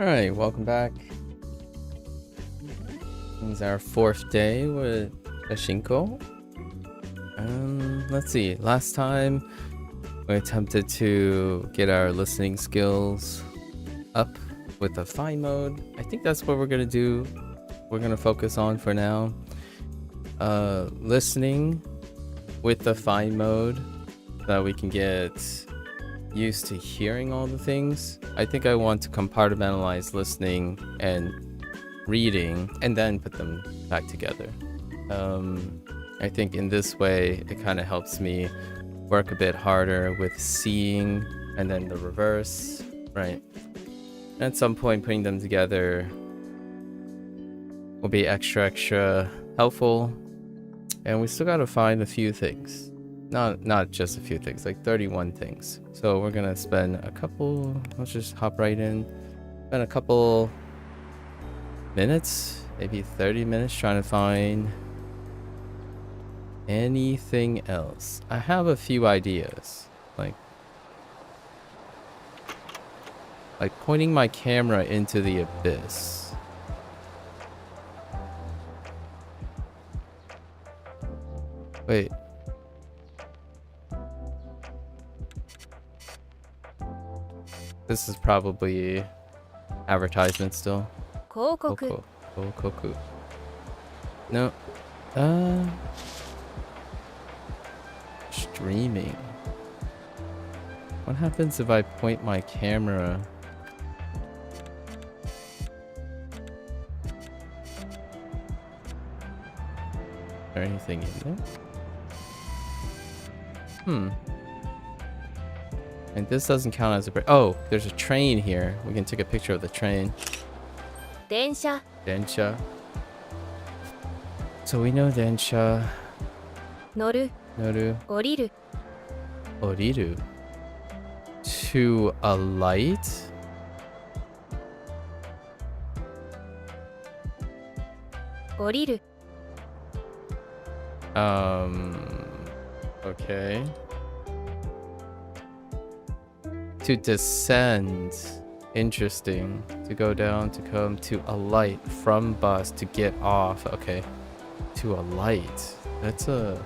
Alright, welcome back. This is our 4th day with Shashingo. Let's see, last time we attempted to get our listening skills up with the fine mode. I think that's what we're gonna do. We're gonna focus on for now. Listening with the fine mode so that we can get used to hearing all the things. I think I want to compartmentalize listening and reading and then put them back together. I think in this way it kind of helps me work a bit harder with seeing and then the reverse, right? At some point putting them together will be extra helpful, and we still gotta find a few things. Not just a few things, like 31 things. So we're gonna spend a couple, let's just hop right in, spend a couple minutes, maybe 30 minutes trying to find anything else. I have a few ideas, like pointing my camera into the abyss. Wait. This is probably advertisement still. Koku. No. Streaming. What happens if I point my camera? Is there anything in there? And this doesn't count as a break. Oh, there's a train here. We can take a picture of the train. Densha. So we know densha. Noru. Oriru. To alight. Oriru. Okay. To descend. Interesting. To go down, to come, to alight. From bus, to get off. Okay. To alight. That's a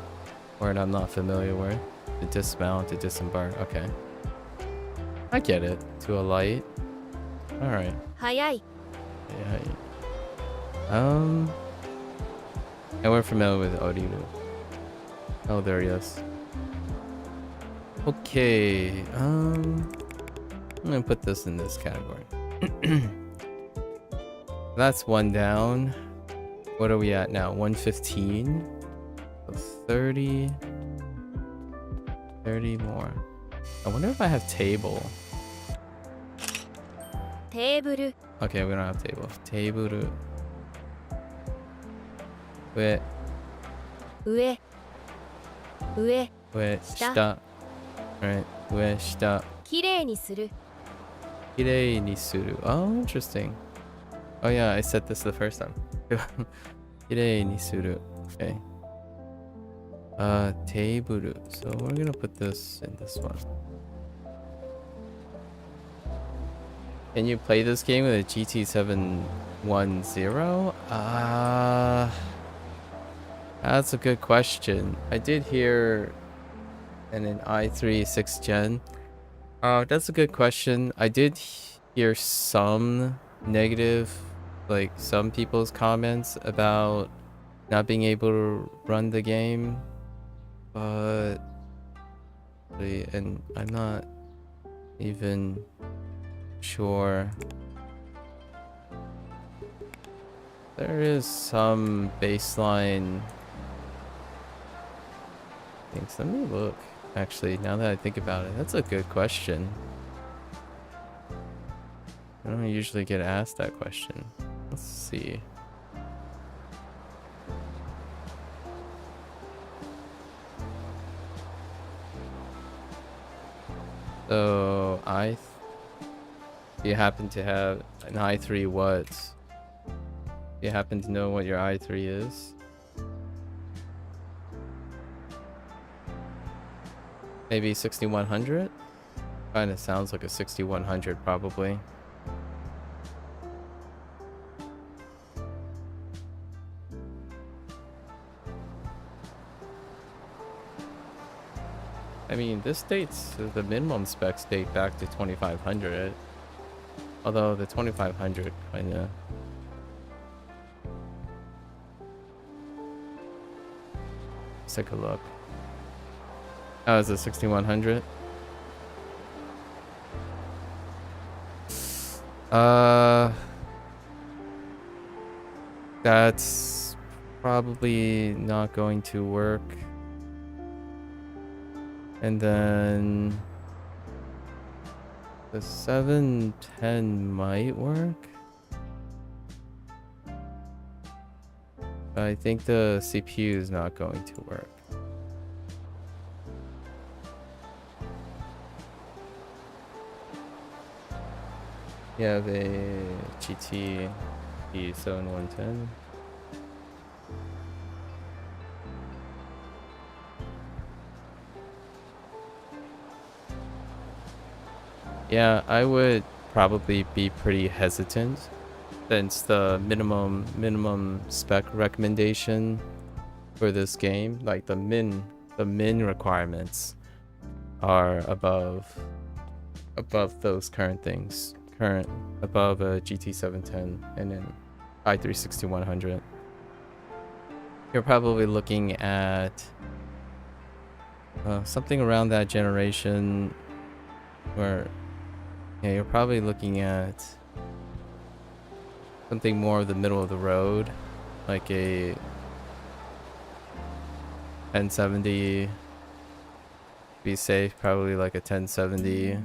word I'm not familiar with. To dismount, to disembark. Okay. I get it. To alight. Alright. Hayai. And we're familiar with Oriru. Oh, there he is. Okay. I'm gonna put this in this category. That's one down. What are we at now? 115. So 30 more. I wonder if I have table. Table. Okay, we don't have table. Table. Ue. Shita. Right. Ue, shita. Kirei ni suru. Kirei ni suru. Oh, interesting. Oh yeah, I said this the first time. Kirei ni suru. Okay. Table. So we're gonna put this in this one. Can you play this game with a GT 710? That's a good question. I did hear in an i3 6th gen. That's a good question. I did hear some negative, like some people's comments about not being able to run the game, but and I'm not even sure. There is some baseline things. Let me look. Actually, now that I think about it, that's a good question. I don't usually get asked that question. Let's see. So, you happen to have an i3 what? You happen to know what your i3 is? Maybe 6100? Kinda sounds like a 6100 probably. mean, this dates, the minimum specs date back to 2500. Although the 2500 kinda... Let's take a look. Oh, is it 6100? That's probably not going to work. And then the 710 might work. But I think the CPU is not going to work. Yeah, the GT E7110. Yeah, I would probably be pretty hesitant since the minimum spec recommendation for this game, like the min requirements are above those current things. Above a GT 710 and then i3 6100. You're probably looking at something around that generation, where yeah, you're probably looking at something more of the middle of the road, like a 1070. Be safe, probably like a 1070.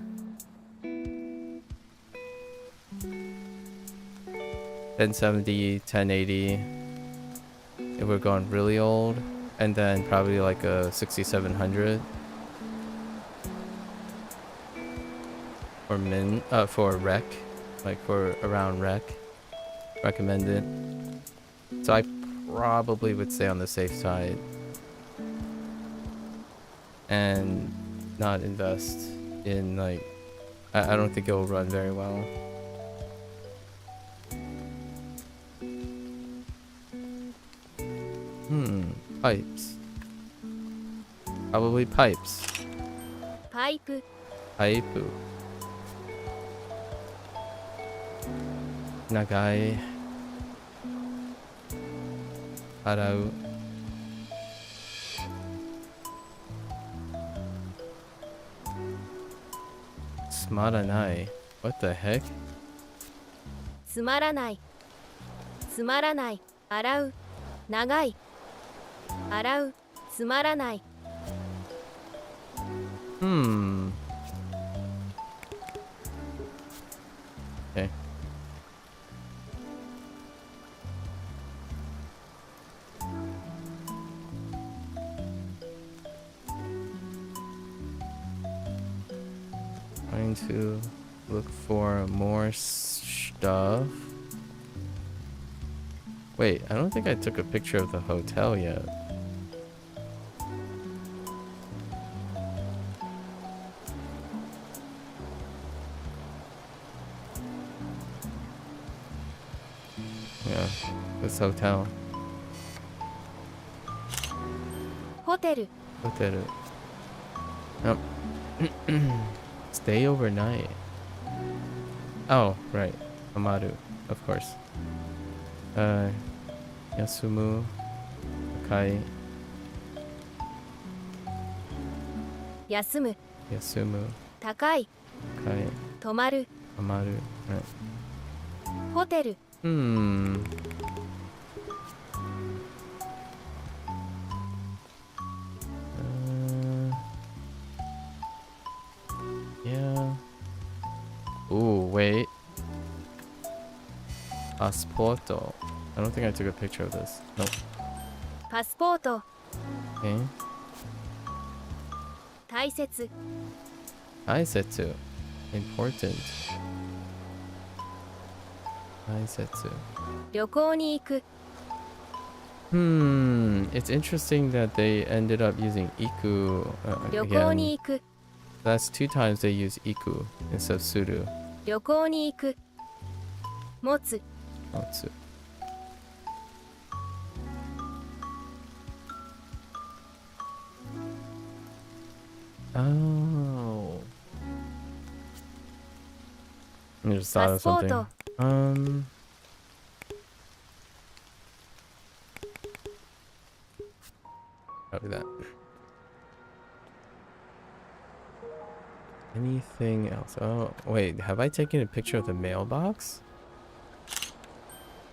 1070, 1080 if we're going really old, and then probably like a 6700 for for rec, like for around rec recommended. So I probably would stay on the safe side and not invest in, like, I don't think it will run very well. Pipes. Probably pipes. Pipe. Paipu. Nagai. Arau. Smaranai. What the heck? つまらない。つまらない。洗う。長い。洗う。つまらない。Okay. Trying to look for more stuff. Wait, I don't think I took a picture of the hotel yet. Yeah, this hotel. ホテル。 Hotel. Nope. Stay overnight. Oh, right. Amaru, of course. Yasumu. Akai. 休む。 Yasumu. 高い。 Akai. 泊まる。 Amaru. Right. ホテル。 Yeah. Ooh, wait. Passporto. I don't think I took a picture of this. Nope. パスポート。 Okay. 大切。 Aisetsu. Important. Aisetsu. 旅行に行く。 It's interesting that they ended up using iku 旅行 again. に行く。 That's 2 times they use iku instead of suru. 旅行に行く。持つ。 Otsu. Oh. I just thought of Passport. something. Copy that. Anything else? Oh, wait. Have I taken a picture of the mailbox?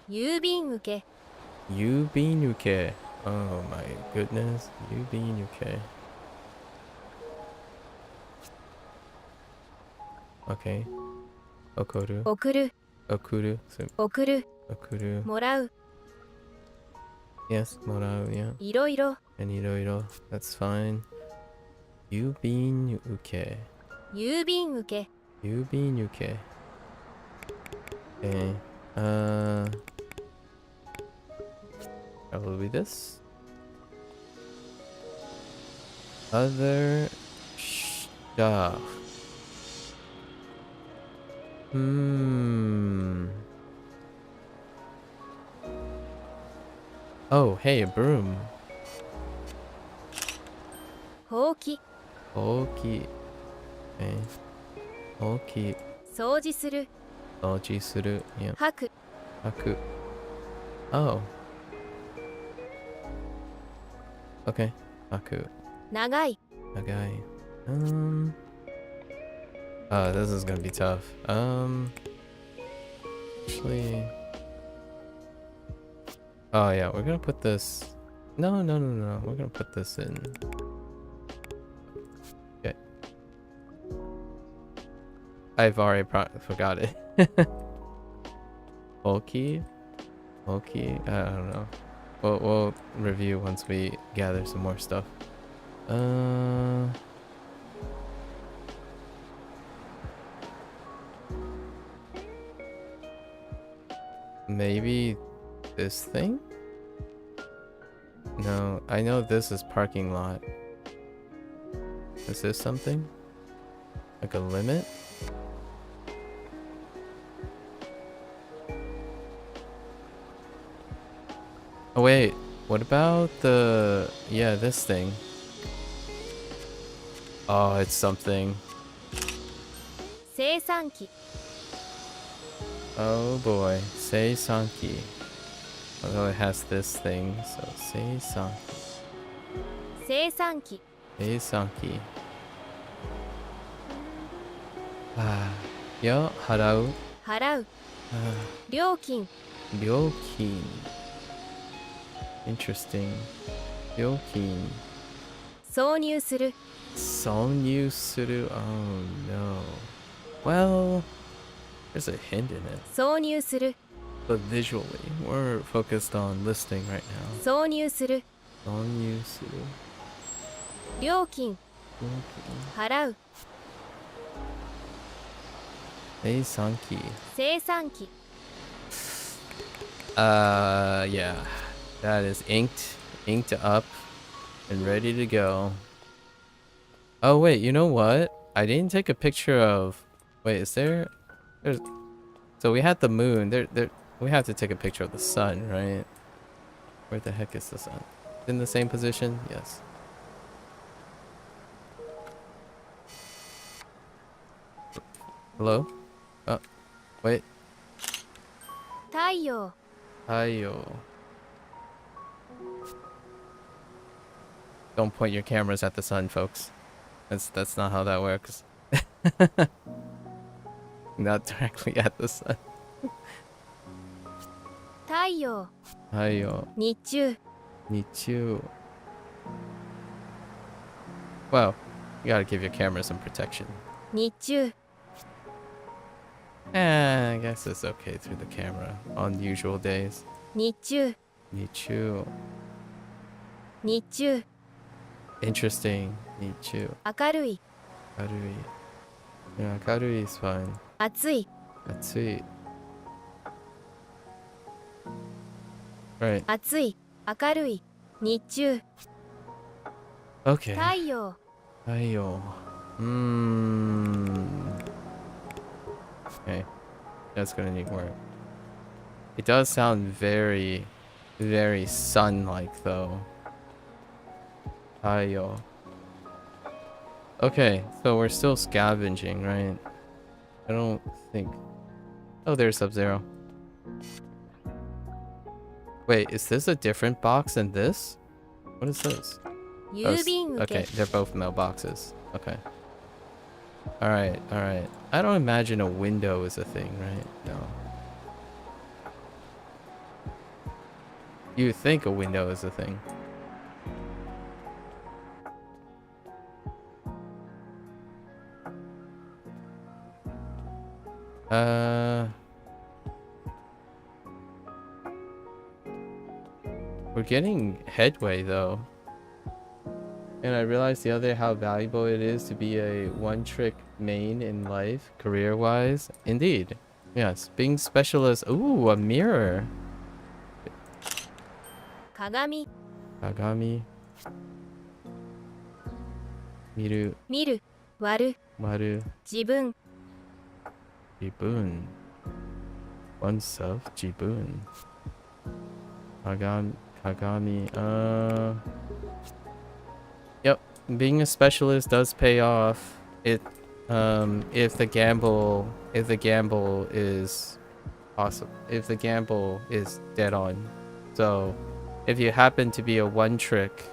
郵便受け Yubinuke. Oh my goodness. Yubinuke. Okay. Okoru. 送る Okuru. So, 送る okuru. もらう Yes, morau, yeah. いろいろ And iroiro. That's fine. Yubinuke. 郵便受け Yubinuke. Okay. Probably this. Other stuff. Oh, hey, a broom. ほうき Oki. Okay. Oki. 掃除する Oji suru. Yeah. 吐く Haku. Oh. Okay. Haku. 長い Nagai. Oh, this is gonna be tough. Actually. Oh yeah, we're gonna put this. No. We're gonna put this in. Okay. I've already forgot it. Oki. I don't know. We'll review once we gather some more stuff. Maybe this thing? No, I know this is parking lot. Is this something? Like a limit? Oh wait, what about the... Yeah, this thing. Oh, it's something. 生産機 Oh boy, Seisanki. Although it has this thing, so Seisanki. 生産機 Seisanki. Ah, yo, harau. 払う Ah, 料金 ryokin. Interesting. Ryokin. 挿入する Sonyu suru. Oh no. Well, there's a hint in it. 挿入する But visually, we're focused on listening right now. 挿入する Sonyu suru. 料金 Ryokin. 払う Seisanki. 生産機 Yeah. That is inked up and ready to go. Oh wait, you know what? I didn't take a picture of... Wait, is there... There's... So we had the moon. We have to take a picture of the sun, right? Where the heck is the sun? In the same position? Yes. Hello? Oh, wait. 太陽 Ayo. Don't point your cameras at the sun, folks. That's not how that works. Not directly at the sun. 太陽 Ayo. 日中 Nichu. Well, you gotta give your camera some protection. 日中 I guess it's okay through the camera on usual days. 日中 Nichu. 日中 Interesting. Nichu. 明るい Karui. Yeah, Karui is fine. 暑い Atsui. Right. 暑い明るい日中 Okay. 太陽 Ayo. Okay. That's gonna need work. It does sound very, very sun-like though. Ayo. Okay, so we're still scavenging, right? I don't think... Oh, there's Sub-Zero. Wait, is this a different box than this? What is this? Oh, 郵便受 okay, け they're both mailboxes. Okay. Alright, alright. I don't imagine a window is a thing, right? No. You think a window is a thing. We're getting headway though. And I realized the other day how valuable it is to be a one-trick main in life, career-wise. Indeed. Yes, being specialist. Ooh, a mirror. 鏡 Kagami. Miru. 見る割る Maru. 自分 Jibun. Oneself. Jibun. Kagami. Yep. Being a specialist does pay off. It if the gamble is awesome. If the gamble is dead on. So if you happen to be a one trick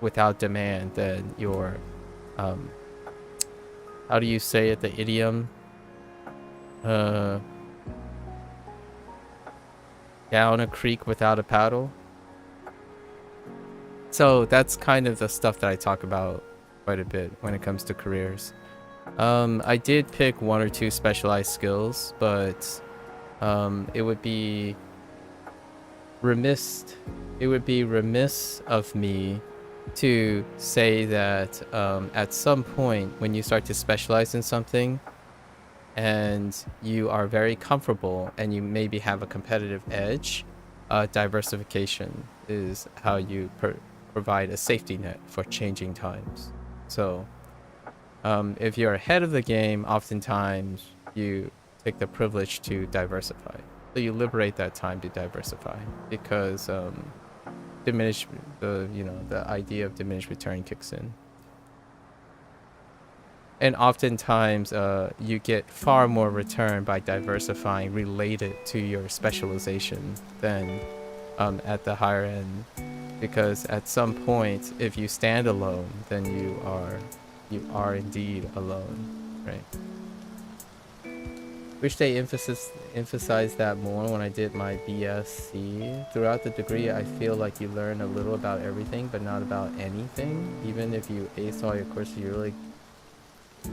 without demand, then you're how do you say it, the idiom? Down a creek without a paddle. So that's kind of the stuff that I talk about quite a bit when it comes to careers. I did pick one or two specialized skills, but it would be remiss of me to say that at some point when you start to specialize in something and you are very comfortable and you maybe have a competitive edge, diversification is how you provide a safety net for changing times. So if you're ahead of the game, oftentimes you take the privilege to diversify. So you liberate that time to diversify because the idea of diminished return kicks in. And oftentimes you get far more return by diversifying related to your specialization than at the higher end, because at some point if you stand alone, then you are indeed alone, right? Wish they emphasized that more when I did my BSc. Throughout the degree, I feel like you learn a little about everything, but not about anything. Even if you ace all your courses, you really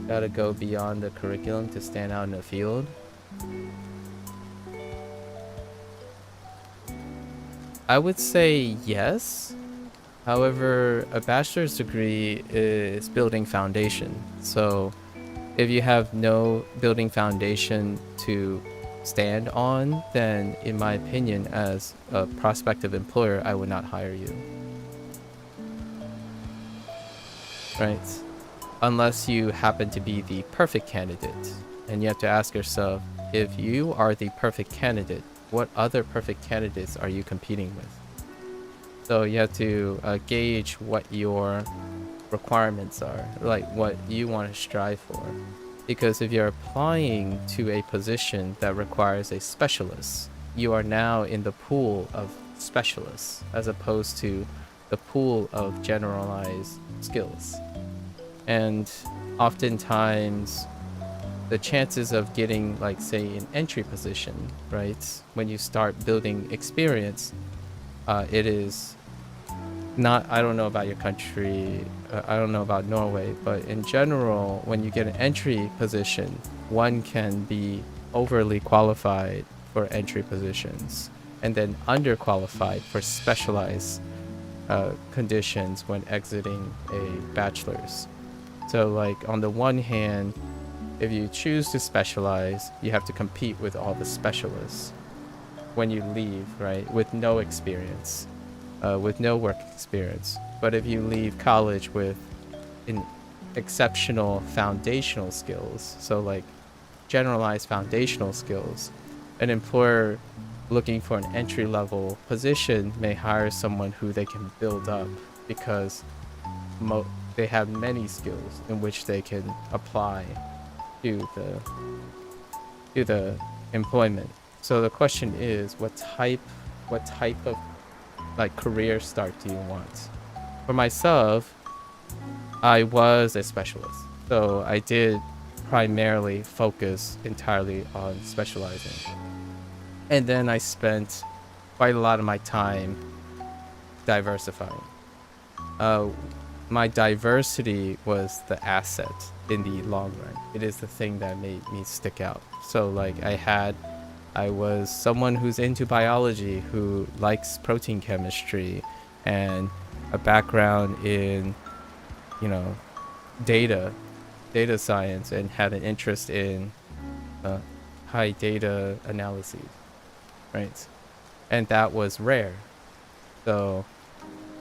gotta go beyond the curriculum to stand out in the field. I would say yes. However, a bachelor's degree is building foundation. So if you have no building foundation to stand on, then in my opinion, as a prospective employer, I would not hire you. Right? Unless you happen to be the perfect candidate. And you have to ask yourself, if you are the perfect candidate, what other perfect candidates are you competing with? So you have to gauge what your requirements are, like what you want to strive for. Because if you're applying to a position that requires a specialist, you are now in the pool of specialists as opposed to the pool of generalized skills. And oftentimes the chances of getting, like, say, an entry position, right, when you start building experience, it is not, I don't know about your country, I don't know about Norway, but in general, when you get an entry position, one can be overly qualified for entry positions and then underqualified for specialized conditions when exiting a bachelor's. So, like, on the one hand, if you choose to specialize, you have to compete with all the specialists when you leave, right, with no experience, with no work experience. But if you leave college with exceptional foundational skills, so like generalized foundational skills, an employer looking for an entry-level position may hire someone who they can build up, because they have many skills in which they can apply to the employment. So the question is, what type of like career start do you want? For myself, I was a specialist, so I did primarily focus entirely on specializing, and then I spent quite a lot of my time diversifying. My diversity was the asset in the long run. It is the thing that made me stick out. So like I was someone who's into biology, who likes protein chemistry, and a background in, you know, data science, and had an interest in high data analyses, right? And that was rare. So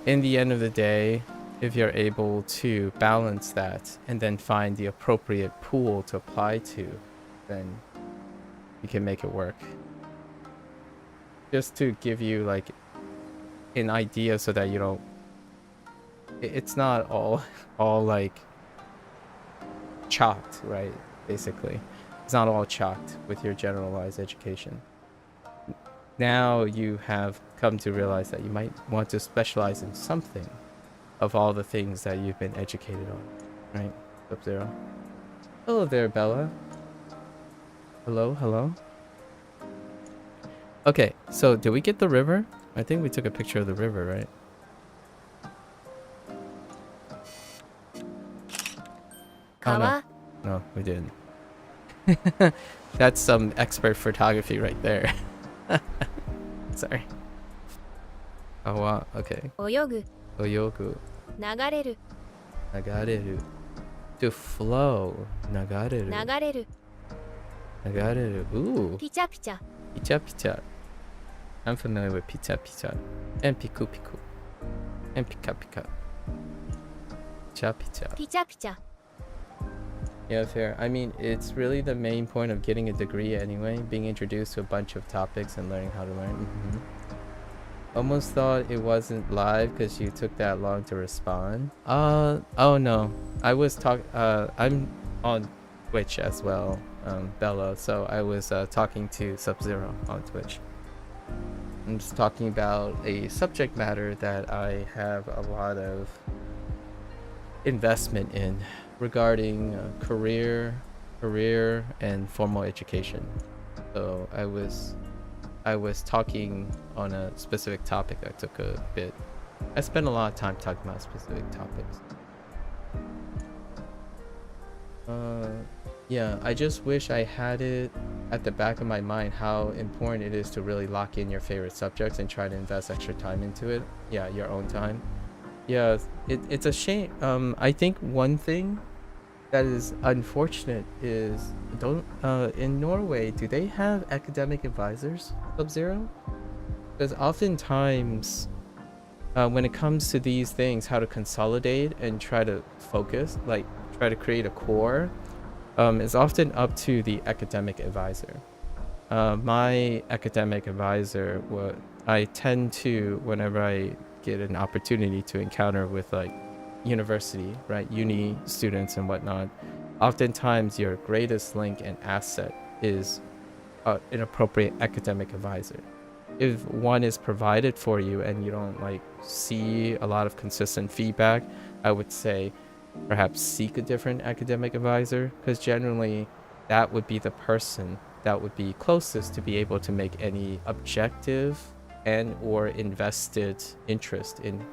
in the end of the day, if you're able to balance that and then find the appropriate pool to apply to, then you can make it work. Just to give you like an idea so that you don't, it's not all like chalked, right? Basically, it's not all chalked with your generalized education. Now you have come to realize that you might want to specialize in something of all the things that you've been educated on, right? Sub-Zero. Hello there, Bella. Hello. Okay, so did we get the river? I think we took a picture of the river, right? Oh, no, we didn't. That's some expert photography right there. Sorry. Oh, wow, okay. 泳ぐ Oyogu. 流れる Nagareru. To flow. Nagareru. 流れる Nagareru. Ooh. ピチャピチャ Picha picha. I'm familiar with picha picha. And piku piku. And pika pika. Picha picha. ピチャピチャ Yeah, fair. I mean, it's really the main point of getting a degree anyway, being introduced to a bunch of topics and learning how to learn. Almost thought it wasn't live because you took that long to respond. Oh no. I'm on Twitch as well, Bella, so I was talking to Sub-Zero on Twitch. I'm just talking about a subject matter that I have a lot of investment in regarding career and formal education. So I was talking on a specific topic that took a bit. I spent a lot of time talking about specific topics. Yeah, I just wish I had it at the back of my mind how important it is to really lock in your favorite subjects and try to invest extra time into it. Yeah, your own time. Yeah, it's a shame. I think one thing that is unfortunate is in Norway, do they have academic advisors, Sub-Zero? Because oftentimes when it comes to these things, how to consolidate and try to focus, like try to create a core, is often up to the academic advisor. My academic advisor, what I tend to, whenever I get an opportunity to encounter with like university, right, uni students and whatnot, oftentimes your greatest link and asset is an appropriate academic advisor. If one is provided for you and you don't like see a lot of consistent feedback, I would say perhaps seek a different academic advisor, because generally that would be the person that would be closest to be able to make any objective and or invested interest in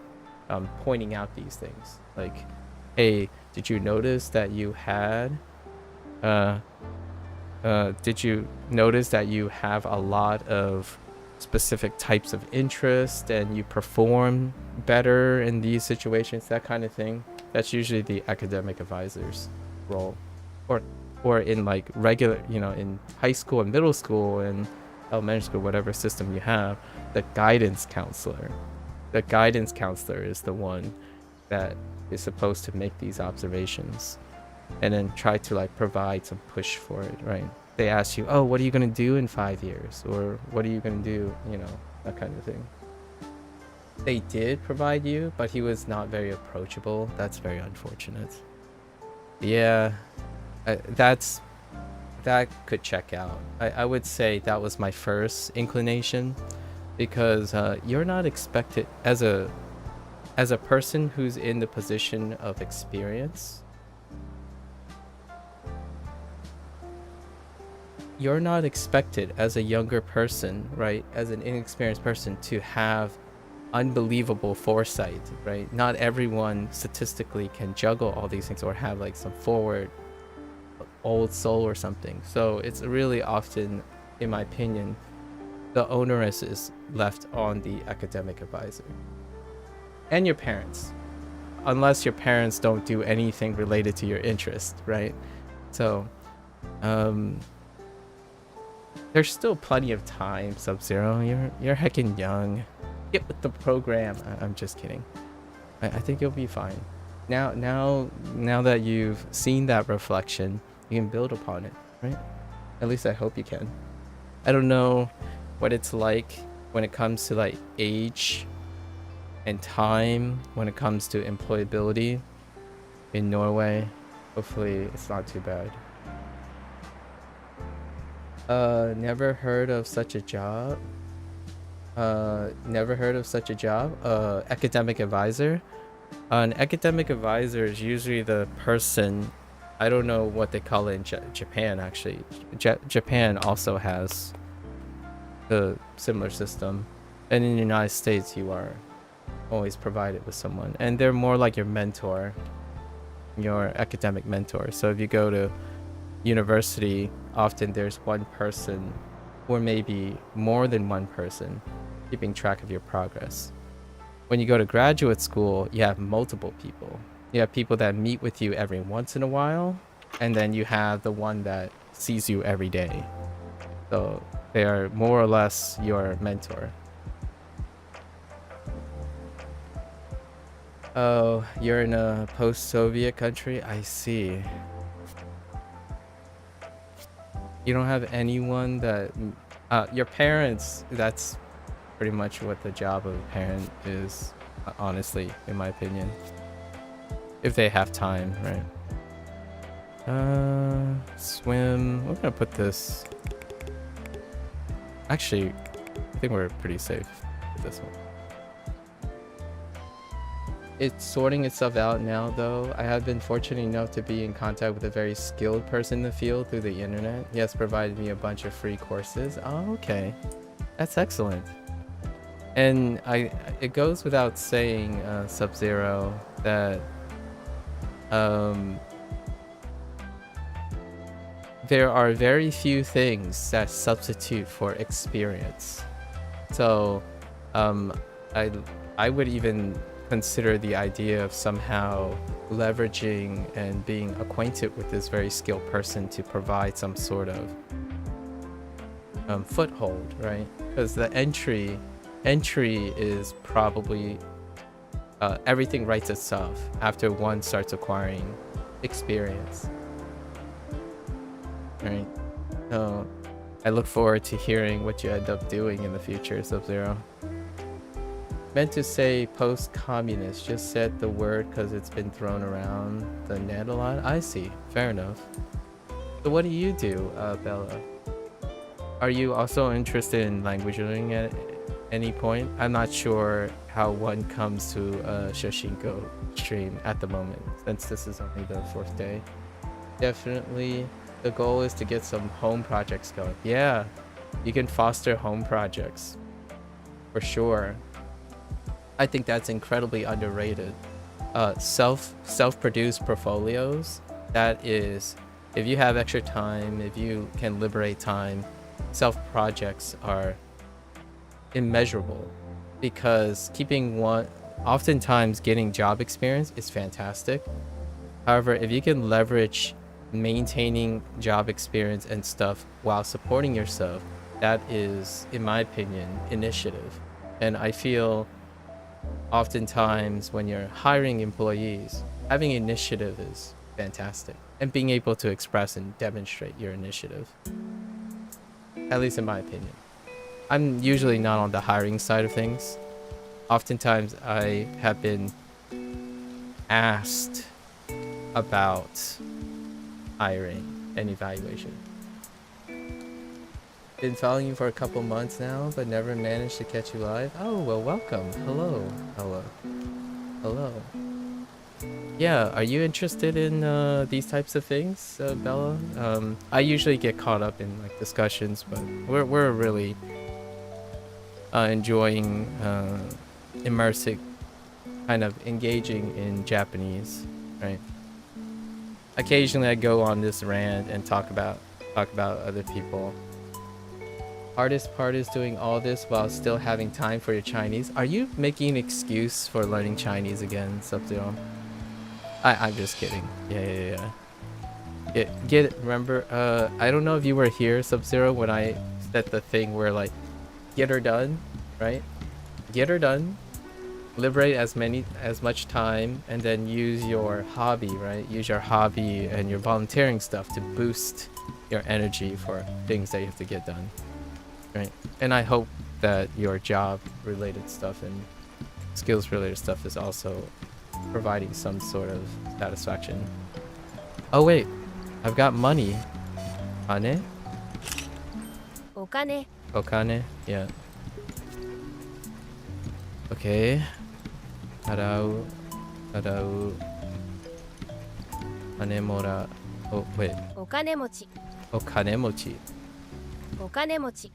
pointing out these things. Like, hey, did you notice that you had did you notice that you have a lot of specific types of interest and you perform better in these situations, that kind of thing? That's usually the academic advisor's role. Or in like regular, you know, in high school and middle school and elementary school, whatever system you have, the guidance counselor. The guidance counselor is the one that is supposed to make these observations and then try to like provide some push for it, right? They ask you, oh, what are you going to do in 5 years? Or what are you going to do, you know, that kind of thing. they did provide you, but he was not very approachable. That's very unfortunate. Yeah, that could check out. I would say that was my first inclination, because you're not expected as a person who's in the position of experience. You're not expected as a younger person, right? As an inexperienced person to have unbelievable foresight, right? Not everyone statistically can juggle all these things or have like some forward old soul or something. So it's really often, in my opinion, the onus is left on the academic advisor and your parents, unless your parents don't do anything related to your interest, right? So there's still plenty of time, Sub-Zero. You're heckin' young. Get with the program. I'm just kidding. I think you'll be fine. Now that you've seen that reflection, you can build upon it, right? At least I hope you can. I don't know what it's like when it comes to like age and time, when it comes to employability in Norway. Hopefully it's not too bad. Never heard of such a job. Never heard of such a job. Academic advisor. An academic advisor is usually the person, I don't know what they call it in Japan actually. Japan also has the similar system, and in the United States you are always provided with someone, and they're more like your mentor, your academic mentor. So if you go to university, often there's one person or maybe more than one person keeping track of your progress. When you go to graduate school, you have multiple people. You have people that meet with you every once in a while, and then you have the one that sees you every day. So they are more or less your mentor. Oh, you're in a post-Soviet country? I see. You don't have anyone that... your parents, that's pretty much what the job of a parent is, honestly, in my opinion. If they have time, right? Swim. We're gonna put this... Actually, I think we're pretty safe with this one. It's sorting itself out now, though. I have been fortunate enough to be in contact with a very skilled person in the field through the internet. He has provided me a bunch of free courses. Oh, okay. That's excellent. And it goes without saying, Sub-Zero, that there are very few things that substitute for experience. So I would even consider the idea of somehow leveraging and being acquainted with this very skilled person to provide some sort of foothold, right? Because the entry is probably everything writes itself after one starts acquiring experience, right? So I look forward to hearing what you end up doing in the future, Sub-Zero. Meant to say post-communist, just said the word because it's been thrown around the net a lot. I see, fair enough. So what do you do, Bella? Are you also interested in language learning at any point? I'm not sure how one comes to a Shashingo stream at the moment, since this is only the 4th day. Definitely, the goal is to get some home projects going. Yeah, you can foster home projects, for sure. I think that's incredibly underrated. Self-produced portfolios, that is, if you have extra time, if you can liberate time, self-projects are immeasurable, because oftentimes getting job experience is fantastic. However, if you can leverage maintaining job experience and stuff while supporting yourself, that is, in my opinion, initiative. And I feel oftentimes when you're hiring employees, having initiative is fantastic, and being able to express and demonstrate your initiative, at least in my opinion. I'm usually not on the hiring side of things, oftentimes I have been asked about hiring and evaluation. Been following you for a couple months now, but never managed to catch you live. Oh, well, welcome. Hello. Hello. Hello. Yeah, are you interested in these types of things, Bella? I usually get caught up in like discussions, but we're really enjoying immersive, kind of engaging in Japanese, right? Occasionally, I go on this rant and talk about other people. Hardest part is doing all this while still having time for your Chinese. Are you making an excuse for learning Chinese again, Sub-Zero? I'm just kidding. Yeah. Get it, remember, I don't know if you were here, Sub-Zero, when I said the thing where, like, get her done, right? Get her done. Liberate as much time, and then use your hobby, right? Use your hobby and your volunteering stuff to boost your energy for things that you have to get done. Right, and I hope that your job-related stuff and skills-related stuff is also providing some sort of satisfaction. Oh wait, I've got money. Ane? お金 Okane? Yeah. Okay. Harau. Anemora. Oh wait. お金持ち Okanemochi. お金持ち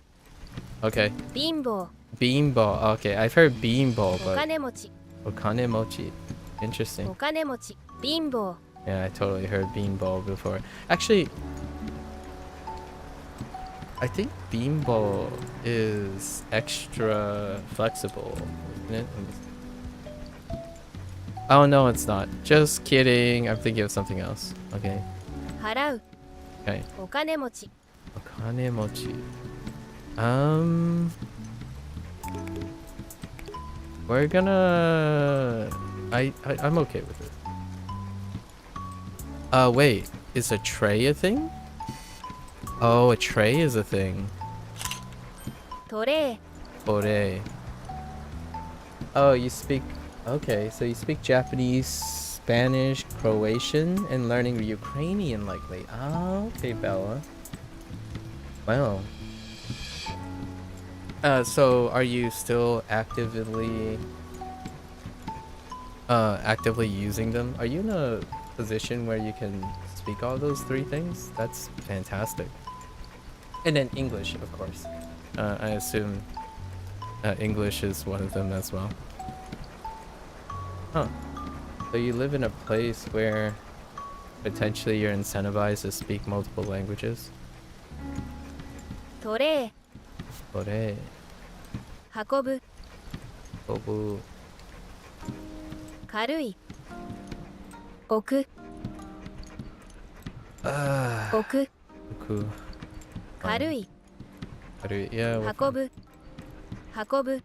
Okay. 貧乏 Beanball. Okay, I've heard beanball, お but 金持ち okanemochi. お Interesting. 金持ち貧乏 Yeah, I totally heard beanball before. Actually, I think beanball is extra flexible, isn't it? Oh no, it's not. Just kidding. I'm thinking of something else. Okay. 払う Okay. お金持ち Okanemochi. We're gonna. I'm okay with it. Wait. Is a tray a thing? Oh, a tray is a thing. トレイ Ore. Oh, you speak. Okay, so you speak Japanese, Spanish, Croatian, and learning Ukrainian likely. Oh, okay, Bella. Well. So are you still actively using them? Are you in a position where you can speak all those three things? That's fantastic. And then English, of course. I assume English is one of them as well. Huh. So you live in a place where potentially you're incentivized to speak multiple languages? トレイ Ore. 運ぶ Obu. 軽い置く Ah. 置く Oku. 軽い Yeah. 運ぶ運ぶ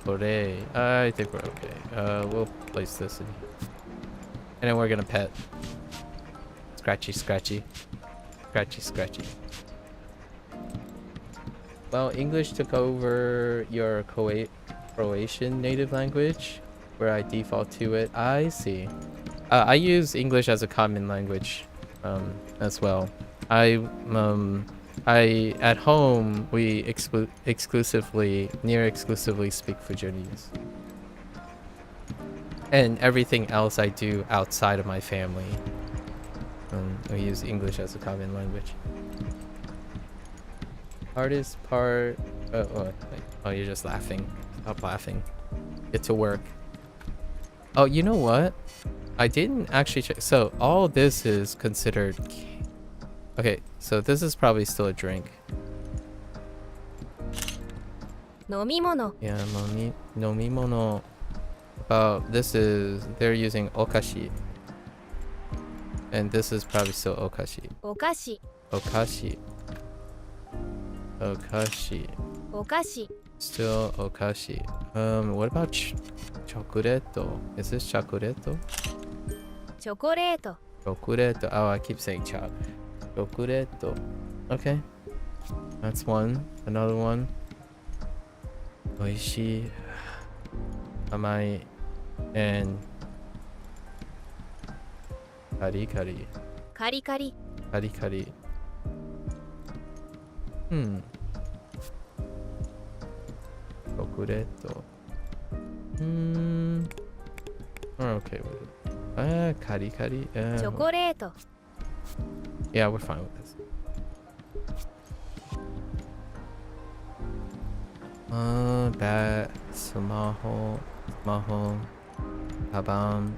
Ore. I think we're okay. We'll place this in. And then we're gonna pet. Scratchy, scratchy. Scratchy, scratchy. Well, English took over your Croatian native language, where I default to it. I see. I use English as a common language, as well. I at home we near exclusively speak Fujianese, and everything else I do outside of my family. I use English as a common language. Hardest part. Oh, you're just laughing. Stop laughing. Get to work. Oh, you know what? I didn't actually check. So all this is considered. Okay, so this is probably still a drink. 飲み物 Yeah, nomimono. About this is they're using okashi. And this is probably still okashi. お菓子 Okashi. Okashi. お菓子 Still okashi. What about chocolate? Is this chocolate? チョコレート Chocolate. Oh, I keep saying chocolate. Okay. That's one. Another one. Oishi. Amai. And kari kari. カリカリ Kari kari. Chocolate. We're okay with it. Kari kari. チョコレート Yeah, we're fine with this. Bat, smaho, kaban,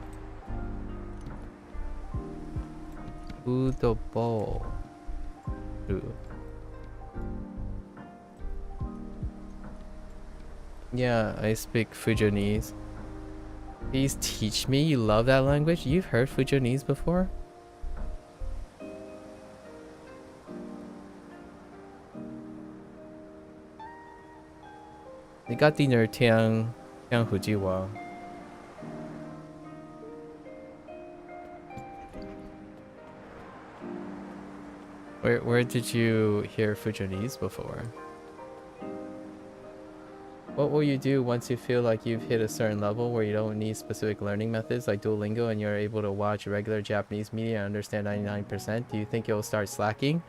football. Yeah, I speak Fujonese. Please teach me. You love that language? You've heard Fujonese before? They got the Tiang Hujiwa. Where did you hear Fujonese before? What will you do once you feel like you've hit a certain level where you don't need specific learning methods like Duolingo and you're able to watch regular Japanese media and understand 99%? Do you think you'll start slacking?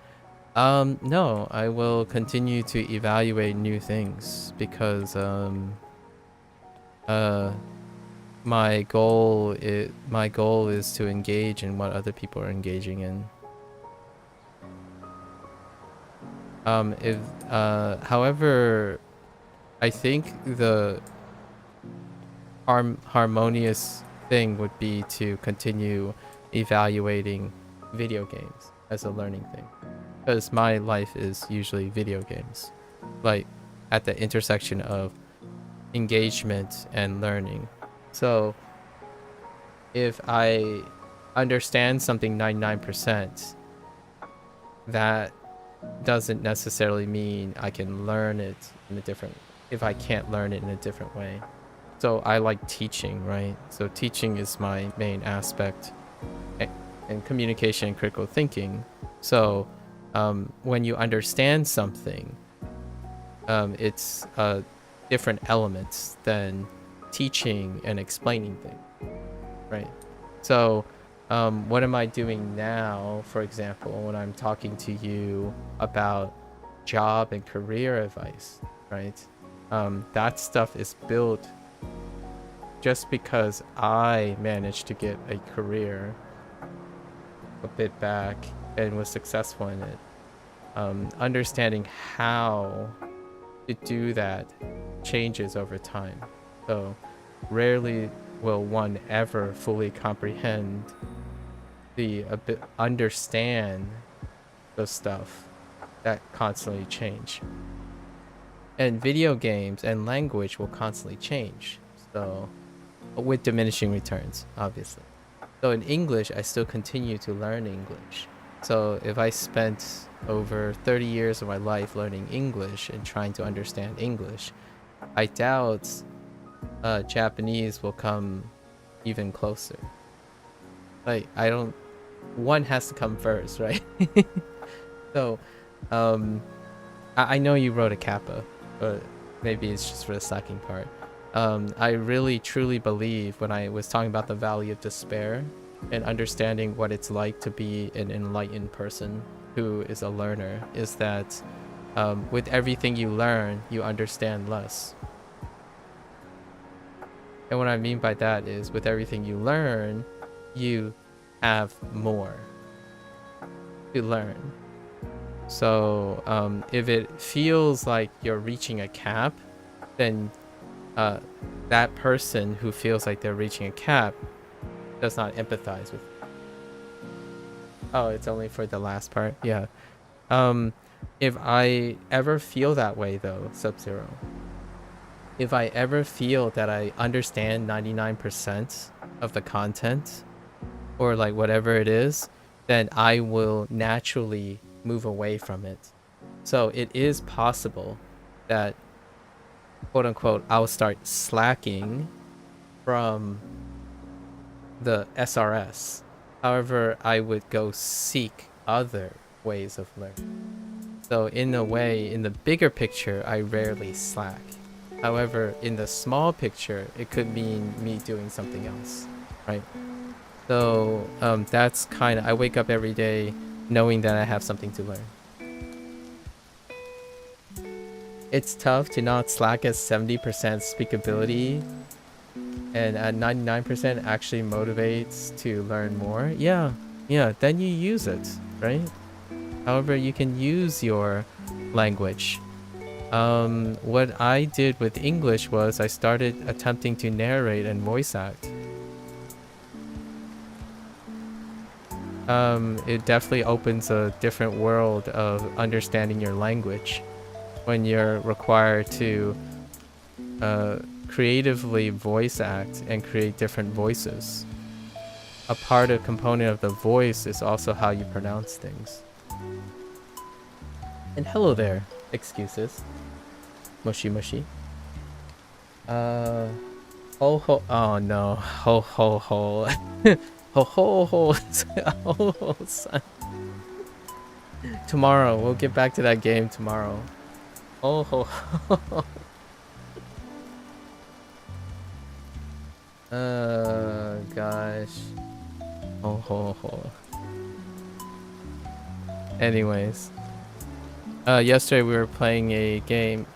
No, I will continue to evaluate new things because my goal is to engage in what other people are engaging in. However, I think the harmonious thing would be to continue evaluating video games as a learning thing. Because my life is usually video games. Like, at the intersection of engagement and learning. So, if I understand something 99%, that doesn't necessarily mean I can learn it in a different if I can't learn it in a different way. So I like teaching, right? So teaching is my main aspect, and communication and critical thinking. So when you understand something, it's different elements than teaching and explaining things, right? So what am I doing now, for example, when I'm talking to you about job and career advice, right? That stuff is built just because I managed to get a career a bit back and was successful in it. Understanding how to do that changes over time. So rarely will one ever fully comprehend understand the stuff that constantly change. And video games and language will constantly change. So with diminishing returns, obviously. So in English, I still continue to learn English. So if I spent over 30 years of my life learning English and trying to understand English, I doubt Japanese will come even closer. Like, one has to come first, right? So, I know you wrote a kappa, but maybe it's just for the slacking part. I really truly believe when I was talking about the valley of despair and understanding what it's like to be an enlightened person who is a learner, is that with everything you learn, you understand less. And what I mean by that is with everything you learn, you have more to learn. So if it feels like you're reaching a cap, then that person who feels like they're reaching a cap does not empathize with you. Oh, it's only for the last part? Yeah. If I ever feel that way though, Sub-Zero, if I ever feel that I understand 99% of the content or like whatever it is, then I will naturally move away from it. So it is possible that, quote unquote, I'll start slacking from the SRS. However, I would go seek other ways of learning. So in a way, in the bigger picture, I rarely slack. However, in the small picture, it could mean me doing something else, right? So that's kind of, I wake up every day knowing that I have something to learn. It's tough to not slack at 70% speakability and at 99% actually motivates to learn more. Yeah, then you use it, right? However, you can use your language. What I did with English was I started attempting to narrate and voice act. It definitely opens a different world of understanding your language when you're required to creatively voice act and create different voices. A part of component of the voice is also how you pronounce things. And hello there, excuses. Moshi moshi. Ho ho. Oh no. Ho ho ho. Ho ho ho. Ho ho son. Tomorrow. We'll get back to that game tomorrow. Oh ho ho. Gosh. Ho ho ho. Anyways. Yesterday we were playing a game.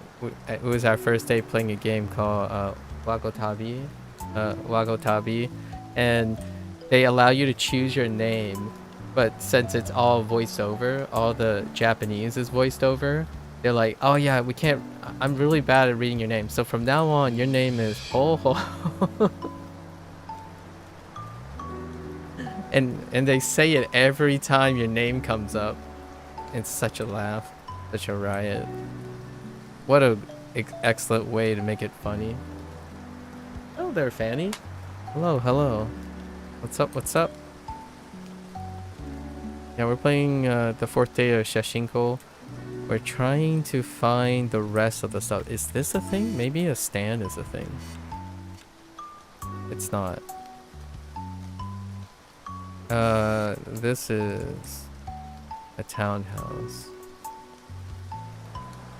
It was our first day playing a game called Wagotabi. Wagotabi. And they allow you to choose your name. But since it's all voiced over, all the Japanese is voiced over, they're like, oh yeah, we can't, I'm really bad at reading your name. So from now on, your name is Ho Ho. And they say it every time your name comes up. It's such a laugh. Such a riot. What a excellent way to make it funny. Hello there, Fanny. Hello, hello. What's up, what's up? Yeah, we're playing the fourth day of Shashingo. We're trying to find the rest of the stuff. Is this a thing? Maybe a stand is a thing. It's not. This is a townhouse.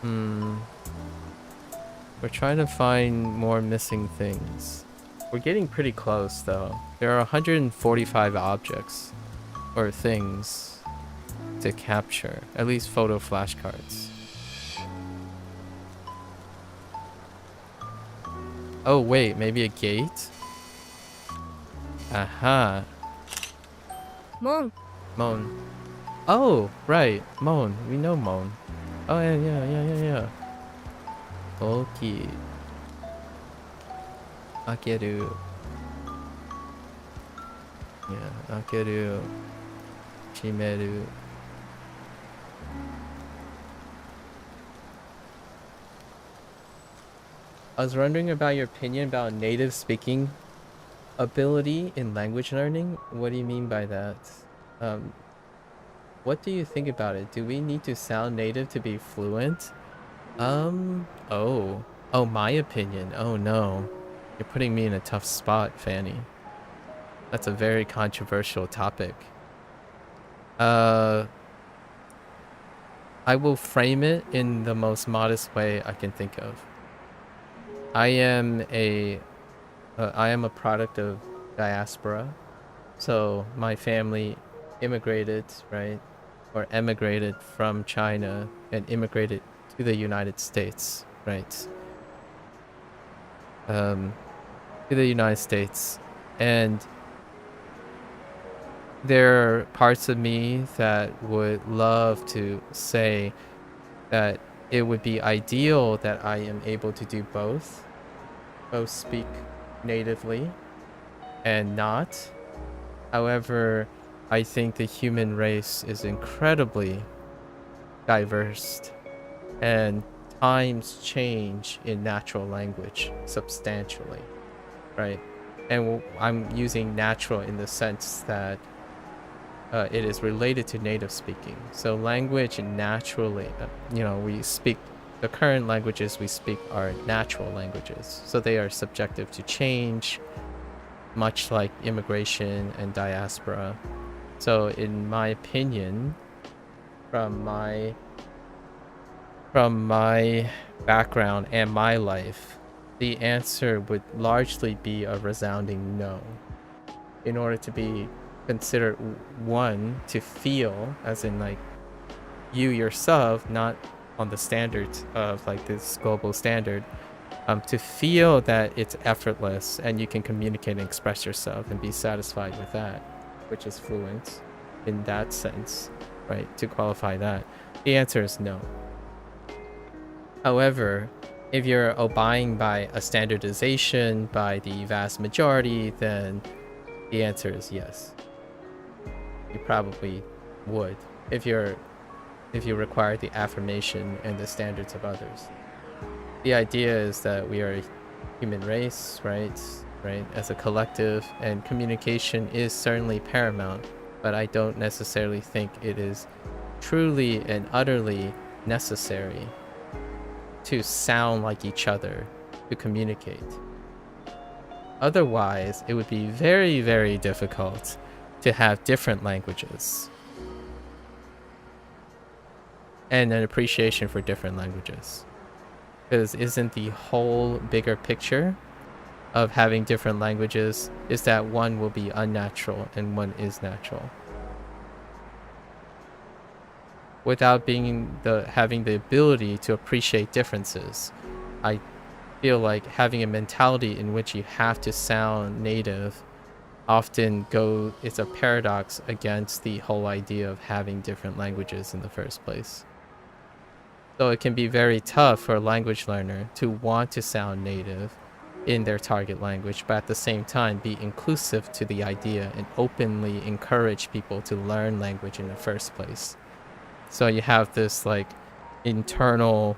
We're trying to find more missing things. We're getting pretty close though. There are 145 objects or things to capture, at least photo flashcards. Oh wait, maybe a gate? Aha. Mon. Mon. Oh, right. Mon. We know Mon. Oh, yeah. Okay. Akeru. Yeah, akeru. Shimeru. I was wondering about your opinion about native speaking ability in language learning. What do you mean by that? What do you think about it? Do we need to sound native to be fluent? Oh, my opinion. Oh no. You're putting me in a tough spot, Fanny. That's a very controversial topic. I will frame it in the most modest way I can think of. I am a product of diaspora. So my family immigrated, right? Or emigrated from China and immigrated to the United States, right? To the United States. And there are parts of me that would love to say that it would be ideal that I am able to do both speak natively and not. However, I think the human race is incredibly diverse and times change in natural language substantially, right? And I'm using natural in the sense that it is related to native speaking. So language naturally, we speak, the current languages we speak are natural languages. So they are subjective to change, much like immigration and diaspora. So in my opinion, from my From my background and my life, the answer would largely be a resounding no. In order to be considered one, to feel, as in like you yourself, not on the standards of like this global standard, to feel that it's effortless and you can communicate and express yourself and be satisfied with that, which is fluent in that sense, right? To qualify that, the answer is no. However, if you're abiding by a standardization by the vast majority, then the answer is yes. You probably would if you require the affirmation and the standards of others. The idea is that we are a human race, right, as a collective, and communication is certainly paramount, but I don't necessarily think it is truly and utterly necessary to sound like each other to communicate. Otherwise, it would be very, very difficult to have different languages and an appreciation for different languages. Because isn't the whole bigger picture of having different languages is that one will be unnatural and one is natural? Without having the ability to appreciate differences, I feel like having a mentality in which you have to sound native often it's a paradox against the whole idea of having different languages in the first place. So it can be very tough for a language learner to want to sound native in their target language, but at the same time be inclusive to the idea and openly encourage people to learn language in the first place. So you have this like internal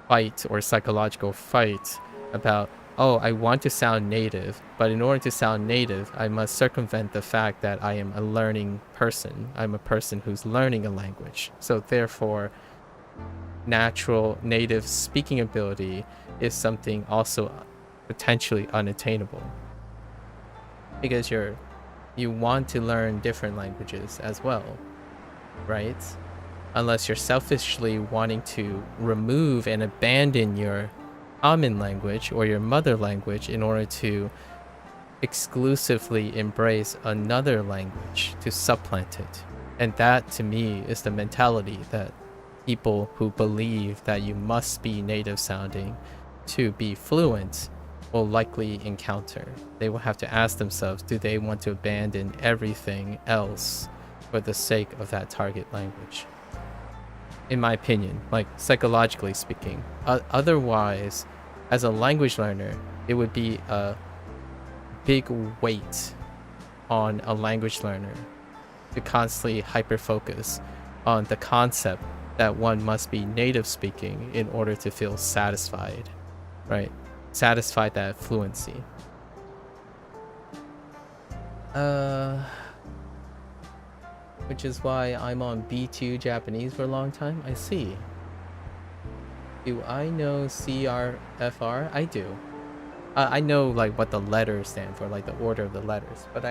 fight or psychological fight about, oh, I want to sound native, but in order to sound native, I must circumvent the fact that I am a learning person. I'm a person who's learning a language. So therefore, natural native speaking ability is something also potentially unattainable, because you want to learn different languages as well, right? Unless you're selfishly wanting to remove and abandon your common language or your mother language in order to exclusively embrace another language to supplant it. And that to me is the mentality that people who believe that you must be native sounding to be fluent will likely encounter. They will have to ask themselves, do they want to abandon everything else for the sake of that target language? In my opinion, like psychologically speaking. Otherwise, as a language learner, it would be a big weight on a language learner to constantly hyper-focus on the concept that one must be native speaking in order to feel satisfied, right? Satisfy that fluency. Which is why I'm on B2 Japanese for a long time. I see. Do I know CRFR? I do. I know like what the letters stand for, like the order of the letters, but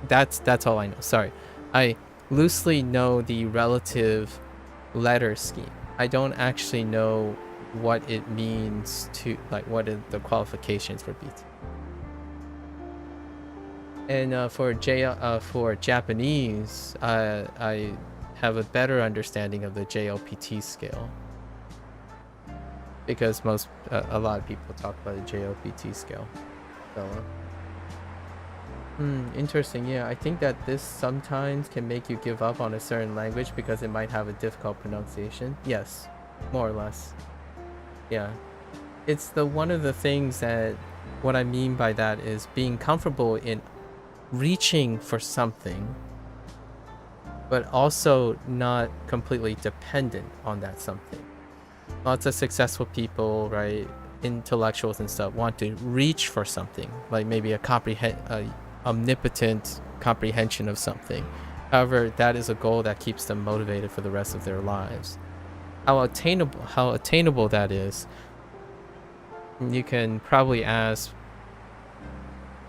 that's all I know. Sorry. I loosely know the relative letter scheme. I don't actually know what it means to, like, what are the qualifications for B2. And for Japanese, I have a better understanding of the JLPT scale, because a lot of people talk about the JLPT scale. So, interesting. Yeah, I think that this sometimes can make you give up on a certain language because it might have a difficult pronunciation. Yes, more or less. Yeah, it's one of the things that what I mean by that is being comfortable in reaching for something, but also not completely dependent on that something. Lots of successful people, right, intellectuals and stuff, want to reach for something, like maybe a omnipotent comprehension of something. However, that is a goal that keeps them motivated for the rest of their lives. How attainable that is, you can probably ask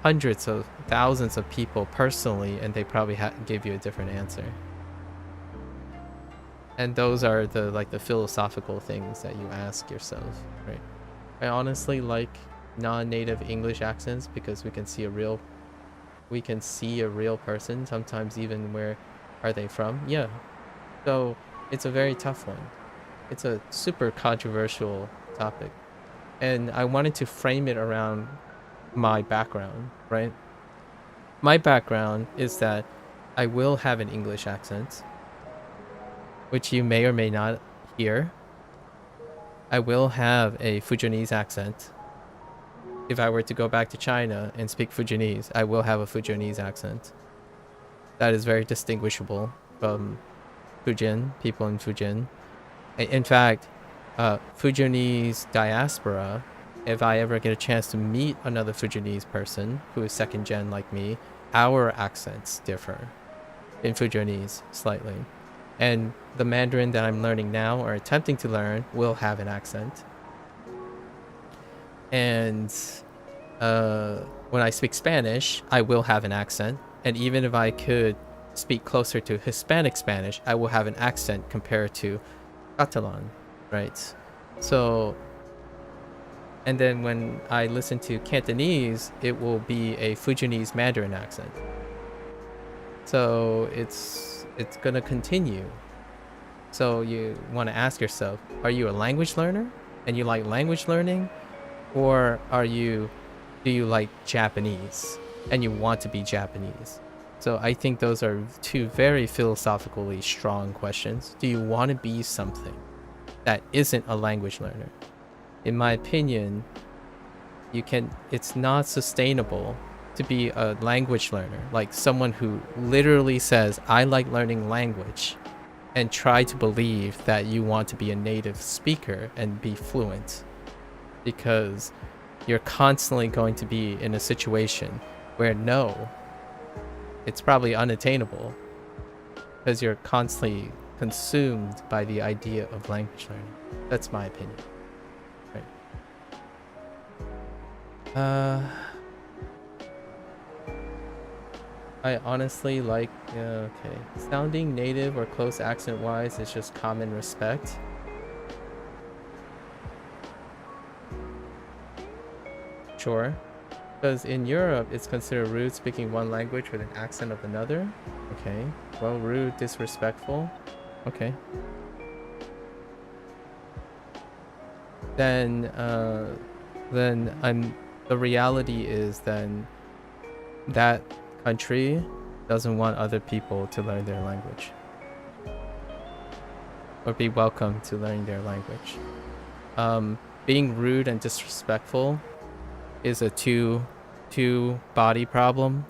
hundreds of thousands of people personally, and they probably give you a different answer. And those are the philosophical things that you ask yourself, right? I honestly like non-native English accents because we can see a real person sometimes, even where are they from. Yeah, so it's a very tough one. It's a super controversial topic, and I wanted to frame it around my background, right? My background is that I will have an English accent, which you may or may not hear. I will have a Fujianese accent. If I were to go back to China and speak Fujianese, I will have a Fujianese accent. That is very distinguishable from Fujian, people in Fujian. In fact, Fujianese diaspora, if I ever get a chance to meet another Fujianese person who is second gen like me, our accents differ in Fujianese slightly. And the Mandarin that I'm learning now, or attempting to learn, will have an accent. And when I speak Spanish, I will have an accent. And even if I could speak closer to Hispanic Spanish, I will have an accent compared to Catalan, right? So, and then when I listen to Cantonese, it will be a Fujianese Mandarin accent. So it's gonna continue. So you want to ask yourself, are you a language learner and you like language learning, or do you like Japanese and you want to be Japanese? So I think those are two very philosophically strong questions. Do you want to be something that isn't a language learner? In my opinion, it's not sustainable to be a language learner, like someone who literally says, I like learning language, and try to believe that you want to be a native speaker and be fluent, because you're constantly going to be in a situation where no, it's probably unattainable, because you're constantly consumed by the idea of language learning. That's my opinion. Right. I honestly like, okay. Sounding native or close accent wise is just common respect. Sure. Because in Europe, it's considered rude speaking one language with an accent of another. Okay. Well, rude, disrespectful. Okay. Then the reality is then that country doesn't want other people to learn their language or be welcome to learning their language. Being rude and disrespectful is a two body problem.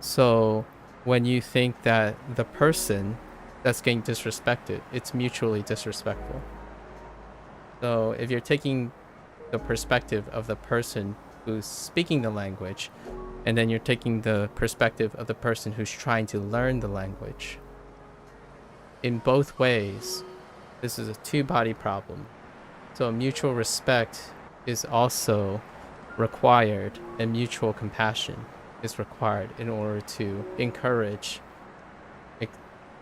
So when you think that the person that's getting disrespected, it's mutually disrespectful. So if you're taking the perspective of the person who's speaking the language, and then you're taking the perspective of the person who's trying to learn the language, in both ways, this is a two-body problem. So mutual respect is also required, and mutual compassion is required in order to encourage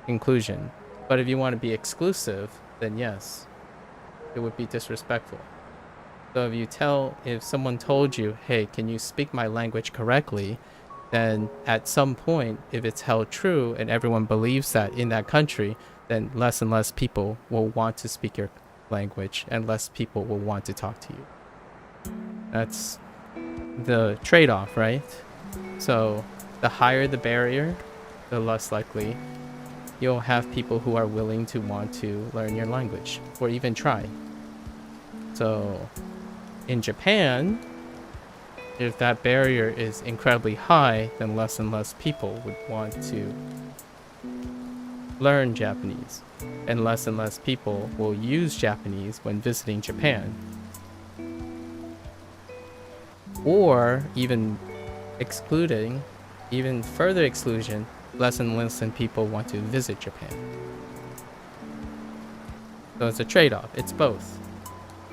inclusion. But if you want to be exclusive, then yes, it would be disrespectful. So if someone told you, hey, can you speak my language correctly? Then at some point, if it's held true and everyone believes that in that country, then less and less people will want to speak your language and less people will want to talk to you. That's the trade-off, right? So the higher the barrier, the less likely you'll have people who are willing to want to learn your language or even try. So in Japan, if that barrier is incredibly high, then less and less people would want to learn Japanese, and less people will use Japanese when visiting Japan. Or even further exclusion, less and less people want to visit Japan. So it's a trade-off. It's both.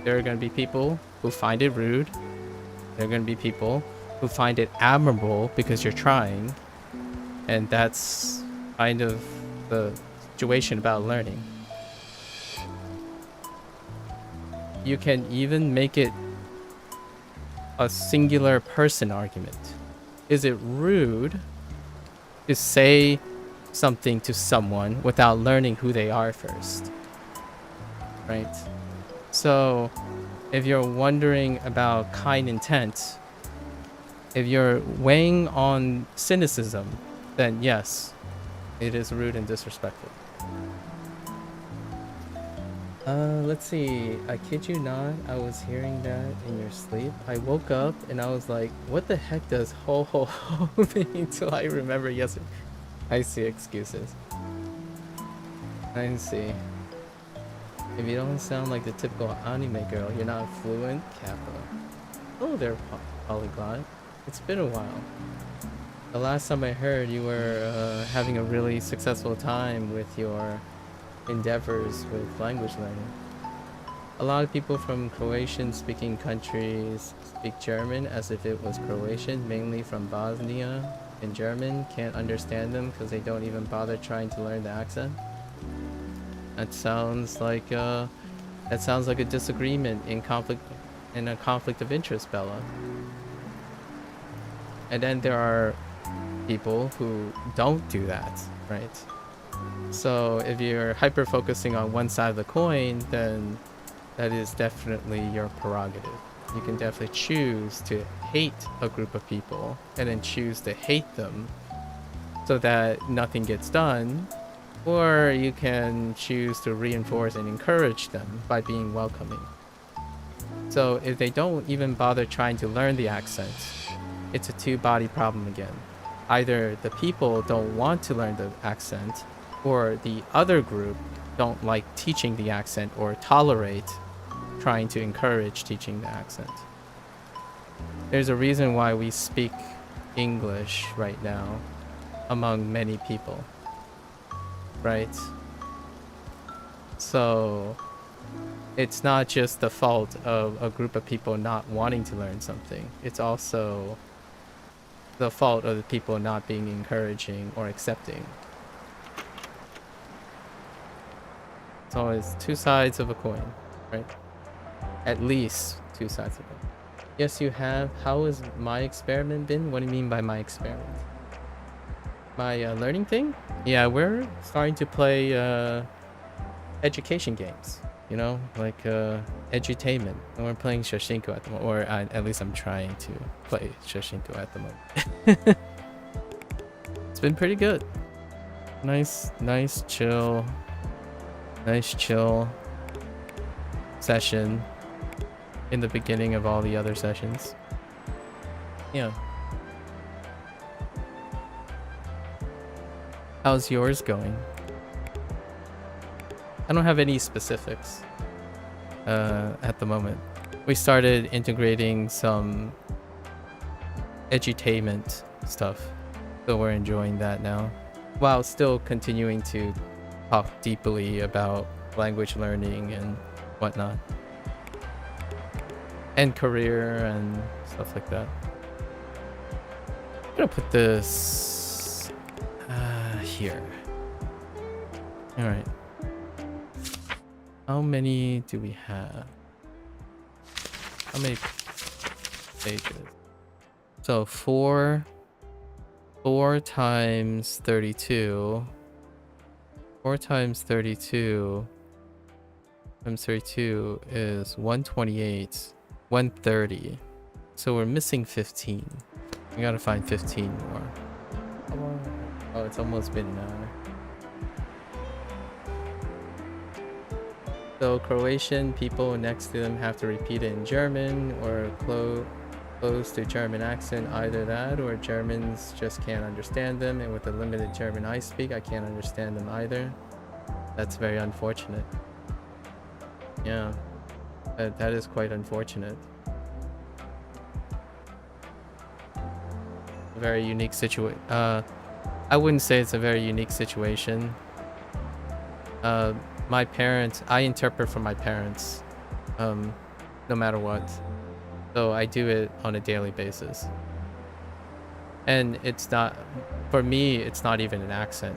There are going to be people who find it rude. There are going to be people who find it admirable because you're trying. And that's kind of the situation about learning. you can even make it a singular person argument. Is it rude to say something to someone without learning who they are first? Right? So, if you're wondering about kind intent, if you're weighing on cynicism, then yes, it is rude and disrespectful. Let's see. I kid you not, I was hearing that in your sleep. I woke up and I was like, what the heck does ho ho ho mean? Until I remember yesterday. I see excuses. I see. If you don't sound like the typical anime girl, you're not fluent. Kappa. Oh, they're polyglot. It's been a while. The last time I heard, you were having a really successful time with your endeavors with language learning. A lot of people from Croatian-speaking countries speak German as if it was Croatian, mainly from Bosnia, and German can't understand them because they don't even bother trying to learn the accent. That sounds like a disagreement in a conflict of interest, Bella. And then there are people who don't do that, right? So if you're hyper focusing on one side of the coin, then that is definitely your prerogative. You can definitely choose to hate a group of people and then choose to hate them so that nothing gets done, or you can choose to reinforce and encourage them by being welcoming. So if they don't even bother trying to learn the accent, it's a two-body problem again. Either the people don't want to learn the accent, or the other group don't like teaching the accent or tolerate trying to encourage teaching the accent. There's a reason why we speak English right now among many people, right? So it's not just the fault of a group of people not wanting to learn something. It's also the fault of the people not being encouraging or accepting. It's always two sides of a coin, right? At least two sides of it. Yes, you have. How has my experiment been? What do you mean by my experiment? My learning thing? Yeah, we're starting to play education games, you know, like edutainment. And we're playing Shashingo at the moment, or at least I'm trying to play Shashingo at the moment. It's been pretty good. Nice chill session in the beginning of all the other sessions. Yeah. How's yours going? I don't have any specifics at the moment. We started integrating some edutainment stuff, so we're enjoying that now, while still continuing to talk deeply about language learning and whatnot, and career and stuff like that. I'm gonna put this here. All right. How many do we have? How many pages? So 4 times 32. 4 times 32 times 32 is 128, 130. So we're missing 15. We gotta find 15 more. Come on. Oh, it's almost been an hour. So Croatian people next to them have to repeat it in German or close to German accent, either that or Germans just can't understand them, and with the limited German I speak, I can't understand them either. That's very unfortunate. Yeah, that is quite unfortunate. A very unique situation. I wouldn't say it's a very unique situation. My parents, I interpret for my parents, no matter what. So I do it on a daily basis. And it's not, for me, it's not even an accent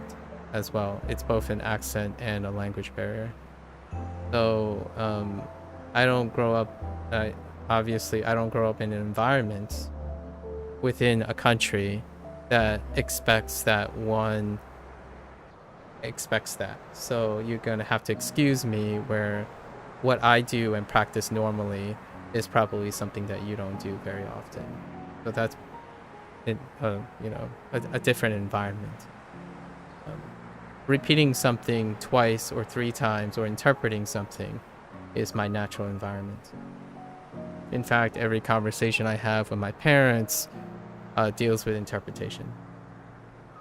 as well. It's both an accent and a language barrier. So I don't grow up, obviously, I don't grow up in an environment within a country that expects that. So you're going to have to excuse me where what I do and practice normally is probably something that you don't do very often. So that's, a different environment. Repeating something twice or 3 times or interpreting something is my natural environment. In fact, every conversation I have with my parents deals with interpretation.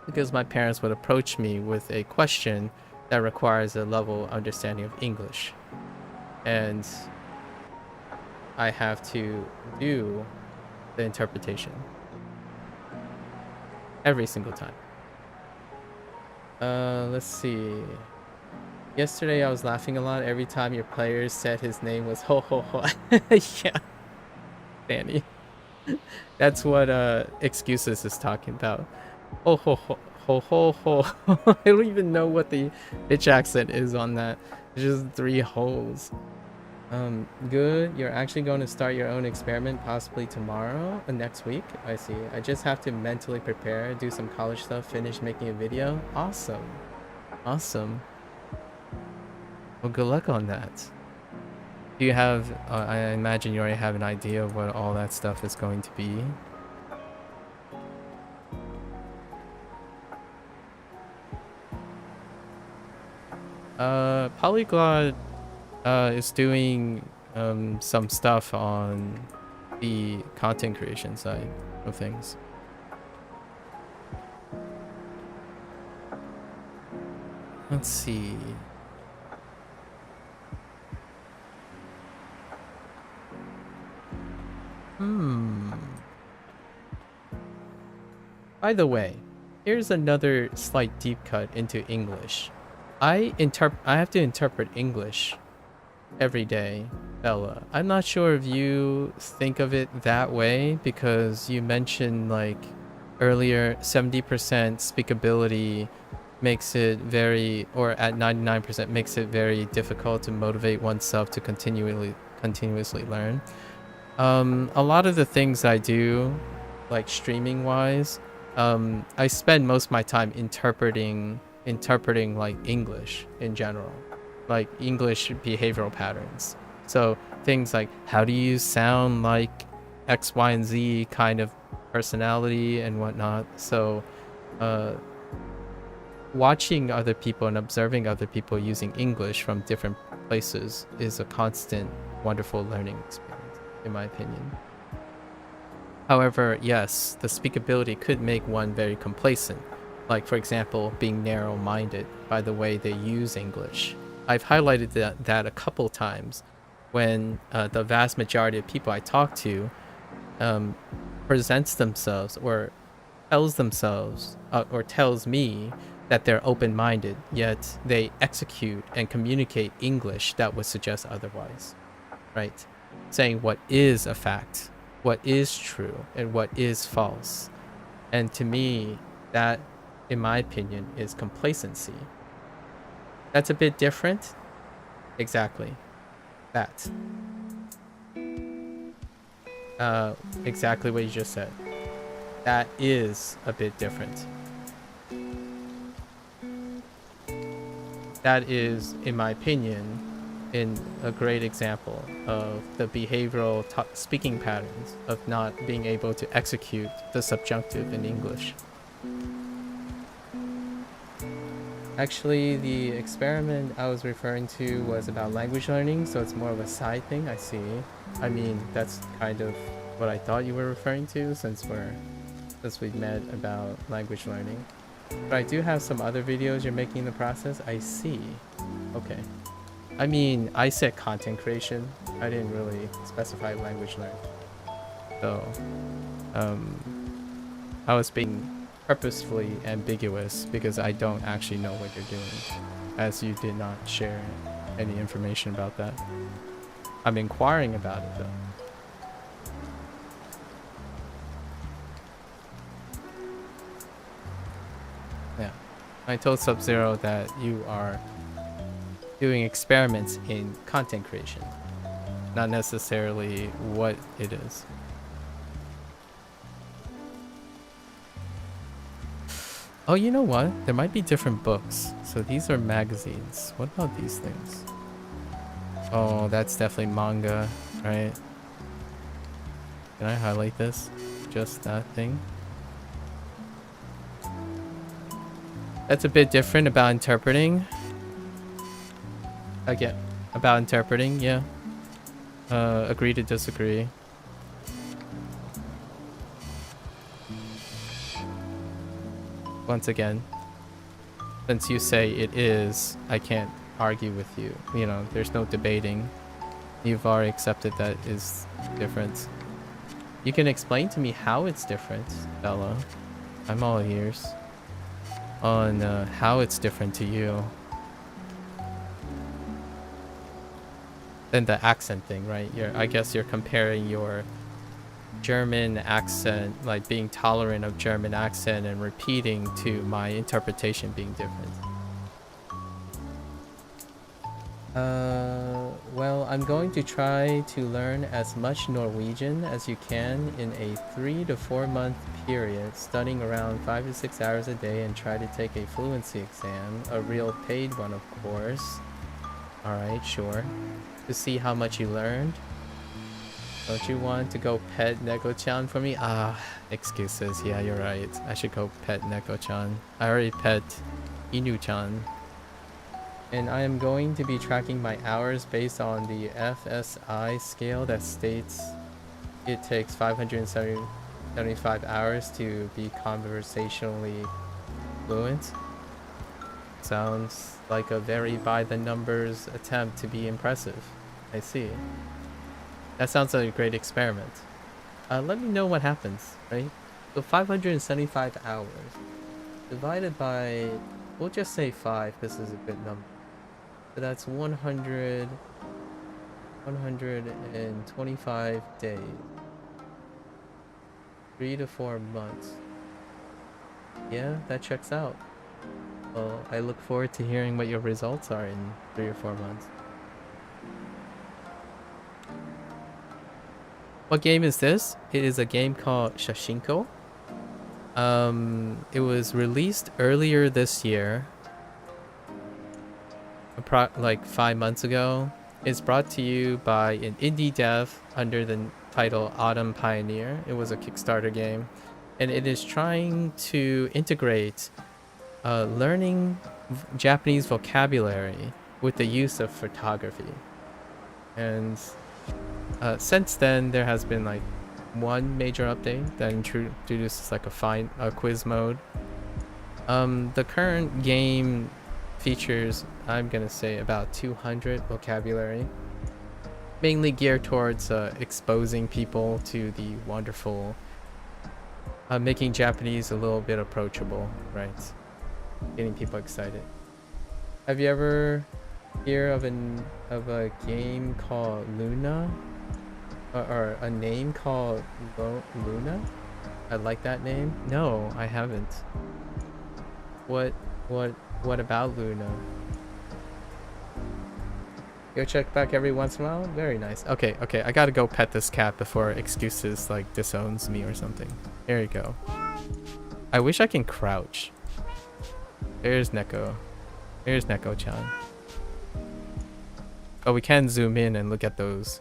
Because my parents would approach me with a question that requires a level of understanding of English. And I have to do the interpretation every single time. Let's see. Yesterday I was laughing a lot every time your player said his name was Ho Ho Ho. Yeah, Danny. That's what Excuses is talking about. Ho ho ho ho ho ho. I don't even know what the bitch accent is on that. It's just 3 holes. Good. You're actually going to start your own experiment possibly tomorrow or next week. I see. I just have to mentally prepare, do some college stuff, finish making a video. Awesome. Well, good luck on that. Do you have, I imagine you already have an idea of what all that stuff is going to be? Polyglot is doing some stuff on the content creation side of things. Let's see. By the way, here's another slight deep cut into English. I have to interpret English every day, Bella. I'm not sure if you think of it that way because you mentioned like earlier 70% speakability makes it very, or at 99% makes it very difficult to motivate oneself to continuously learn. A lot of the things I do, like streaming wise, I spend most of my time interpreting like English in general, like English behavioral patterns. So things like, how do you sound like X, Y, and Z kind of personality and whatnot. So watching other people and observing other people using English from different places is a constant wonderful learning experience, in my opinion. However, yes, the speakability could make one very complacent. Like, for example, being narrow-minded by the way they use English. I've highlighted that a couple times when the vast majority of people I talk to presents themselves or tells me that they're open-minded, yet they execute and communicate English that would suggest otherwise, right? Saying what is a fact, what is true, and what is false. And to me, that, in my opinion, is complacency. That's a bit different. Exactly. That. Exactly what you just said. That is a bit different. That is, in my opinion, a great example of the behavioral speaking patterns of not being able to execute the subjunctive in English. Actually, the experiment I was referring to was about language learning, so it's more of a side thing. I see. I mean, that's kind of what I thought you were referring to since we've met about language learning. But I do have some other videos you're making in the process. I see. Okay. I mean, I said content creation. I didn't really specify language learning. So, I was being purposefully ambiguous because I don't actually know what you're doing, as you did not share any information about that. I'm inquiring about it though. Yeah, I told Sub-Zero that you are doing experiments in content creation. not necessarily what it is. Oh, you know what? There might be different books. So these are magazines. What about these things? Oh, that's definitely manga, right? Can I highlight this? Just that thing. That's a bit different about interpreting. Again, about interpreting, yeah. Agree to disagree. Once again, since you say it is, I can't argue with you. You know, there's no debating. You've already accepted that is different. You can explain to me how it's different, Bella. I'm all ears on how it's different to you. Then the accent thing, right? I guess you're comparing your German accent, like being tolerant of German accent and repeating, to my interpretation being different. Well, I'm going to try to learn as much Norwegian as you can in a 3 to 4 month period, studying around 5 to 6 hours a day, and try to take a fluency exam, a real paid one, of course. Alright, sure. To see how much you learned. Don't you want to go pet Neko-chan for me? Ah, excuses. Yeah, you're right. I should go pet Neko-chan. I already pet Inu-chan. And I am going to be tracking my hours based on the FSI scale that states it takes 575 hours to be conversationally fluent. Sounds like a very by-the-numbers attempt to be impressive. I see. That sounds like a great experiment. Let me know what happens, right? So 575 hours divided by, we'll just say 5 because this is a good number. So that's 125 days. 3 to 4 months. Yeah, that checks out. Well, I look forward to hearing what your results are in 3 or 4 months. What game is this? It is a game called Shashingo. It was released earlier this year, like 5 months ago. It's brought to you by an indie dev under the title Autumn Pioneer. It was a Kickstarter game, and it is trying to integrate learning Japanese vocabulary with the use of photography. And since then, there has been like one major update that introduces like a quiz mode. The current game features, I'm gonna say, about 200 vocabulary, mainly geared towards exposing people to the wonderful, making Japanese a little bit approachable, right? Getting people excited. Have you ever hear of a game called Luna, or a name called Luna? I like that name. No, I haven't. What about Luna? Go check back every once in a while. Very nice. Okay, I gotta go pet this cat before excuses like disowns me or something. There you go. I wish I can crouch. There's Neko. There's Neko-chan. Oh, we can zoom in and look at those.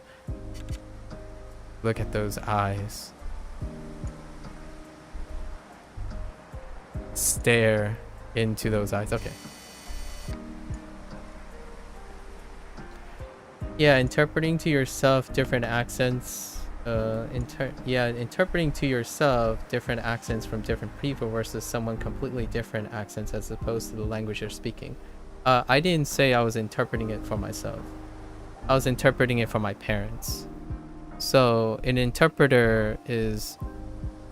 Look at those eyes. Stare into those eyes. Okay. Yeah, interpreting to yourself different accents. Interpreting to yourself different accents from different people versus someone completely different accents as opposed to the language you're speaking. I didn't say I was interpreting it for myself. I was interpreting it for my parents. So an interpreter is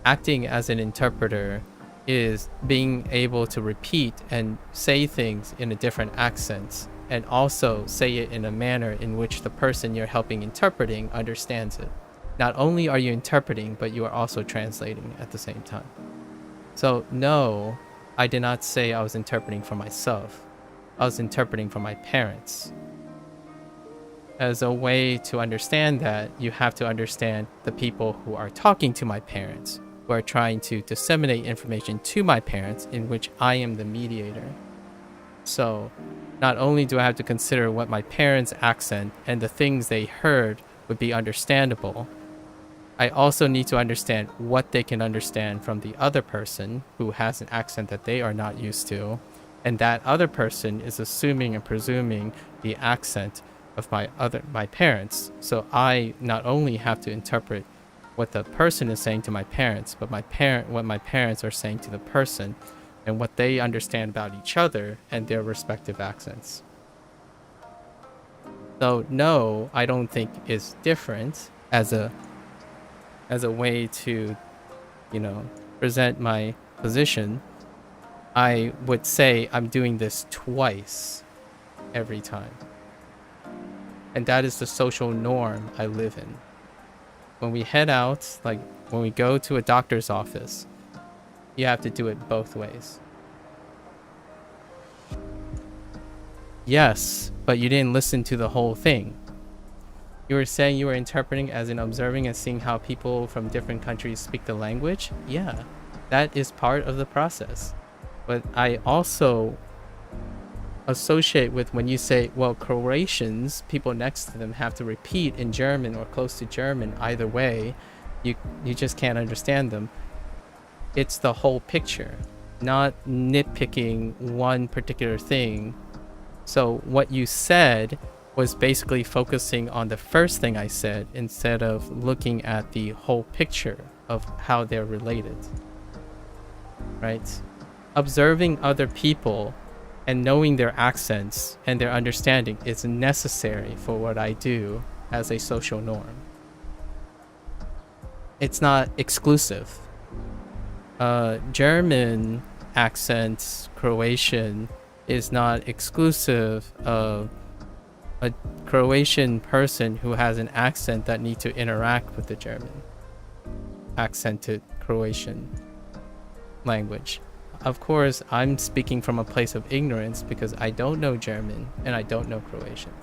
acting as an interpreter, is being able to repeat and say things in a different accent, and also say it in a manner in which the person you're helping interpreting understands it. Not only are you interpreting, but you are also translating at the same time. So no, I did not say I was interpreting for myself. I was interpreting for my parents. as a way to understand that, you have to understand the people who are talking to my parents, who are trying to disseminate information to my parents, in which I am the mediator. So not only do I have to consider what my parents' accent and the things they heard would be understandable, I also need to understand what they can understand from the other person who has an accent that they are not used to, and that other person is assuming and presuming the accent of my parents. So I not only have to interpret what the person is saying to my parents, but what my parents are saying to the person, and what they understand about each other and their respective accents. So no, I don't think is different as a way to, present my position. I would say I'm doing this twice every time. And that is the social norm I live in. When we head out, like when we go to a doctor's office, you have to do it both ways. Yes, but you didn't listen to the whole thing. You were saying you were interpreting as in observing and seeing how people from different countries speak the language? Yeah, that is part of the process. But I also associate with when you say, well, Croatians, people next to them have to repeat in German or close to German. Either way, you just can't understand them. It's the whole picture, not nitpicking one particular thing. So what you said was basically focusing on the first thing I said instead of looking at the whole picture of how they're related, right? Observing other people and knowing their accents and their understanding is necessary for what I do as a social norm. It's not exclusive. German accents, Croatian, is not exclusive of a Croatian person who has an accent that need to interact with the German accented Croatian language. Of course, I'm speaking from a place of ignorance because I don't know German and I don't know Croatian.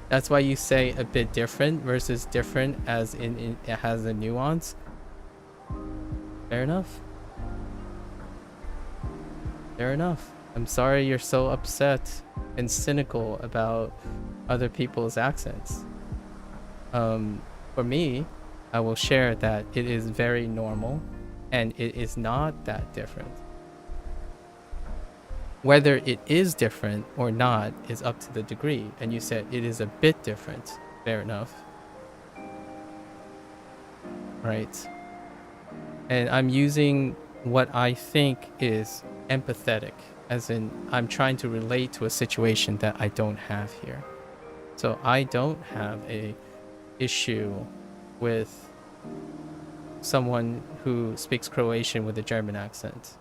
That's why you say a bit different versus different, as in it has a nuance. Fair enough. Fair enough. I'm sorry you're so upset and cynical about other people's accents. For me, I will share that it is very normal and it is not that different. Whether it is different or not is up to the degree. And you said it is a bit different. Fair enough. Right. And I'm using what I think is empathetic, as in I'm trying to relate to a situation that I don't have here. So I don't have a issue with someone who speaks Croatian with a German accent.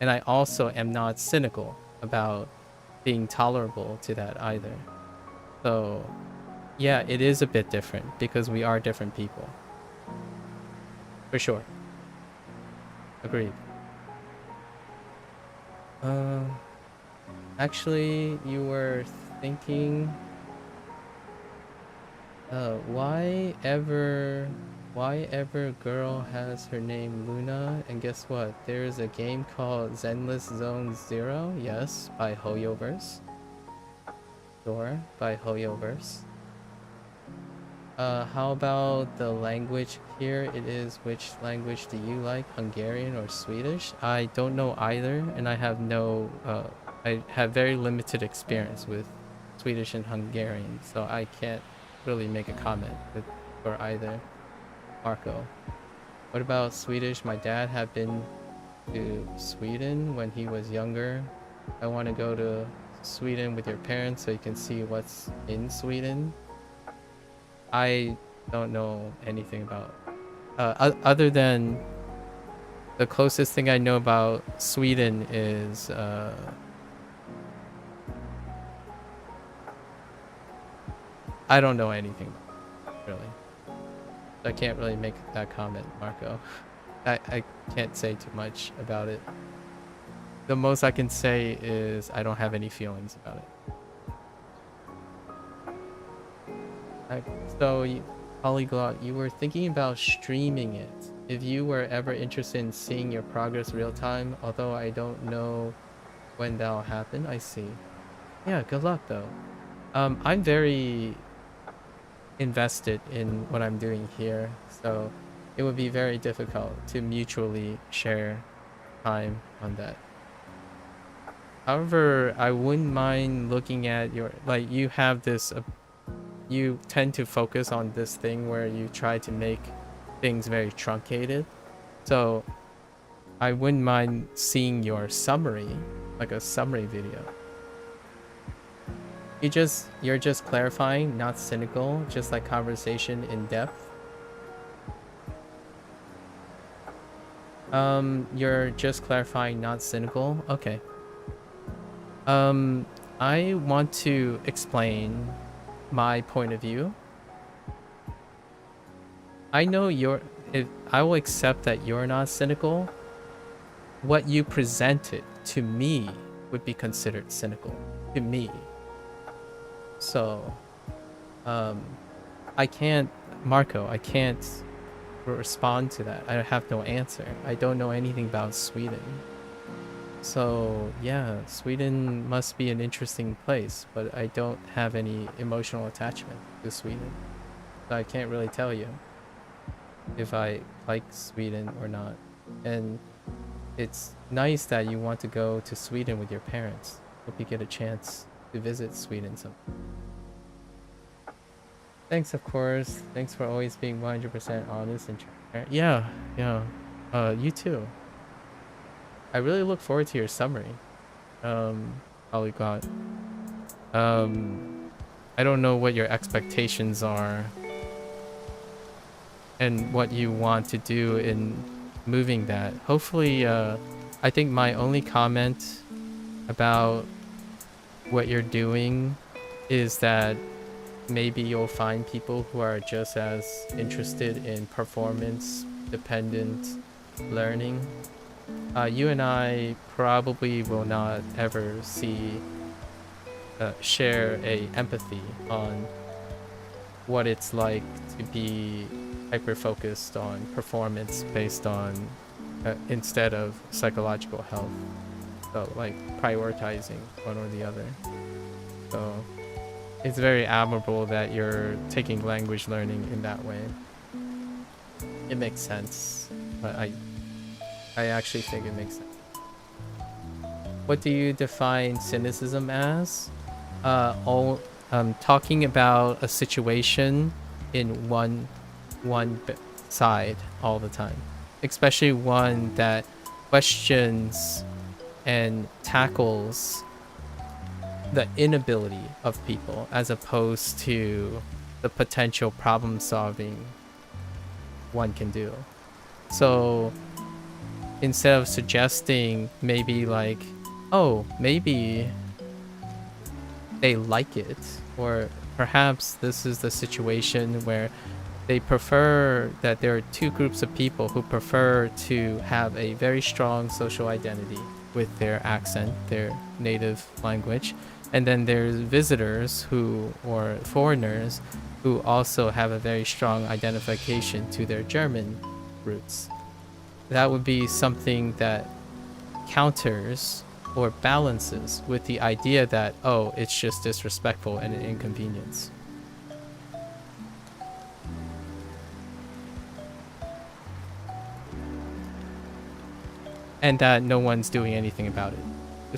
And I also am not cynical about being tolerable to that either. So yeah, it is a bit different because we are different people. For sure. Agreed. Actually, you were thinking, why ever girl has her name Luna? And guess what? There's a game called Zenless Zone Zero. Yes, by Hoyoverse. Sure, by Hoyoverse. How about the language here? It is, which language do you like? Hungarian or Swedish? I don't know either, and I have I have very limited experience with Swedish and Hungarian, so I can't really make a comment for either. Marco, what about Swedish? My dad had been to Sweden when he was younger. I want to go to Sweden with your parents so you can see what's in Sweden. I don't know anything about other than the closest thing I know about Sweden is I don't know anything really. I can't really make that comment, Marco. I can't say too much about it. The most I can say is I don't have any feelings about it. I, so, Polyglot, you were thinking about streaming it. If you were ever interested in seeing your progress real time, although I don't know when that'll happen, I see. Yeah, good luck though. I'm very invested in what I'm doing here, so it would be very difficult to mutually share time on that. However, I wouldn't mind looking at your, like, you have this, you tend to focus on this thing where you try to make things very truncated. So I wouldn't mind seeing your summary, like a summary video. You're just clarifying, not cynical, just like conversation in depth. You're just clarifying, not cynical. Okay. I want to explain my point of view. I know if I will accept that you're not cynical. What you presented to me would be considered cynical to me. So, I can't, Marco, I can't respond to that. I have no answer. I don't know anything about Sweden. So, yeah, Sweden must be an interesting place, but I don't have any emotional attachment to Sweden. So I can't really tell you if I like Sweden or not. And it's nice that you want to go to Sweden with your parents. Hope you get a chance to visit Sweden sometime. Thanks, of course. Thanks for always being 100% honest and transparent. Yeah. You too. I really look forward to your summary. Polyglot. I don't know what your expectations are and what you want to do in moving that. Hopefully, I think my only comment about what you're doing is that maybe you'll find people who are just as interested in performance dependent learning. You and I probably will not ever share a empathy on what it's like to be hyper focused on performance based on instead of psychological health. So like prioritizing one or the other. So it's very admirable that you're taking language learning in that way. It makes sense, but I actually think it makes sense. What do you define cynicism as? Talking about a situation in one side all the time, especially one that questions and tackles the inability of people as opposed to the potential problem solving one can do. So instead of suggesting maybe like, oh, maybe they like it, or perhaps this is the situation where they prefer that there are two groups of people who prefer to have a very strong social identity with their accent, their native language, and then there's visitors or foreigners who also have a very strong identification to their German roots. That would be something that counters or balances with the idea that, oh, it's just disrespectful and an inconvenience. And that no one's doing anything about it.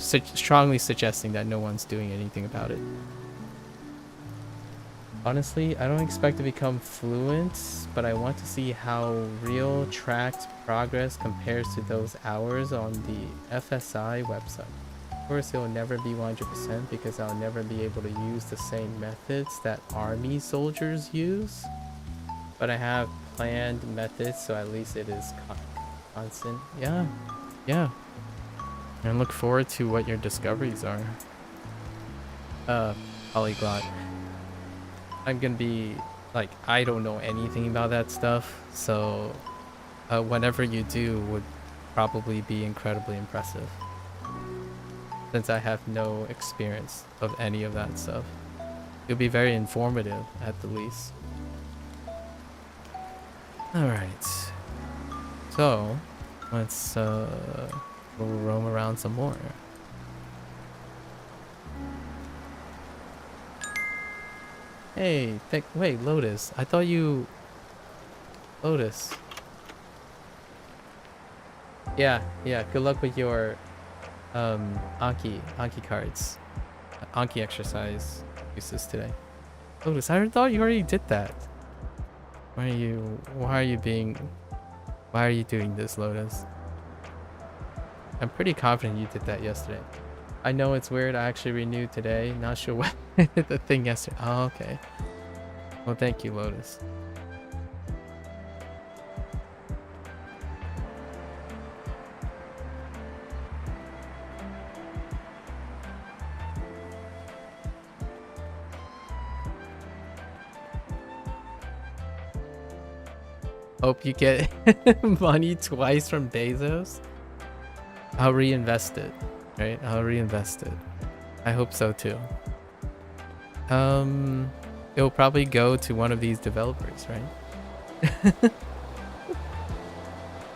Strongly suggesting that no one's doing anything about it. Honestly, I don't expect to become fluent, but I want to see how real tracked progress compares to those hours on the FSI website. Of course, it will never be 100% because I'll never be able to use the same methods that army soldiers use. But I have planned methods, so at least it is constant. Yeah. And look forward to what your discoveries are. Polyglot. I'm gonna be like, I don't know anything about that stuff, so whatever you do would probably be incredibly impressive. since I have no experience of any of that stuff. It'll be very informative at the least. Alright. So, let's roam around some more. Hey, wait, Lotus. I thought you... Lotus. Yeah, good luck with your Anki cards. Anki exercise uses today. Lotus, I thought you already did that. Why are you doing this, Lotus? I'm pretty confident you did that yesterday. I know it's weird, I actually renewed today. Not sure what the thing yesterday. Oh, okay. Well, thank you, Lotus. Hope you get money twice from Bezos. I'll reinvest it, right? I'll reinvest it. I hope so too. It'll probably go to one of these developers,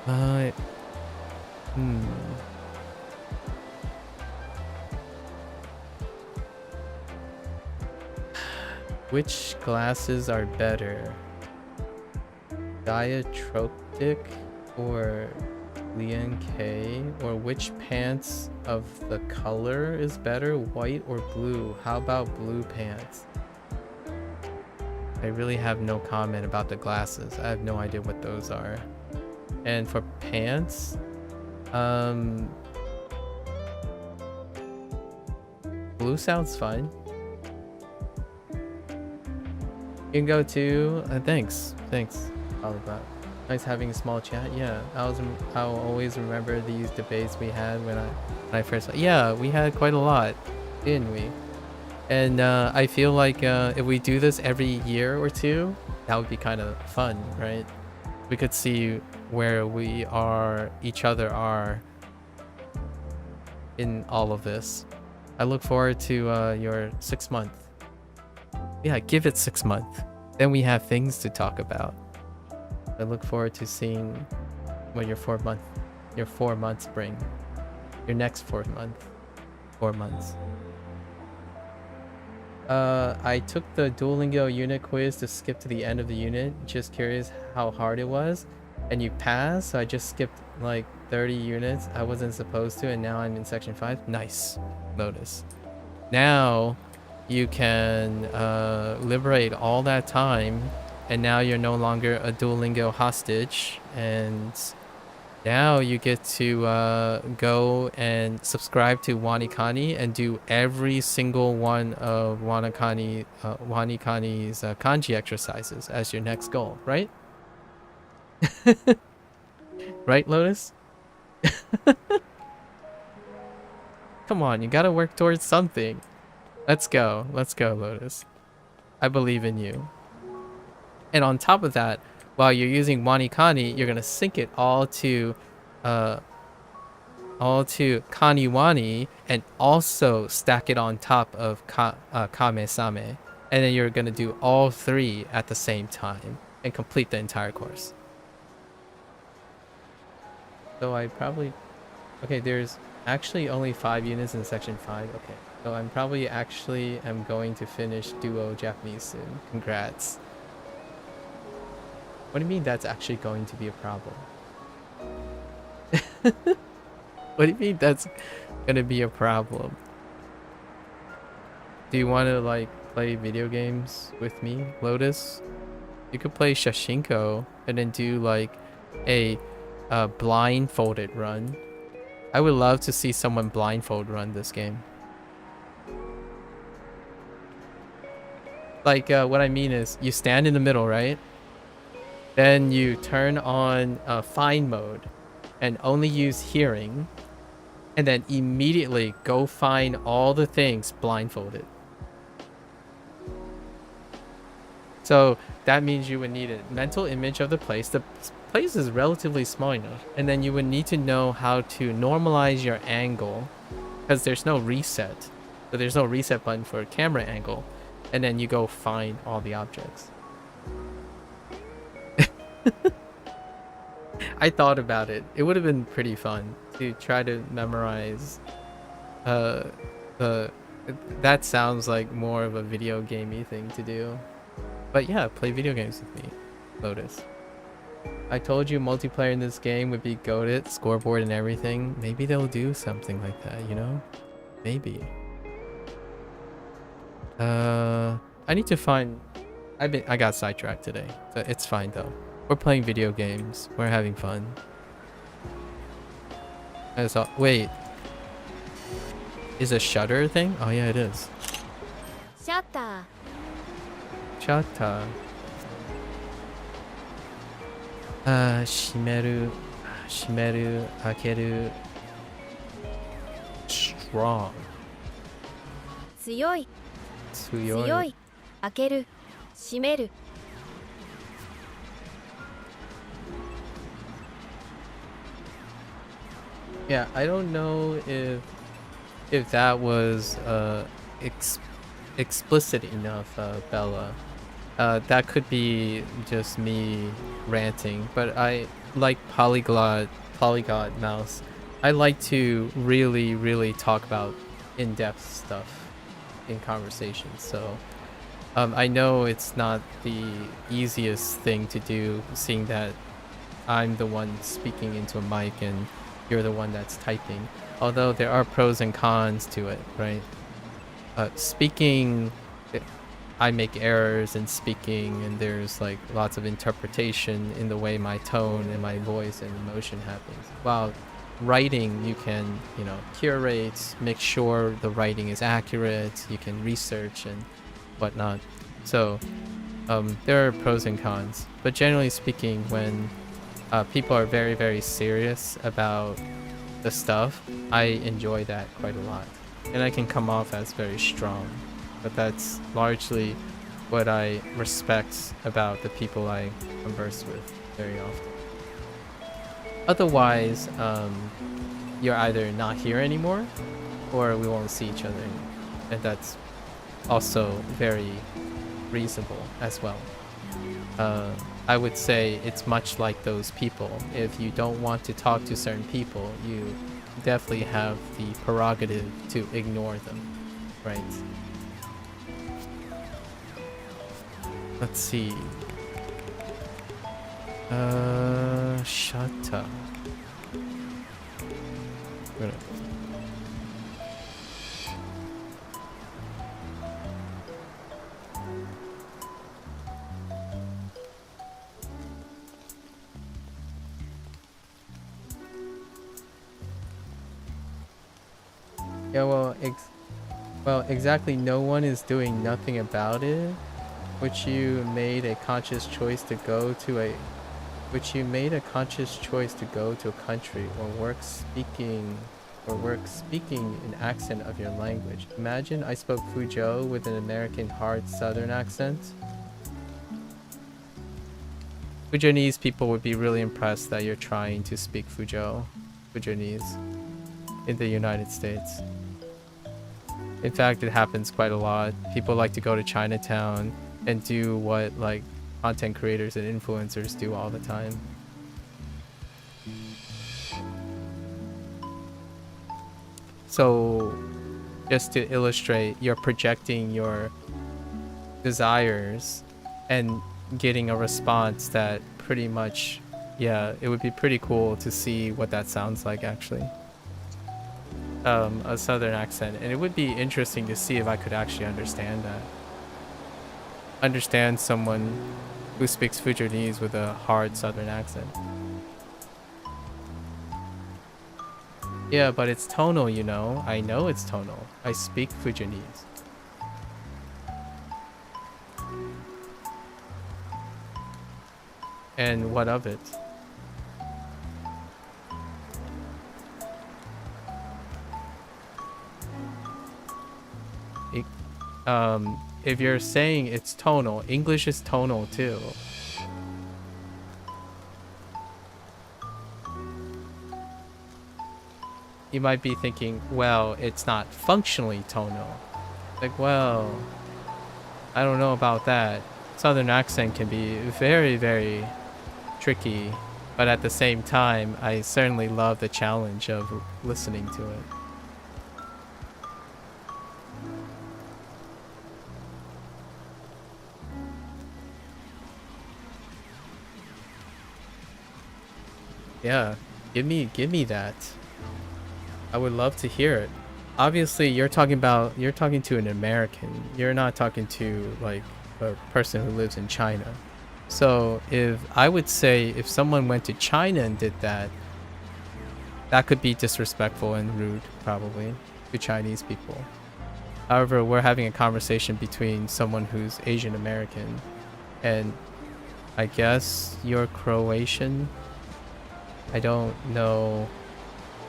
right? Which glasses are better? Diatropic or Lian K? Or which pants of the color is better, white or blue? How about blue pants? I really have no comment about the glasses. I have no idea what those are. And for pants, blue sounds fine. You can go to thanks all of that. Nice having a small chat. Yeah, I'll always remember these debates we had when I first. Yeah, we had quite a lot, didn't we? And I feel like if we do this every year or two, that would be kind of fun, right? We could see where each other are in all of this. I look forward to your 6 month. Yeah, give it 6 months. Then we have things to talk about. I look forward to seeing what your 4 months bring. Your next 4 months. I took the Duolingo unit quiz to skip to the end of the unit. Just curious how hard it was. And you passed, so I just skipped like 30 units. I wasn't supposed to, and now I'm in section 5. Nice, Lotus. Now you can liberate all that time, and now you're no longer a Duolingo hostage, and now you get to go and subscribe to Wanikani and do every single one of Wanikani's kanji exercises as your next goal, right? Right, Lotus? Come on, you gotta work towards something. Let's go, Lotus. I believe in you. And on top of that, while you're using Wanikani, you're gonna sync it all to Kaniwani, and also stack it on top of Kame-same. And then you're gonna do all three at the same time and complete the entire course. So I probably... Okay, there's actually only 5 units in section 5. Okay, so I'm probably actually am going to finish Duo Japanese soon. Congrats. What do you mean that's actually going to be a problem? What do you mean that's gonna be a problem? Do you want to like play video games with me, Lotus? You could play Shashingo and then do like a blindfolded run. I would love to see someone blindfold run this game. Like what I mean is you stand in the middle, right? Then you turn on fine mode and only use hearing, and then immediately go find all the things blindfolded. So that means you would need a mental image of the place. The place is relatively small enough, and then you would need to know how to normalize your angle because there's no reset. So there's no reset button for camera angle, and then you go find all the objects. I thought about it. It would have been pretty fun to try to memorize the that sounds like more of a video gamey thing to do. But yeah, play video games with me, Lotus. I told you multiplayer in this game would be goated, scoreboard and everything. Maybe they'll do something like that, you know? Maybe. I need to find... I got sidetracked today. So it's fine though. We're playing video games. We're having fun. Wait. Is a shutter a thing? Oh yeah, it is. Shutter. Shutter. 閉める、開ける。strong. 強い。強い。強い。開ける。閉める。Yeah, I don't know if that was explicit enough, Bella. That could be just me ranting, but I like polyglot mouse. I like to really talk about in-depth stuff in conversations. So I know it's not the easiest thing to do, seeing that I'm the one speaking into a mic and you're the one that's typing. Although there are pros and cons to it, right? Speaking, I make errors in speaking, and there's like lots of interpretation in the way my tone and my voice and emotion happens. While writing, you can, you know, curate, make sure the writing is accurate, you can research and whatnot. So there are pros and cons. But generally speaking, when people are very serious about the stuff, I enjoy that quite a lot. And I can come off as very strong. But that's largely what I respect about the people I converse with very often. Otherwise, you're either not here anymore or we won't see each other anymore. And that's also very reasonable as well. I would say it's much like those people. If you don't want to talk to certain people, you definitely have the prerogative to ignore them, right? Let's see. Shut up. Yeah, well, exactly. No one is doing nothing about it. Which you made a conscious choice to go to a country or work speaking an accent of your language. Imagine I spoke Fuzhou with an American hard southern accent. Fujonese people would be really impressed that you're trying to speak Fujonese in the United States. In fact, it happens quite a lot. People like to go to Chinatown and do what like content creators and influencers do all the time. So just to illustrate, you're projecting your desires and getting a response that pretty much, yeah, it would be pretty cool to see what that sounds like actually. A southern accent, and it would be interesting to see if I could actually understand that. Understand someone who speaks Fujonese with a hard southern accent. Yeah, but it's tonal, you know. I know it's tonal. I speak Fujonese. And what of it? If you're saying it's tonal, English is tonal too. you might be thinking, well, it's not functionally tonal. Like, well, I don't know about that. Southern accent can be very, very tricky, but at the same time, I certainly love the challenge of listening to it. Yeah, give me that. I would love to hear it. Obviously, you're talking to an American. You're not talking to like a person who lives in China. So if I would say if someone went to China and did that, that could be disrespectful and rude probably to Chinese people. However, we're having a conversation between someone who's Asian American, and I guess you're Croatian. I don't know,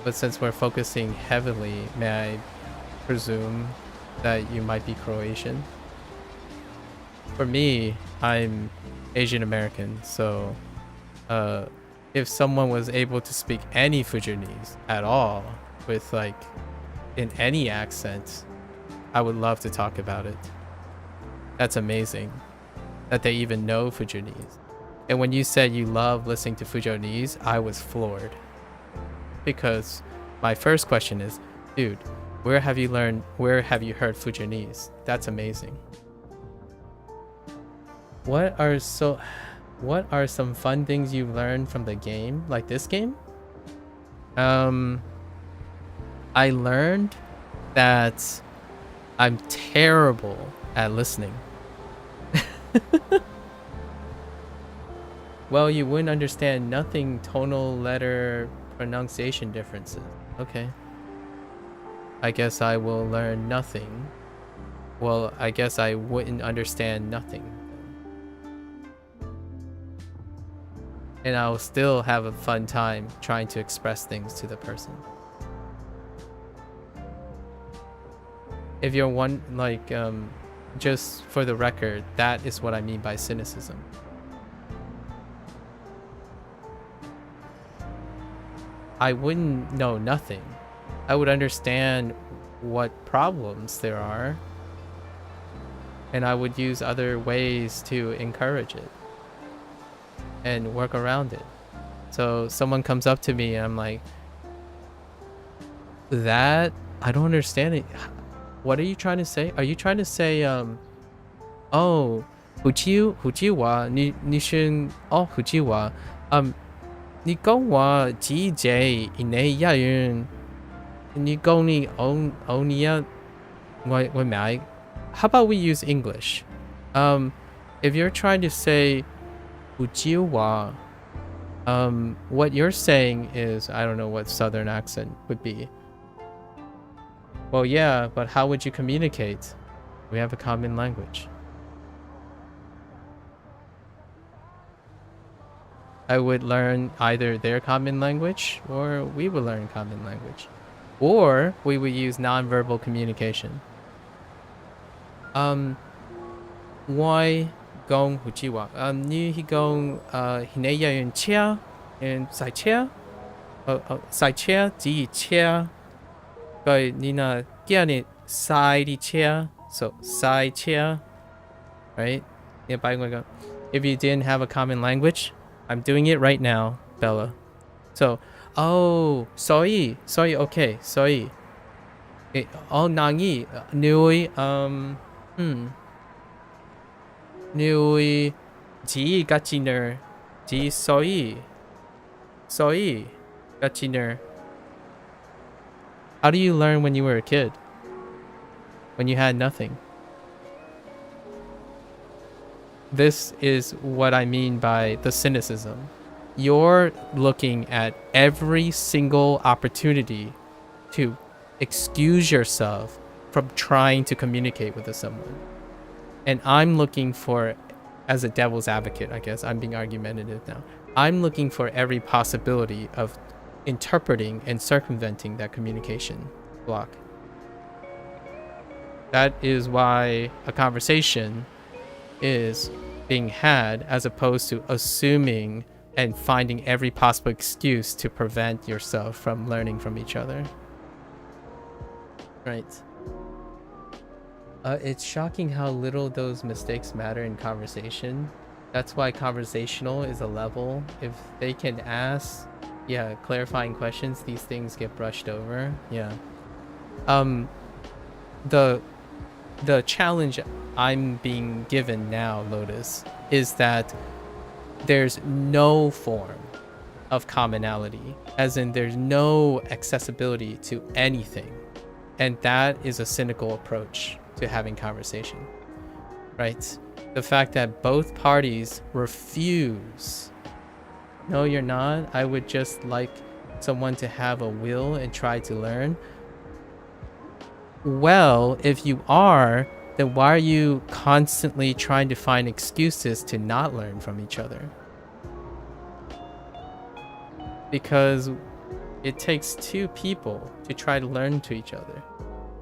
but since we're focusing heavily, may I presume that you might be Croatian? For me, I'm Asian American, so if someone was able to speak any Fujianese at all with like in any accent, I would love to talk about it. That's amazing that they even know Fujianese. And when you said you love listening to Fujianese, I was floored. Because my first question is, dude, where have you heard Fujianese? That's amazing. What are some fun things you learned from the game? Like this game? I learned that I'm terrible at listening. Well, you wouldn't understand nothing tonal letter pronunciation differences. Okay. I guess I will learn nothing. Well, I guess I wouldn't understand nothing. And I'll still have a fun time trying to express things to the person. If you're just for the record, that is what I mean by cynicism. I wouldn't know nothing. I would understand what problems there are, and I would use other ways to encourage it and work around it. So someone comes up to me and I'm like, that I don't understand it. What are you trying to say? Are you trying to say oh, 你讲话只只因你一样，你讲你 own ya我买 How about we use English? If you're trying to say 不知话 what you're saying is, I don't know what southern accent would be. Well, yeah, but how would you communicate? We have a common language. I would learn either their common language or we would learn common language. Or we would use nonverbal communication. Why gong hujiwa? Ni hi gong hineya yun chia and sai chia? Sai chia ji chia. But nina kia ni sai di chia. So sai chia. Right? If you didn't have a common language, I'm doing it right now, Bella. So, oh, sorry, okay, sorry. Oh, nangi, nui, nui, ji gachiner, ji sorry, gachiner. How do you learn when you were a kid? When you had nothing? This is what I mean by the cynicism. You're looking at every single opportunity to excuse yourself from trying to communicate with someone. And I'm looking for, as a devil's advocate, I guess, I'm being argumentative now. I'm looking for every possibility of interpreting and circumventing that communication block. That is why a conversation is being had, as opposed to assuming and finding every possible excuse to prevent yourself from learning from each other. Right. It's shocking how little those mistakes matter in conversation. That's why conversational is a level. If they can ask, yeah, clarifying questions, these things get brushed over. Yeah. The challenge I'm being given now, Lotus, is that there's no form of commonality, as in there's no accessibility to anything. And that is a cynical approach to having conversation, right? The fact that both parties refuse. No, you're not. I would just like someone to have a will and try to learn. Well, if you are, then why are you constantly trying to find excuses to not learn from each other? Because it takes two people to try to learn to each other,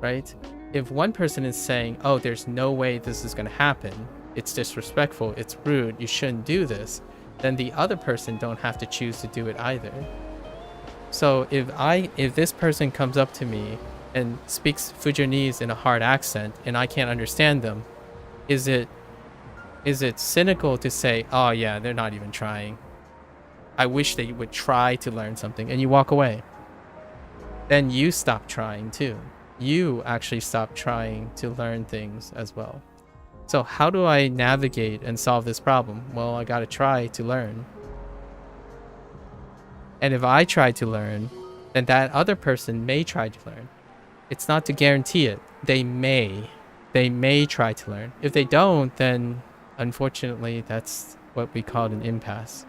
right? If one person is saying, oh, there's no way this is going to happen, it's disrespectful, it's rude, you shouldn't do this, then the other person don't have to choose to do it either. So if this person comes up to me and speaks Fujianese in a hard accent and I can't understand them, is it cynical to say, oh yeah, they're not even trying, I wish they would try to learn something, and you walk away? Then you stop trying too. You actually stop trying to learn things as well. So how do I navigate and solve this problem? Well, I gotta try to learn. And if I try to learn, then that other person may try to learn. It's not to guarantee it. They may try to learn. If they don't, then unfortunately, that's what we call an impasse.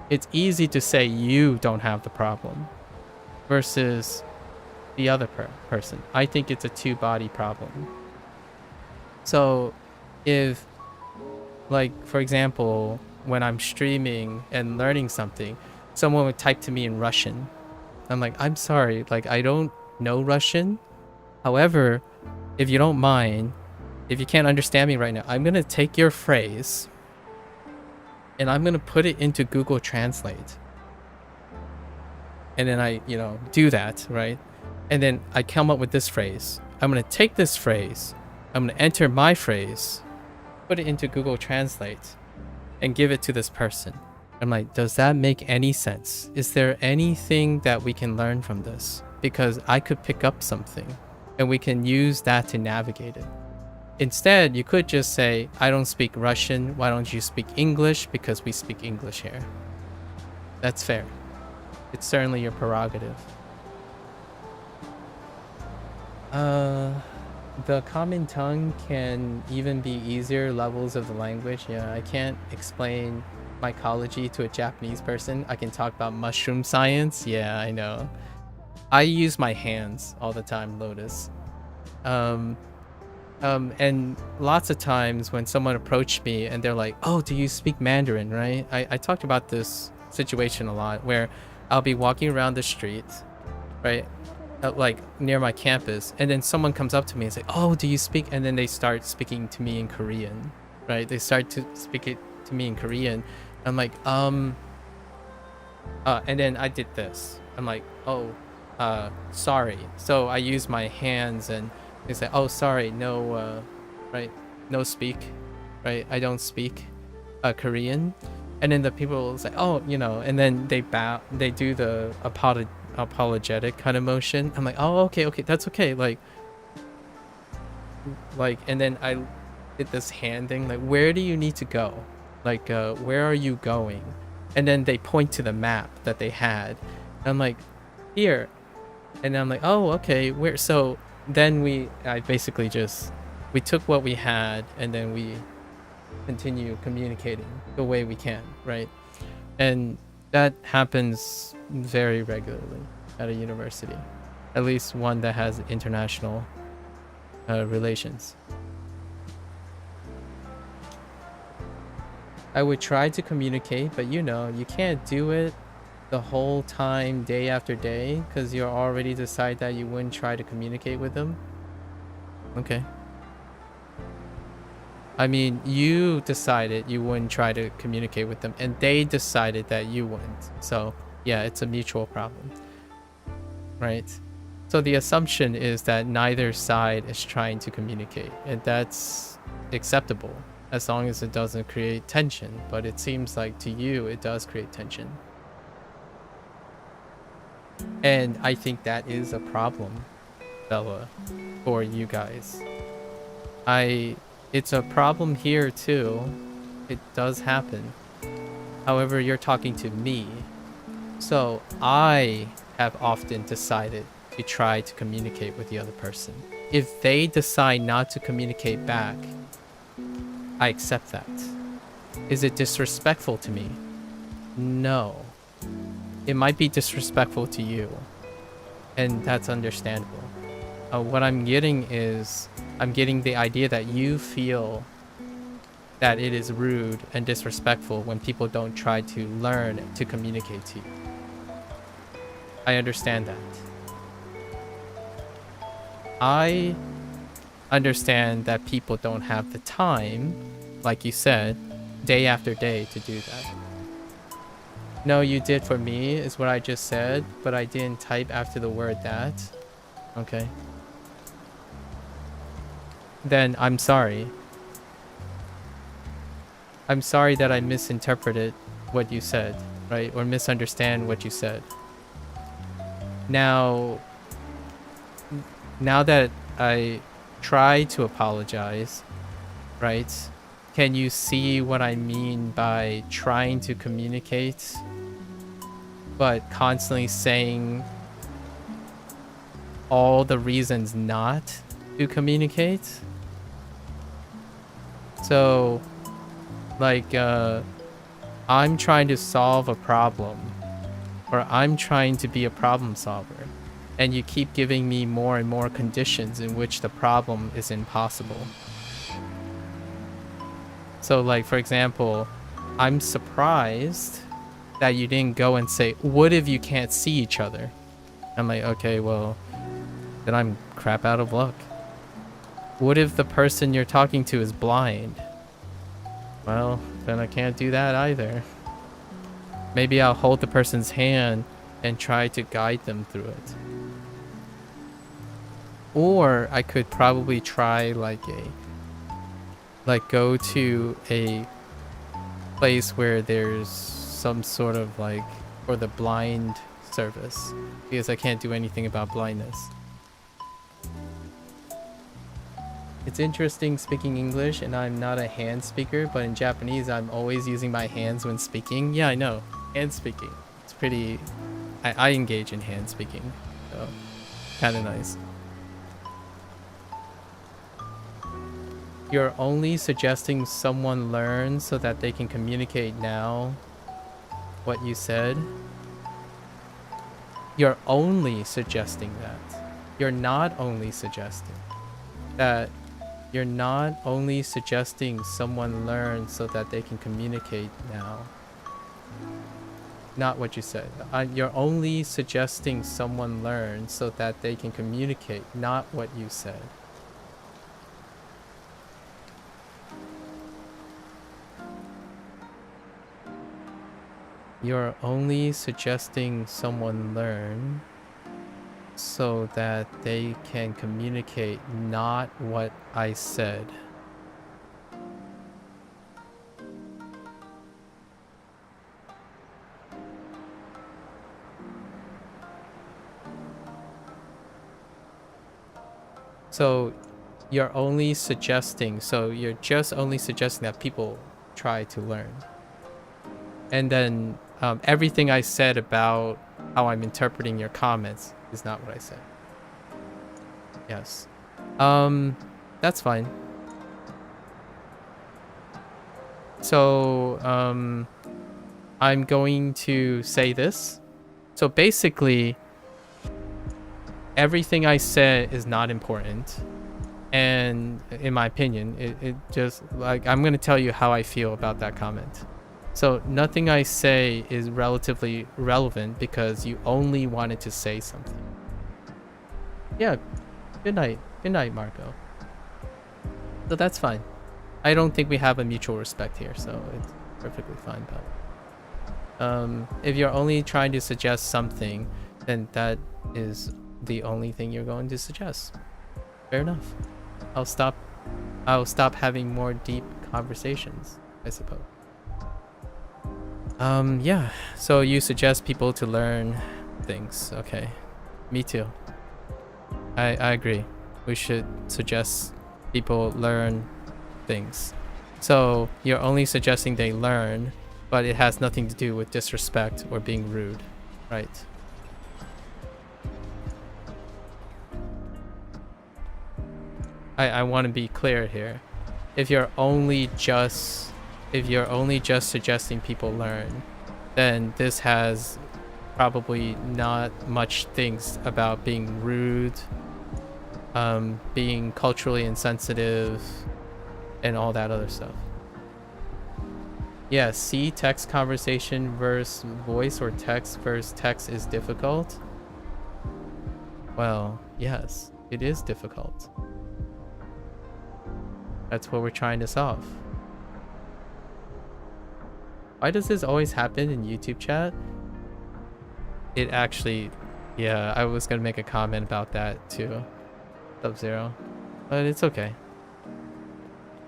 It's easy to say you don't have the problem versus the other person. I think it's a two-body problem. So if, like, for example, when I'm streaming and learning something, someone would type to me in Russian. I'm like, I'm sorry, like, I don't know Russian. However, if you don't mind, if you can't understand me right now, I'm going to take your phrase and I'm going to put it into Google Translate. And then I, do that, right? And then I come up with this phrase. I'm going to take this phrase, I'm going to enter my phrase, put it into Google Translate, and give it to this person. I'm like, does that make any sense? Is there anything that we can learn from this? Because I could pick up something, and we can use that to navigate it. Instead, you could just say, I don't speak Russian, why don't you speak English? Because we speak English here. That's fair. It's certainly your prerogative. The common tongue can even be easier levels of the language. Yeah, I can't explain mycology to a Japanese person. I can talk about mushroom science. Yeah, I know. I use my hands all the time, Lotus. And lots of times when someone approached me and they're like, oh, do you speak Mandarin, right? I talked about this situation a lot where I'll be walking around the street, right? Like near my campus, and then someone comes up to me and say, oh, do you speak? And then they start speaking to me in Korean, right? They start to speak it to me in Korean. I'm like, and then I did this. I'm like, oh, sorry. So I use my hands and they say, oh, sorry, no, right? No speak, right? I don't speak Korean. And then the people will say, oh, and then they bow, they do the apologetic kind of motion. I'm like, oh, okay, that's okay. Like, and then I did this hand thing, like, where do you need to go? Like, where are you going? And then they point to the map that they had. And I'm like, here. And I'm like, oh, okay, where? So then we took what we had and then we continue communicating the way we can, right? And that happens very regularly at a university, at least one that has international relations. I would try to communicate, but you can't do it the whole time, day after day, because you already decide that you wouldn't try to communicate with them. Okay. I mean, you decided you wouldn't try to communicate with them, and they decided that you wouldn't. So, yeah, it's a mutual problem. Right? So the assumption is that neither side is trying to communicate, and that's acceptable as long as it doesn't create tension. But it seems like to you it does create tension. And I think that is a problem, Bella, for you guys. It's a problem here too. It does happen. However, you're talking to me. So I have often decided to try to communicate with the other person. If they decide not to communicate back, I accept that. Is it disrespectful to me? No. It might be disrespectful to you, and that's understandable. What I'm getting is, I'm getting the idea that you feel that it is rude and disrespectful when people don't try to learn to communicate to you. I understand that. I understand that people don't have the time, like you said, day after day to do that. No, you did for me, is what I just said, but I didn't type after the word that. Okay. Then I'm sorry. I'm sorry that I misinterpreted what you said, right? Or misunderstand what you said. Now that I try to apologize, right? Can you see what I mean by trying to communicate, but constantly saying all the reasons not to communicate? So, like, I'm trying to solve a problem, or I'm trying to be a problem solver, and you keep giving me more and more conditions in which the problem is impossible. So, like, for example, I'm surprised that you didn't go and say, what if you can't see each other? I'm like, okay, well, then I'm crap out of luck. What if the person you're talking to is blind? Well, then I can't do that either. Maybe I'll hold the person's hand and try to guide them through it. Or I could probably try go to a place where there's some sort of for the blind service, because I can't do anything about blindness. It's interesting speaking English, and I'm not a hand speaker, but in Japanese I'm always using my hands when speaking. Yeah, I know. Hand speaking. It's pretty... I engage in hand speaking, so kind of nice. You're only suggesting someone learn so that they can communicate now what you said. You're only suggesting that. You're not only suggesting that. You're not only suggesting someone learn so that they can communicate now. Not what you said. You're only suggesting someone learn so that they can communicate, not what you said. You're only suggesting someone learn so that they can communicate, not what I said. So you're only suggesting, you're just only suggesting that people try to learn. And then everything I said about how I'm interpreting your comments is not what I said. Yes. That's fine. So, I'm going to say this. So basically, everything I said is not important. And in my opinion, it just, I'm going to tell you how I feel about that comment. So nothing I say is relatively relevant because you only wanted to say something. Yeah, good night. Good night, Marco. So that's fine. I don't think we have a mutual respect here, so it's perfectly fine, but if you're only trying to suggest something, then that is the only thing you're going to suggest. Fair enough. I'll stop having more deep conversations, I suppose. Yeah. So you suggest people to learn things. Okay. Me too. I agree. We should suggest people learn things. So you're only suggesting they learn, but it has nothing to do with disrespect or being rude, right? I want to be clear here. If you're only just suggesting people learn, then this has probably not much things about being rude, being culturally insensitive, and all that other stuff. Yeah, see, text conversation versus voice or text versus text is difficult. Well, yes, it is difficult. That's what we're trying to solve. Why does this always happen in YouTube chat? It actually, yeah, I was gonna make a comment about that too. Sub-Zero, but it's okay.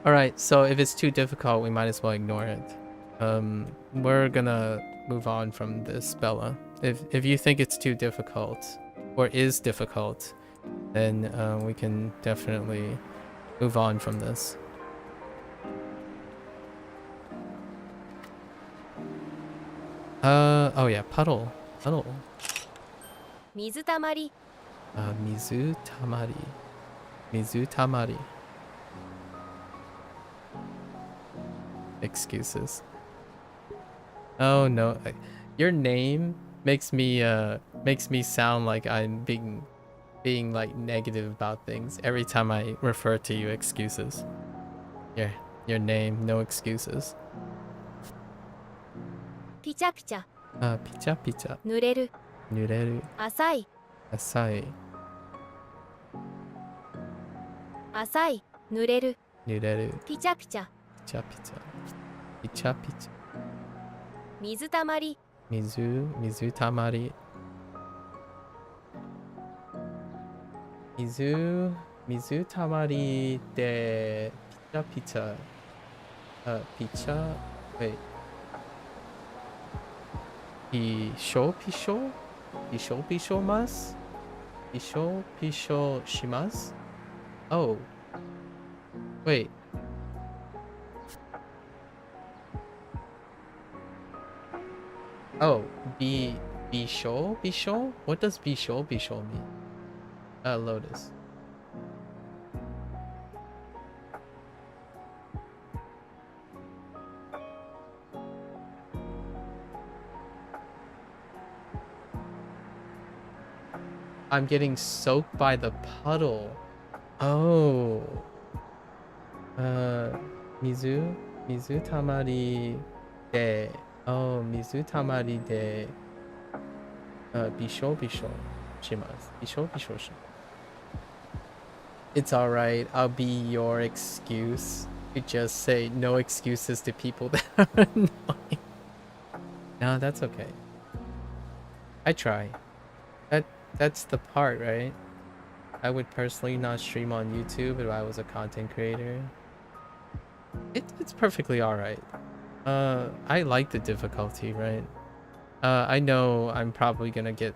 All right, so if it's too difficult, we might as well ignore it. We're gonna move on from this, Bella. If you think it's too difficult or is difficult, then we can definitely move on from this. Oh yeah, puddle. 水たまり Mizu tamari. Excuses. Oh no, your name makes me sound like I'm being like negative about things every time I refer to you. Excuses. Yeah, your name, no excuses. ピチャピチャ Picha 濡れる nureru 浅い asai 浅い濡れる nureru ピチャピチャ picha 水たまり mizu tamari mizu tamari de picha wait pisho shimasu. Oh wait, oh, bisho? What does bisho mean? Lotus. I'm getting soaked by the puddle. Oh. Mizu tamari de. Oh, mizu tamari de. Bisho shimasu. Bisho shimasu. It's alright. I'll be your excuse. You just say no excuses to people that are annoying. No, that's okay. I try. That's the part, right? I would personally not stream on YouTube if I was a content creator. It's perfectly alright. I like the difficulty, right? I know I'm probably gonna get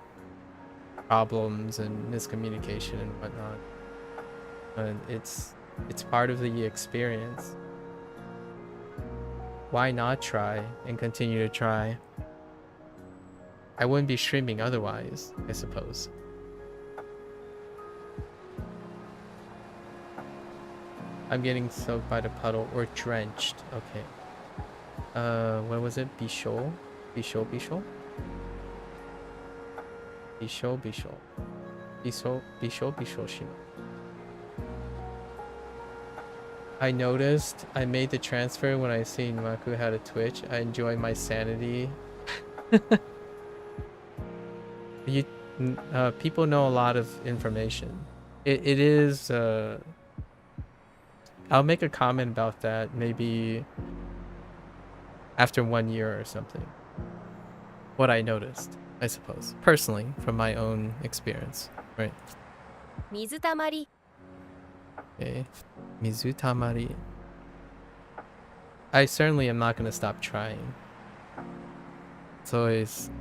problems and miscommunication and whatnot. And it's part of the experience. Why not try and continue to try? I wouldn't be streaming otherwise, I suppose. I'm getting soaked by the puddle or drenched. Okay. What was it? Bisho shima. I noticed I made the transfer when I seen Maku had a Twitch. I enjoy my sanity. People know a lot of information. It is I'll make a comment about that maybe after 1 year or something. What I noticed, I suppose, personally, from my own experience, Right. 水たまり Okay. Mizutamari. I certainly am not gonna stop trying. It's always...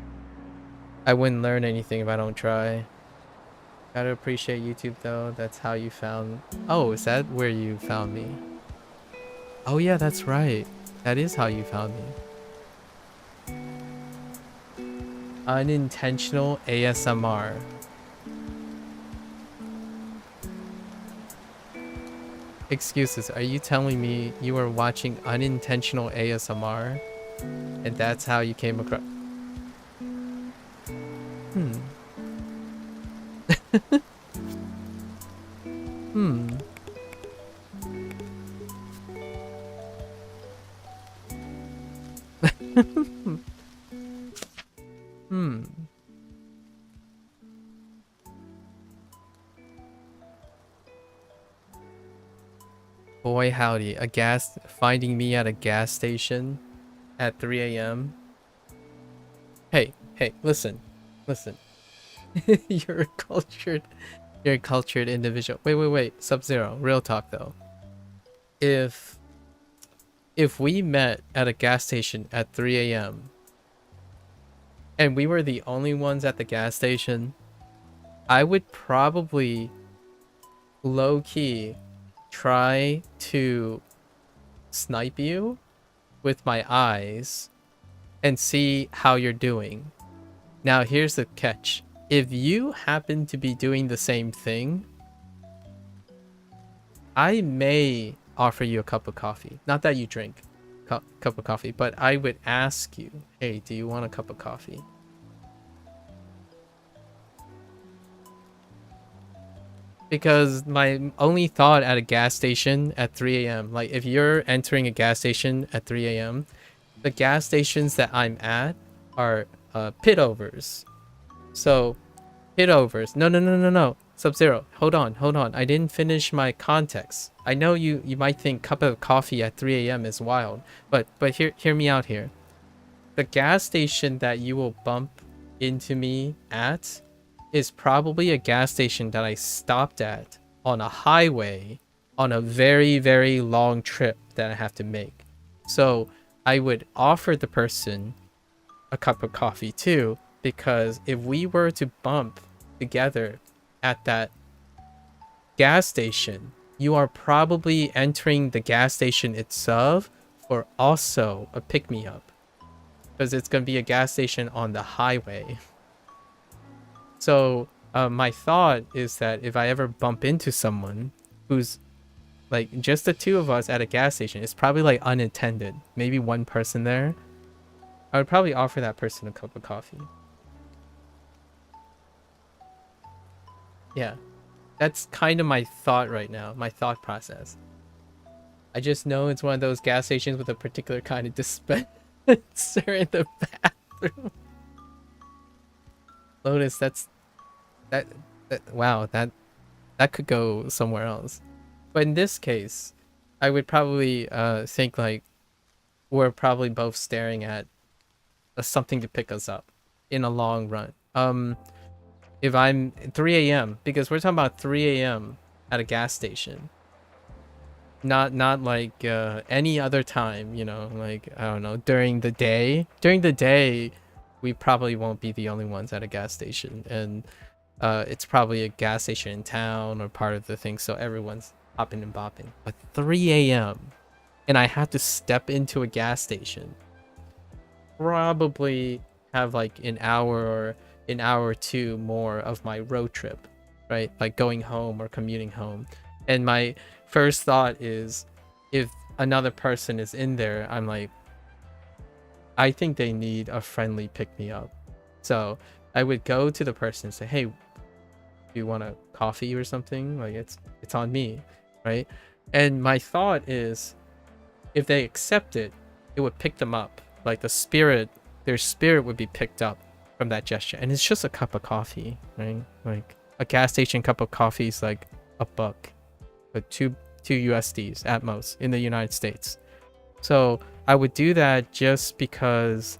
I wouldn't learn anything if I don't try. Gotta appreciate YouTube though. That's how you found... Oh, is that where you found me? Oh yeah, that's right. That is how you found me. Unintentional ASMR. Excuses, are you telling me you were watching unintentional ASMR? And that's how you came across... Hmm. Hmm. Hmm. Boy howdy, finding me at a gas station at 3 a.m. Hey, listen. You're a cultured individual. Wait. Sub-Zero, real talk though. If we met at a gas station at 3 a.m. and we were the only ones at the gas station, I would probably low-key try to snipe you with my eyes and see how you're doing. Now here's the catch. If you happen to be doing the same thing, I may offer you a cup of coffee. Not that you drink cup of coffee, but I would ask you, hey, do you want a cup of coffee? Because my only thought at a gas station at 3 a.m., like if you're entering a gas station at 3 a.m., the gas stations that I'm at are pit overs. So, pit overs. No. Sub-Zero, hold on. I didn't finish my context. I know you might think cup of coffee at 3 a.m. is wild, but hear me out here. The gas station that you will bump into me at is probably a gas station that I stopped at on a highway on a very, very long trip that I have to make. So I would offer the person a cup of coffee too, because if we were to bump together at that gas station, you are probably entering the gas station itself for also a pick-me-up, because it's going to be a gas station on the highway. So my thought is that if I ever bump into someone who's like just the two of us at a gas station, it's probably like unattended, maybe one person there, I would probably offer that person a cup of coffee. Yeah, that's kind of my thought right now, my thought process. I just know it's one of those gas stations with a particular kind of dispenser in the bathroom. Lotus, that wow, that could go somewhere else. But in this case, I would probably think like we're probably both staring at something to pick us up in a long run. If I'm 3 a.m., because we're talking about 3 a.m. at a gas station. Not like any other time, you know, like, I don't know, during the day. During the day, we probably won't be the only ones at a gas station. And it's probably a gas station in town or part of the thing, so everyone's hopping and bopping. But 3 a.m. and I have to step into a gas station. Probably have like an hour or two more of my road trip, right? Like going home or commuting home. And my first thought is, if another person is in there, I'm like, I think they need a friendly pick-me-up. So I would go to the person and say, hey, do you want a coffee or something? Like it's on me, right? And my thought is, if they accept it, it would pick them up. Like their spirit would be picked up from that gesture. And it's just a cup of coffee, right? Like a gas station cup of coffee is like $1, but two USDs at most in the United States. So I would do that just because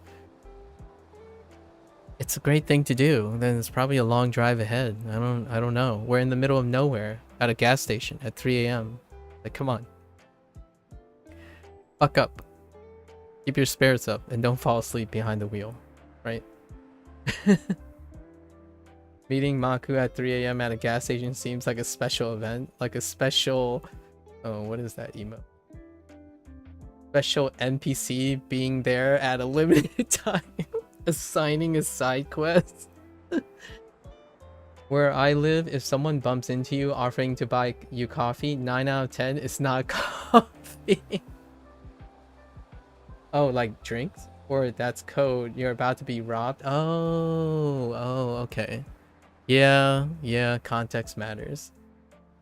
that's a great thing to do, then it's probably a long drive ahead. I don't know. We're in the middle of nowhere at a gas station at 3 a.m. Like, come on. Buck up. Keep your spirits up and don't fall asleep behind the wheel, right? Meeting Maku at 3 a.m. at a gas station seems like a special event, like a special, oh, what is that emo? Special NPC being there at a limited time, assigning a side quest. Where I live, if someone bumps into you offering to buy you coffee, 9 out of 10, it's not coffee. Oh, like drinks? Or that's code, you're about to be robbed? Oh, okay. Yeah, context matters.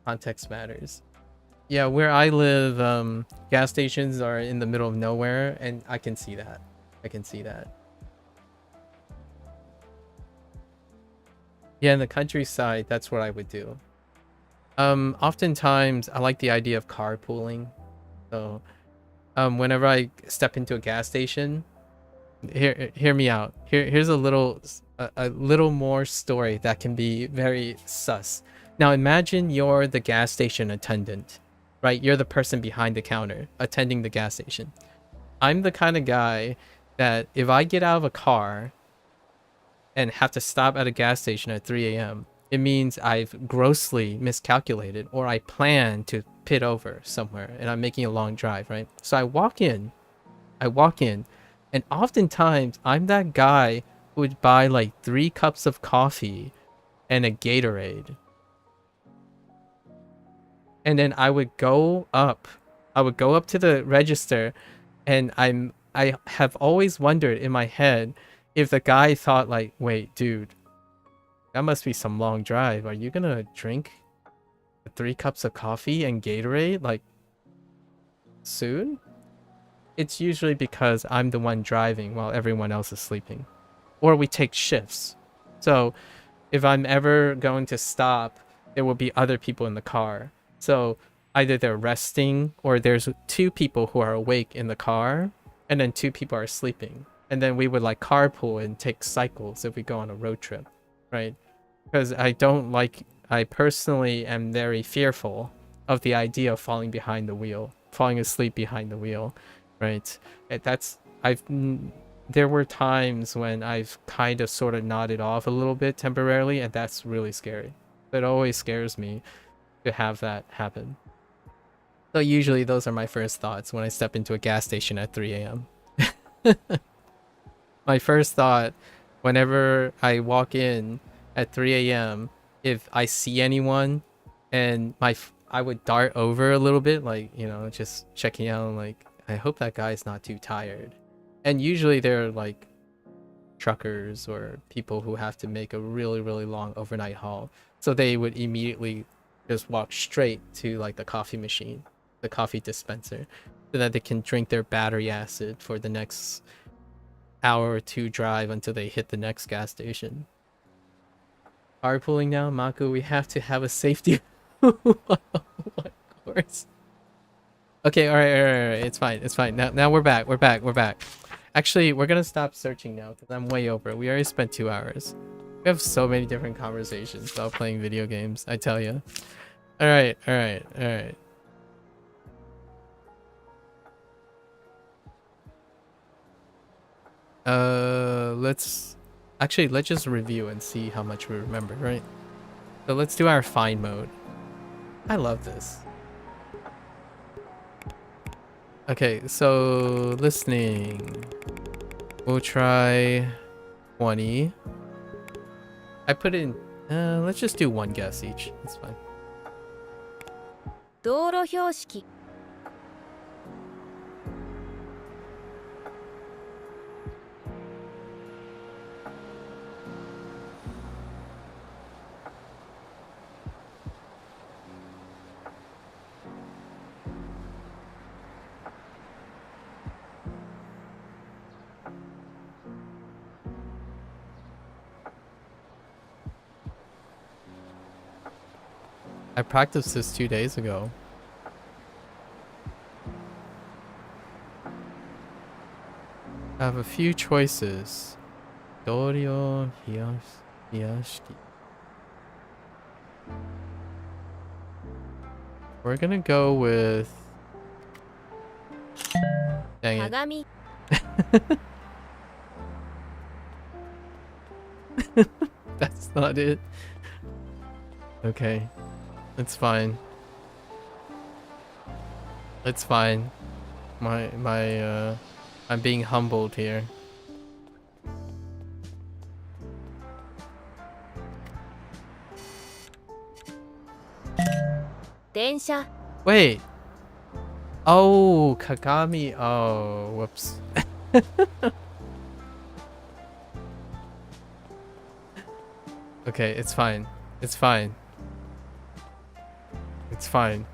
Context matters. Yeah, where I live, gas stations are in the middle of nowhere, and I can see that. I can see that. Yeah, in the countryside, that's what I would do. Oftentimes, I like the idea of carpooling. So, whenever I step into a gas station, hear me out. Here's a little more story that can be very sus. Now, imagine you're the gas station attendant, right? You're the person behind the counter attending the gas station. I'm the kind of guy that if I get out of a car and have to stop at a gas station at 3 a.m., it means I've grossly miscalculated, or I plan to pit over somewhere and I'm making a long drive, right? So I walk in, and oftentimes I'm that guy who would buy like 3 cups of coffee and a Gatorade. And then I would go up to the register, and I have always wondered in my head if the guy thought like, wait, dude, that must be some long drive. Are you gonna drink 3 cups of coffee and Gatorade like soon? It's usually because I'm the one driving while everyone else is sleeping, or we take shifts. So if I'm ever going to stop, there will be other people in the car. So either they're resting, or there's 2 people who are awake in the car, and then 2 people are sleeping. And then we would like carpool and take cycles if we go on a road trip, right? Because I personally am very fearful of the idea of falling asleep behind the wheel, right? There were times when I've kind of sort of nodded off a little bit temporarily, and that's really scary. It always scares me to have that happen. So usually those are my first thoughts when I step into a gas station at 3 a.m. My first thought whenever I walk in at 3 a.m., if I see anyone, and I would dart over a little bit, like, you know, just checking out, like, I hope that guy's not too tired. And usually they're like truckers or people who have to make a really, really long overnight haul. So they would immediately just walk straight to like the coffee machine, the coffee dispenser, so that they can drink their battery acid for the next hour or 2 drive until they hit the next gas station. Carpooling now, Mako, we have to have a safety. Of course. Okay, all right, it's fine. Now we're back. Actually, we're gonna stop searching now because I'm way over. We already spent 2 hours. We have so many different conversations about playing video games, I tell you. All right. Let's just review and see how much we remember, right? So let's do our fine mode. I love this. Okay, so listening. We'll try 20. I put in, let's just do 1 guess each. That's fine. 道路標識 I practiced this 2 days ago. I have a few choices. Dorio Hiyashiki. We're gonna go with... Dang it. 鏡 That's not it. Okay. It's fine. It's fine. I'm being humbled here. Densha Wait. Oh, Kagami. Oh, whoops. Okay, it's fine. It's fine. It's fine.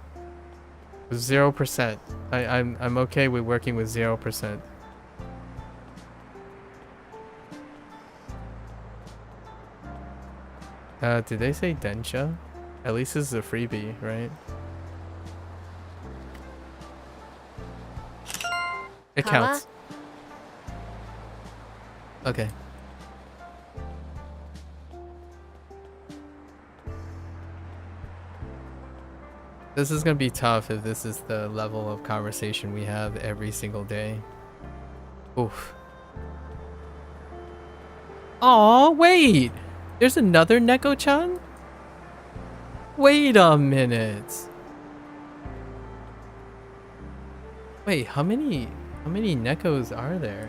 0%. I'm okay with working with 0%. Did they say Densha? At least this is a freebie, right? It counts. Okay. This is gonna be tough if this is the level of conversation we have every single day. Oof. Aw, wait! There's another Neko-chan? Wait a minute. Wait, how many Nekos are there?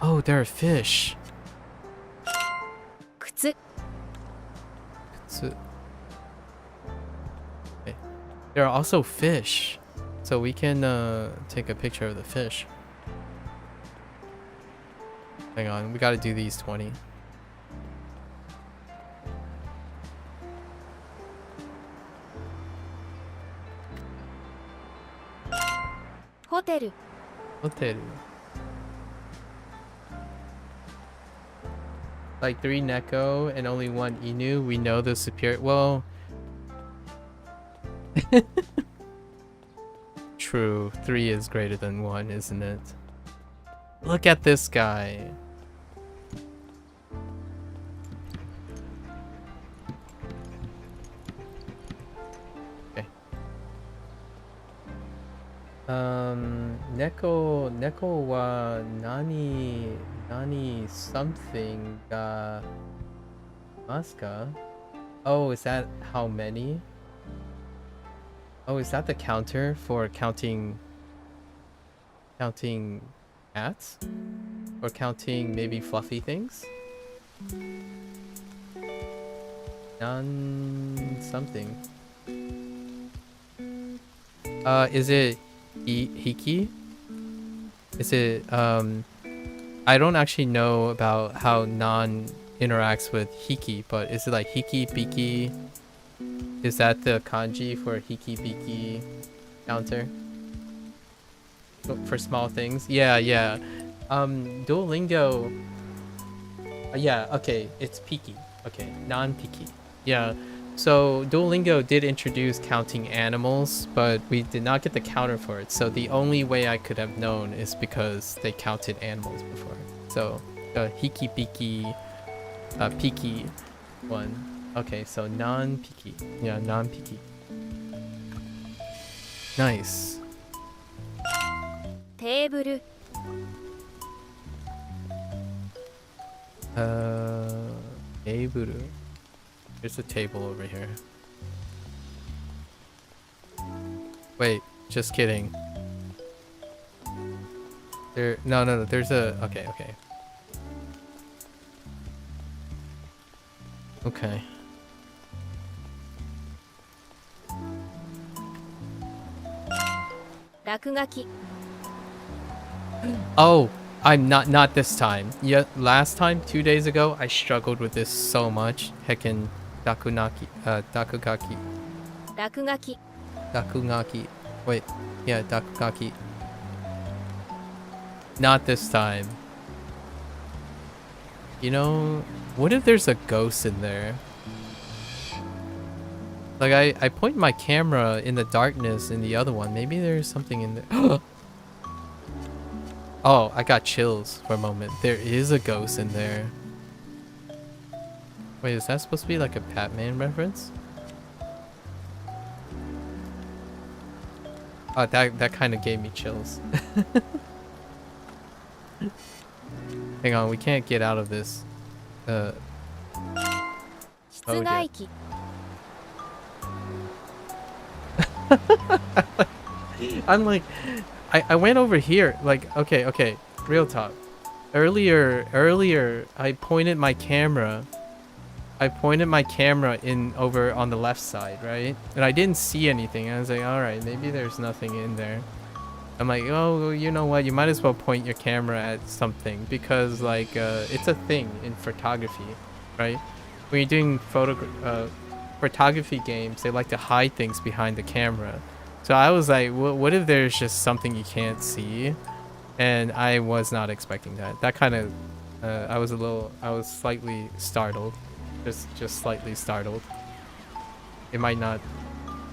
Oh, there are fish. 靴 So, okay. There are also fish, so we can take a picture of the fish. Hang on, we gotta do these 20. Hotel Hotel. Like 3 Neko and only 1 Inu. We know the superior. Well, true. 3 is greater than 1, isn't it? Look at this guy. Okay. Neko wa nani something ga maska? Oh, is that how many? Oh, is that the counter for counting cats? Or counting maybe fluffy things? Nan something. Is it Hiki? Is it I don't actually know about how Nan interacts with Hiki, but is it like Hiki Biki? Is that the kanji for Hiki Biki counter? For small things? Yeah. Duolingo. Yeah, okay, it's Piki. Okay, non-Piki. Yeah. So Duolingo did introduce counting animals, but we did not get the counter for it. So the only way I could have known is because they counted animals before. So the Hiki Biki, Piki one. Okay, so non-Piki. Yeah, non-Piki. Nice. Table Table. There's a table over here. Wait, just kidding. No, there's a... Okay. Okay. Rakugaki Oh, I'm not this time. Yeah, last time, 2 days ago, I struggled with this so much. Heckin' Dakugaki. Dakugaki. Wait, yeah, Dakugaki. Not this time. You know, what if there's a ghost in there? Like, I point my camera in the darkness in the other one. Maybe there's something in there. Oh, I got chills for a moment. There is a ghost in there. Wait, is that supposed to be like a Batman reference? Oh, that kind of gave me chills. Hang on, we can't get out of this. Oh, 室外機 I'm like, I went over here. Like, okay, real talk. Earlier, I pointed my camera in over on the left side, right? And I didn't see anything. I was like, all right, maybe there's nothing in there. I'm like, oh, you know what? You might as well point your camera at something because, like, it's a thing in photography, right? When you're doing photography games, they like to hide things behind the camera. So I was like, what if there's just something you can't see? And I was not expecting that. That kind of, I was slightly startled. Just slightly startled. It might not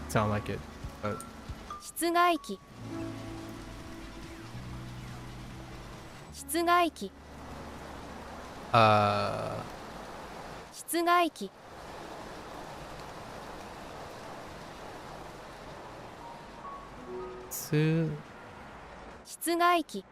sound like it, but 室外機室外機 室外機 室外機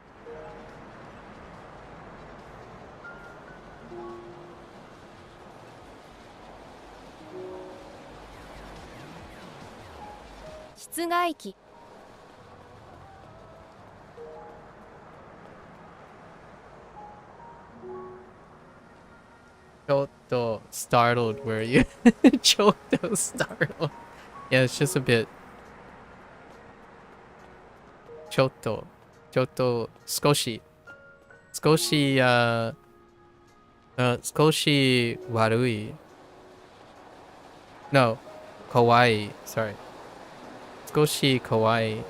室外機 Choto startled, were you? Choto startled. Yeah, it's just a bit. Choto, skoshi, skoshi warui. No, kawaii. Sorry, skoshi kawaii.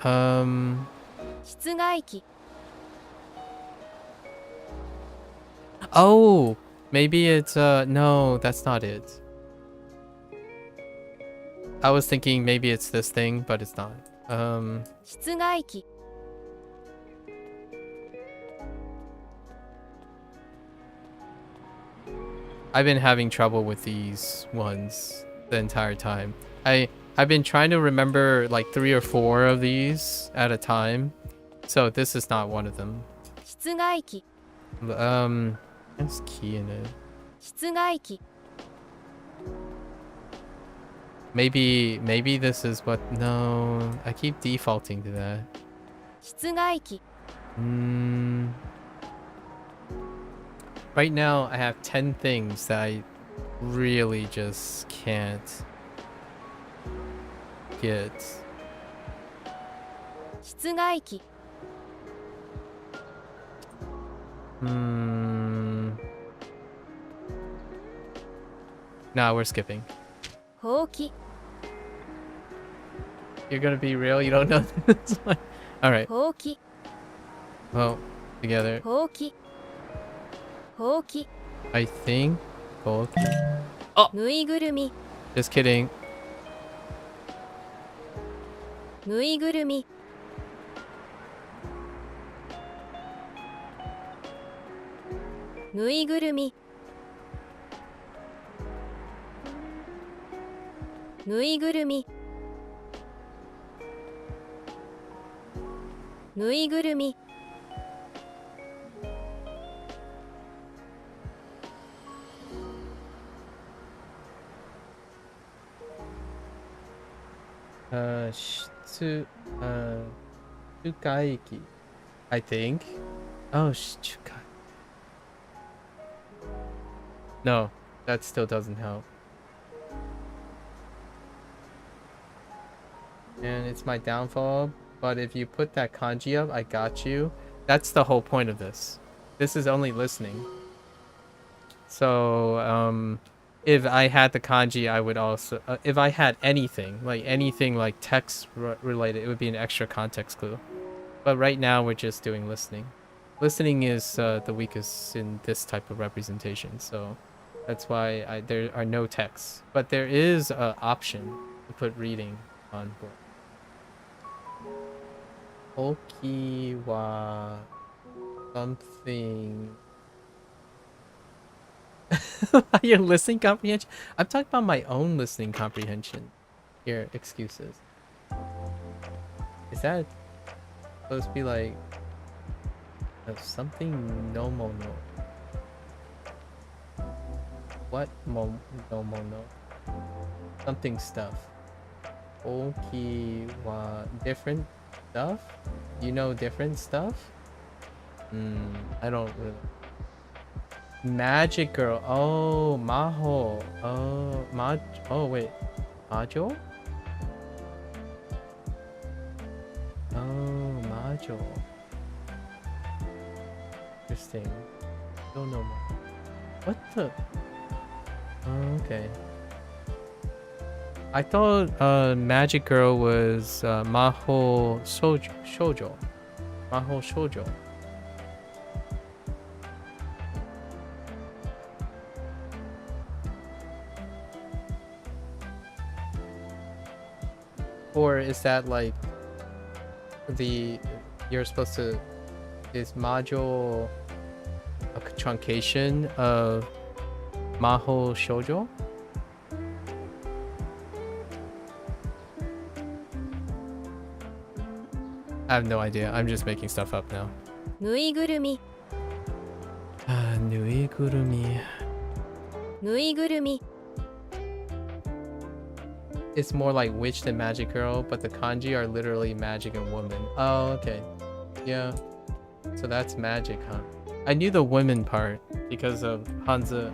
Um. 室外機 Oh, maybe it's no, that's not it. I was thinking maybe it's this thing, but it's not. 室外機 I've been having trouble with these ones the entire time. I've been trying to remember like 3 or 4 of these at a time. So this is not one of them. 室外機 There's key in it. 室外機 Maybe this is what. No, I keep defaulting to that. 室外機 Right now, I have 10 things that I really just can't get. 室外機 Nah, we're skipping. ほうき You're gonna be real? You don't know this one? Alright. ほうき Well, together. ほうきほうき I think both. ぬいぐるみ Just kidding. ぬいぐるみぬいぐるみぬいぐるみぬいぐるみ Shukaiki. I think. Oh, Shukai. No, that still doesn't help. And it's my downfall, but if you put that kanji up, I got you. That's the whole point of this. This is only listening. So, if I had the kanji, I would also... if I had anything like text related, it would be an extra context clue. But right now, we're just doing listening. Listening is the weakest in this type of representation, so... That's why there are no texts. But there is an option to put reading on board. Oki wa something. Your listening comprehension? I'm talking about my own listening comprehension. Here, excuses. Is that supposed to be like something no mono? What no mono? Something stuff. Oki wa different stuff? You know different stuff? I don't really. Magic girl. Oh, Maho. Oh, oh wait. Majo? Oh, Majo. Interesting. Don't know more. What the? Oh, okay. I thought Magic Girl was Maho Shoujo. Maho Shoujo. Or is that like you're supposed to, is Majo a truncation of Maho Shoujo? I have no idea. I'm just making stuff up now. ぬいぐるみ Nuigurumi. ぬいぐるみ It's more like witch than magic girl, but the kanji are literally magic and woman. Oh, okay. Yeah. So that's magic, huh? I knew the women part because of Hanzo.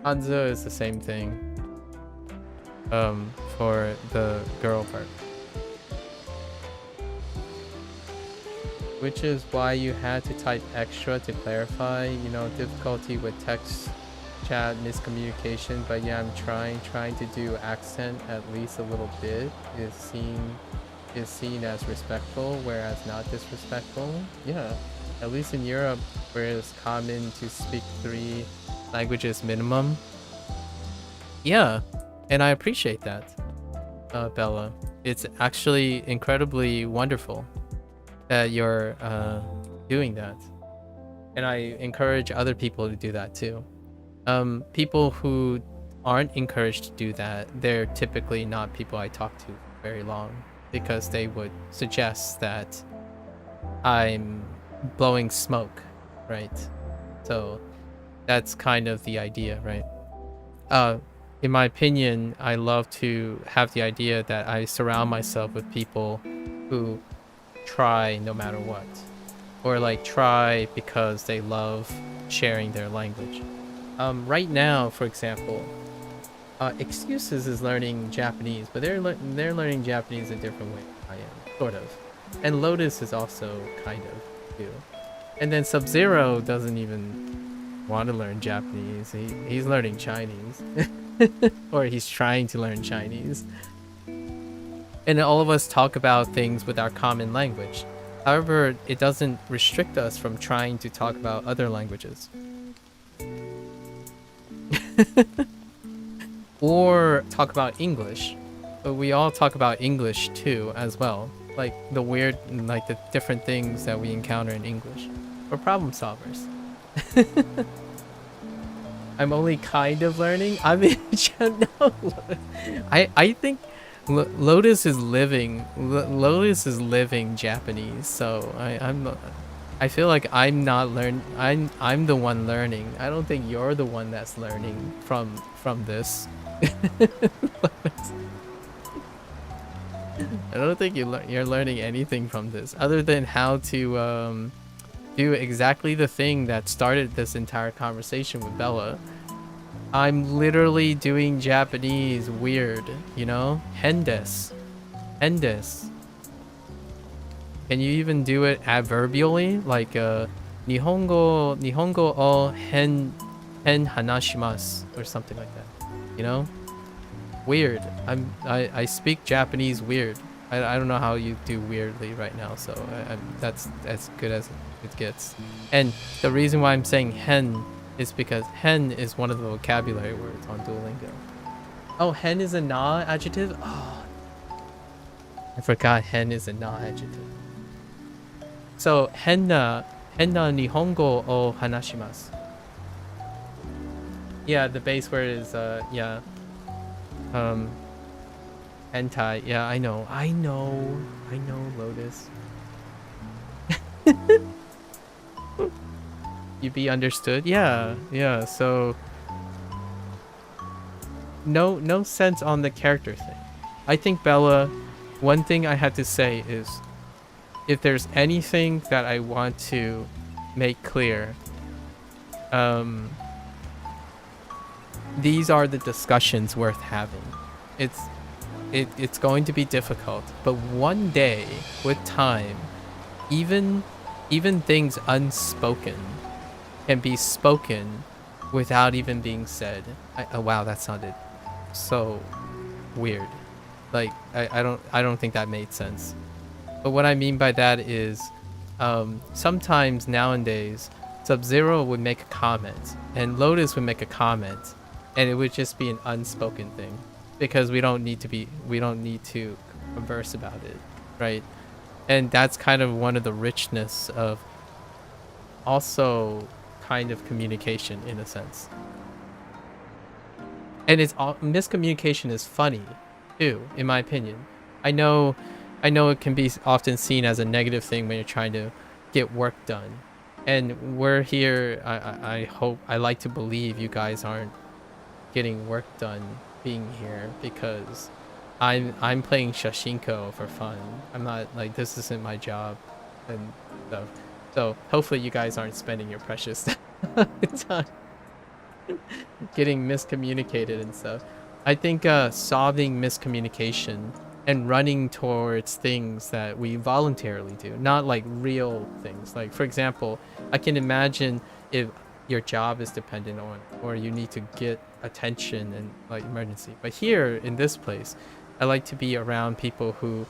Hanzo is the same thing. For the girl part. Which is why you had to type extra to clarify, you know, difficulty with text chat miscommunication. But yeah, I'm trying to do accent at least a little bit is seen as respectful, whereas not disrespectful. Yeah, at least in Europe, where it's common to speak 3 languages minimum. Yeah, and I appreciate that, Bella. It's actually incredibly wonderful that you're doing that, and I encourage other people to do that too. People who aren't encouraged to do that, they're typically not people I talk to very long, because they would suggest that I'm blowing smoke, right? So that's kind of the idea, right? In my opinion, I love to have the idea that I surround myself with people who try no matter what, or like try because they love sharing their language. Right now, for example, Excuses is learning Japanese, but they're learning Japanese a different way than I am, sort of. And Lotus is also kind of too. And then Sub-Zero doesn't even want to learn Japanese. He's learning Chinese, or he's trying to learn Chinese. And all of us talk about things with our common language. However, it doesn't restrict us from trying to talk about other languages. Or talk about English. But we all talk about English too, as well. Like the weird, like the different things that we encounter in English. We're problem solvers. I'm only kind of learning. I mean, no. I think Lotus is living. Lotus is living Japanese. So I feel like I'm not learn. I'm the one learning. I don't think you're the one that's learning from this. I don't think you're learning anything from this, other than how to do exactly the thing that started this entire conversation with Bella. I'm literally doing Japanese weird, you know? Hendes. Can you even do it adverbially? Like Nihongo o hen hanashimasu or something like that. You know? Weird. I speak Japanese weird. I don't know how you do weirdly right now, so that's as good as it gets. And the reason why I'm saying hen is because hen is one of the vocabulary words on Duolingo. Oh, hen is a na adjective? Oh, I forgot hen is a na adjective. So, henna nihongo o hanashimasu. Yeah, the base word is, yeah. Hentai. Yeah, I know, Lotus. You be understood? Yeah, so no sense on the character thing. I think, Bella, one thing I had to say is, if there's anything that I want to make clear, these are the discussions worth having. It's going to be difficult, but one day with time, even things unspoken can be spoken without even being said. Wow, that sounded so weird. Like, I don't think that made sense. But what I mean by that is, sometimes nowadays, Sub-Zero would make a comment, and Lotus would make a comment, and it would just be an unspoken thing, because we don't need to converse about it, right? And that's kind of one of the richness of also kind of communication, in a sense. And miscommunication is funny too, in my opinion. I know it can be often seen as a negative thing when you're trying to get work done. And we're here, I like to believe you guys aren't getting work done being here, because I'm playing Shashingo for fun. I'm not, like, this isn't my job and stuff. So hopefully you guys aren't spending your precious time getting miscommunicated and stuff. I think solving miscommunication and running towards things that we voluntarily do, not like real things. Like, for example, I can imagine if your job is dependent on, or you need to get attention and like emergency. But here in this place, I like to be around people who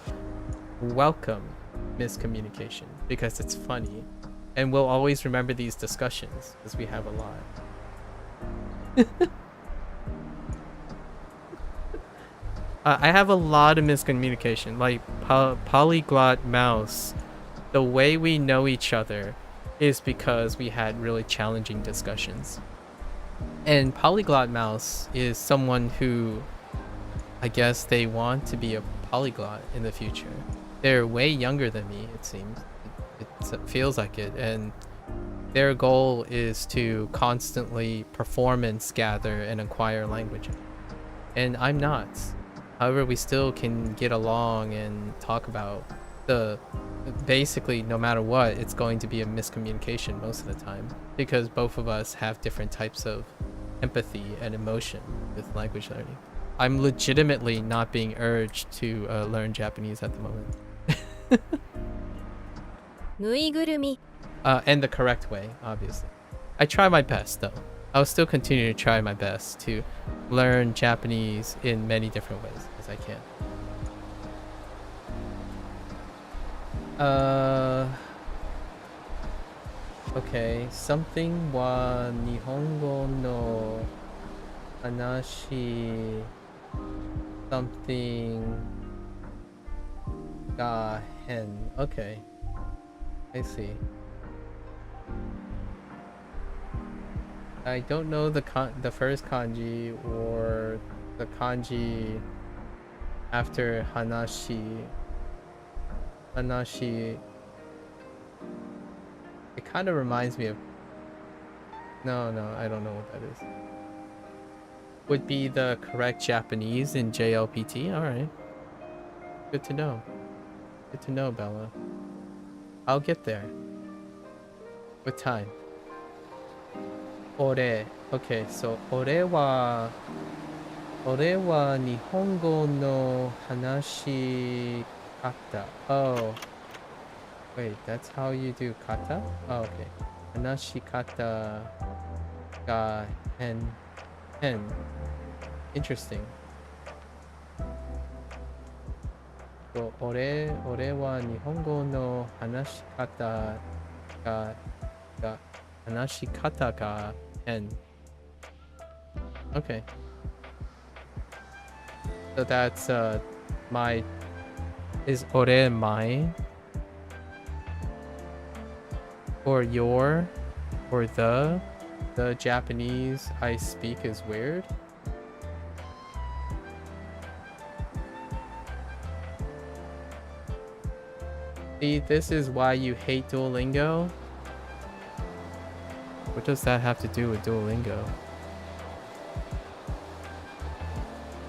welcome miscommunication because it's funny, and we'll always remember these discussions because we have a lot. I have a lot of miscommunication, like Polyglot Mouse. The way we know each other is because we had really challenging discussions. And Polyglot Mouse is someone who, I guess they want to be a polyglot in the future. They're way younger than me, it seems. It feels like it. And their goal is to constantly performance gather and acquire language. And I'm not. However, we still can get along and talk about basically, no matter what, it's going to be a miscommunication most of the time, because both of us have different types of empathy and emotion with language learning. I'm legitimately not being urged to learn Japanese at the moment. ぬいぐるみ And the correct way, obviously. I try my best, though. I'll still continue to try my best to learn Japanese in many different ways as I can. Okay, something wa Nihongo no hanashi something ga hen. Okay, I see. I don't know the first kanji or the kanji after hanashi. Hanashi. It kind of reminds me of. No, I don't know what that is. Would be the correct Japanese in JLPT. All right. Good to know. Good to know, Bella. I'll get there. With time. Ore. Okay, so ore wa Nihongo no hanashi kata. Oh. Wait, that's how you do kata? Oh, okay. Hanashi kata ga hen. Interesting. So, ore wa Nihongo no hanashi kata ga hanashi kata ga And okay. So that's my is ore mine or your or the Japanese I speak is weird. See, this is why you hate Duolingo. What does that have to do with Duolingo?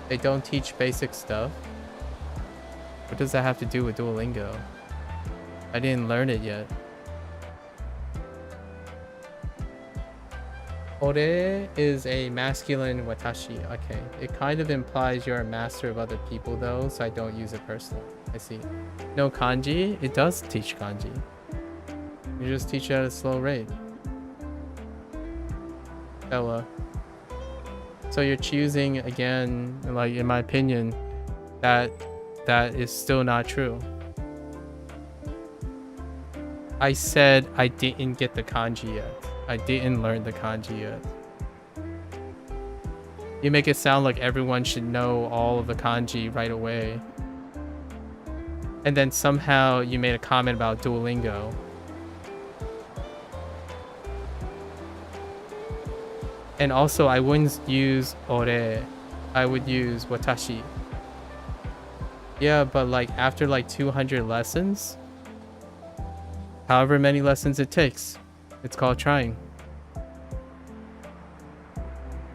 They don't teach basic stuff. What does that have to do with Duolingo? I didn't learn it yet. Ore is a masculine watashi. Okay. It kind of implies you're a master of other people though, so I don't use it personally. I see. No kanji? It does teach kanji. You just teach it at a slow rate. Ella. So you're choosing again, like in my opinion, that is still not true. I said I didn't get the kanji yet. I didn't learn the kanji yet. You make it sound like everyone should know all of the kanji right away. And then somehow you made a comment about Duolingo. And also, I wouldn't use ore. I would use watashi. Yeah, but like after like 200 lessons, however many lessons it takes, it's called trying.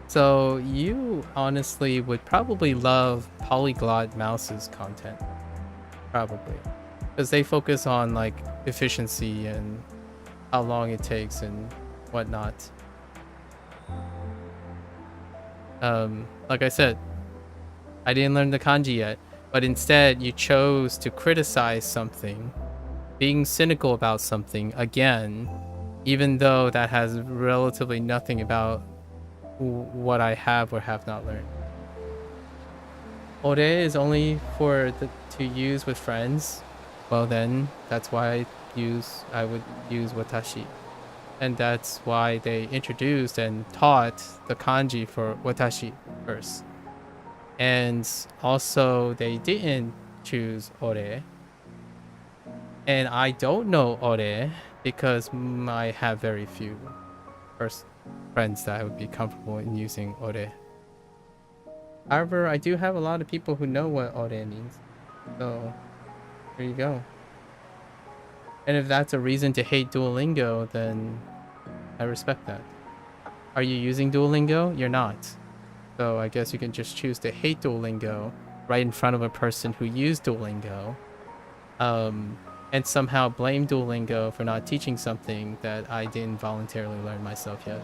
So you honestly would probably love Polyglot Mouse's content. Probably. Because they focus on like efficiency and how long it takes and whatnot. Like I said, I didn't learn the kanji yet, but instead you chose to criticize something, being cynical about something again, even though that has relatively nothing about what I have or have not learned. Ore is only to use with friends. Well then, that's why I would use watashi. And that's why they introduced and taught the kanji for watashi first. And also they didn't choose ore. And I don't know ore because I have very few friends that I would be comfortable in using ore. However, I do have a lot of people who know what ore means. So, there you go. And if that's a reason to hate Duolingo, then I respect that. Are you using Duolingo? You're not. So I guess you can just choose to hate Duolingo right in front of a person who used Duolingo. And somehow blame Duolingo for not teaching something that I didn't voluntarily learn myself yet.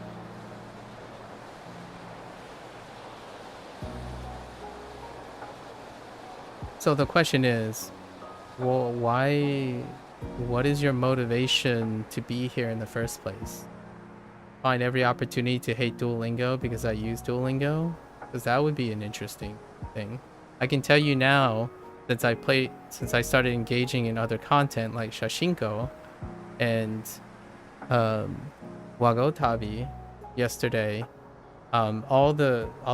So the question is, well, what is your motivation to be here in the first place? Find every opportunity to hate Duolingo because I use Duolingo? Because that would be an interesting thing. I can tell you now, since I started engaging in other content like Shashingo and Wagotabi yesterday, a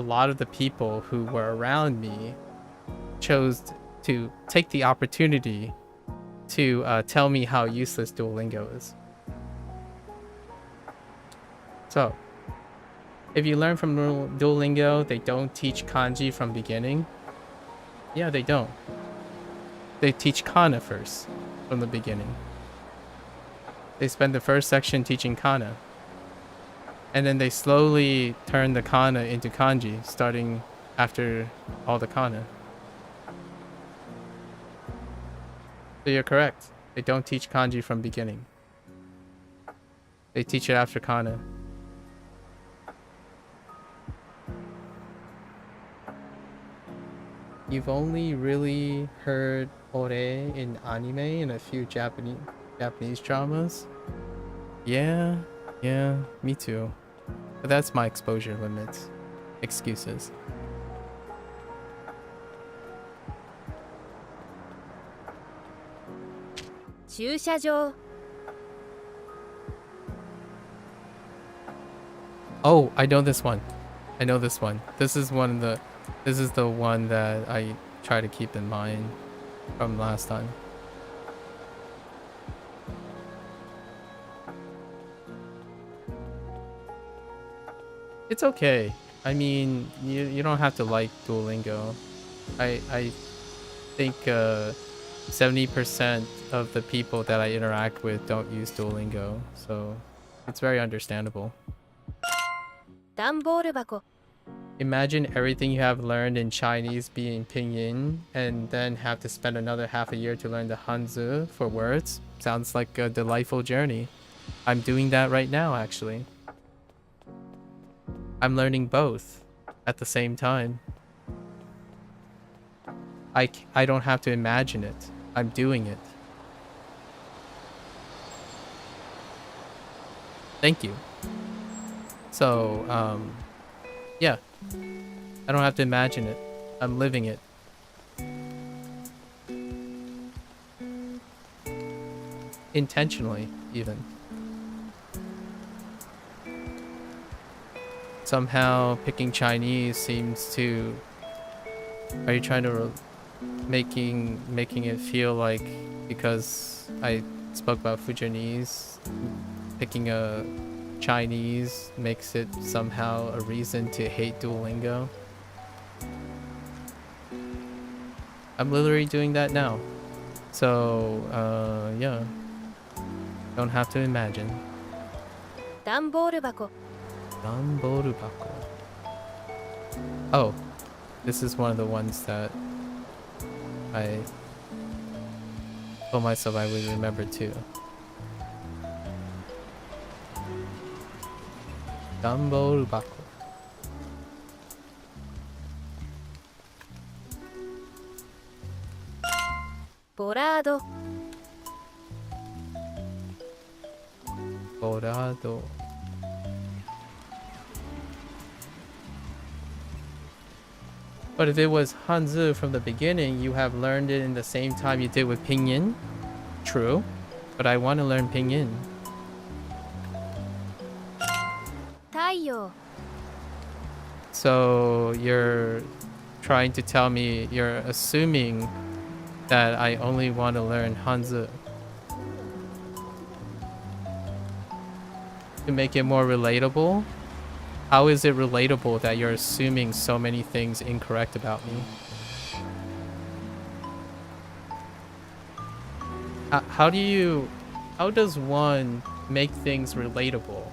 lot of the people who were around me chose to take the opportunity to tell me how useless Duolingo is. So, if you learn from Duolingo, they don't teach kanji from beginning. Yeah, they don't. They teach kana first from the beginning. They spend the first section teaching kana. And then they slowly turn the kana into kanji, starting after all the kana. So you're correct. They don't teach kanji from beginning. They teach it after kana. You've only really heard ore in anime and a few Japanese dramas. Yeah, me too. But that's my exposure limit. Excuses. Oh, I know this one. I know this one. This is the one that I try to keep in mind from last time. It's okay. I mean, you don't have to like Duolingo. I think 70% of the people that I interact with don't use Duolingo, so it's very understandable. 段ボール箱 Imagine everything you have learned in Chinese being pinyin and then have to spend another half a year to learn the Hanzi for words. Sounds like a delightful journey. I'm doing that right now, actually. I'm learning both at the same time. I don't have to imagine it. I'm doing it. Thank you. So, yeah. I don't have to imagine it. I'm living it. Intentionally, even. Somehow picking Chinese seems to... Are you trying to making it feel like because I spoke about Fujianese, picking a Chinese makes it somehow a reason to hate Duolingo? I'm literally doing that now. So, yeah. Don't have to imagine. 段ボール箱 Danborubako. Oh, this is one of the ones that I told myself I would remember too. Danborubako. ボラード Borado. But if it was Hanzi from the beginning, you have learned it in the same time you did with Pinyin. True, but I want to learn Pinyin. 太陽 So you're trying to tell me, you're assuming that I only want to learn Hanzi to make it more relatable? How is it relatable that you're assuming so many things incorrect about me? How does one make things relatable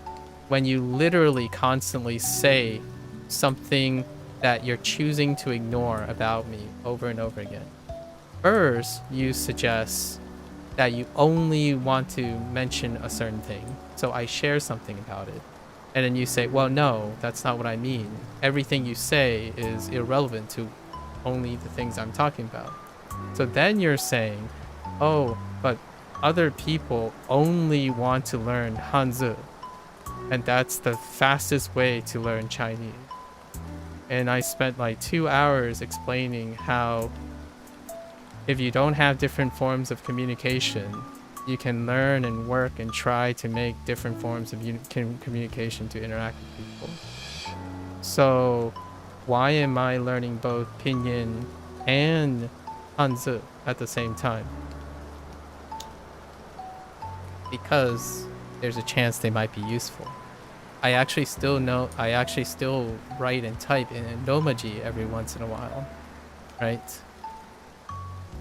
when you literally constantly say something that you're choosing to ignore about me over and over again? First, you suggest that you only want to mention a certain thing, so I share something about it. And then you say, well, no, that's not what I mean. Everything you say is irrelevant to only the things I'm talking about. So then you're saying, oh, but other people only want to learn Hanzi, and that's the fastest way to learn Chinese. And I spent like 2 hours explaining how if you don't have different forms of communication, you can learn and work and try to make different forms of communication to interact with people. So why am I learning both Pinyin and Hanzi at the same time? Because there's a chance they might be useful. I actually still write and type in Endomaji every once in a while, right?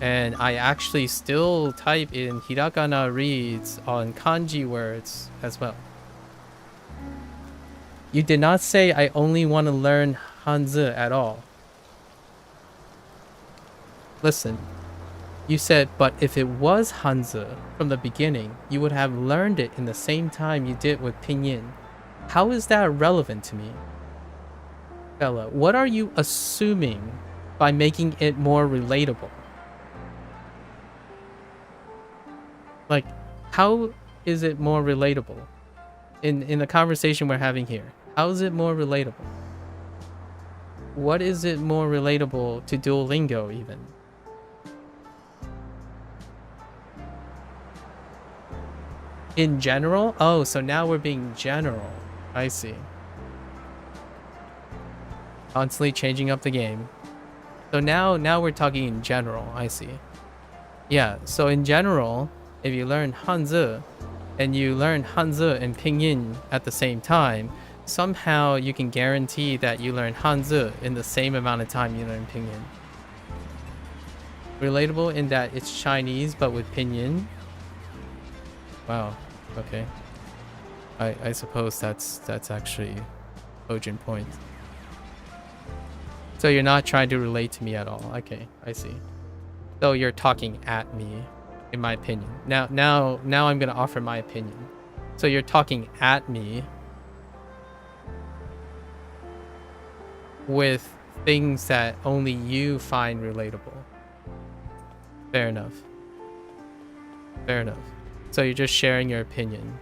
And I actually still type in hiragana reads on kanji words as well. You did not say I only want to learn Hanzi at all. Listen, you said, but if it was Hanzi from the beginning, you would have learned it in the same time you did with Pinyin. How is that relevant to me? Bella, what are you assuming by making it more relatable? Like, how is it more relatable in the conversation we're having here? How is it more relatable? What is it more relatable to Duolingo even? In general? Oh, so now we're being general. I see. Constantly changing up the game. So now we're talking in general. I see. Yeah, so in general, if you learn Hanzi and you learn Hanzi and Pinyin at the same time, somehow you can guarantee that you learn Hanzi in the same amount of time you learn Pinyin. Relatable in that it's Chinese but with Pinyin. Wow, okay. I suppose that's actually a cogent point. So you're not trying to relate to me at all. Okay, I see. So you're talking at me, in my opinion. Now I'm gonna offer my opinion. So you're talking at me with things that only you find relatable. Fair enough. Fair enough. So you're just sharing your opinion.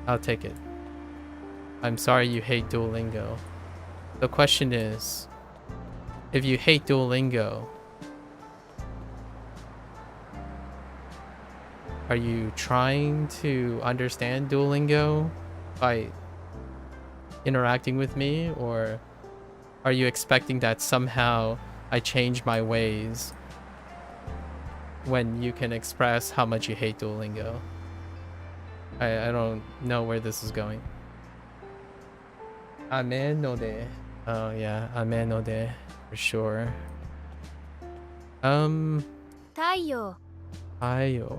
I'll take it. I'm sorry you hate Duolingo. The question is, if you hate Duolingo, are you trying to understand Duolingo by interacting with me, or are you expecting that somehow I change my ways when you can express how much you hate Duolingo? I don't know where this is going. Ame no de. Oh yeah, ame no de, for sure. 太陽 Ayo.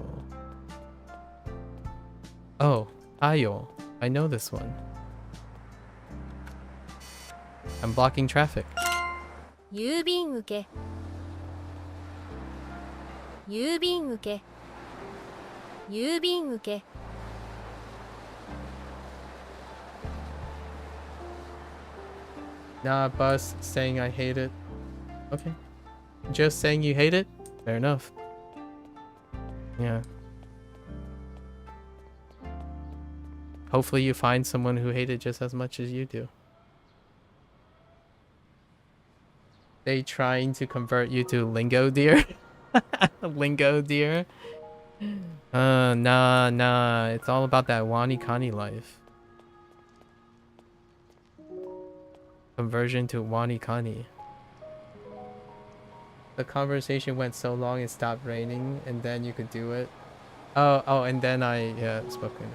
Oh, Ayo. I know this one. I'm blocking traffic. 郵便受け郵便受け郵便受け Nah, bus saying I hate it. Okay. Just saying you hate it? Fair enough. Yeah. Hopefully you find someone who hate it just as much as you do. They trying to convert you to lingo, dear? Lingo, dear? Nah. It's all about that Wani Kani life. Conversion to Wani Kani. The conversation went so long it stopped raining, and then you could do it. Oh, and then I spoken.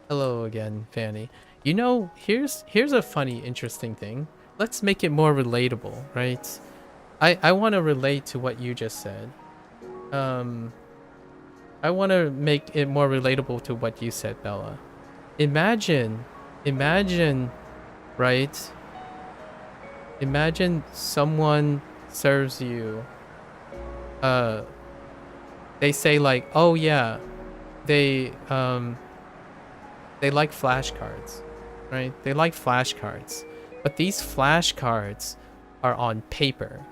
Hello again, Fanny. You know, here's a funny, interesting thing. Let's make it more relatable, right? I want to relate to what you just said. I want to make it more relatable to what you said, Bella. Imagine, right? Imagine someone serves you. They say like, oh yeah, they like flashcards, right? They like flashcards, but these flashcards are on paper.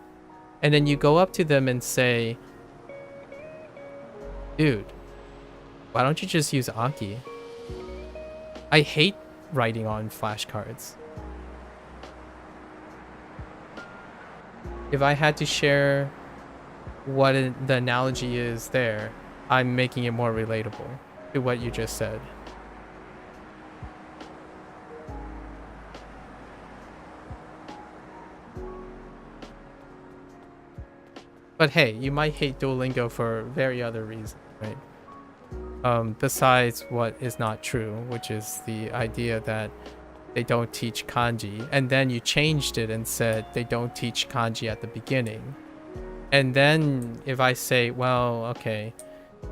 And then you go up to them and say, dude, why don't you just use Anki? I hate writing on flashcards. If I had to share what the analogy is there, I'm making it more relatable to what you just said. But hey, you might hate Duolingo for very other reasons, right? Besides what is not true, which is the idea that they don't teach kanji, and then you changed it and said they don't teach kanji at the beginning. And then if I say, well, okay,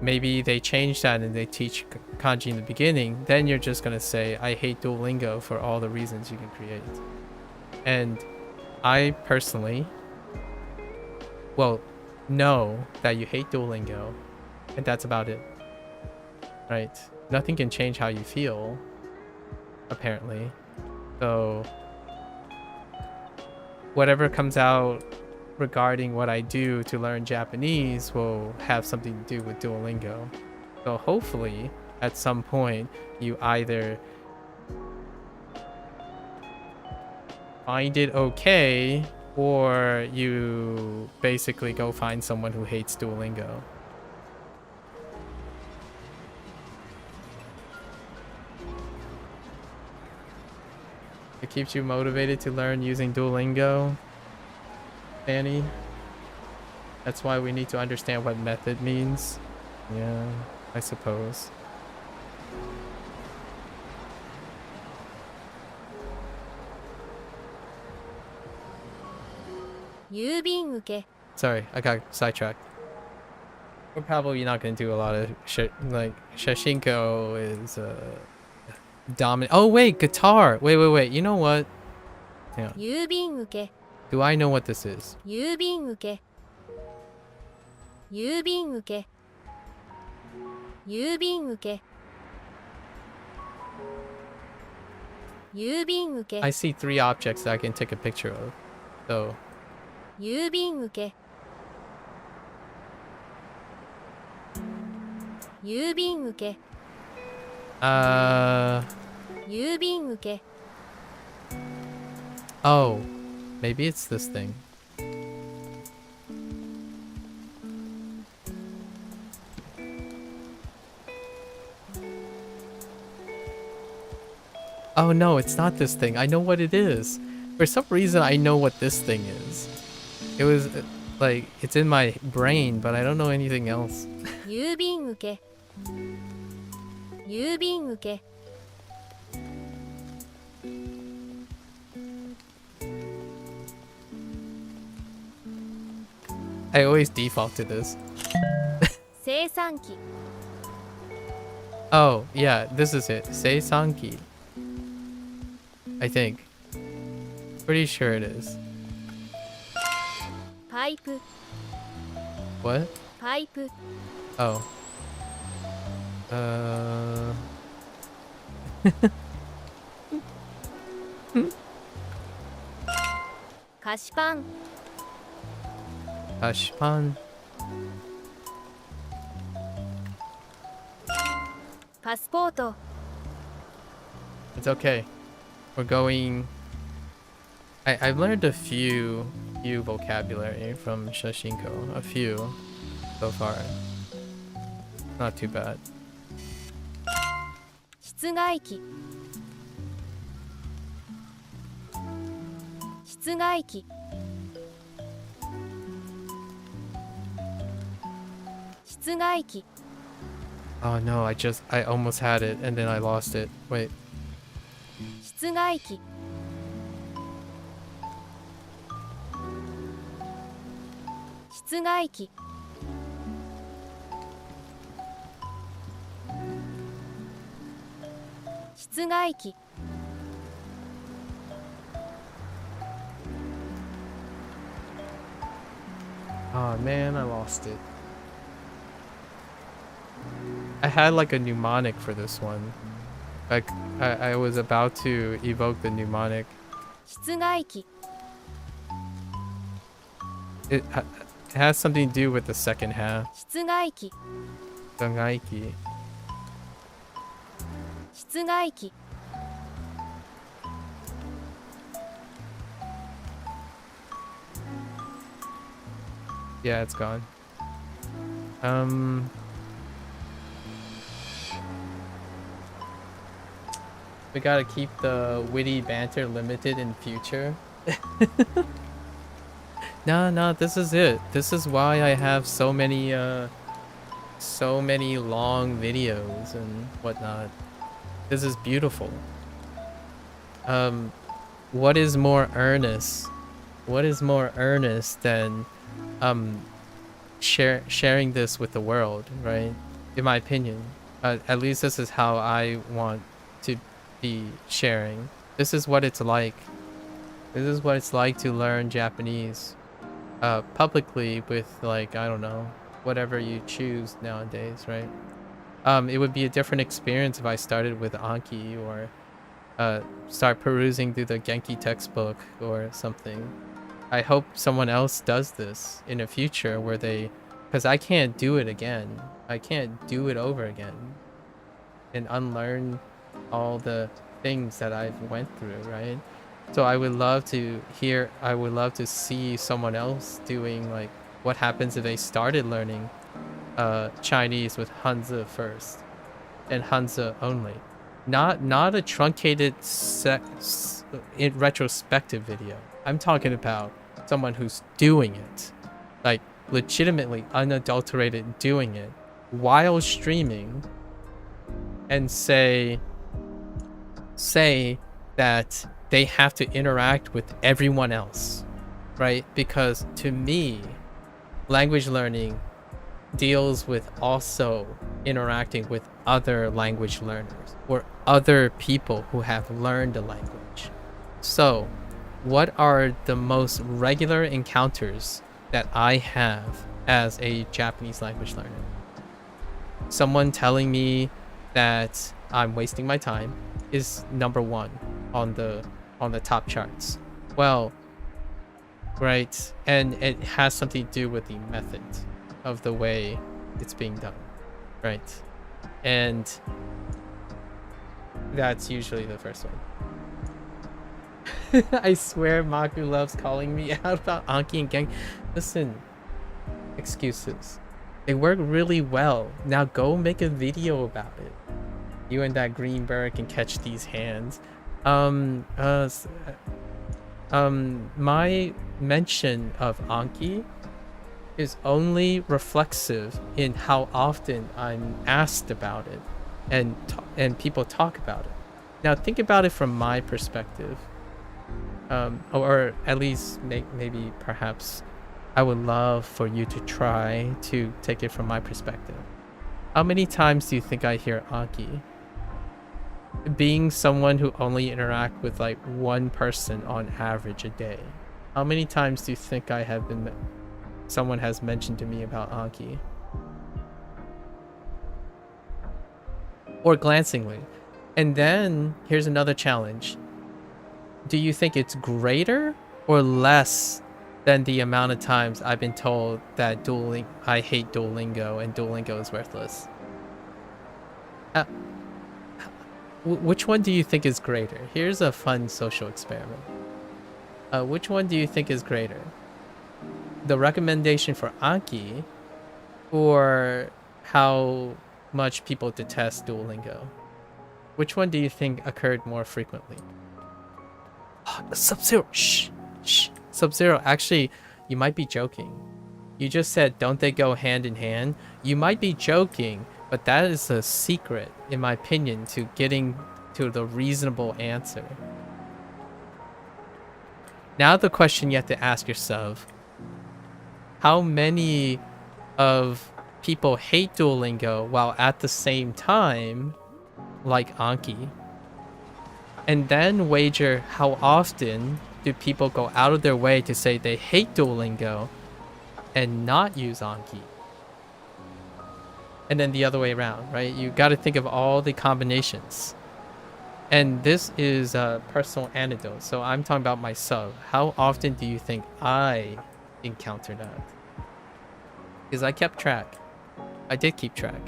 maybe they changed that and they teach kanji in the beginning, then you're just gonna say, I hate Duolingo for all the reasons you can create. And I personally, well, know that you hate Duolingo, and that's about it, right? Nothing can change how you feel, apparently. So whatever comes out regarding what I do to learn Japanese will have something to do with Duolingo. So hopefully at some point you either find it okay, or you basically go find someone who hates Duolingo. It keeps you motivated to learn using Duolingo, Fanny. That's why we need to understand what method means. Yeah, I suppose. Sorry, I got sidetracked. We're probably not gonna do a lot of shit. Like Shashingo is dominant. Oh wait, guitar. Wait. You know what? Hang on. Do I know what this is? I see 3 objects that I can take a picture of. So. 郵便受け郵便受け郵便受け Oh, maybe it's this thing. Oh no, it's not this thing. I know what it is. For some reason, I know what this thing is. It was like, it's in my brain, but I don't know anything else. 郵便受け郵便受け I always default to this. 生産機 Oh, yeah, this is it. Seisanki. I think. Pretty sure it is. パイプ What? パイプ Oh. 菓子パン Ashpan. パスポート It's okay. We're going... I've learned a few vocabulary from Shashingo. A few so far. Not too bad. 室外機室外機室外機 Oh no, I almost had it and then I lost it. Wait. 室外機室外機 室外機 Oh man, I lost it. I had like a mnemonic for this one. Like I was about to evoke the mnemonic. 室外機 It has something to do with the second half. 室外機 Gangaiki. 室外機 Yeah, it's gone. We gotta keep the witty banter limited in future. No, this is it. This is why I have so many long videos and whatnot. This is beautiful. What is more earnest? What is more earnest than sharing this with the world, right? In my opinion, at least this is how I want to be sharing. This is what it's like. This is what it's like to learn Japanese publicly with, like, I don't know, whatever you choose nowadays, right? It would be a different experience if I started with Anki or start perusing through the Genki textbook or something. I hope someone else does this in the future where they, because I can't do it again. I can't do it over again and unlearn all the things that I've went through, right? So I would love to hear, I would love to see someone else doing like what happens if they started learning Chinese with Hanzi first and Hanzi only. Not a truncated in retrospective video. I'm talking about someone who's doing it. Like legitimately unadulterated doing it while streaming, and say that they have to interact with everyone else, right? Because to me, language learning deals with also interacting with other language learners or other people who have learned the language. So, what are the most regular encounters that I have as a Japanese language learner? Someone telling me that I'm wasting my time is number one on the top charts. Well, right, and it has something to do with the method of the way it's being done, right? And that's usually the first one. I swear Maku loves calling me out about Anki and Gang. Listen, excuses. They work really well. Now go make a video about it. You and that green bird can catch these hands. My mention of Anki is only reflexive in how often I'm asked about it and people talk about it. Now think about it from my perspective, or at least maybe perhaps I would love for you to try to take it from my perspective. How many times do you think I hear Anki? Being someone who only interact with like one person on average a day, how many times do you think I have been someone has mentioned to me about Anki? Or glancingly. And then here's another challenge. Do you think it's greater or less than the amount of times I've been told that I hate Duolingo and Duolingo is worthless? Which one do you think is greater? Here's a fun social experiment. Which one do you think is greater? The recommendation for Anki, or how much people detest Duolingo? Which one do you think occurred more frequently? Sub-Zero, shh. Sub-Zero, actually, you might be joking. You just said, don't they go hand in hand? You might be joking, but that is a secret, in my opinion, to getting to the reasonable answer. Now the question you have to ask yourself, how many of people hate Duolingo while at the same time like Anki? And then wager how often do people go out of their way to say they hate Duolingo and not use Anki? And then the other way around, right? You got to think of all the combinations. And this is a personal anecdote, so I'm talking about myself. How often do you think I encounter that? Because I kept track. I did keep track.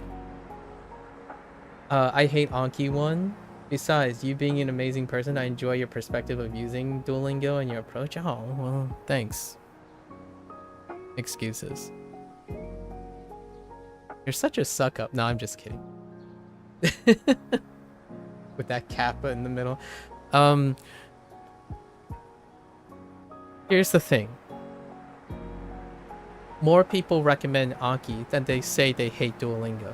I hate Anki one. Besides, you being an amazing person, I enjoy your perspective of using Duolingo and your approach. Oh, well, thanks. Excuses. You're such a suck up. No, I'm just kidding. With that kappa in the middle. Here's the thing. More people recommend Anki than they say they hate Duolingo.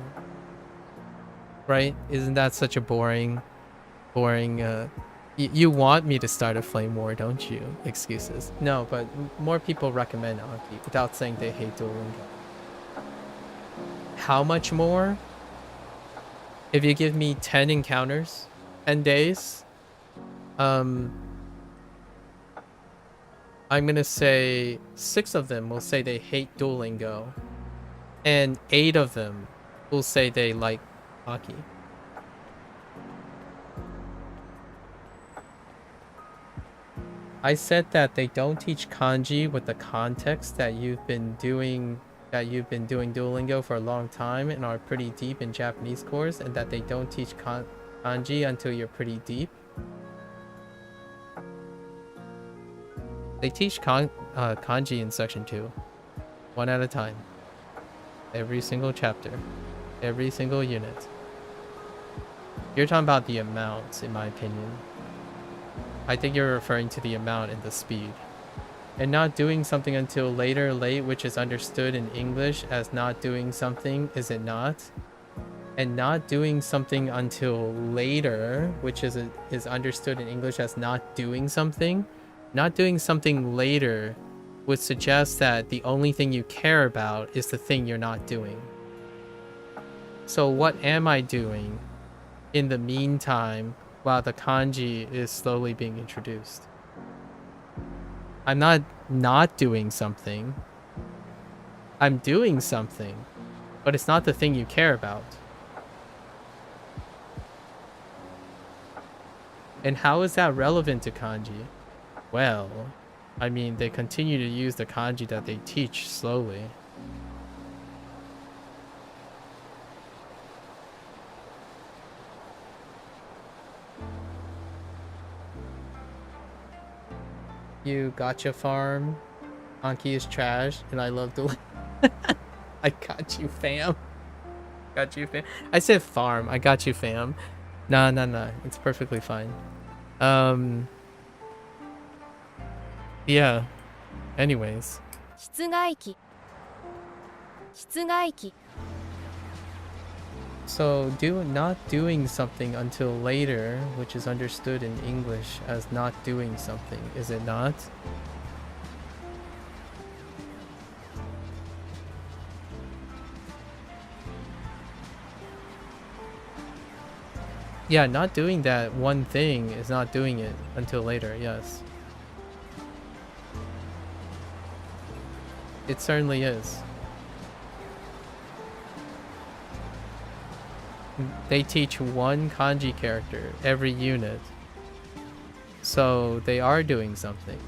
Right? Isn't that such a boring... you want me to start a flame war, don't you? Excuses. No, but more people recommend Anki without saying they hate Duolingo. How much more? If you give me 10 encounters, 10 days, I'm gonna say 6 of them will say they hate Duolingo, and 8 of them will say they like Anki. I said that they don't teach kanji with the context that you've been doing Duolingo for a long time and are pretty deep in Japanese course, and that they don't teach kanji until you're pretty deep. They teach kanji in section 2. One at a time. Every single chapter. Every single unit. You're talking about the amounts, in my opinion. I think you're referring to the amount and the speed. And not doing something until later, late, which is understood in English as not doing something, is it not? And not doing something until later, which is understood in English as not doing something. Not doing something later would suggest that the only thing you care about is the thing you're not doing. So what am I doing in the meantime while the kanji is slowly being introduced? I'm not doing something. I'm doing something, but it's not the thing you care about. And how is that relevant to kanji? Well, I mean, they continue to use the kanji that they teach slowly. You gotcha farm. Anki is trash, and I love the. I got you, fam. Got you, fam. I said farm. I got you, fam. Nah. It's perfectly fine. Yeah. Anyways. 室外機室外機 So not doing something until later, which is understood in English as not doing something, is it not? Yeah, not doing that one thing is not doing it until later, yes. It certainly is. They teach one kanji character every unit. So they are doing something.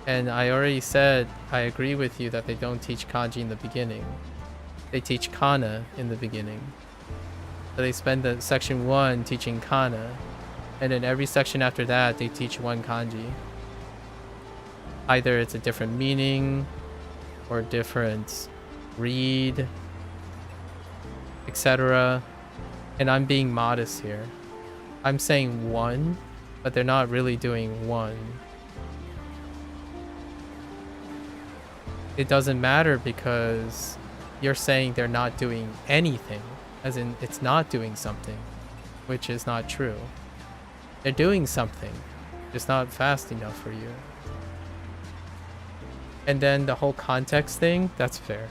And I already said I agree with you that they don't teach kanji in the beginning. They teach kana in the beginning. So they spend the section 1 teaching kana, and then every section after that they teach one kanji. Either it's a different meaning or different read, etc. And I'm being modest here. I'm saying one, but they're not really doing one. It doesn't matter because you're saying they're not doing anything, as in it's not doing something, which is not true. They're doing something, just not fast enough for you. And then the whole context thing, that's fair.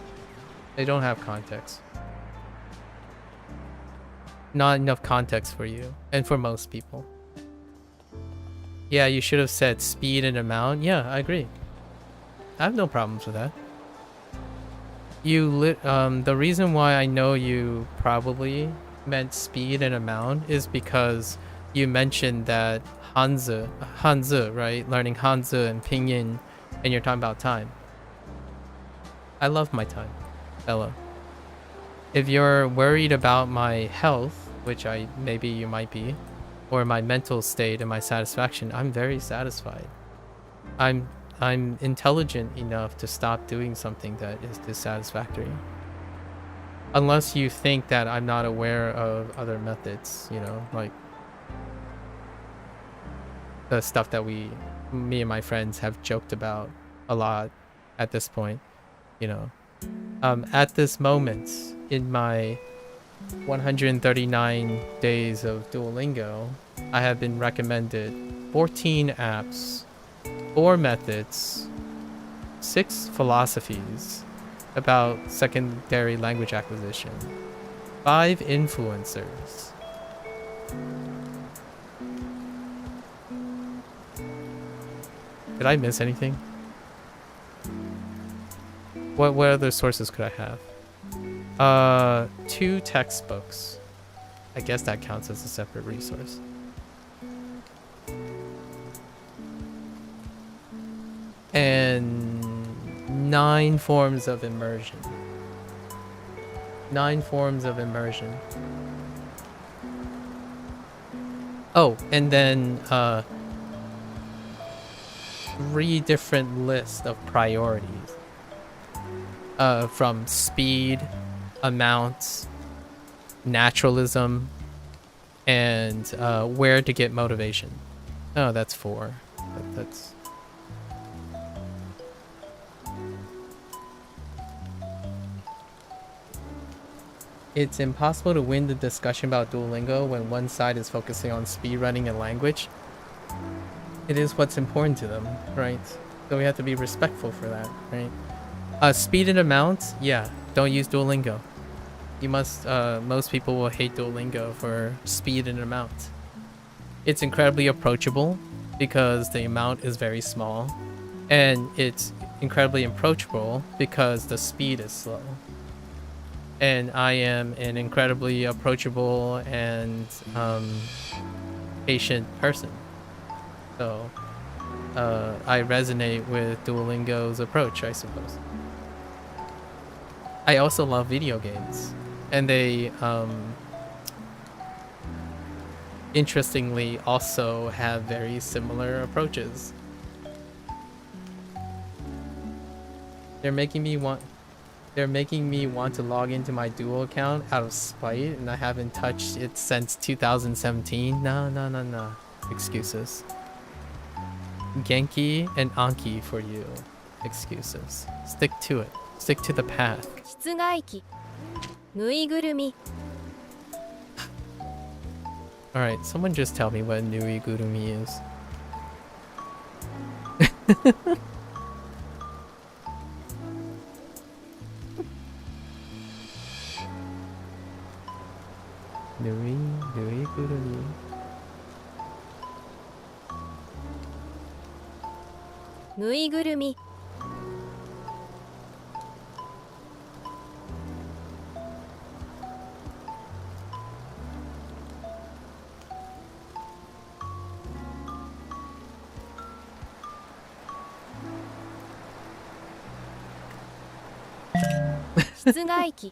They don't have context. Not enough context for you, and for most people. Yeah, you should have said speed and amount. Yeah, I agree. I have no problems with that. The reason why I know you probably meant speed and amount is because you mentioned that Hanzi, right? Learning Hanzi and Pinyin, and you're talking about time. I love my time, Bella. If you're worried about my health, which maybe you might be, or my mental state and my satisfaction, I'm very satisfied. I'm intelligent enough to stop doing something that is dissatisfactory. Unless you think that I'm not aware of other methods, you know, like the stuff that me and my friends have joked about a lot at this point, you know. At this moment in my 139 days of Duolingo, I have been recommended 14 apps, 4 methods, 6 philosophies about secondary language acquisition, 5 influencers. Did I miss anything? What other sources could I have? 2 textbooks. I guess that counts as a separate resource. And 9 forms of immersion. 9 forms of immersion. Oh, and then 3 different lists of priorities. From speed, amounts, naturalism, and where to get motivation. Oh, that's 4. That's... It's impossible to win the discussion about Duolingo when one side is focusing on speedrunning and language. It is what's important to them, right? So we have to be respectful for that, right? Speed and amount, yeah, don't use Duolingo. You must, most people will hate Duolingo for speed and amount. It's incredibly approachable because the amount is very small, and it's incredibly approachable because the speed is slow. And I am an incredibly approachable and patient person. So I resonate with Duolingo's approach, I suppose. I also love video games. And they, interestingly, also have very similar approaches. They're making me want to log into my Duo account out of spite, and I haven't touched it since 2017. No. Excuses. Genki and Anki for you. Excuses. Stick to it. Stick to the path. 室外機ぬいぐるみ Alright, someone just tell me what Nui Gurumi is. Nui Gurumi. Nui gurumi. Shitsugaiki.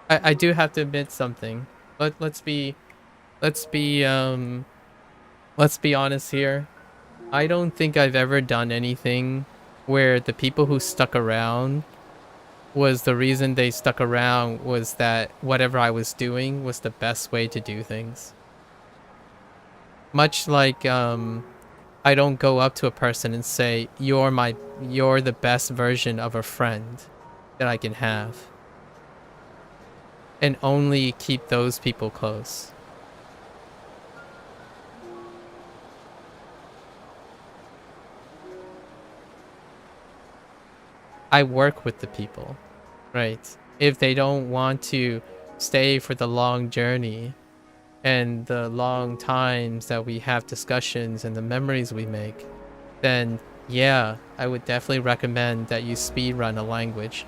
I do have to admit something. Let's be honest here. I don't think I've ever done anything where the people who stuck around was the reason they stuck around was that whatever I was doing was the best way to do things. Much like I don't go up to a person and say, you're the best version of a friend that I can have. And only keep those people close. I work with the people, right? If they don't want to stay for the long journey and the long times that we have discussions and the memories we make, then yeah, I would definitely recommend that you speedrun a language.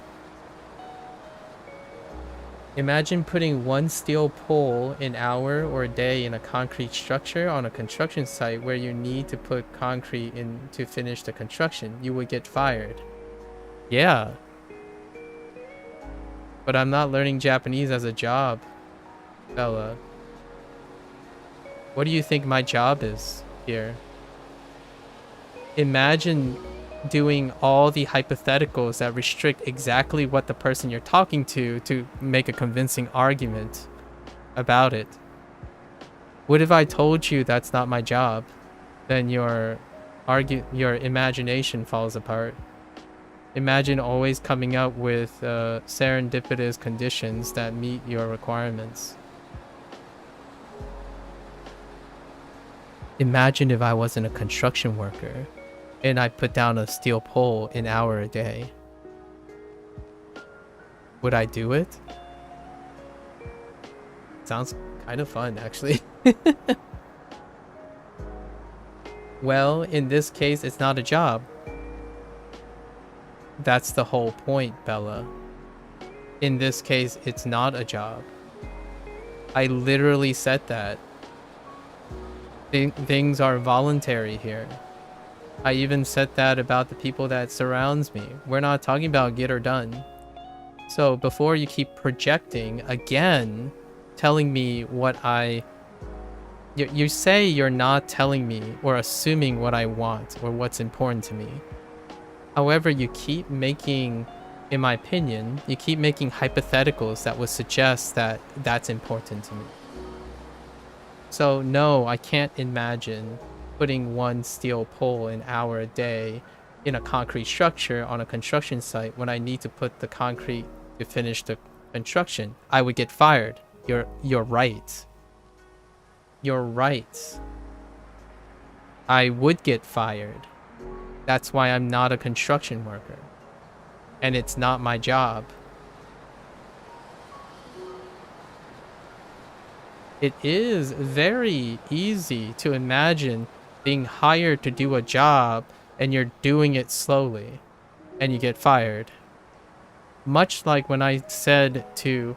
Imagine putting one steel pole an hour or a day in a concrete structure on a construction site where you need to put concrete in to finish the construction. You would get fired. Yeah. But I'm not learning Japanese as a job, Bella. What do you think my job is here? Imagine doing all the hypotheticals that restrict exactly what the person you're talking to make a convincing argument about it. What if I told you that's not my job? Then your imagination falls apart. Imagine always coming up with serendipitous conditions that meet your requirements. Imagine if I wasn't a construction worker and I put down a steel pole an hour a day. Would I do it? Sounds kind of fun, actually. Well, in this case, it's not a job. That's the whole point, Bella. In this case, it's not a job. I literally said that. Things are voluntary here. I even said that about the people that surrounds me. We're not talking about get or done. So before you keep projecting again, telling me what you say you're not telling me or assuming what I want or what's important to me. However, you keep making, in my opinion, you keep making hypotheticals that would suggest that that's important to me. So no, I can't imagine putting one steel pole an hour a day in a concrete structure on a construction site when I need to put the concrete to finish the construction. I would get fired. You're right. You're right. I would get fired. That's why I'm not a construction worker. And it's not my job. It is very easy to imagine being hired to do a job and you're doing it slowly and you get fired. Much like when I said to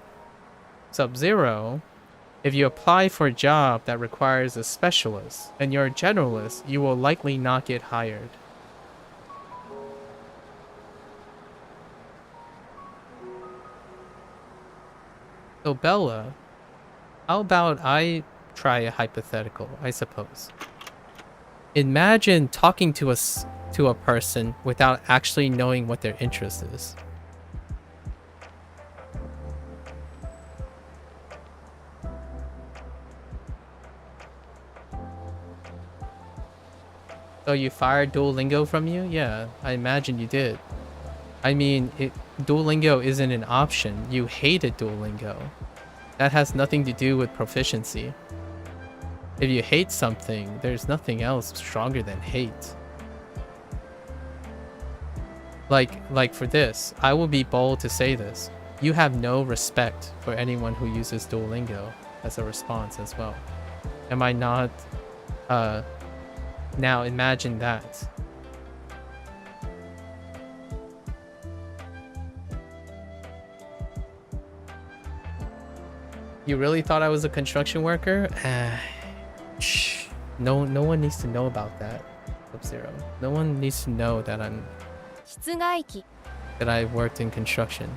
Sub-Zero, if you apply for a job that requires a specialist and you're a generalist, you will likely not get hired. So Bella, how about I try a hypothetical, I suppose. Imagine talking to a person without actually knowing what their interest is. So you fired Duolingo from you? Yeah, I imagine you did. I mean, Duolingo isn't an option. You hated Duolingo. That has nothing to do with proficiency. If you hate something, there's nothing else stronger than hate. Like for this, I will be bold to say this. You have no respect for anyone who uses Duolingo as a response as well. Am I not? Now imagine that. You really thought I was a construction worker? Shh. No one needs to know about that. Sub-Zero. No one needs to know that I worked in construction.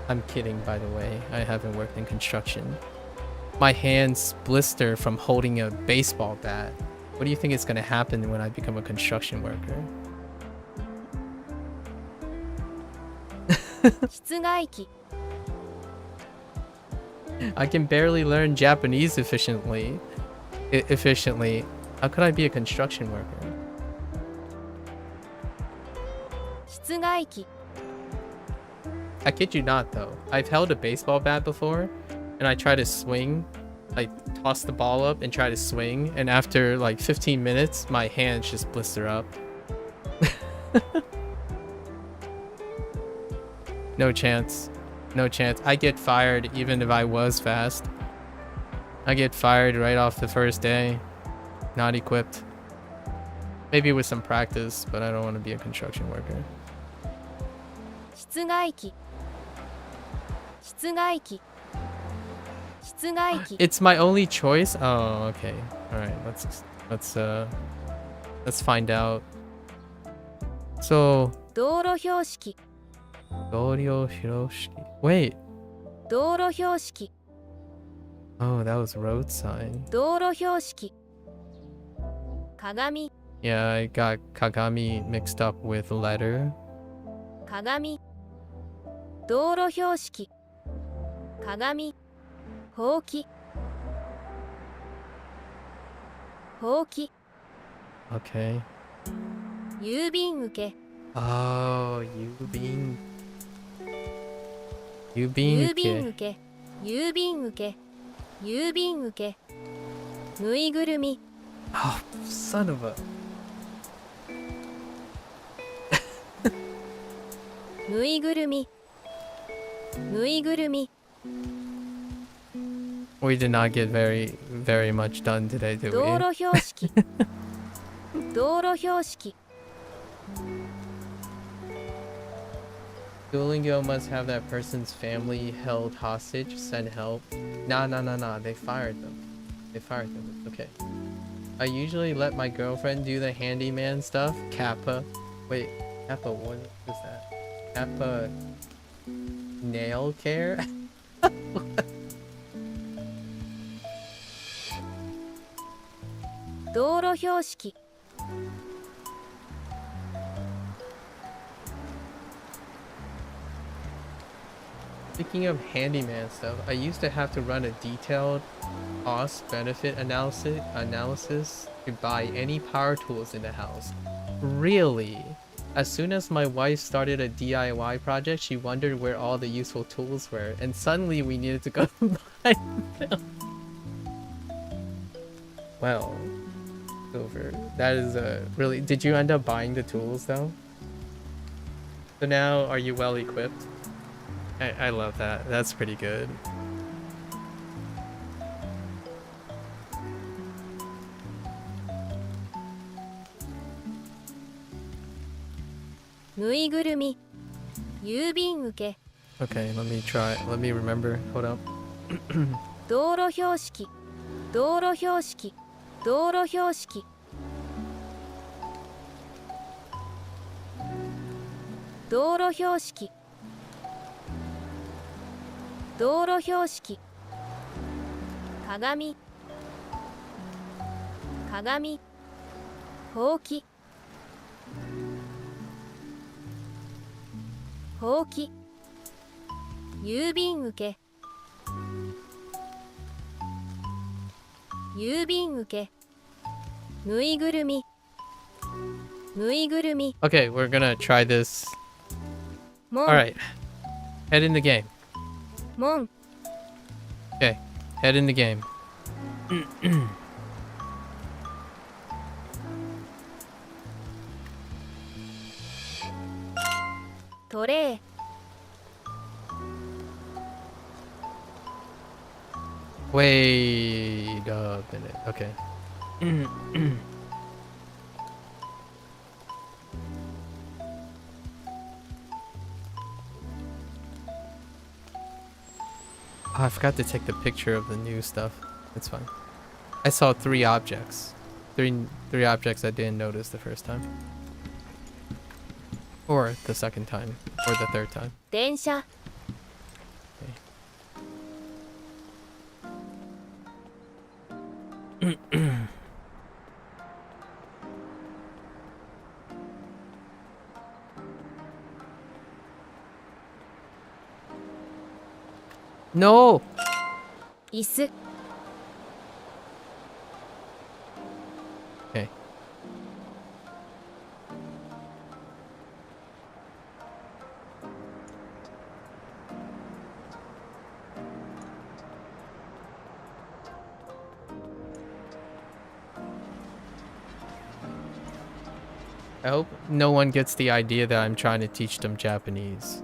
I'm kidding, by the way. I haven't worked in construction. My hands blister from holding a baseball bat. What do you think is going to happen when I become a construction worker? I can barely learn Japanese efficiently. How could I be a construction worker? I kid you not though. I've held a baseball bat before and I try to swing. I toss the ball up and try to swing, and after like 15 minutes my hands just blister up. No chance. No chance. I get fired even if I was fast. I get fired right off the first day. Not equipped. Maybe with some practice, but I don't want to be a construction worker. It's my only choice? Oh, okay. Alright, let's find out. So wait. Oh, that was road sign. Yeah, I got Kagami mixed up with letter. Okay. Oh, Oh, son of a... We did not get very much done today, did we? Duolingo must have that person's family held hostage. Send help. Nah. They fired them. Okay. I usually let my girlfriend do the handyman stuff. Kappa. Wait, Kappa, what is that? Kappa. nail care. Douro hyoshiki. Speaking of handyman stuff, I used to have to run a detailed cost-benefit analysis to buy any power tools in the house. Really? As soon as my wife started a DIY project, she wondered where all the useful tools were, and suddenly we needed to go buy them. Well, Silver, that is really... Did you end up buying the tools though? So now, are you well equipped? I love that. That's pretty good. Nuigurumi. Yubin uke. Okay, let me try. Let me remember. Hold up. Douro hyoshiki. Douro hyoshiki. Douro hyoshiki. Douro hyoshiki. Douro hyoshiki. Kagami. Kagami. Houki. Houki. Yubin uke. Yubin uke. Nuigurumi. Nuigurumi. Okay, we're gonna try this. Mon. Alright. Head in the game. Mon. Okay, head in the game. Tore. Wait a minute. Okay. Oh, I forgot to take the picture of the new stuff. It's fine. I saw 3 objects. Three objects I didn't notice the first time. Or the second time. Or the third time. 電車 No! 椅子 Okay. I hope no one gets the idea that I'm trying to teach them Japanese.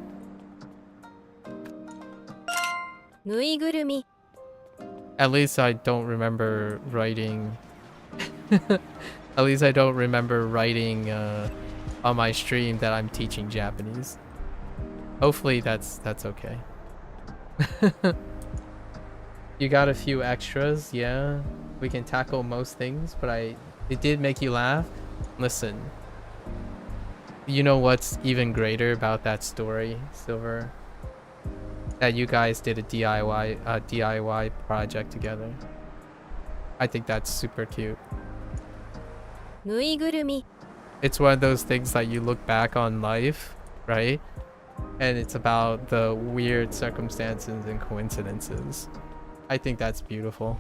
ぬいぐるみ At least I don't remember writing. At least I don't remember writing on my stream that I'm teaching Japanese. Hopefully that's okay. You got a few extras, yeah. We can tackle most things, but it did make you laugh. Listen, you know what's even greater about that story, Silver? That you guys did a DIY project together. I think that's super cute. ぬいぐるみ It's one of those things that you look back on life, right? And it's about the weird circumstances and coincidences. I think that's beautiful.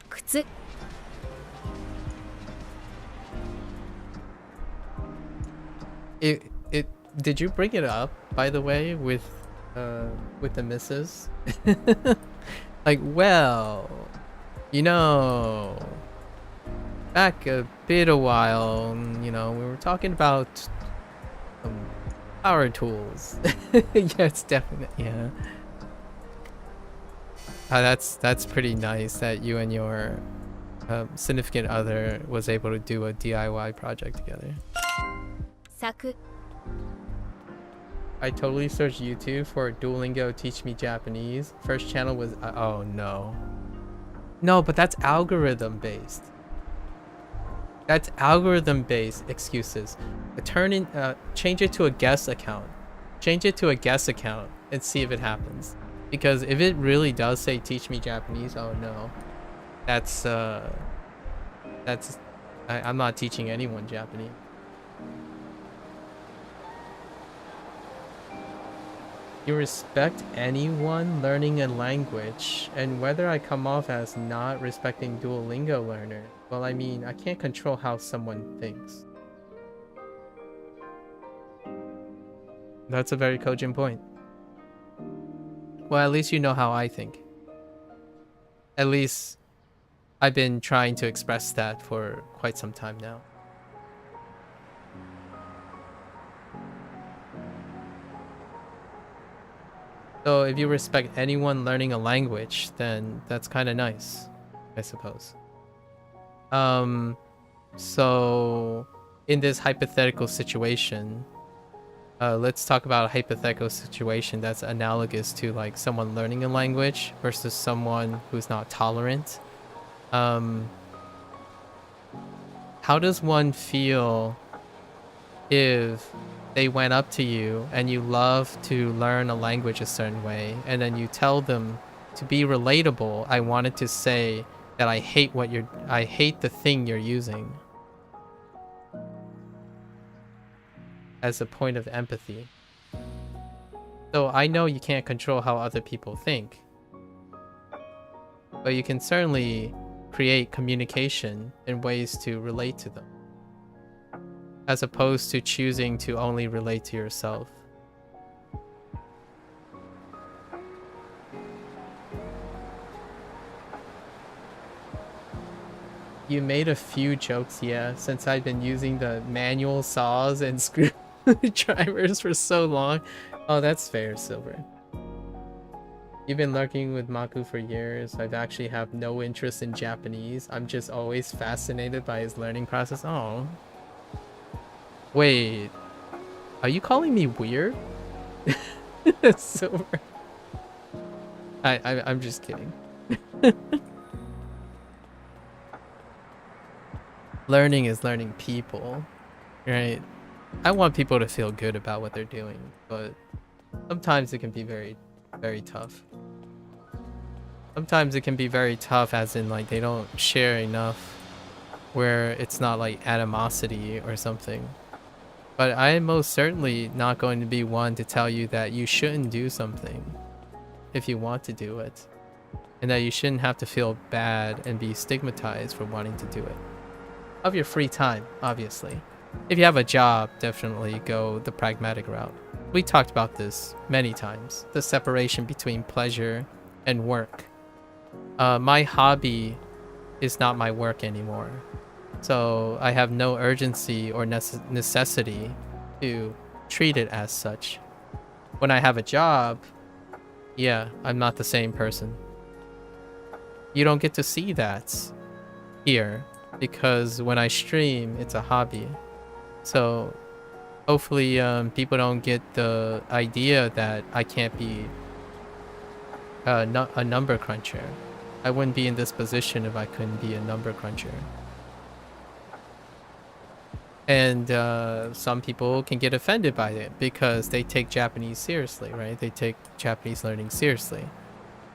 靴 It did you bring it up, by the way, with the missus? Like, well, you know, back a bit a while, you know, we were talking about power tools. Yeah, it's definite, yeah. That's pretty nice that you and your significant other was able to do a DIY project together. 柵 I totally searched YouTube for Duolingo Teach Me Japanese. First channel was oh no. No, but that's algorithm based. That's algorithm-based excuses. Change it to a guess account. Change it to a guess account and see if it happens. Because if it really does say teach me Japanese, oh no. I'm not teaching anyone Japanese. You respect anyone learning a language, and whether I come off as not respecting Duolingo learner, well, I mean, I can't control how someone thinks. That's a very cogent point. Well, at least you know how I think. At least I've been trying to express that for quite some time now. So if you respect anyone learning a language, then that's kind of nice, I suppose. So in this hypothetical situation, let's talk about a hypothetical situation that's analogous to like someone learning a language versus someone who's not tolerant. How does one feel if they went up to you and you love to learn a language a certain way, and then you tell them, to be relatable, I wanted to say that I hate the thing you're using, as a point of empathy. So I know you can't control how other people think, but you can certainly create communication and ways to relate to them, as opposed to choosing to only relate to yourself. You made a few jokes, yeah, since I've been using the manual saws and screwdrivers for so long. Oh, that's fair, Silver. You've been lurking with Maku for years. I actually have no interest in Japanese. I'm just always fascinated by his learning process. Oh. Wait. Are you calling me weird? Silver. I'm just kidding. Learning is learning people, right? I want people to feel good about what they're doing, but sometimes it can be very, very tough. Sometimes it can be very tough, as in like they don't share enough where it's not like animosity or something. But I am most certainly not going to be one to tell you that you shouldn't do something if you want to do it, and that you shouldn't have to feel bad and be stigmatized for wanting to do it. Of your free time, obviously. If you have a job, definitely go the pragmatic route. We talked about this many times, the separation between pleasure and work. My hobby is not my work anymore, so I have no urgency or necessity to treat it as such. When I have a job, yeah, I'm not the same person. You don't get to see that here, because when I stream, it's a hobby. So hopefully people don't get the idea that I can't be a number cruncher. I wouldn't be in this position if I couldn't be a number cruncher. And some people can get offended by it because they take Japanese seriously, right? They take Japanese learning seriously.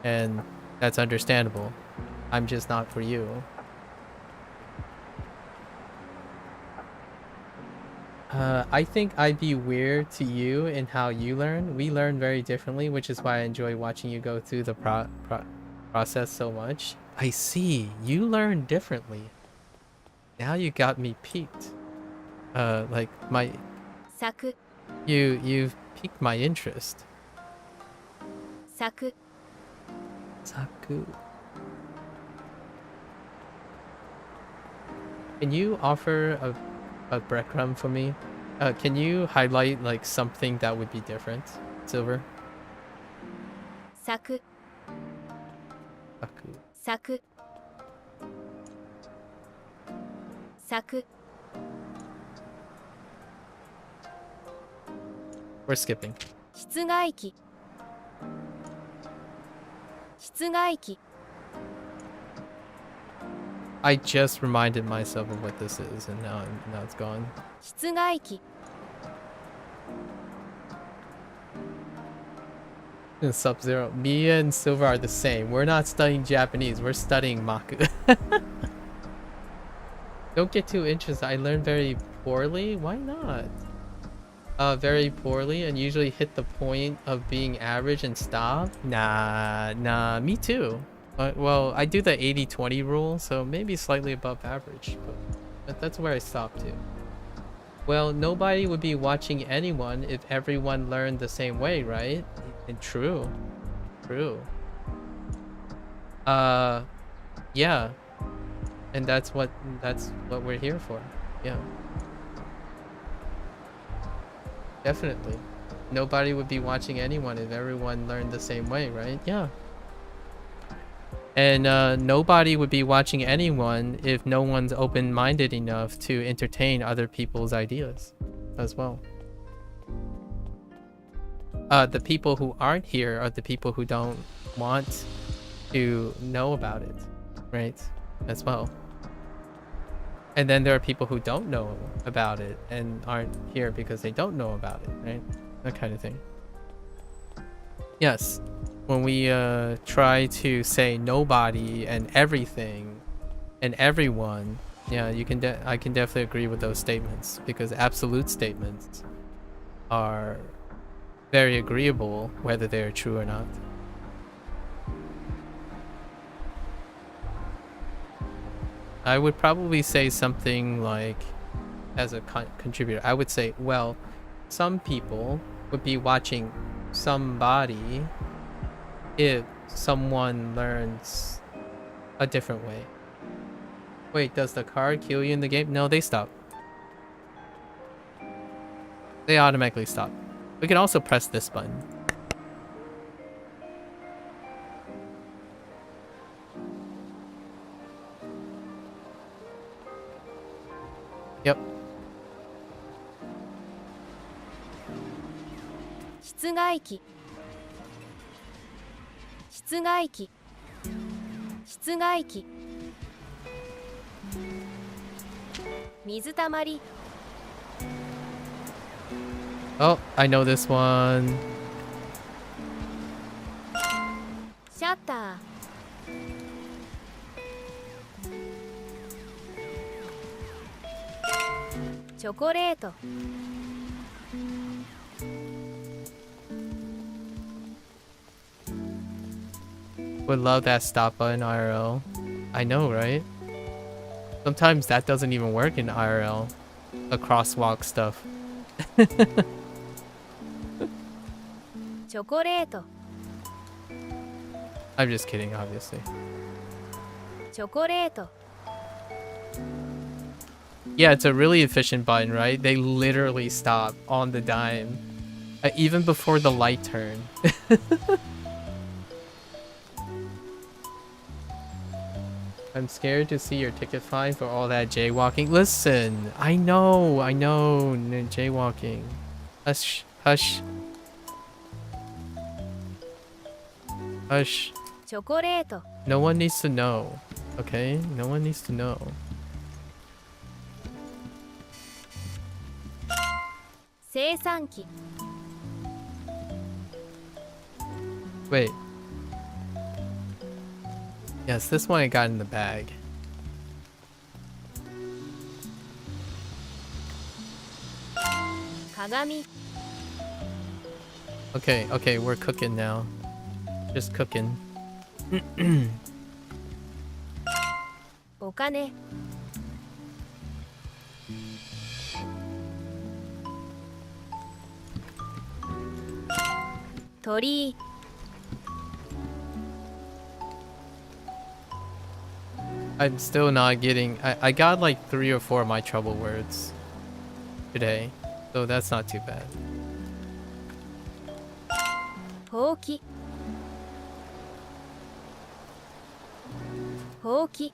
And that's understandable. I'm just not for you. I think I'd be weird to you in how you learn. We learn very differently, which is why I enjoy watching you go through the process so much. I see. You learn differently. Now you got me peaked. Like my... Saku. You've piqued my interest. Saku. Saku. Can you offer a breadcrumb for me? Can you highlight like something that would be different, Silver? Saku. Saku. Saku. Saku. We're skipping. 室外機。室外機。I just reminded myself of what this is, and now it's gone. 室外機 Sub-Zero. Me and Silver are the same. We're not studying Japanese. We're studying Maku. Don't get too interested. I learn very poorly. Why not? Very poorly and usually hit the point of being average and stop. Nah. Me too. Well, I do the 80-20 rule, so maybe slightly above average, but that's where I stop too. Well, nobody would be watching anyone if everyone learned the same way, right? And true. Yeah. And that's what we're here for. Yeah. Definitely. Nobody would be watching anyone if everyone learned the same way, right? Yeah. And nobody would be watching anyone if no one's open-minded enough to entertain other people's ideas as well. The people who aren't here are the people who don't want to know about it, right? As well. And then there are people who don't know about it and aren't here because they don't know about it, right? That kind of thing. Yes. When we try to say nobody and everything and everyone, yeah, I can definitely agree with those statements, because absolute statements are very agreeable whether they're true or not. I would probably say something like, as a contributor, I would say, well, some people would be watching somebody if someone learns a different way. Wait, does the card kill you in the game? No, they stop. They automatically stop. We can also press this button. Yep. 室外機室外機室外機水たまり Oh, I know this one. シャッター チョコレート Would love that stop button IRL. I know, right? Sometimes that doesn't even work in IRL. The crosswalk stuff. チョコレート I'm just kidding, obviously. チョコレート Yeah, it's a really efficient button, right? They literally stop on the dime. Even before the light turn. I'm scared to see your ticket fine for all that jaywalking. Listen, I know, jaywalking. Hush, hush. Hush. チョコレート No one needs to know, okay? No one needs to know. 生産機 Wait. Yes, this one I got in the bag.鏡 Okay, we're cooking now. Just cooking. お金 鳥居 I'm still not getting... I got like 3 or 4 of my trouble words today, so that's not too bad. ほうきほうき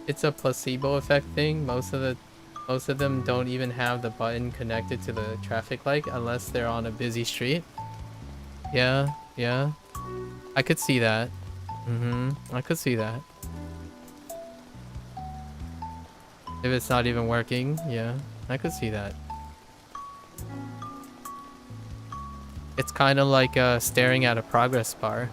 It's a placebo effect thing. Most of them don't even have the button connected to the traffic light unless they're on a busy street. Yeah. I could see that. I could see that. If it's not even working, yeah, I could see that. It's kind of like staring at a progress bar.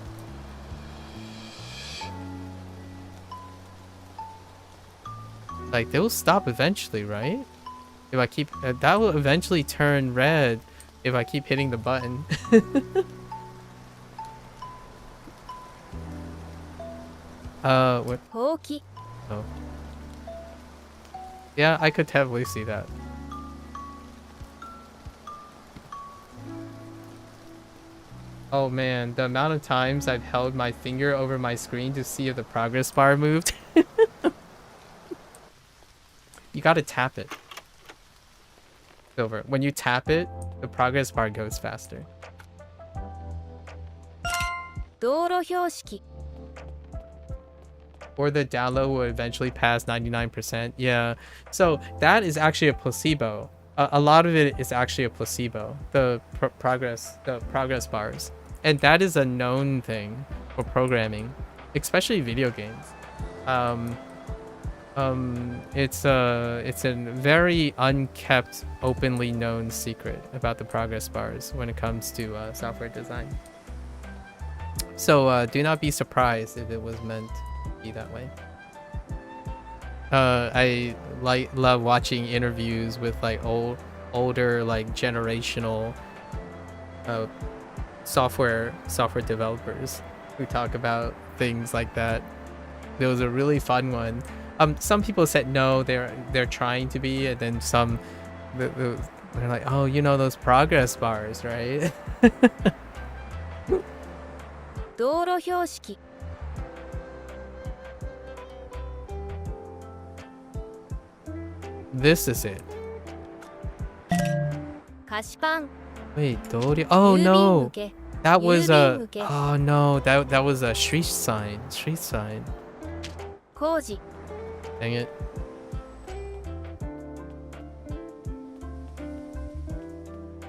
Like, they will stop eventually, right? If I keep... that will eventually turn red if I keep hitting the button. What? ほうき Oh. Yeah, I could totally see that. Oh man, the amount of times I've held my finger over my screen to see if the progress bar moved. You gotta tap it. Silver. When you tap it, the progress bar goes faster. 道路標識 Or the download will eventually pass 99%. Yeah. So that is actually a placebo. A lot of it is actually a placebo. The progress bars. And that is a known thing for programming, especially video games. It's a very unkept, openly known secret about the progress bars when it comes to software design. So do not be surprised if it was meant to be that way. I love watching interviews with like older like generational software developers who talk about things like that. There was a really fun one. Some people said no, they're trying to be, and then some they're like, oh, you know those progress bars, right? 道路標識 This is it. 菓子パン Wait, Dori. Oh 郵便 no, 受け that was 郵 a. 便受け Oh no, that was a street sign. Street sign. 工事 Dang it.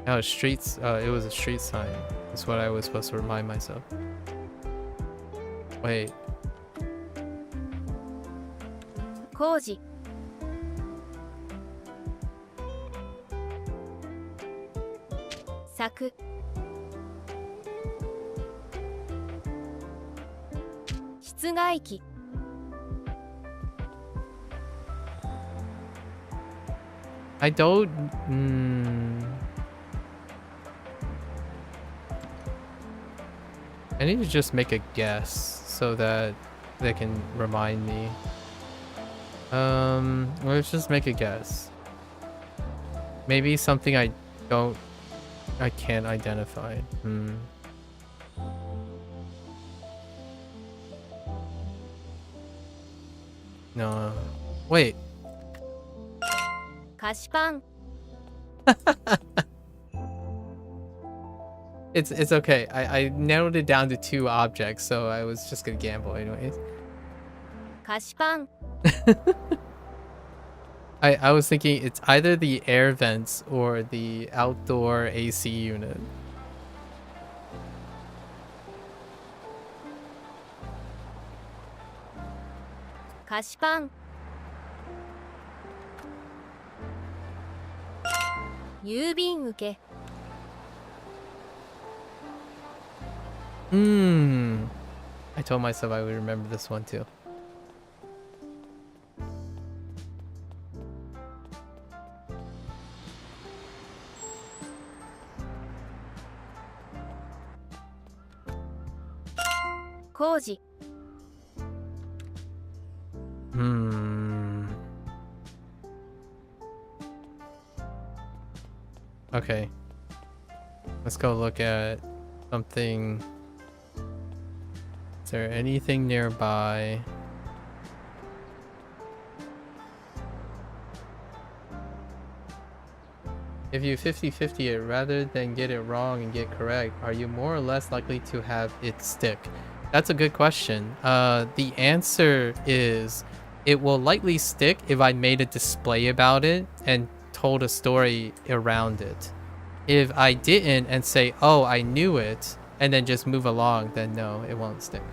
Oh, streets. It was a street sign. That's what I was supposed to remind myself. Wait. 工事柵 室外機 I don't. I need to just make a guess so that they can remind me. Let's just make a guess. Maybe something I can't identify. No. Wait. 菓子パン It's okay. I narrowed it down to 2 objects, so I was just gonna gamble anyways. 菓子パン I was thinking it's either the air vents or the outdoor AC unit. 菓子パン郵便受け I told myself I would remember this one too. "工事 Okay. Let's go look at something. Is there anything nearby? If you 50-50 it rather than get it wrong and get correct, are you more or less likely to have it stick? That's a good question. The answer is it will likely stick if I made a display about it and told a story around it. If I didn't and say, oh, I knew it, and then just move along, then no, it won't stick.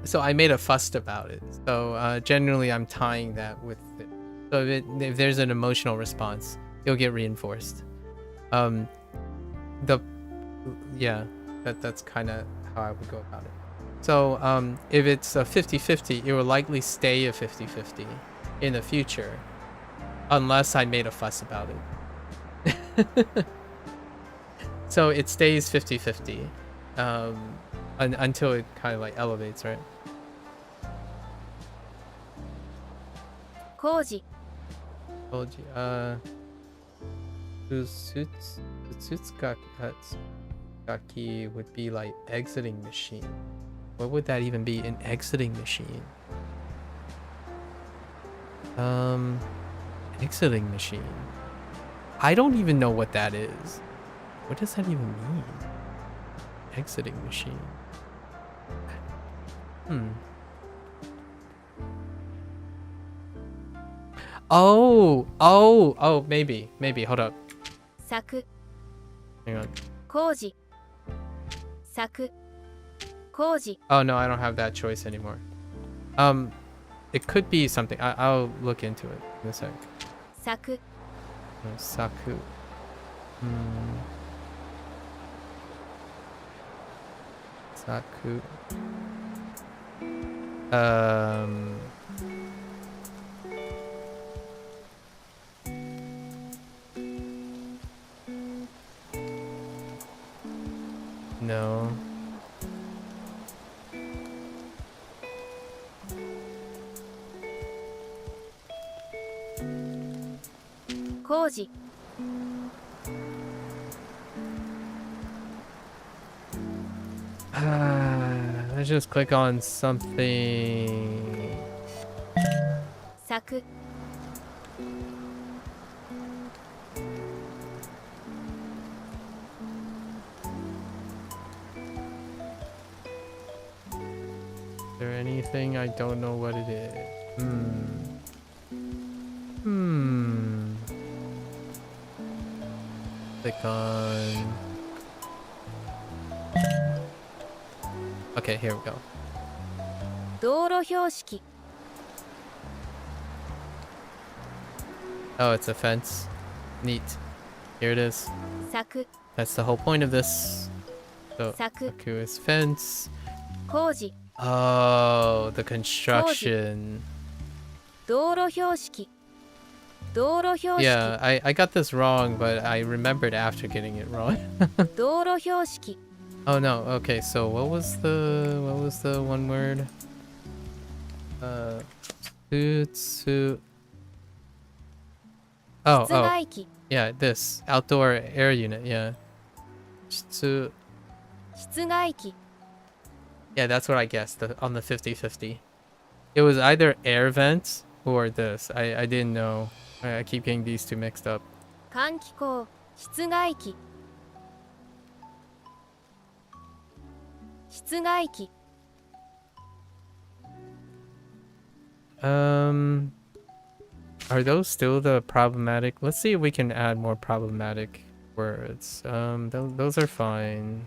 So I made a fuss about it. So generally I'm tying that with it. So if there's an emotional response, it'll get reinforced. The yeah, that's kind of how I would go about it. So if it's a 50-50, it will likely stay a 50-50 in the future, unless I made a fuss about it. So it stays 50-50 until it kind of like elevates, right? 工事 Told you. Tsutsukaki would be like exiting machine. What would that even be? An exiting machine? Exiting machine. I don't even know what that is. What does that even mean? Exiting machine. Oh, maybe. Hold up. 作 Hang on. 工事作工事 Oh no, I don't have that choice anymore. It could be something. I'll look into it in a sec. 作 Saku. Saku. No. 工事 Let's just click on something. 作 Is there anything I don't know what it is? Click on. Okay, here we go. 道路標識 Oh, it's a fence. Neat. Here it is. 作 That's the whole point of this. So, 作 Saku is fence. 工事 Oh, the construction. 道路標識道路標識 Yeah, I got this wrong, but I remembered after getting it wrong. 道路標識 Oh no. Okay, so what was the one word? Tutsu. Oh, 室外機 yeah, this outdoor air unit. Yeah. Tutsu. 室外機 Yeah, that's what I guessed on the 50-50. It was either air vents or this. I didn't know. I keep getting these two mixed up. 換気口室外機室外機 Are those still the problematic? Let's see if we can add more problematic words. Those are fine.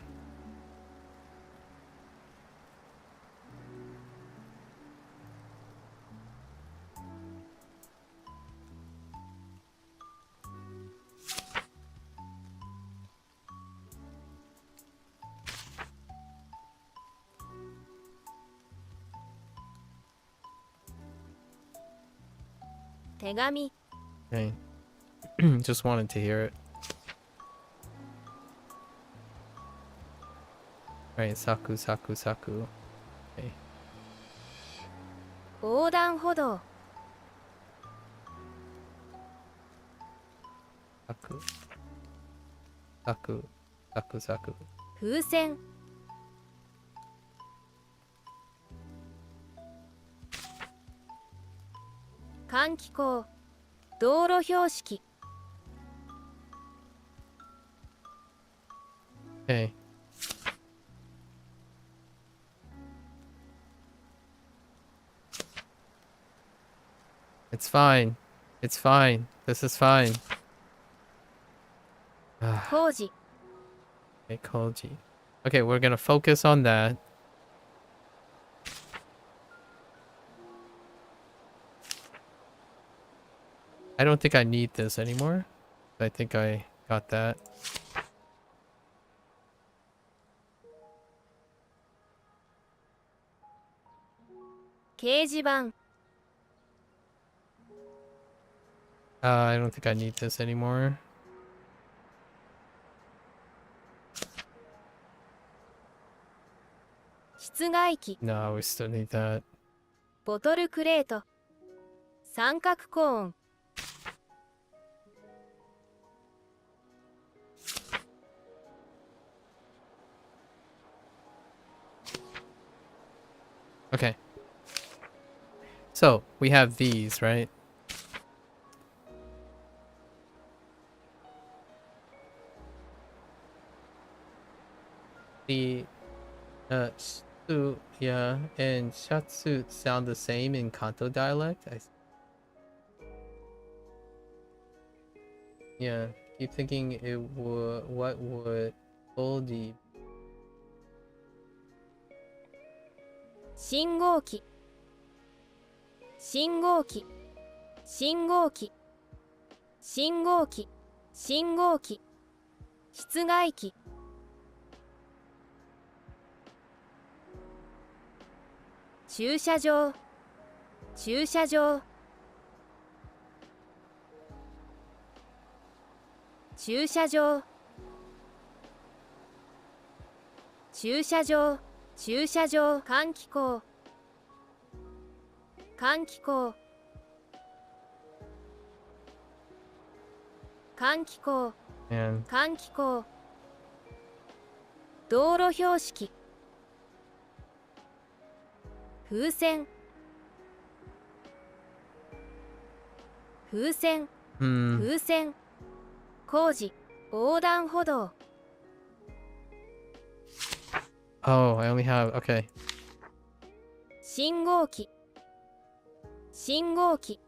手紙 Okay. Just wanted to hear it. Alright, Saku. Okay. 横断歩道 Saku. 風船 換気口道路標識 Okay. It's fine. This is fine. 工事 Okay, Koji. Okay, we're gonna focus on that. I don't think I need this anymore. I think I got that. 掲示板 I don't think I need this anymore. 室外機 No, we still need that. ボトルクレート三角コーン Okay. So we have these, right? The su, yeah, and shatsu sound the same in Kanto dialect. Yeah, keep thinking it would. What would Boldi? 信号機信号機信号機信号機信号機室外機駐車場駐車場駐車場駐車場駐車場換気口換気口換気口 And 換気口道路標識風船風船 風船工事横断歩道 Oh, I only have okay. 信号機信号機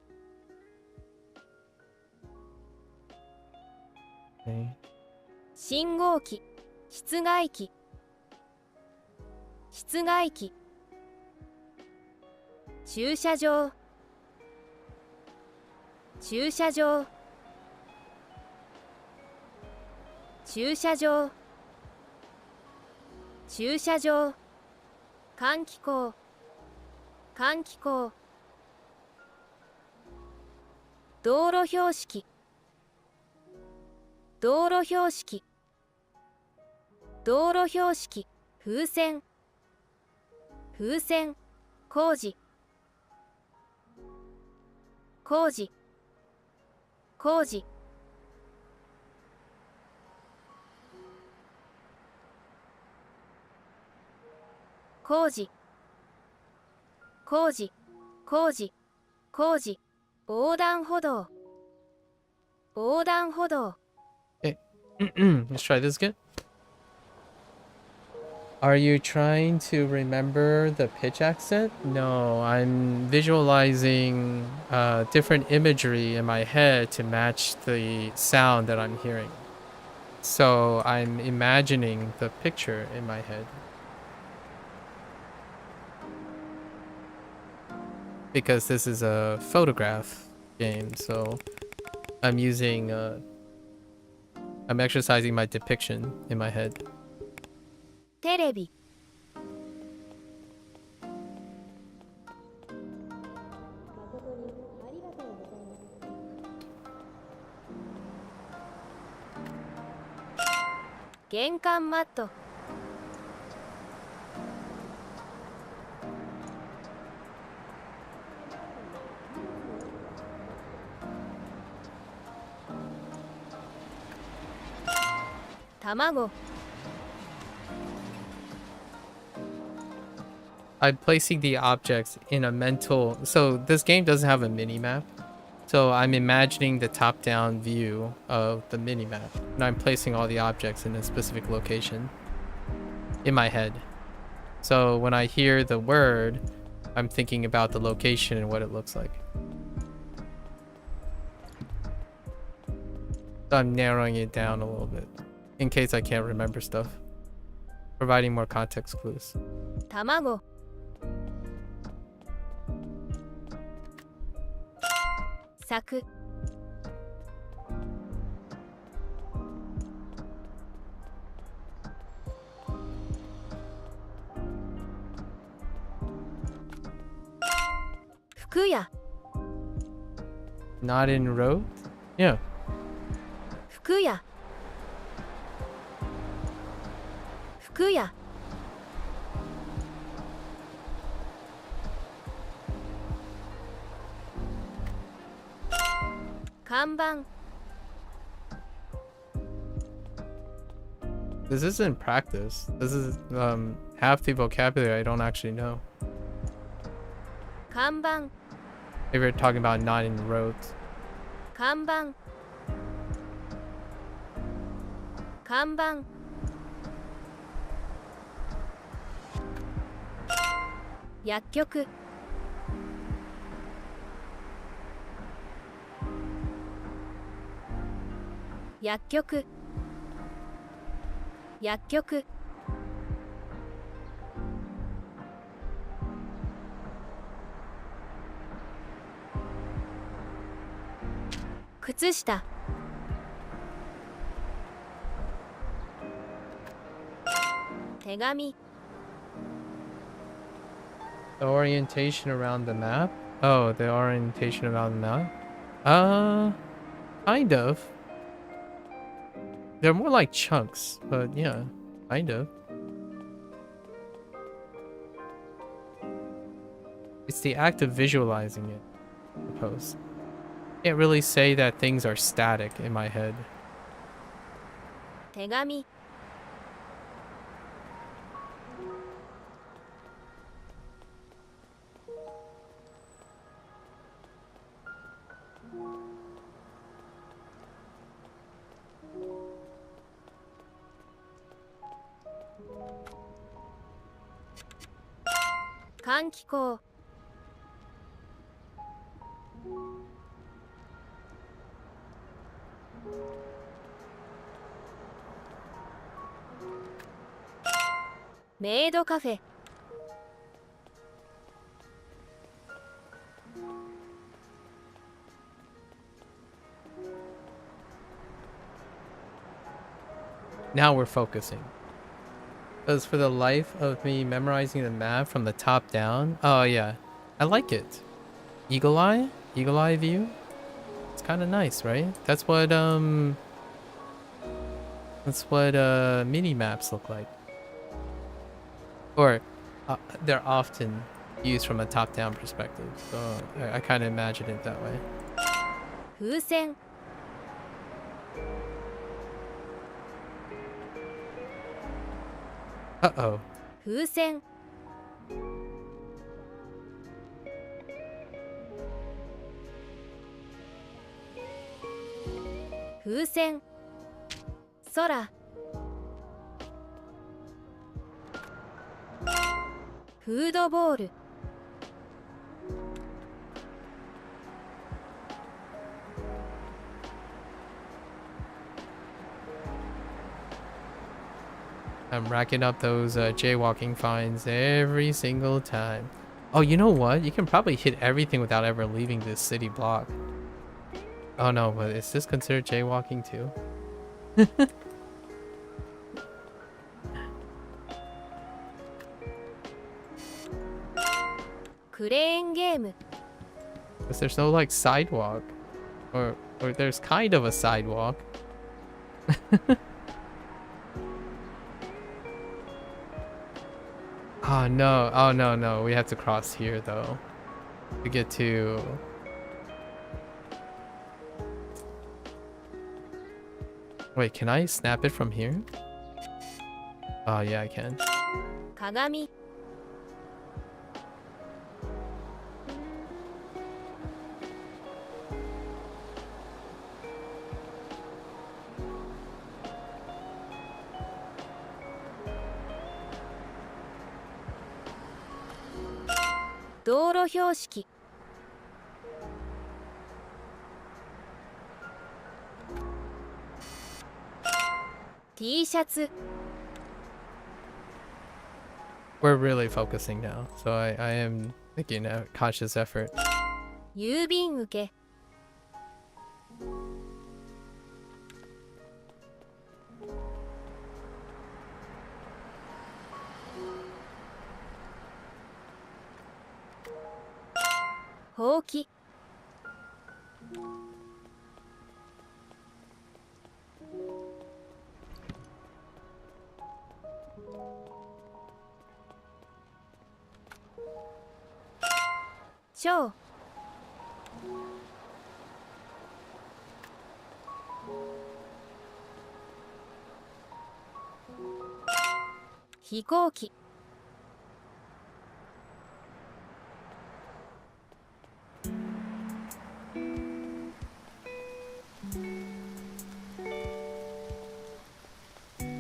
Okay. 信号機室外機室外機駐車場駐車場駐車場駐車場換気口換気口道路標識道路標識道路標識風船風船工事工事工事工事工事工事工事横断歩道横断歩道 Let's try this again. Are you trying to remember the pitch accent? No, I'm visualizing different imagery in my head to match the sound that I'm hearing. So I'm imagining the picture in my head. Because this is a photograph game, so I'm using I'm exercising my depiction in my head. テレビ玄関マット卵 I'm placing the objects in a mental... So this game doesn't have a mini-map. So I'm imagining the top-down view of the mini-map. And I'm placing all the objects in a specific location in my head. So when I hear the word, I'm thinking about the location and what it looks like. So I'm narrowing it down a little bit in case I can't remember stuff. Providing more context clues. 卵柵服屋 Not in road? Yeah. 服屋服屋看板 This isn't practice. This is half the vocabulary I don't actually know. 看板 If you're talking about not in roads. 看板看板薬局薬局薬局靴下手紙 The orientation around the map? Oh, the orientation around the map? Kind of. They're more like chunks, but yeah, kind of. It's the act of visualizing it, I suppose. Can't really say that things are static in my head. 手紙換気口メイドカフェ Now we're focusing. Because for the life of me memorizing the map from the top down, oh yeah, I like it. Eagle eye view. It's kind of nice, right? That's what mini maps look like. Or they're often used from a top-down perspective, so I kind of imagine it that way. 風船 Uh-oh. 風船風船空フードボール I'm racking up those jaywalking fines every single time. Oh, you know what? You can probably hit everything without ever leaving this city block. Oh no, but is this considered jaywalking too? クレーンゲーム Because there's no like sidewalk. Or there's kind of a sidewalk. Oh no, oh no, we have to cross here though. To get to... Wait, can I snap it from here? Oh yeah, I can. 鏡 道路標識 T シャツ We're really focusing now, so I am making a conscious effort. 郵便受けほうき蝶飛行機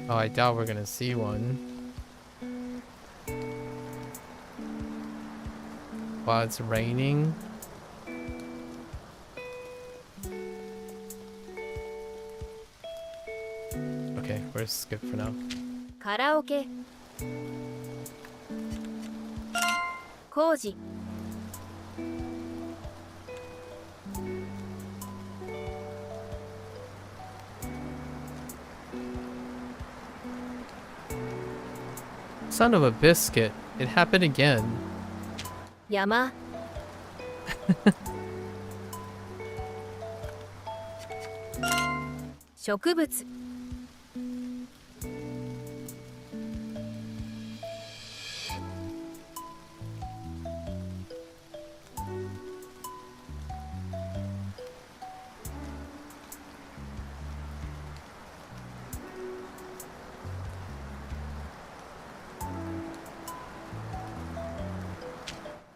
Oh, I doubt we're gonna see one. While it's raining. Okay, we're skip for now. カラオケ工事 Son of a biscuit. It happened again. 山植物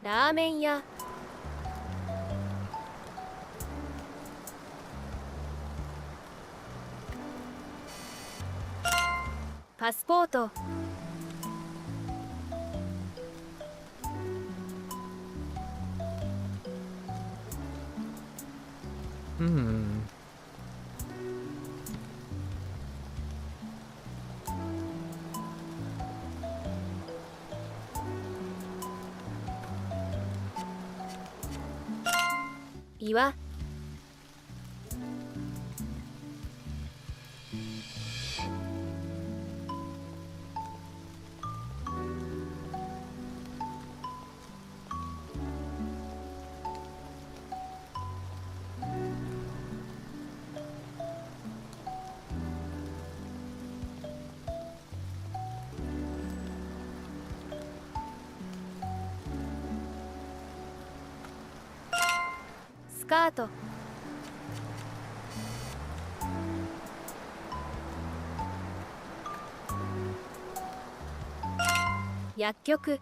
ラーメン屋パスポート Hmm.岩 スカート 薬局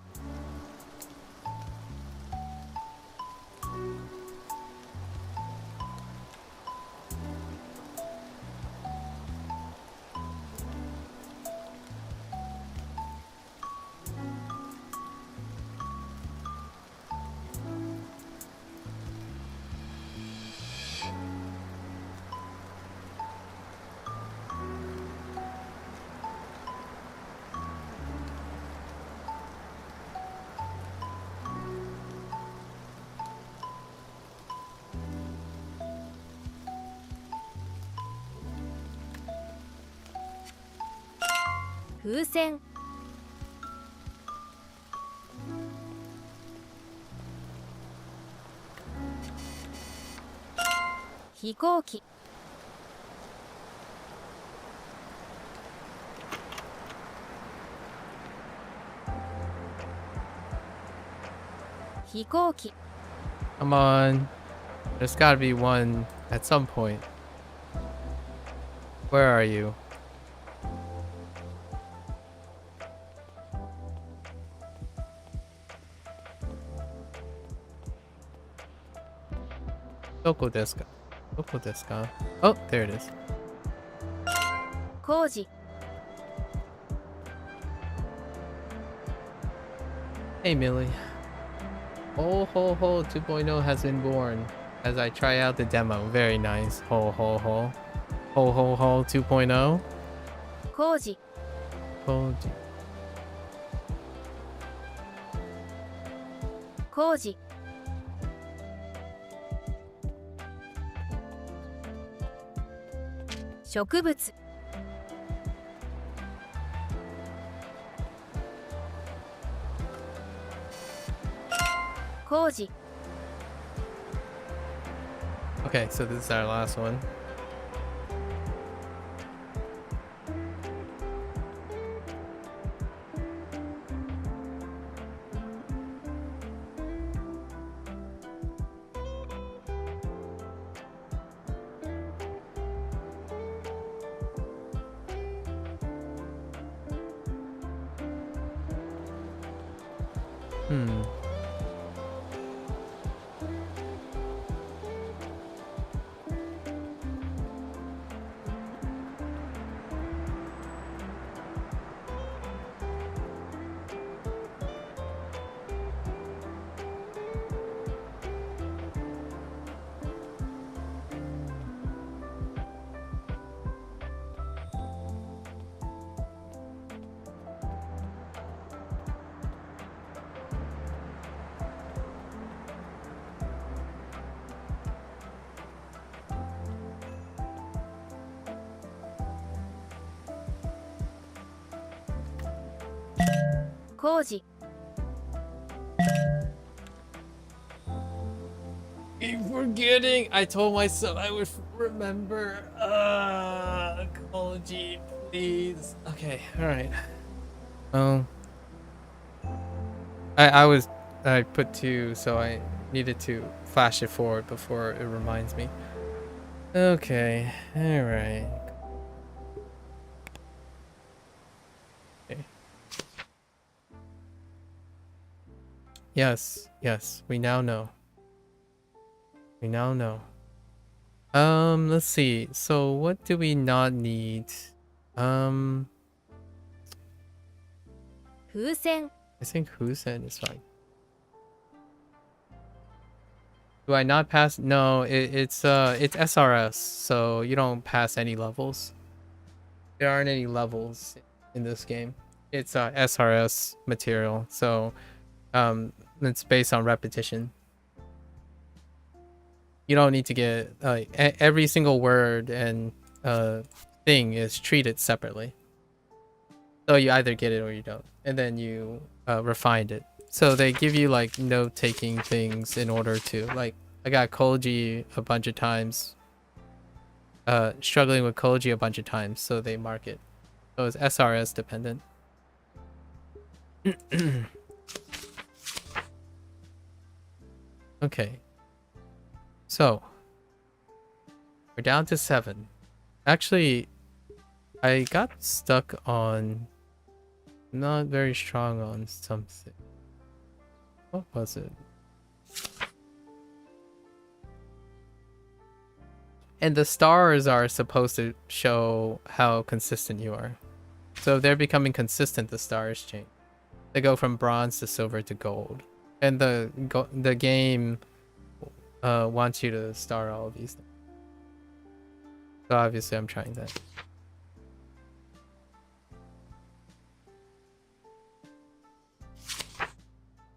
風船 飛行機 飛行機 Come on. There's gotta be one at some point. Where are you? Doko desu ka? Doko desu ka? Oh, there it is. 工事 Hey, Millie. Ho ho ho 2.0 has been born as I try out the demo. Very nice. Ho ho ho. Ho ho ho 2.0. 工事 Koji. 工事 植物 工事 Okay, so this is our last one. Hmm. Koji. Keep forgetting. I told myself I would remember. Ecology, please. Okay, all right. Oh, I put 2, so I needed to flash it forward before it reminds me. Okay, all right. Okay. Yes, we now know. We now know. Let's see. So what do we not need? 風船 I think Husen is fine. Do I not pass? No, it's SRS, so you don't pass any levels. There aren't any levels in this game. It's SRS material, so it's based on repetition. You don't need to get every single word and thing is treated separately. So you either get it or you don't, and then you refined it. So they give you like note-taking things in order to like. I got Koji a bunch of times. Struggling with Koji a bunch of times, so they mark it. So it's SRS dependent. Okay. So we're down to 7. Actually, I got stuck on not very strong on something. What was it? And the stars are supposed to show how consistent you are. So if they're becoming consistent, the stars change. They go from bronze to silver to gold. And the game wants you to star all of these things. So obviously I'm trying that.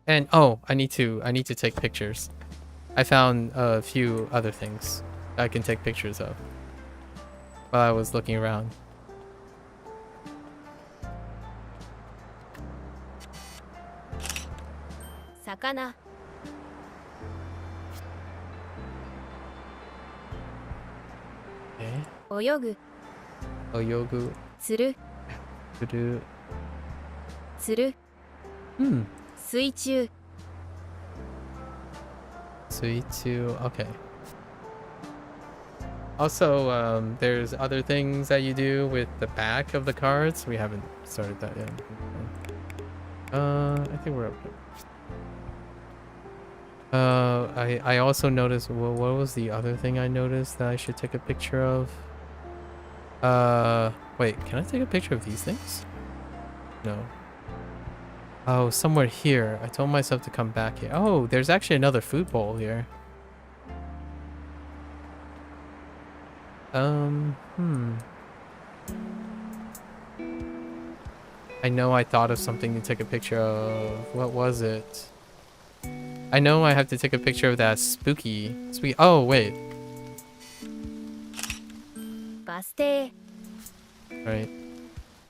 And oh, I need to take pictures. I found a few other things I can take pictures of while I was looking around. Sakana. Okay. Oyogu. Oyogu. Tsuru. Tsuru. Tsuru. Hmm. 水中 Suitsu. Okay. Also, there's other things that you do with the back of the cards. We haven't started that yet. I think we're okay. I also noticed. What was the other thing I noticed that I should take a picture of? Wait. Can I take a picture of these things? No. Oh, somewhere here. I told myself to come back here. Oh, there's actually another food bowl here. I know I thought of something to take a picture of. What was it? I know I have to take a picture of that spooky. Oh, wait. バス停 Right.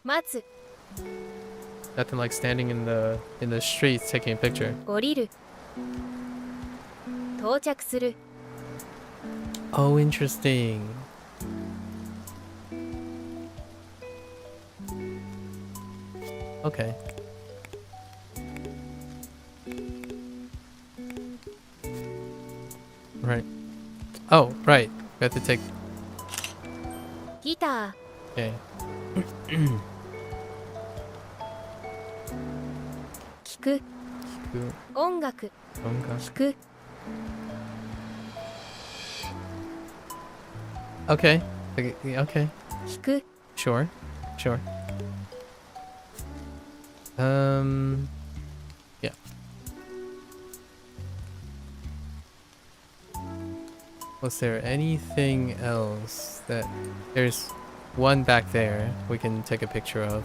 待つ Nothing like standing in the streets taking a picture. 降りる到着する Oh, interesting. Okay. Right. Oh, right. We have to take. ギター Okay. 聞く音楽聞く Okay. Okay. 聞く Sure. Sure. Yeah. Was there anything else that there's one back there we can take a picture of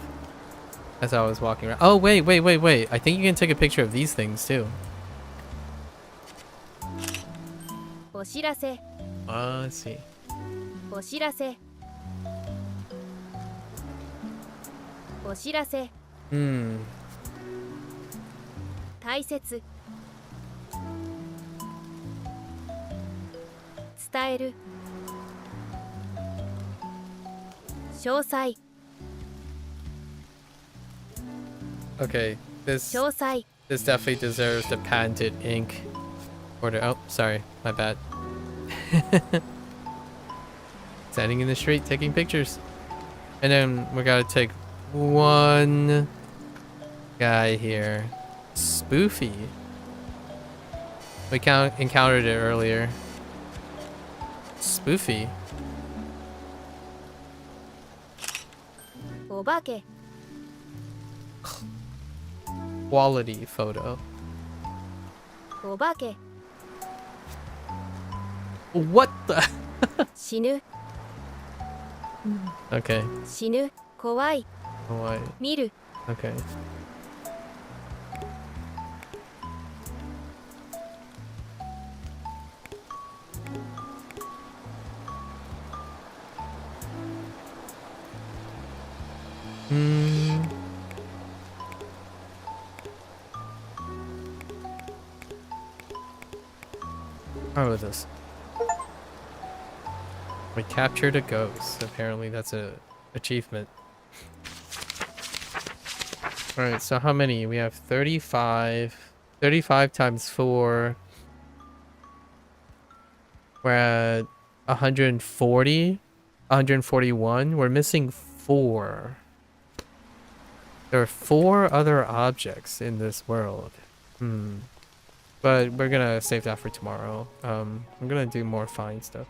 as I was walking around? Oh, wait. I think you can take a picture of these things too. お知らせ Let's see. お知らせお知らせ Hmm. 大切伝える詳細 Okay. 詳細 This definitely deserves the patented ink order. Oh, sorry. My bad. Standing in the street taking pictures. And then we gotta take one guy here. Spoofy. We encountered it earlier. Spoofy. お化け Quality photo. お化け What the? 死ぬ Okay. 死ぬ怖い Oh, I... 見る Okay. Hmm. How was this? We captured a ghost. Apparently that's a achievement. Alright, so how many? We have 35. 35 times 4. We're at 140. 141. We're missing 4. There are 4 other objects in this world. But we're gonna save that for tomorrow. I'm gonna do more fine stuff.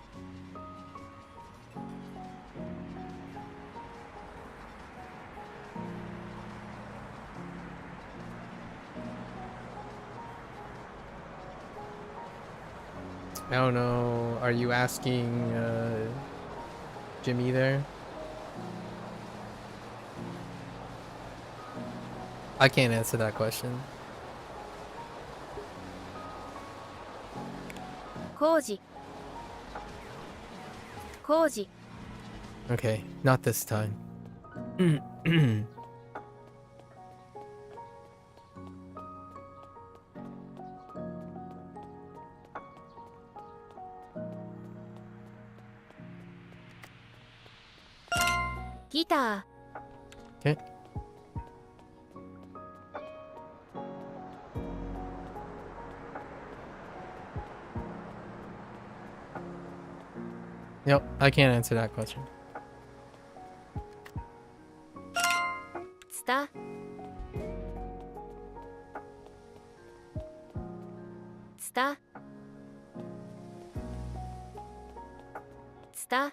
I don't know. Are you asking Jimmy there? I can't answer that question. 工事工事 Okay, not this time. ギター Okay. Yep, I can't answer that question. ツタツタツタ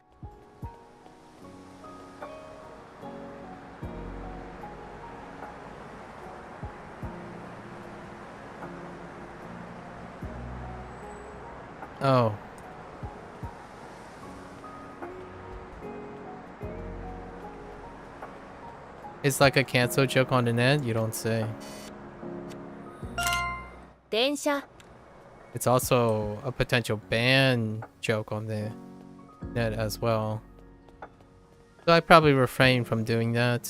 Oh. It's like a cancel joke on the net? You don't say. 電車 It's also a potential ban joke on the net as well. So I probably refrain from doing that.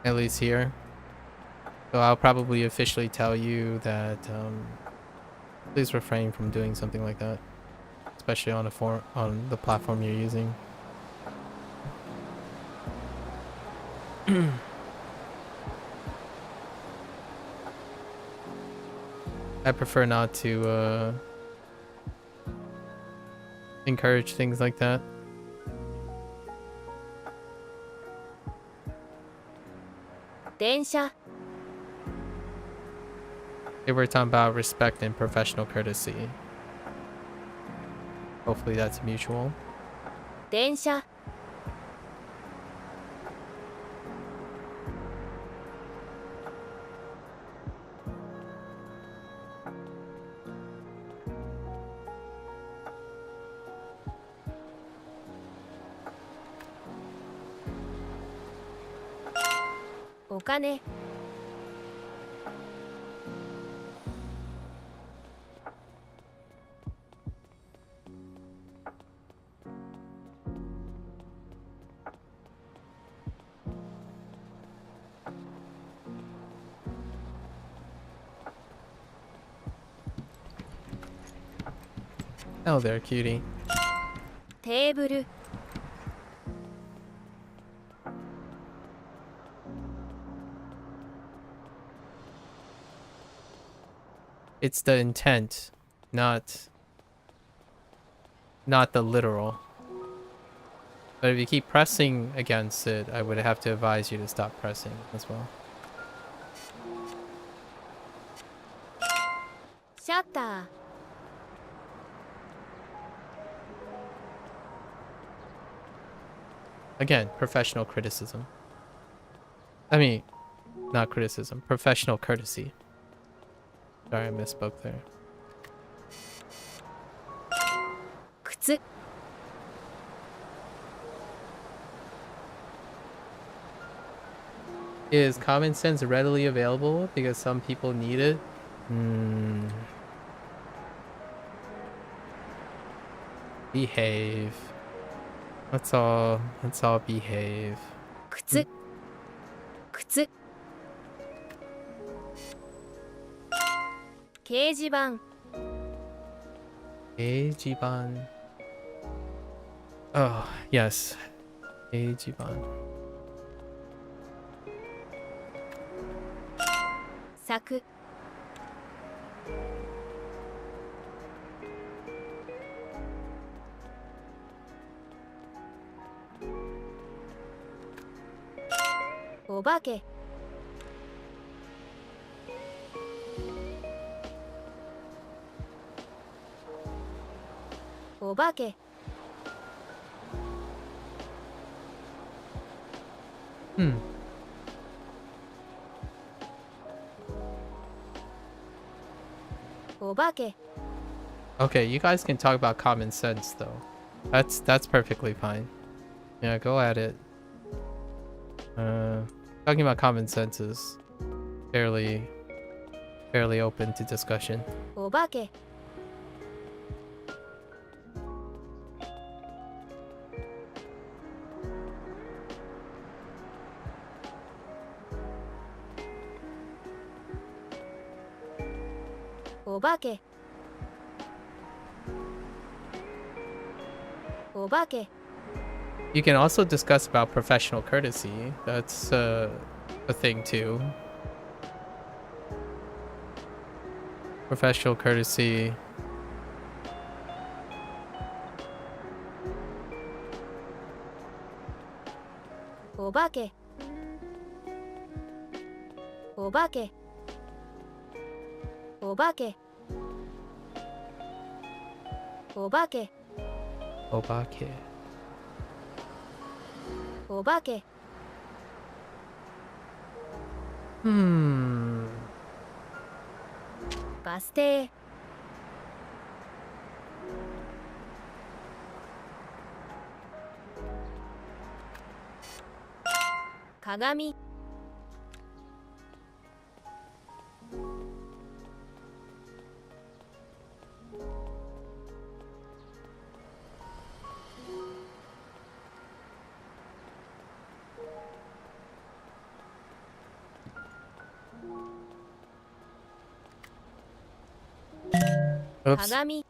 At least here. So I'll probably officially tell you that please refrain from doing something like that. especially on the platform you're using. I prefer not to encourage things like that. Densha. They were talking about respect and professional courtesy. Hopefully that's mutual. 電車 お金 Oh, there, cutie. テーブル It's the intent, not the literal. But if you keep pressing against it, I would have to advise you to stop pressing as well. シャッター Again, professional criticism. I mean, not criticism, professional courtesy. Sorry, I misspoke there. 靴 Is common sense readily available because some people need it? Behave. Let's all behave. 靴靴掲示板 Eijiban. Oh, yes. Eijiban. 柵 お化け お化け お化け Okay, you guys can talk about common sense though. That's perfectly fine. Yeah, go at it. Talking about common sense is fairly open to discussion. お化け お化け お化け You can also discuss about professional courtesy. That's a thing too. Professional courtesy. お化け お化け お化け お化け Obake. お化け バス停 鏡 Oops. 鏡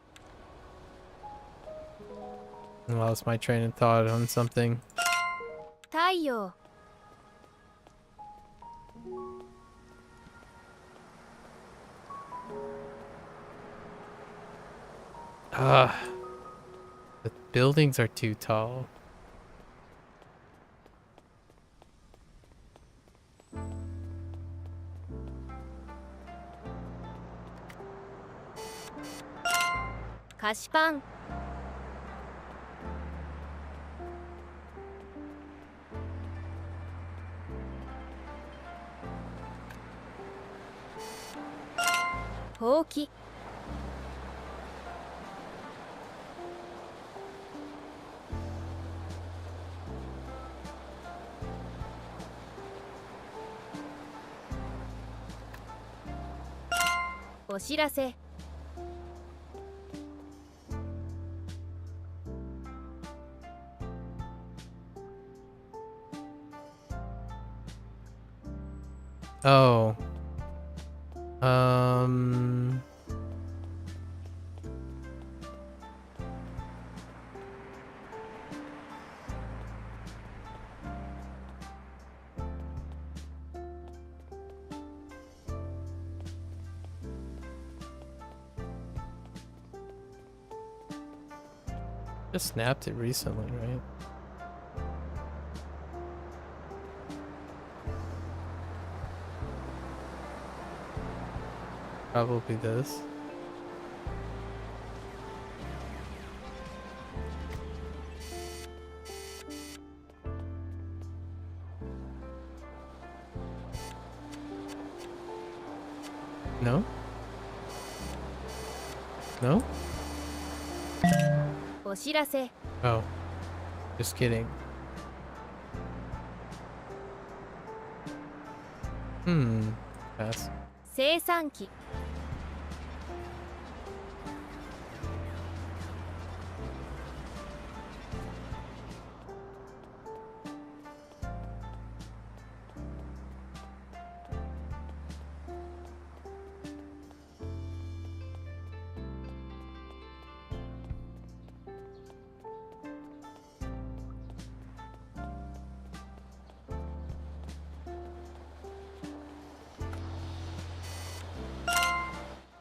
I lost my train of thought on something. 太陽 The buildings are too tall.「菓子パン」「ほうき」お知らせ Oh. Just snapped it recently, right? Probably this. No? No? お知らせ Oh. Just kidding. Pass. 生産機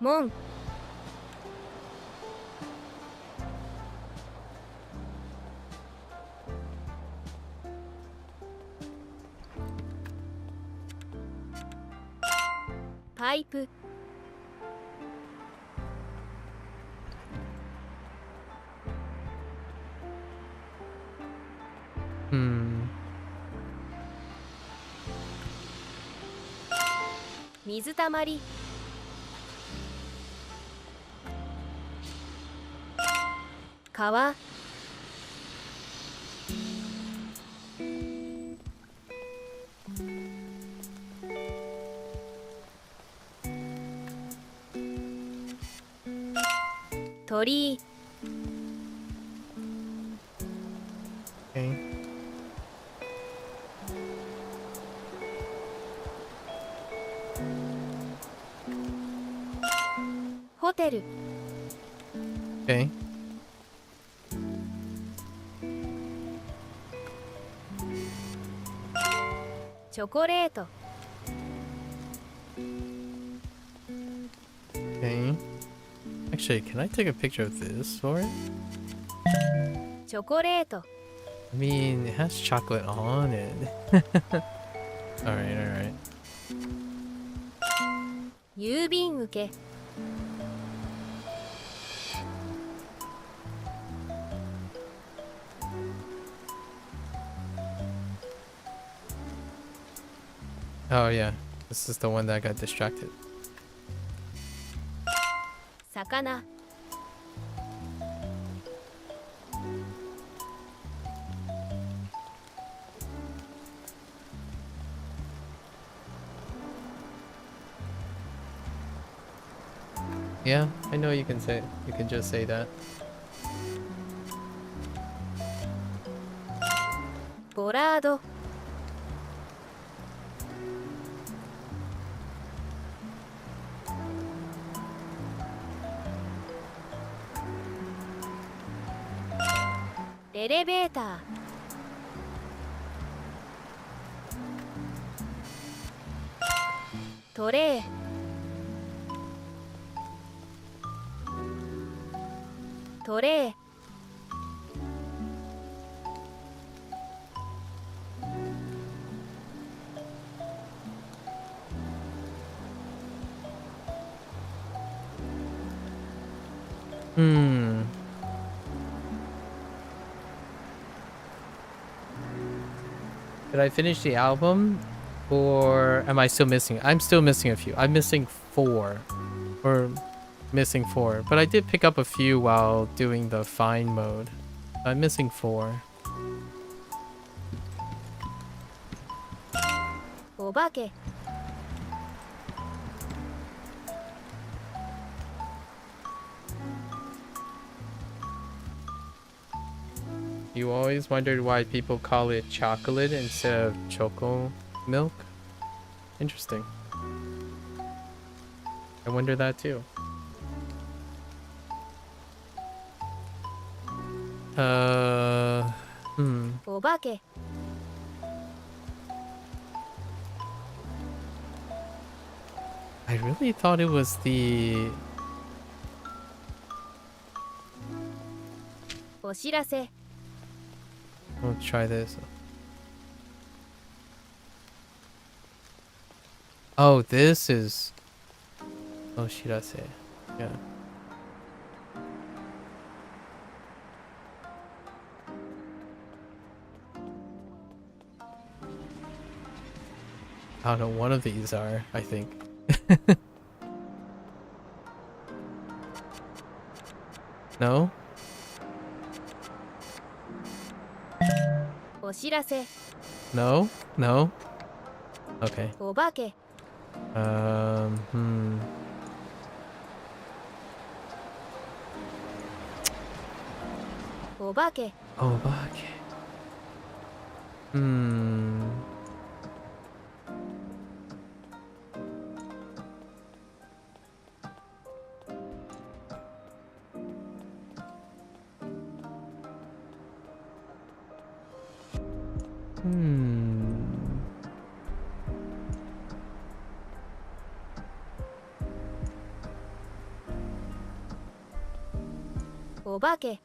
門 パイプ 水たまり 川 鳥居 Okay. ホテル Okay. チョコレート Okay. Actually, can I take a picture of this for it? チョコレート I mean, it has chocolate on it. Alright, alright. 郵便受け Oh yeah, this is the one that got distracted. 魚 Yeah, I know you can say, you can just say that. ボラードエレベータートレートレーHmm. Did I finish the album? Or am I still missing? I'm still missing a few. I'm missing 4. Or missing 4. But I did pick up a few while doing the fine mode. I'm missing 4. お化け You always wondered why people call it chocolate instead of choco milk? Interesting. I wonder that too. Hmm. お化け I really thought it was the... お知らせ We'll try this. Oh, this is... Oh, shirase. Yeah. I don't know, one of these are, I think. No? お知らせ No? No? Okay. お化け Hmm. O bake. Obake. Hmm. O bake.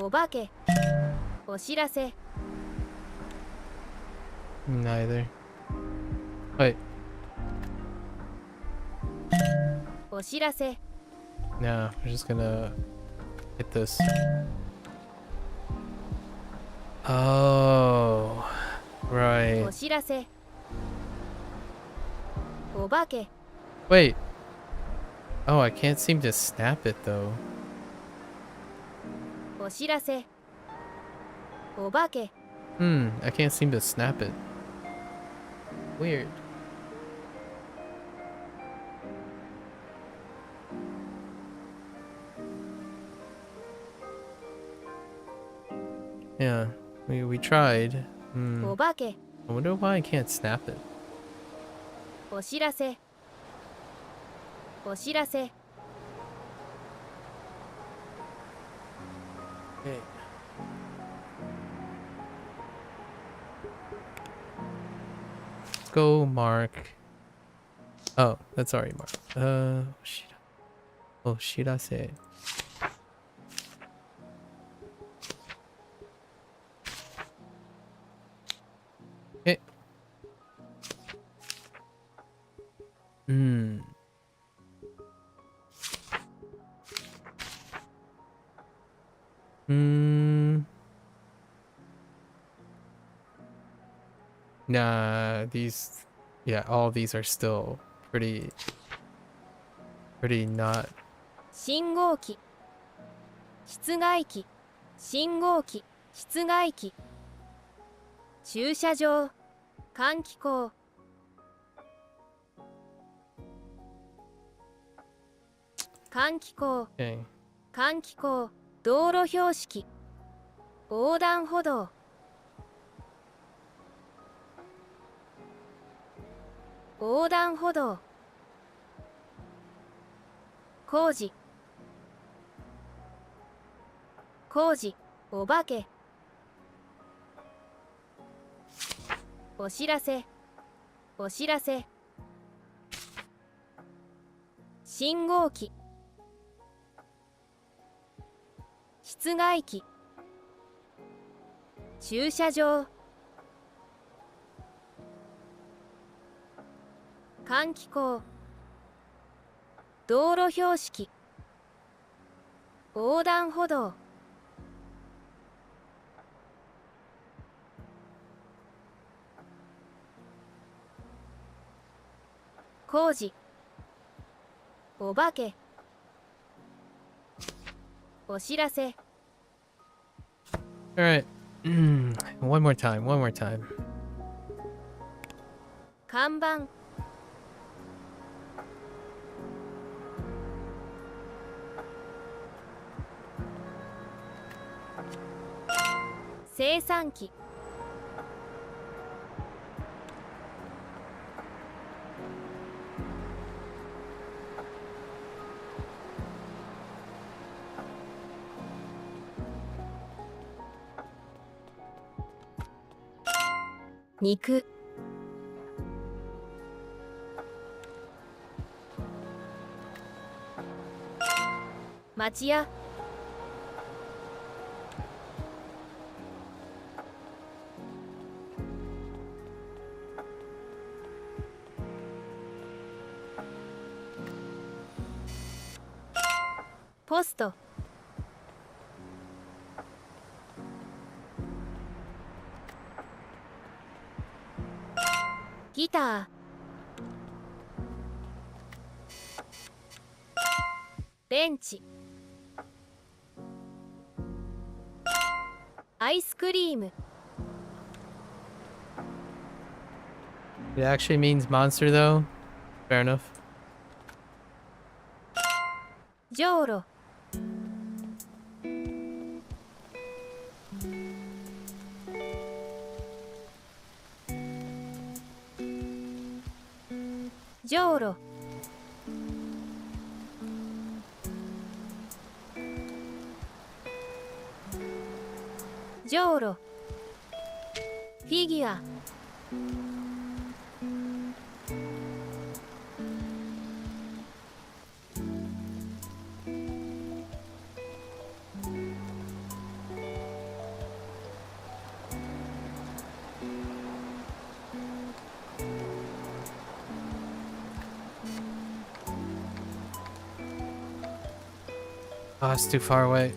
O bake. O shirase. Neither. Wait. O shirase. No, we're just gonna hit this. Oh, right. O shirase. O bake. Wait. Oh, I can't seem to snap it though. O shirase. O bake. I can't seem to snap it. Weird. Yeah, we tried. O bake. I wonder why I can't snap it. O shirase. O shirase. Okay. Let's go, Mark. Oh, that's already marked. Oshirase. Okay. Hmm. Hmm. Nah, these, yeah, all these are still pretty not. 信号機室外機信号機室外機駐車場換気口換気口 Okay. 換気口道路標識横断歩道横断歩道工事工事お化けお知らせお知らせ信号機室外機駐車場換気口道路標識横断歩道工事お化けお知らせ All right. One more time. One more time. 看板生産機肉町屋ポストギターベンチアイスクリーム It actually means monster, though. Fair enough. じょうろじょうろじょうろフィギュアAh, it's too far away.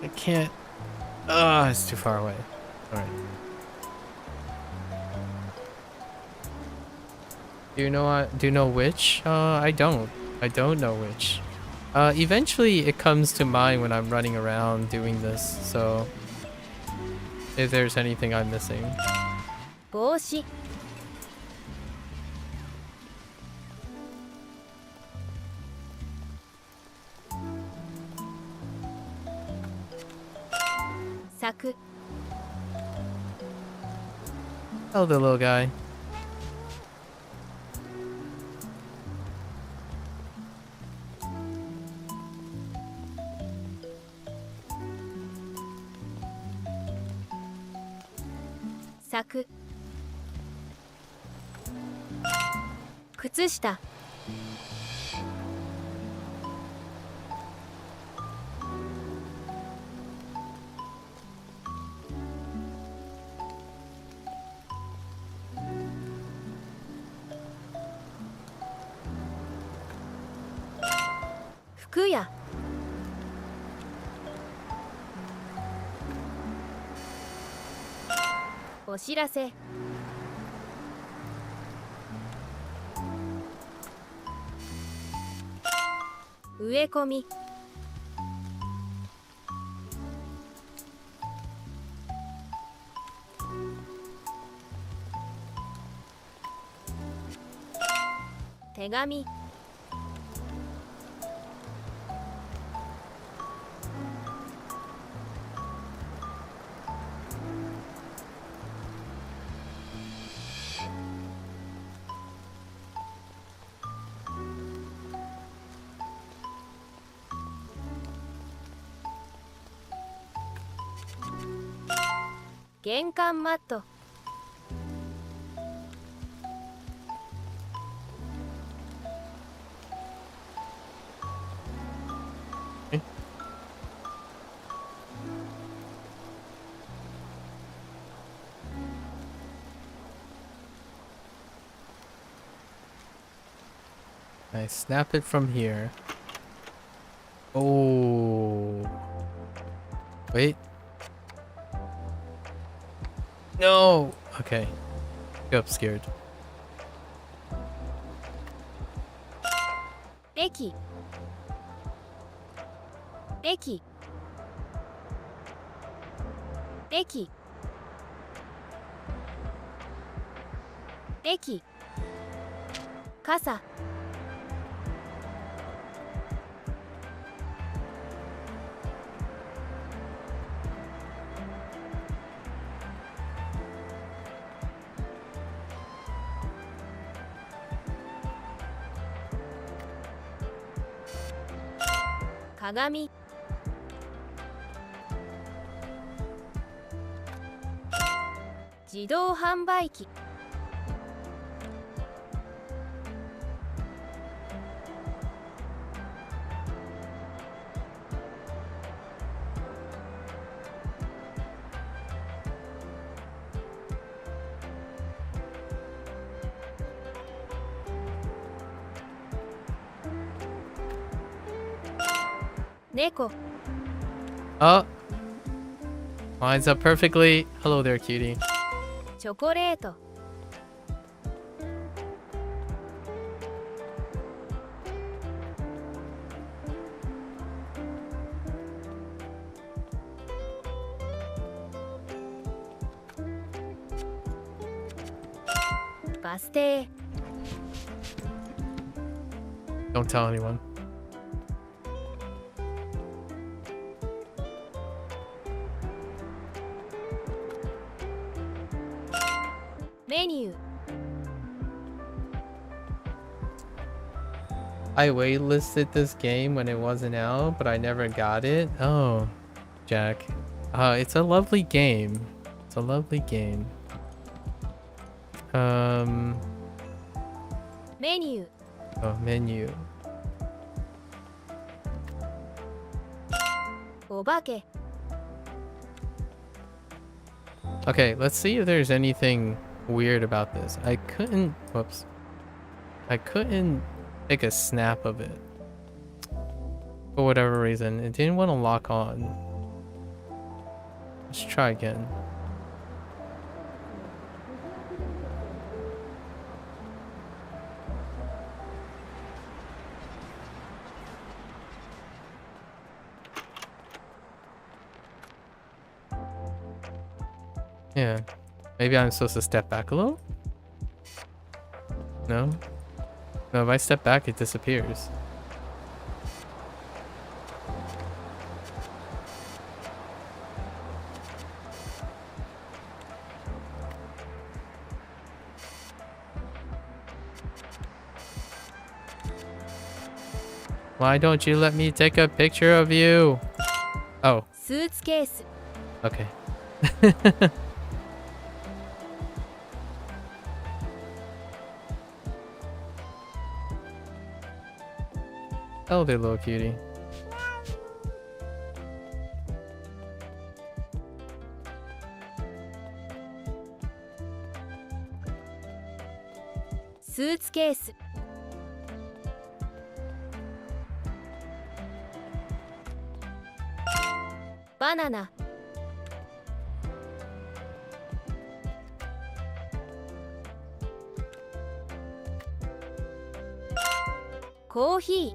I can't. Ah, it's too far away. All right. Do you know which? I don't. I don't know which. Eventually it comes to mind when I'm running around doing this, so if there's anything I'm missing. 帽子柵 Oh, the little guy. 咲く靴下服屋お知らせ植え込み手紙玄関マットI snap it from here. Oh. Wait. No. Okay. Go up scared. 駅駅駅駅傘鏡自動販売機猫 Oh. Lines up perfectly. Hello there, cutie. チョコレートバス停 Don't tell anyone. メニュー I waitlisted this game when it wasn't out, but I never got it. Oh, Jack. It's a lovely game. It's a lovely game. メニュー Oh, menu. お化け Okay, let's see if there's anything weird about this. Whoops. I couldn't take a snap of it. For whatever reason, it didn't want to lock on. Let's try again. Yeah. Maybe I'm supposed to step back a little? No? No, if I step back, it disappears. Why don't you let me take a picture of you? Oh, スーツケース okay. Oh, they little cutie. Suit case. Banana. Coffee.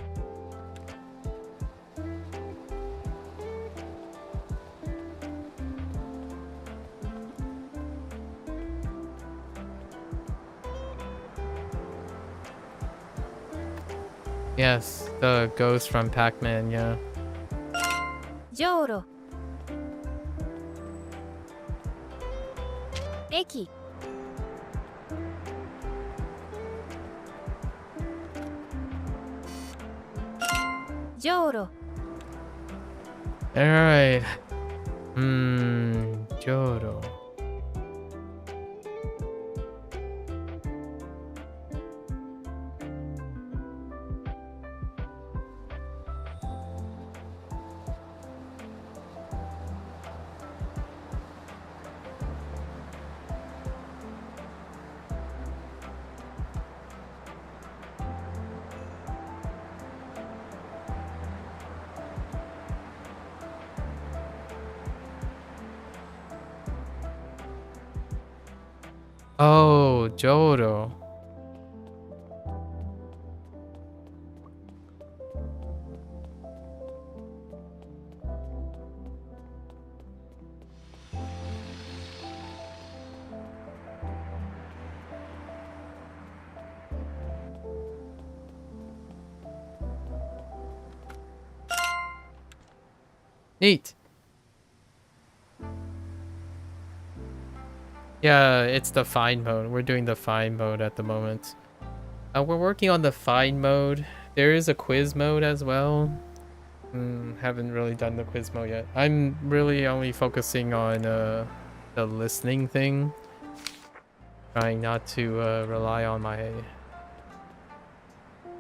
Yes, the ghost from Pac-Man, yeah. じょうろ。駅。じょうろ。 Alright. Joro. Oh, Joro. Neat. Yeah, it's the fine mode. We're doing the fine mode at the moment. We're working on the fine mode. There is a quiz mode as well. Haven't really done the quiz mode yet. I'm really only focusing on the listening thing. Trying not to rely on my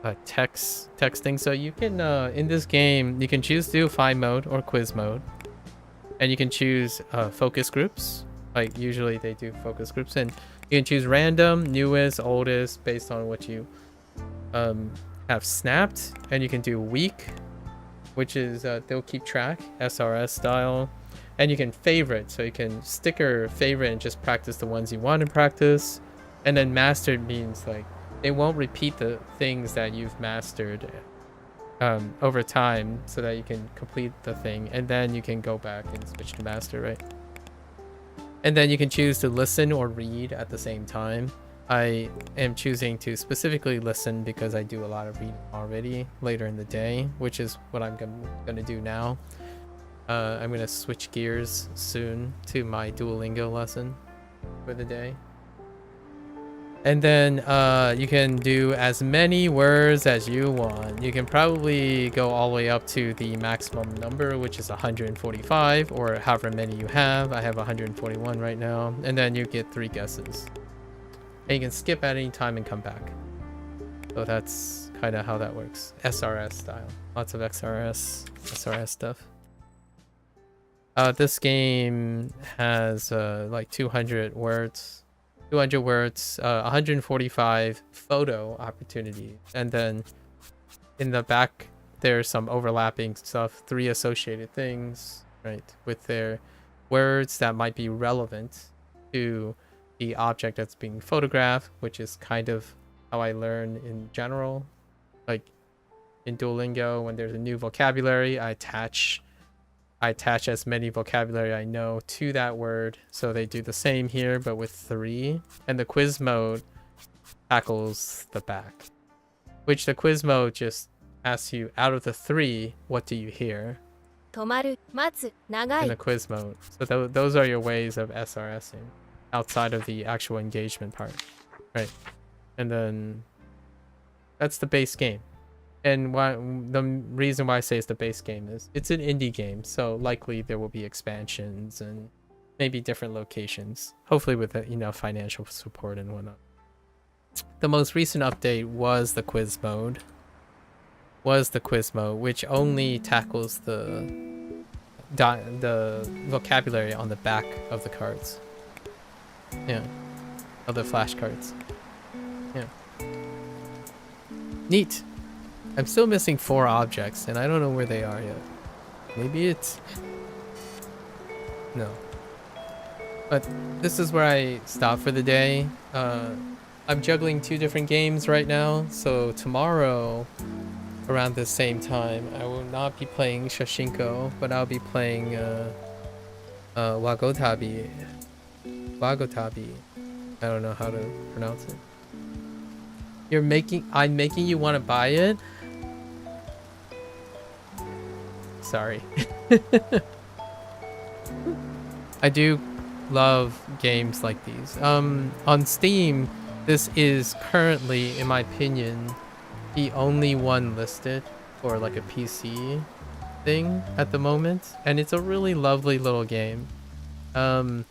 texting. So you can, in this game, you can choose to do fine mode or quiz mode. And you can choose focus groups. Like usually they do focus groups, and you can choose random, newest, oldest, based on what you have snapped. And you can do week, which is they'll keep track, SRS style. And you can favorite, so you can sticker favorite and just practice the ones you want to practice. And then mastered means like they won't repeat the things that you've mastered over time, so that you can complete the thing, and then you can go back and switch to master, right? And then you can choose to listen or read at the same time. I am choosing to specifically listen because I do a lot of reading already later in the day, which is what I'm gonna do now. I'm gonna switch gears soon to my Duolingo lesson for the day. And then you can do as many words as you want. You can probably go all the way up to the maximum number, which is 145, or however many you have. I have 141 right now. And then you get 3 guesses. And you can skip at any time and come back. So that's kind of how that works. SRS style. Lots of SRS stuff. This game has like 200 words. 200 words, 145 photo opportunities, and then in the back there's some overlapping stuff, 3 associated things, right, with their words that might be relevant to the object that's being photographed, which is kind of how I learn in general. Like in Duolingo, when there's a new vocabulary, I attach as many vocabulary I know to that word. So they do the same here, but with 3. And the quiz mode tackles the back, which the quiz mode just asks you, out of the 3, what do you hear? 止まる、待つ、長 In い。 the quiz mode. So those are your ways of SRSing outside of the actual engagement part, right? And then that's the base game. And the reason why I say it's the base game is it's an indie game, so likely there will be expansions and maybe different locations, hopefully with enough financial support and whatnot. The most recent update was the quiz mode. was the quiz mode, which only tackles the vocabulary on the back of the cards. Yeah, of the flashcards. Yeah. Neat. I'm still missing 4 objects, and I don't know where they are yet. Maybe it's... No. But this is where I stop for the day. I'm juggling 2 different games right now, so tomorrow, around the same time, I will not be playing Shashingo, but I'll be playing Wagotabi. Wagotabi. I don't know how to pronounce it. I'm making you want to buy it? Sorry. I do love games like these. On Steam, this is currently, in my opinion, the only one listed for like a PC thing at the moment, and it's a really lovely little game. I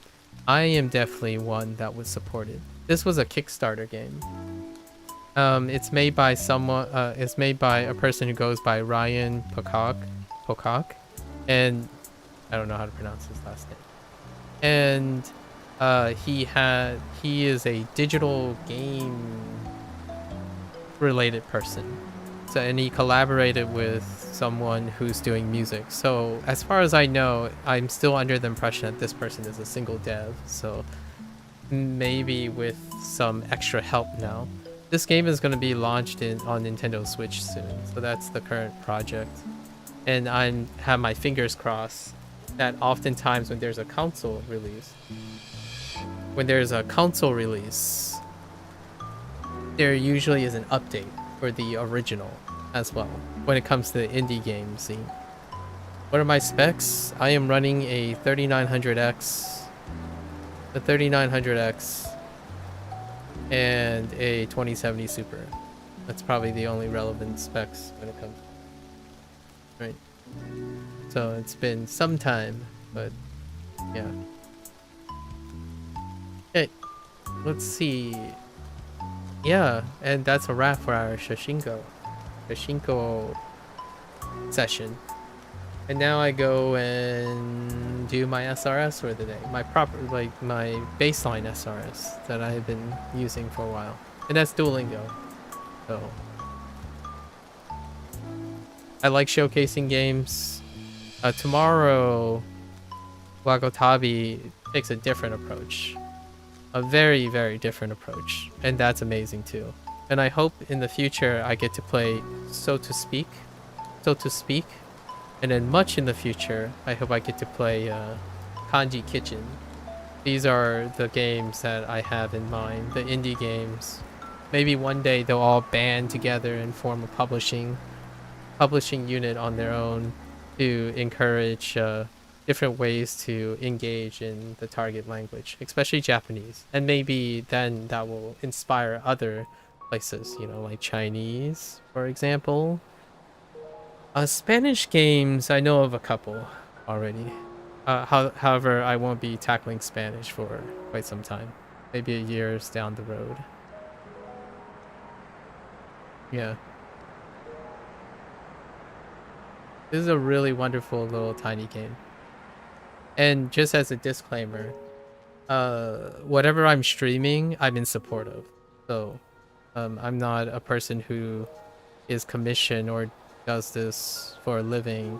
am definitely one that would support it. This was a Kickstarter game. It's made by someone. It's made by a person who goes by Ryan Pocock, and I don't know how to pronounce his last name. And he is a digital game related person. So, and he collaborated with someone who's doing music. So as far as I know, I'm still under the impression that this person is a single dev. So maybe with some extra help now. This game is going to be launched on Nintendo Switch soon. So that's the current project. And I have my fingers crossed that oftentimes when there's a console release, there usually is an update for the original as well when it comes to the indie game scene. What are my specs? I am running a 3900X, the 3900X, and a 2070 Super. That's probably the only relevant specs when it comes. Right. So it's been some time, but yeah. Okay, let's see. Yeah, and that's a wrap for our Shashingo session. And now I go and do my SRS for the day. My baseline SRS that I have been using for a while. And that's Duolingo. So I like showcasing games. Tomorrow, Wagotabi takes a different approach. A very, very different approach. And that's amazing too. And I hope in the future I get to play So to Speak. And then much in the future, I hope I get to play Kanji Kitchen. These are the games that I have in mind, the indie games. Maybe one day they'll all band together and form a publishing unit on their own to encourage different ways to engage in the target language, especially Japanese. And maybe then that will inspire other places, you know, like Chinese, for example. Spanish games, I know of a couple already. However, I won't be tackling Spanish for quite some time. Maybe a years down the road. Yeah. This is a really wonderful little tiny game. And just as a disclaimer, whatever I'm streaming, I'm in support of. So, I'm not a person who is commissioned or does this for a living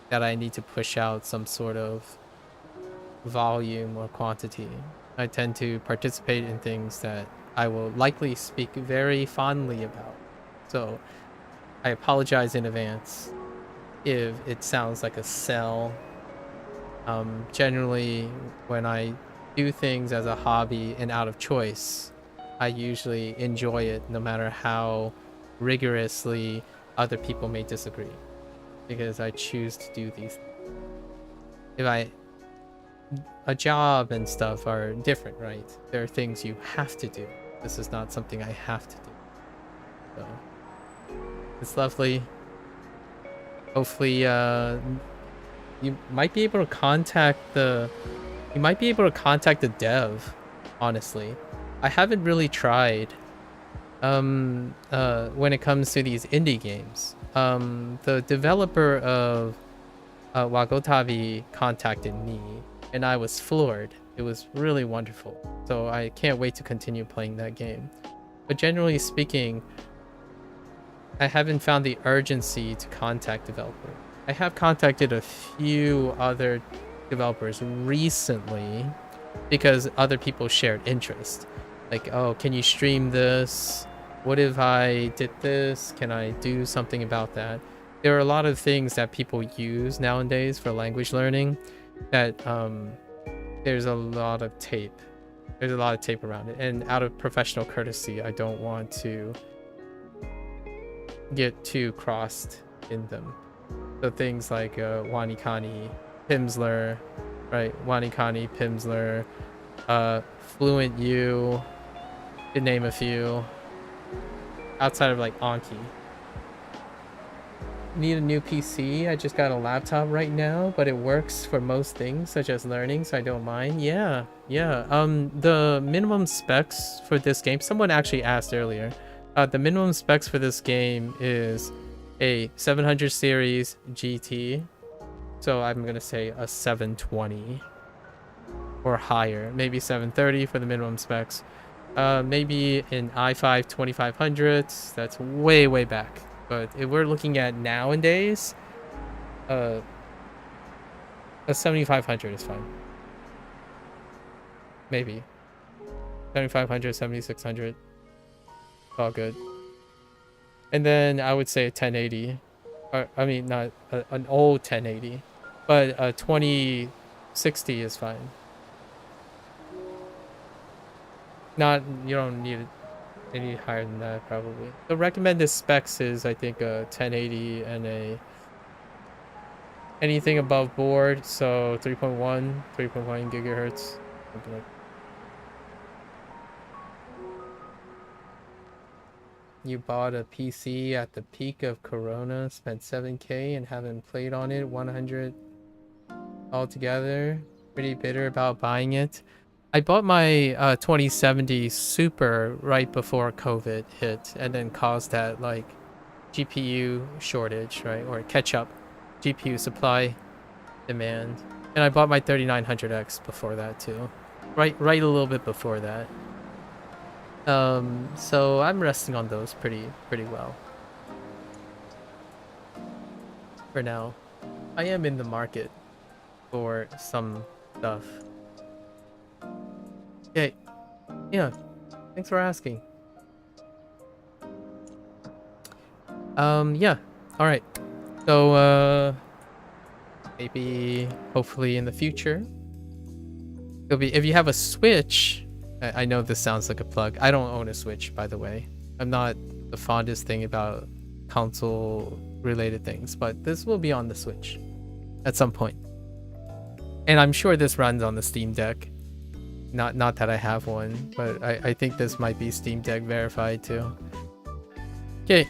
that I need to push out some sort of volume or quantity. I tend to participate in things that I will likely speak very fondly about. So I apologize in advance if it sounds like a sell. Generally, when I do things as a hobby and out of choice, I usually enjoy it no matter how rigorously other people may disagree, because I choose to do these things. A job and stuff are different, right? There are things you have to do. This is not something I have to do. So it's lovely. Hopefully you might be able to contact the dev. Honestly, I haven't really tried when it comes to these indie games. The developer of Wagotabi contacted me, and I was floored. It was really wonderful. So I can't wait to continue playing that game. But generally speaking, I haven't found the urgency to contact developers. I have contacted a few other developers recently because other people shared interest. Like, oh, can you stream this? What if I did this? Can I do something about that? There are a lot of things that people use nowadays for language learning that there's a lot of tape. There's a lot of tape around it. And out of professional courtesy, I don't want to get too crossed in them. So things like Wanikani, Pimsleur, right? Wanikani, Pimsleur, Fluent U, to name a few. Outside of like Anki. Need a new PC. I just got a laptop right now, but it works for most things, such as learning, so I don't mind. Yeah. The minimum specs for this game, someone actually asked earlier. The minimum specs for this game is a 700 series GT. So I'm gonna say a 720 or higher, maybe 730 for the minimum specs. Maybe an i5 2500. That's way back. But if we're looking at nowadays, a 7500 is fine. Maybe 7500, 7600, all good. And then I would say a 1080, or I mean not an old 1080, but a 2060 is fine. Not, you don't need it any higher than that probably. The recommended specs is I think a 1080 and a anything above board, so 3.1 gigahertz, something like. You bought a PC at the peak of Corona, spent 7K and haven't played on it 100 altogether. Pretty bitter about buying it. I bought my 2070 Super right before COVID hit and then caused that like GPU shortage, right? Or catch up GPU supply demand. And I bought my 3900X before that too. Right a little bit before that. So I'm resting on those pretty well. For now. I am in the market for some stuff. Okay. Yeah. Thanks for asking. Yeah. All right. So maybe hopefully in the future it'll be, if you have a Switch. I know this sounds like a plug. I don't own a Switch, by the way. I'm not the fondest thing about console related things, but this will be on the Switch at some point. And I'm sure this runs on the Steam Deck. Not that I have one, but I think this might be Steam Deck verified too. Okay.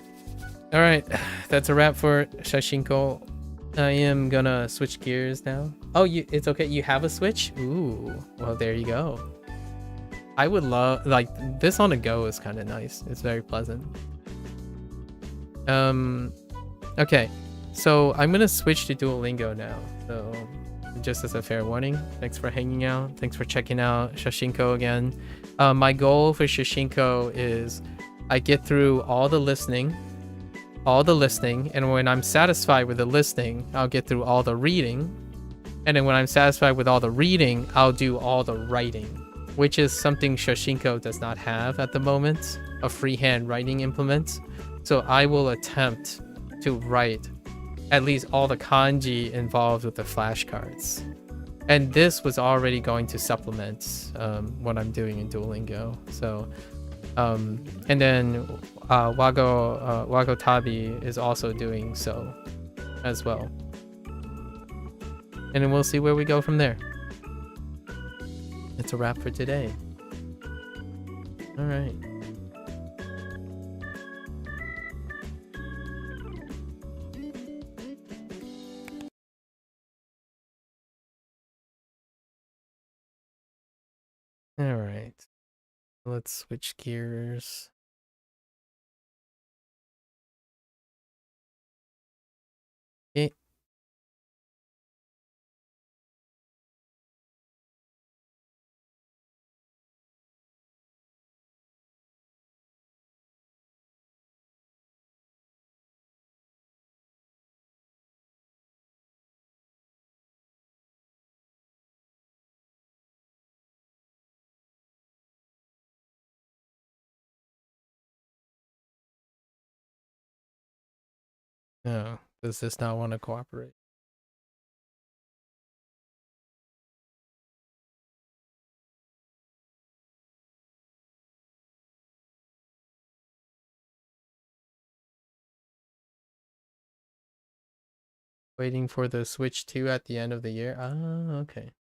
All right. That's a wrap for Shashingo. I am gonna switch gears now. Oh, it's okay. You have a Switch? Ooh. Well, there you go. I would love, like, this on the go is kind of nice. It's very pleasant. Okay. So I'm gonna switch to Duolingo now. So just as a fair warning, thanks for hanging out. Thanks for checking out Shashinko again. My goal for Shashinko is I get through all the listening, and when I'm satisfied with the listening, I'll get through all the reading. And then when I'm satisfied with all the reading, I'll do all the writing, which is something Shashinko does not have at the moment, a freehand writing implement. So I will attempt to write at least all the kanji involved with the flashcards. And this was already going to supplement what I'm doing in Duolingo. So, and then Wagotabi is also doing so as well. And then we'll see where we go from there. It's a wrap for today. All right. All right. Let's switch gears. No, does this not want to cooperate? Waiting for the Switch 2 at the end of the year. Ah, okay.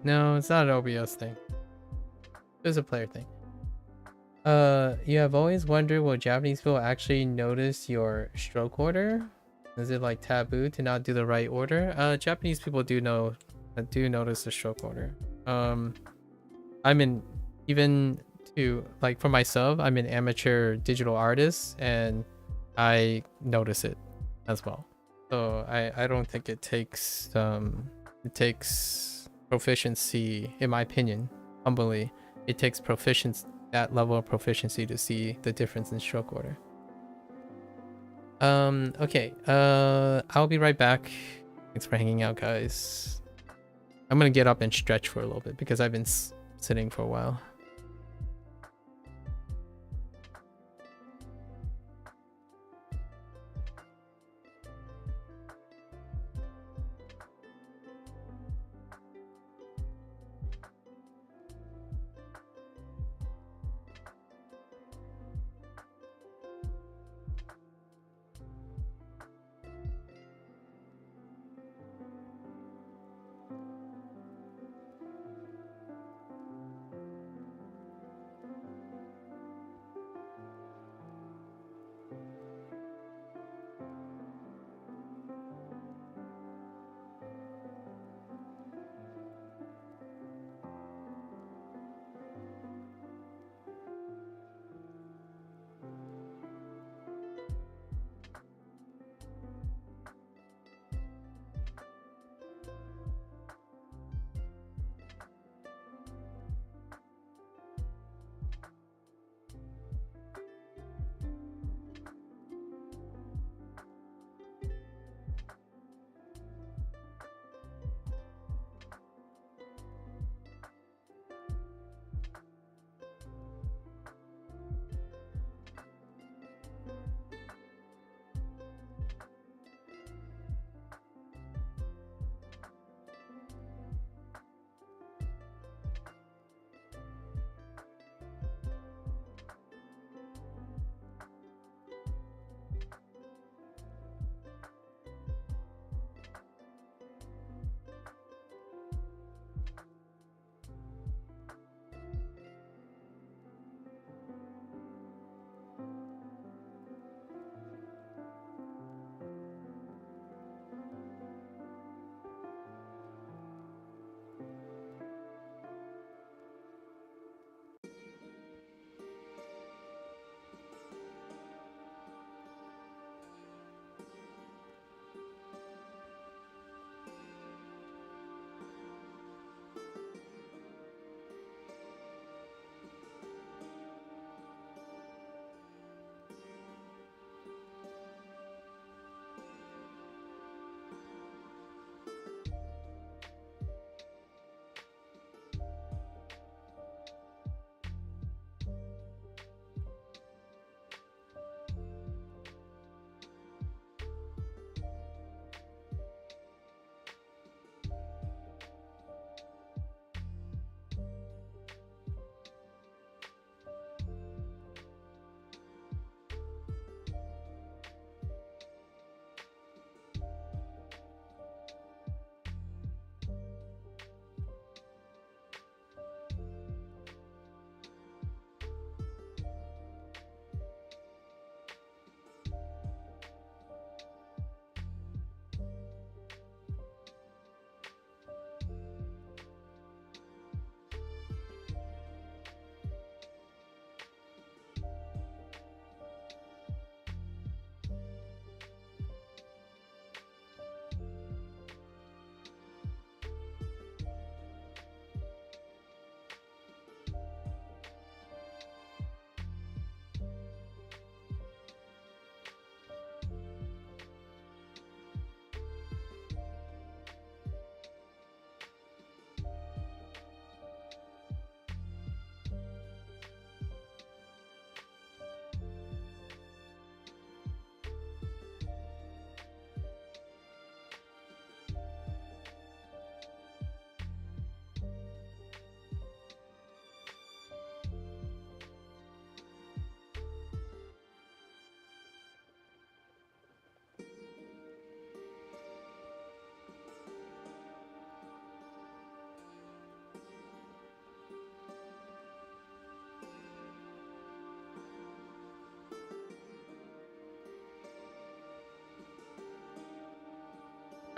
No, it's not an OBS thing. It's a player thing. You have always wondered, will Japanese people actually notice your stroke order? Is it like taboo to not do the right order? Japanese people do notice the stroke order. I'm in, even to like for myself, I'm an amateur digital artist and I notice it as well. So I don't think it takes proficiency, in my opinion, humbly. It takes that level of proficiency to see the difference in stroke order. Okay. I'll be right back. Thanks for hanging out, guys. I'm gonna get up and stretch for a little bit because I've been sitting for a while.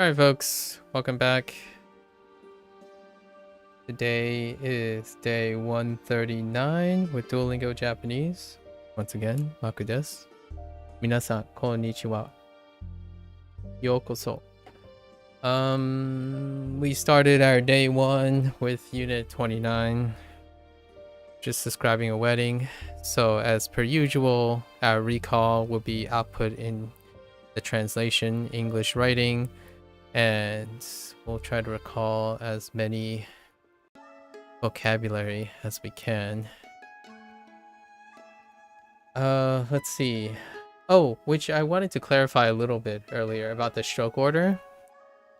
Alright, folks, welcome back. Today is day 139 with Duolingo Japanese. Once again, Maku desu. Minasan, konnichiwa. Yokoso. We started our day 1 with unit 29, just describing a wedding. So as per usual, our recall will be output in the translation, English writing, and we'll try to recall as many vocabulary as we can. Let's see. Oh, which I wanted to clarify a little bit earlier about the stroke order.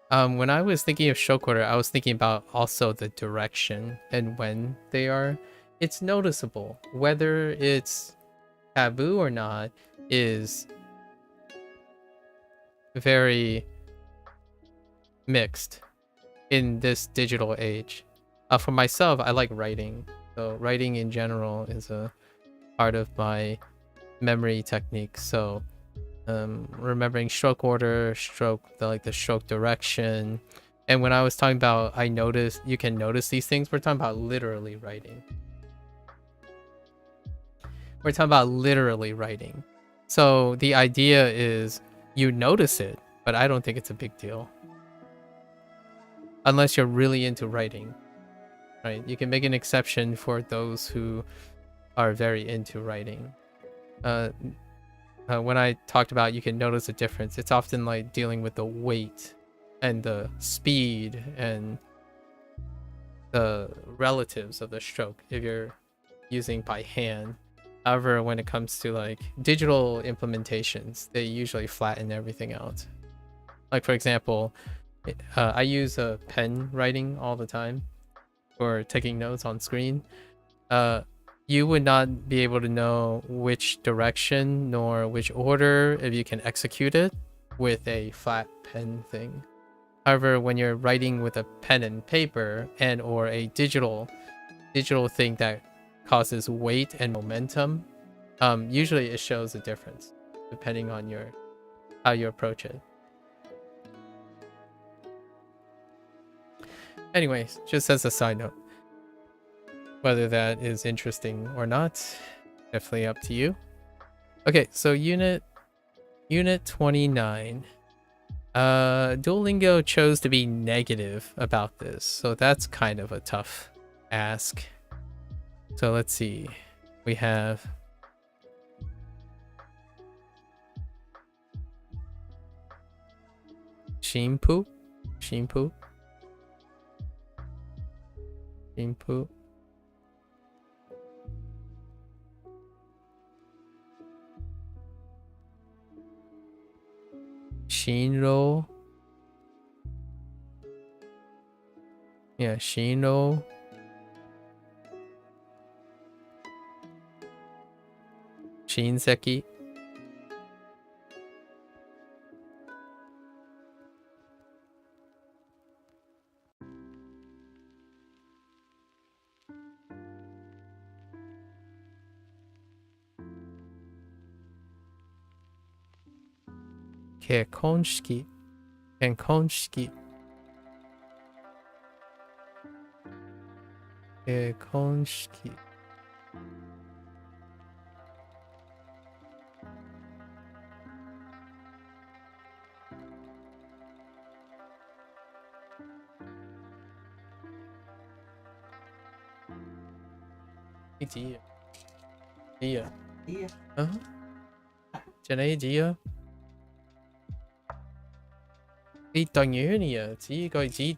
When I was thinking of stroke order, I was thinking about also the direction and when they are. It's noticeable. Whether it's taboo or not is very mixed in this digital age. For myself, I like writing. So writing in general is a part of my memory technique. So remembering stroke order, the stroke direction. And when I was talking about you can notice these things, we're talking about literally writing. We're talking about literally writing. So the idea is you notice it, but I don't think it's a big deal. Unless you're really into writing, right? You can make an exception for those who are very into writing. When I talked about you can notice a difference, it's often like dealing with the weight and the speed and the relatives of the stroke if you're using by hand. However, when it comes to like digital implementations, they usually flatten everything out. Like for example, I use a pen writing all the time for taking notes on screen. You would not be able to know which direction nor which order if you can execute it with a flat pen thing. However, when you're writing with a pen and paper and or a digital thing that causes weight and momentum, usually it shows a difference depending on how you approach it. Anyways, just as a side note, whether that is interesting or not, definitely up to you. Okay, so unit 29. Duolingo chose to be negative about this, so that's kind of a tough ask. So let's see. We have Shimpu. Shinpu. Shinro. Yeah, Shinro. Shinseki. Kekonshiki. Kekonshiki. Kekonshiki. Dia. Dia. Dia. Trên ấy dia. Đi toàn ngữ này à, chỉ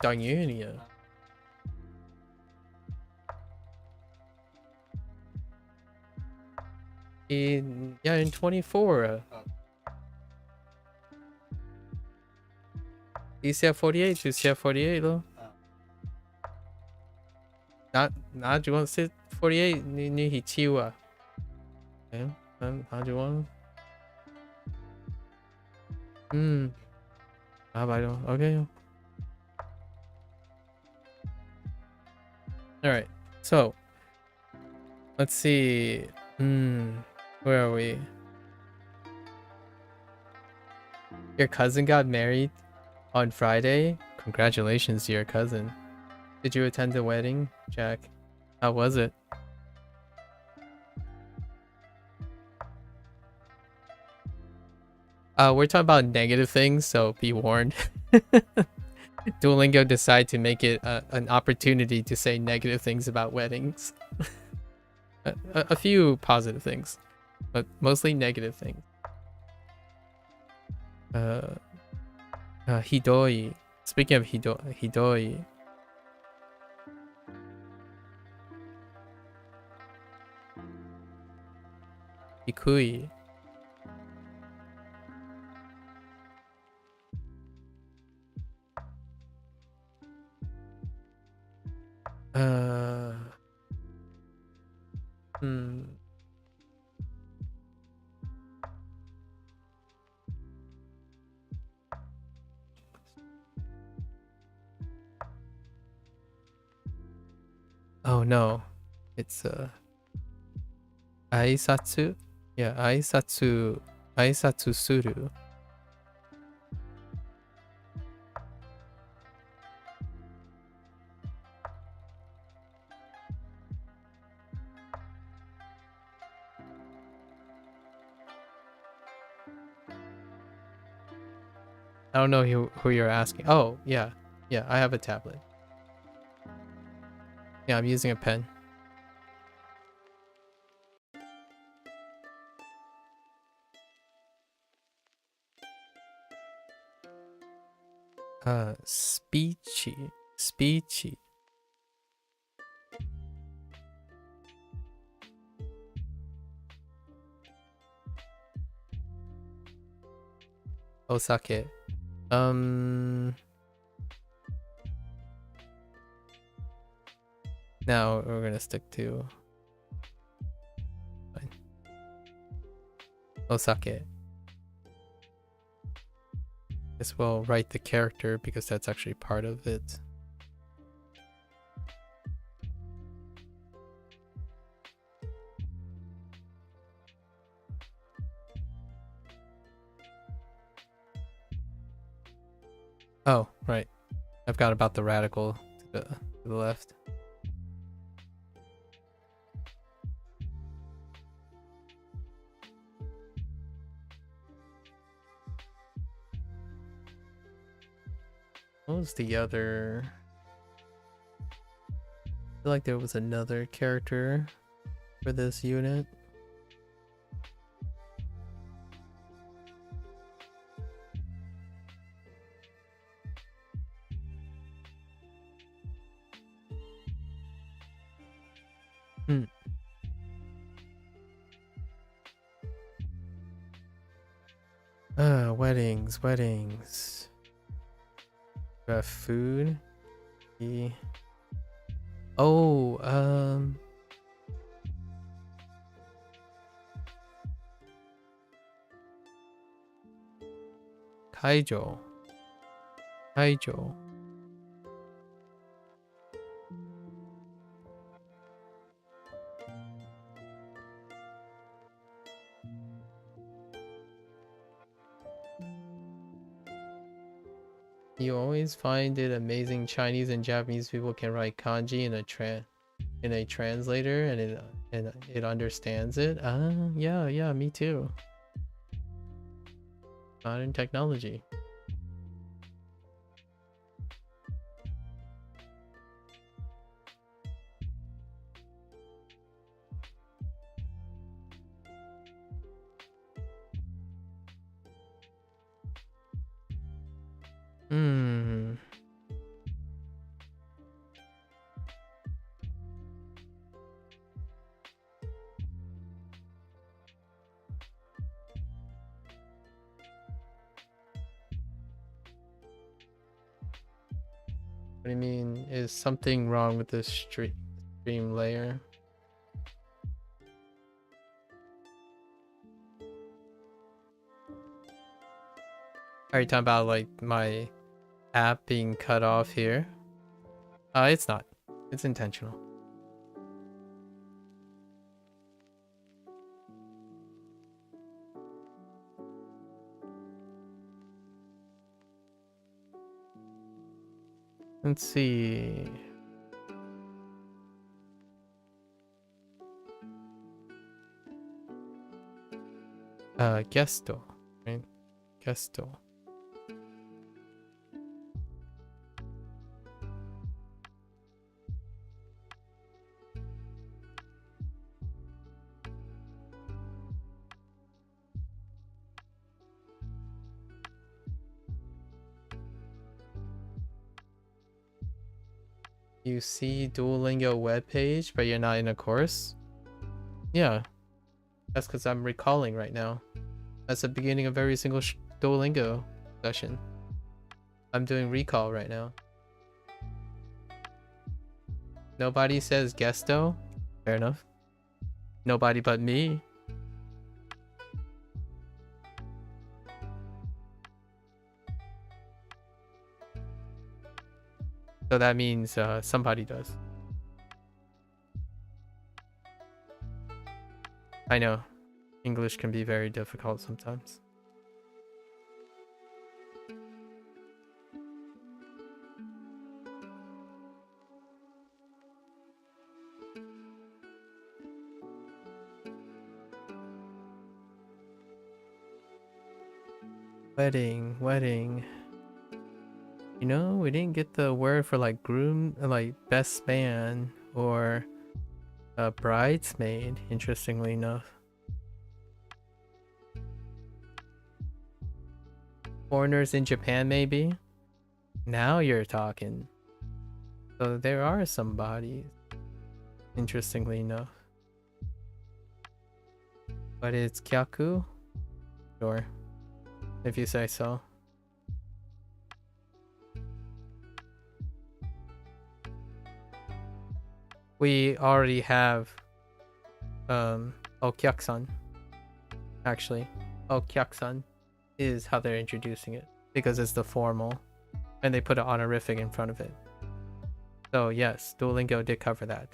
toàn ngữ này à. In 24. You said 48, you said 48 though. Not you want to say 48? Ni he chiwa. Yeah, how do you want? How about okay. Alright, so let's see. Where are we? Your cousin got married? On Friday? Congratulations to your cousin. Did you attend the wedding, Jack? How was it? We're talking about negative things, so be warned. Duolingo decided to make it an opportunity to say negative things about weddings. A few positive things, but mostly negative things. Hidoi. Speaking of hidoi. Hikui. Oh no. It's aisatsu? Yeah, aisatsu suru. I don't know who you're asking. Oh, yeah. Yeah, I have a tablet. Yeah, I'm using a pen. Speechy. Speechy. Osake. Now we're gonna stick to fine. Osake. Guess we'll write the character because that's actually part of it. Oh, right. I've got about the radical to the left. What was the other? I feel like there was another character for this unit. Weddings. We have food. Oh, Kaijo. You always find it amazing Chinese and Japanese people can write kanji in a translator and it understands it. Yeah, me too. Modern technology. What do you mean? Is something wrong with this stream layer? Are you talking about like my app being cut off here? It's not. It's intentional. Let's see. Gesto, right? Gesto. You see Duolingo webpage, but you're not in a course? Yeah, that's because I'm recalling right now. That's the beginning of every single Duolingo session. I'm doing recall right now. Nobody says gesto? Fair enough. Nobody but me. So that means somebody does. I know. English can be very difficult sometimes. Wedding. You know, we didn't get the word for like groom, like best man or a bridesmaid, interestingly enough. Foreigners in Japan, maybe? Now you're talking. So there are some bodies, interestingly enough. But it's kyaku? Sure. If you say so. We already have Okyaku-san. Actually, Okyaku-san is how they're introducing it because it's the formal and they put an honorific in front of it. So yes, Duolingo did cover that.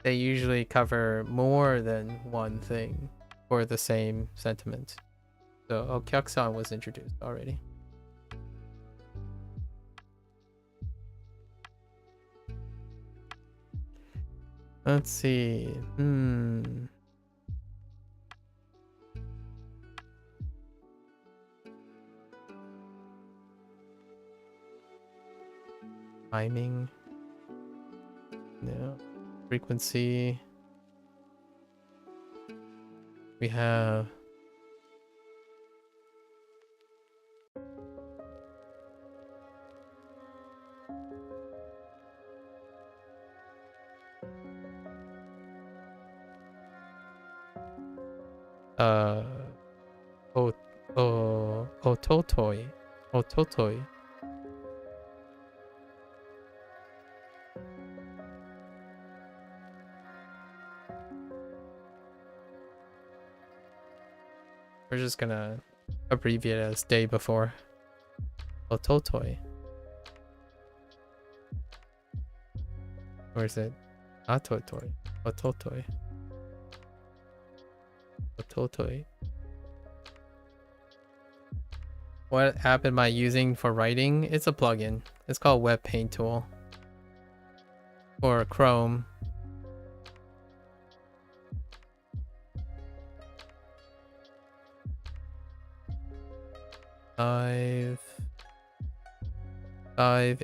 They usually cover more than one thing for the same sentiment. So Okyaku-san was introduced already. Let's see. Timing. No. Frequency. We have Ototoi. We're just gonna abbreviate it as day before. Ototoi. Or is it Atotoi? Ototoi. Ototoi. What app am I using for writing? It's a plugin. It's called Web Paint Tool. Or Chrome. Five,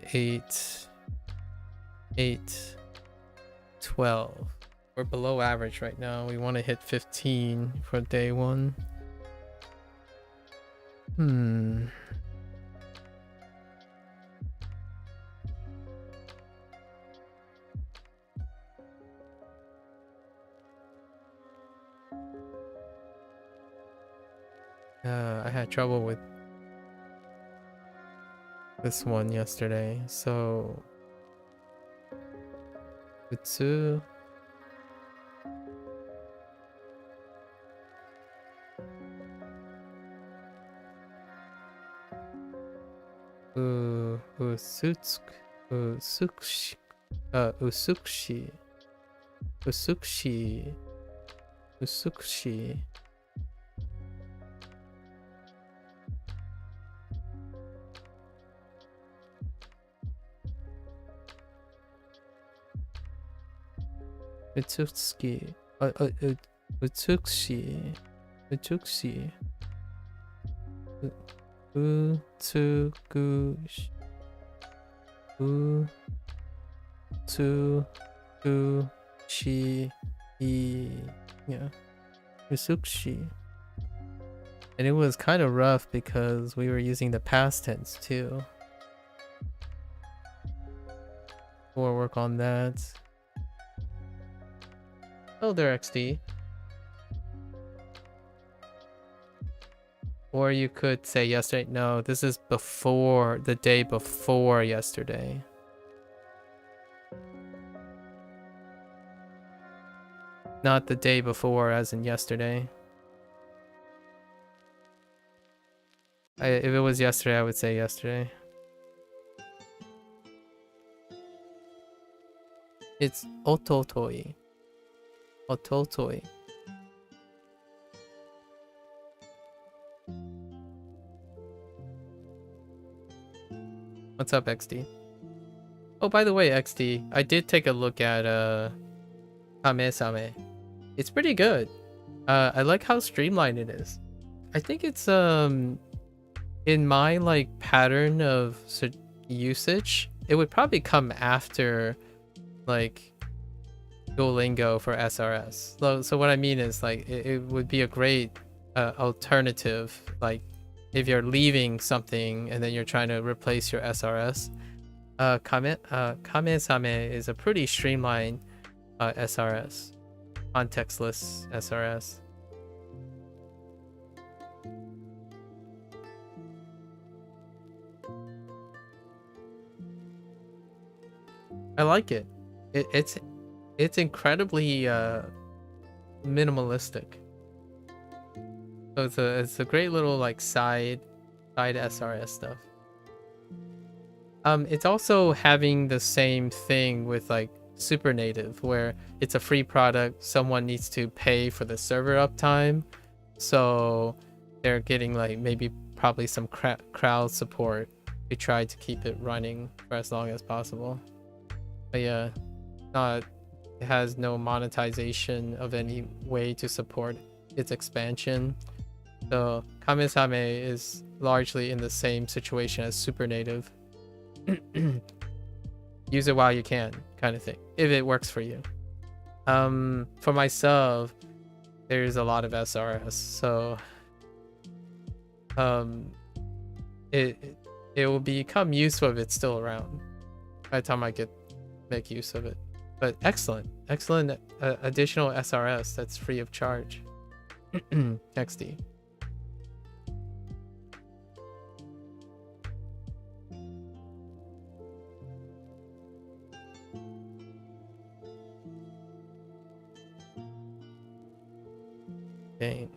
8, 12. We're below average right now. We want to hit 15 for day one. I had trouble with this one yesterday, so Utsu. Usukshi. Utsuki. Utsuki. Utsuki. Utsukushi. Utsukushi. Yeah. Utsukushi. And it was kind of rough because we were using the past tense too. We'll work on that. Oh, there, XD. Or you could say yesterday. No, this is before, the day before yesterday. Not the day before, as in yesterday. If it was yesterday, I would say yesterday. It's ototoi. Ototoi. What's up, XD? Oh, by the way, XD, I did take a look at Kame-same. It's pretty good. I like how streamlined it is. I think it's in my like pattern of usage, it would probably come after like Duolingo for SRS. So what I mean is like it would be a great alternative, like if you're leaving something and then you're trying to replace your SRS. Kame-same is a pretty streamlined SRS, contextless SRS. I like it. It's incredibly minimalistic. So it's a great little like side SRS stuff. It's also having the same thing with like Super Native, where it's a free product. Someone needs to pay for the server uptime, so they're getting like probably some crowd support to try to keep it running for as long as possible. But yeah, it has no monetization of any way to support its expansion. So Kame-same is largely in the same situation as Super Native. Use it while you can, kind of thing, if it works for you. For myself, there's a lot of SRS, so it will become useful if it's still around by the time I make use of it. But excellent additional SRS that's free of charge. XD. Dang.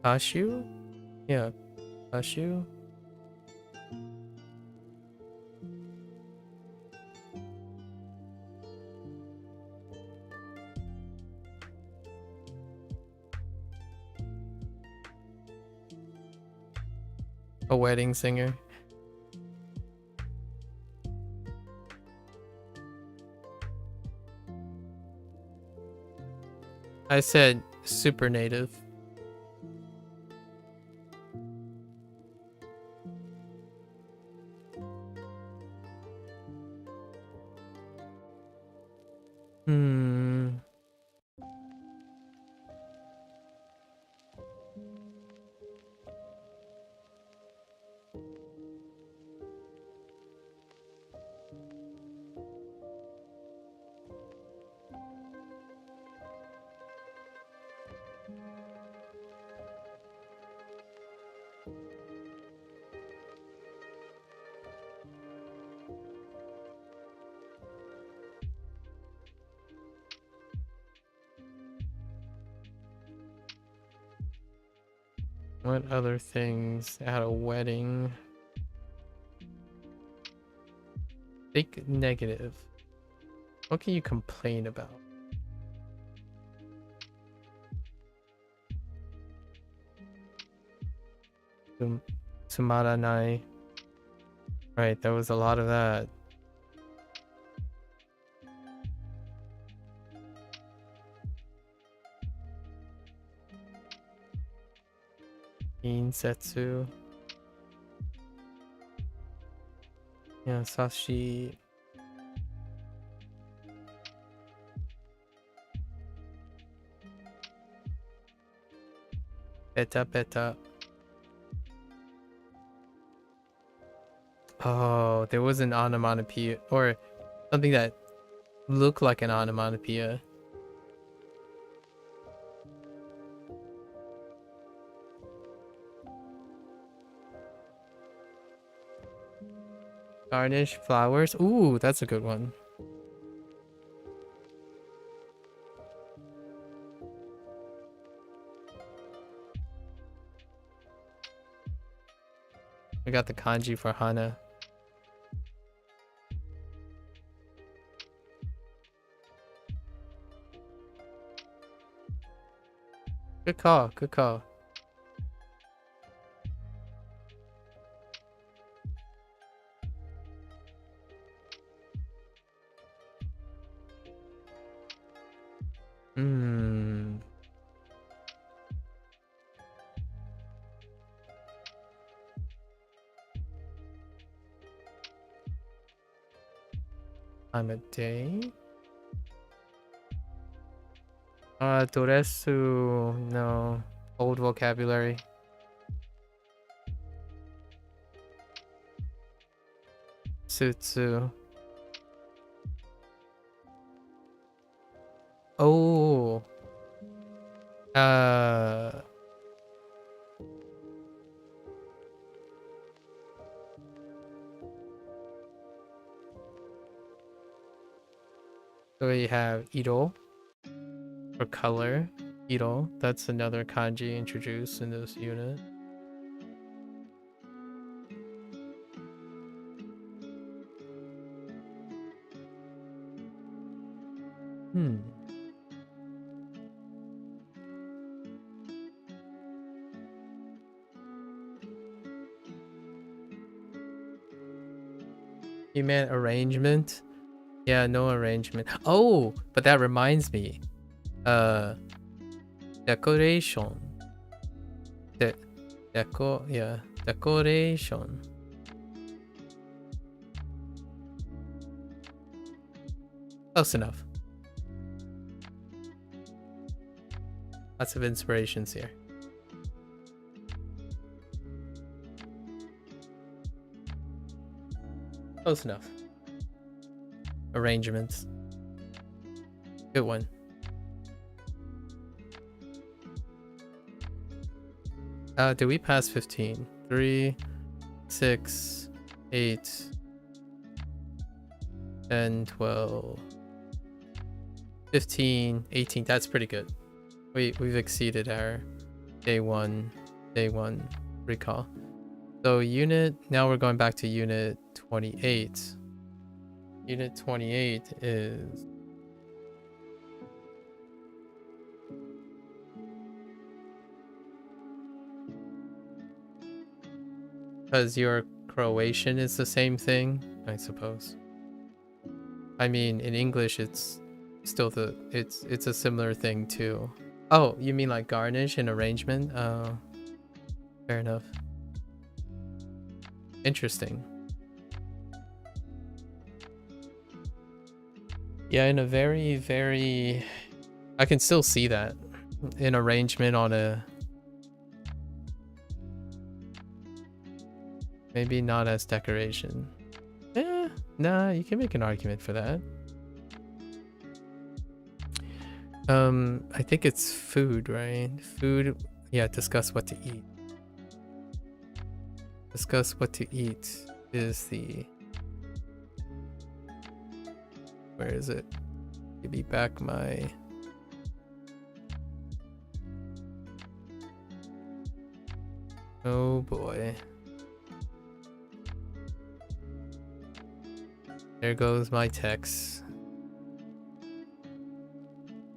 Ashu? Yeah, Ashu. A wedding singer. I said Super Native. What other things at a wedding? Big negative. What can you complain about? Tsumaranai. Right, there was a lot of that. Insetsu. Yeah, sashi. Beta beta. Oh, there was an onomatopoeia or something that looked like an onomatopoeia. Garnish flowers. Ooh, that's a good one. We got the kanji for Hana. Good call, good call. Hmm. Time of day. Doresu. No. Old vocabulary. Sutsu. Oh. Uh. So we have Iro for color. Iro. That's another kanji introduced in this unit. Hmm. You meant arrangement? Yeah, no arrangement. Oh, but that reminds me. Decoration. Decoration. Close enough. Lots of inspirations here. Close enough. Arrangements. Good one. Did we pass 15? 3, 6, 8, 10, 12, 15, 18. That's pretty good. We've exceeded our day one recall. So now we're going back to unit 28. Unit 28 is because your Croatian is the same thing, I suppose. I mean, in English, it's still it's a similar thing too. Oh, you mean like garnish and arrangement? Oh, fair enough. Interesting. Yeah, in a very, I can still see that in arrangement on a maybe not as decoration. Yeah, nah, you can make an argument for that. I think it's food, right? Food. Yeah, discuss what to eat. Discuss what to eat is the... Where is it? Give me back my... Oh boy. There goes my text.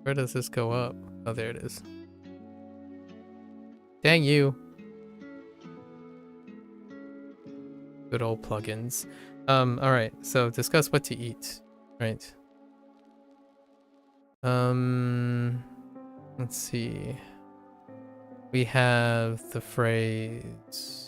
Where does this go up? Oh, there it is. Dang you. Good old plugins. All right. So discuss what to eat. Right. Let's see. We have the phrase.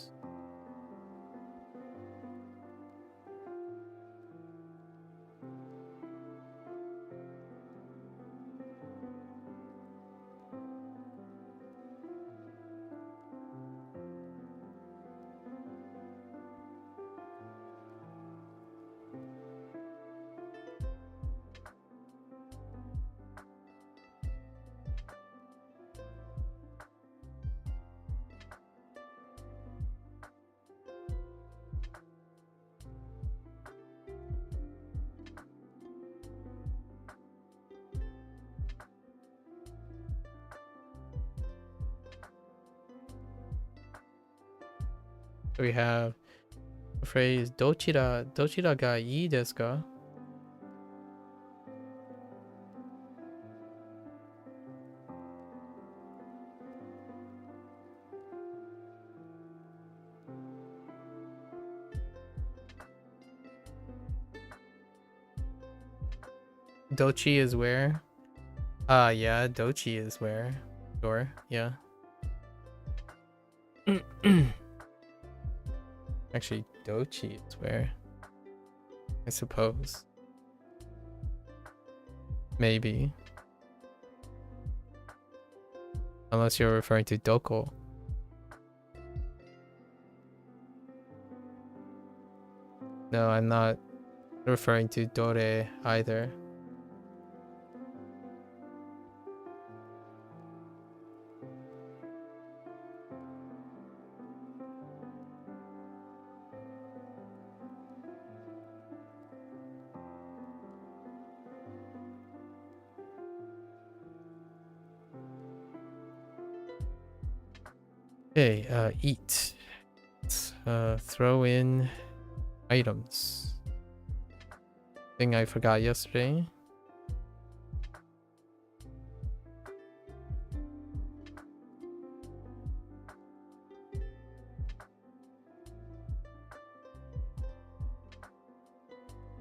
We have the phrase dochira ga ii desu ka? Dochi is where? Yeah, dochi is where. Sure, yeah. Actually, dochi is where. I suppose. Maybe. Unless you're referring to doko. No, I'm not referring to dore either. Okay, eat. Let's, throw in items. Thing I forgot yesterday.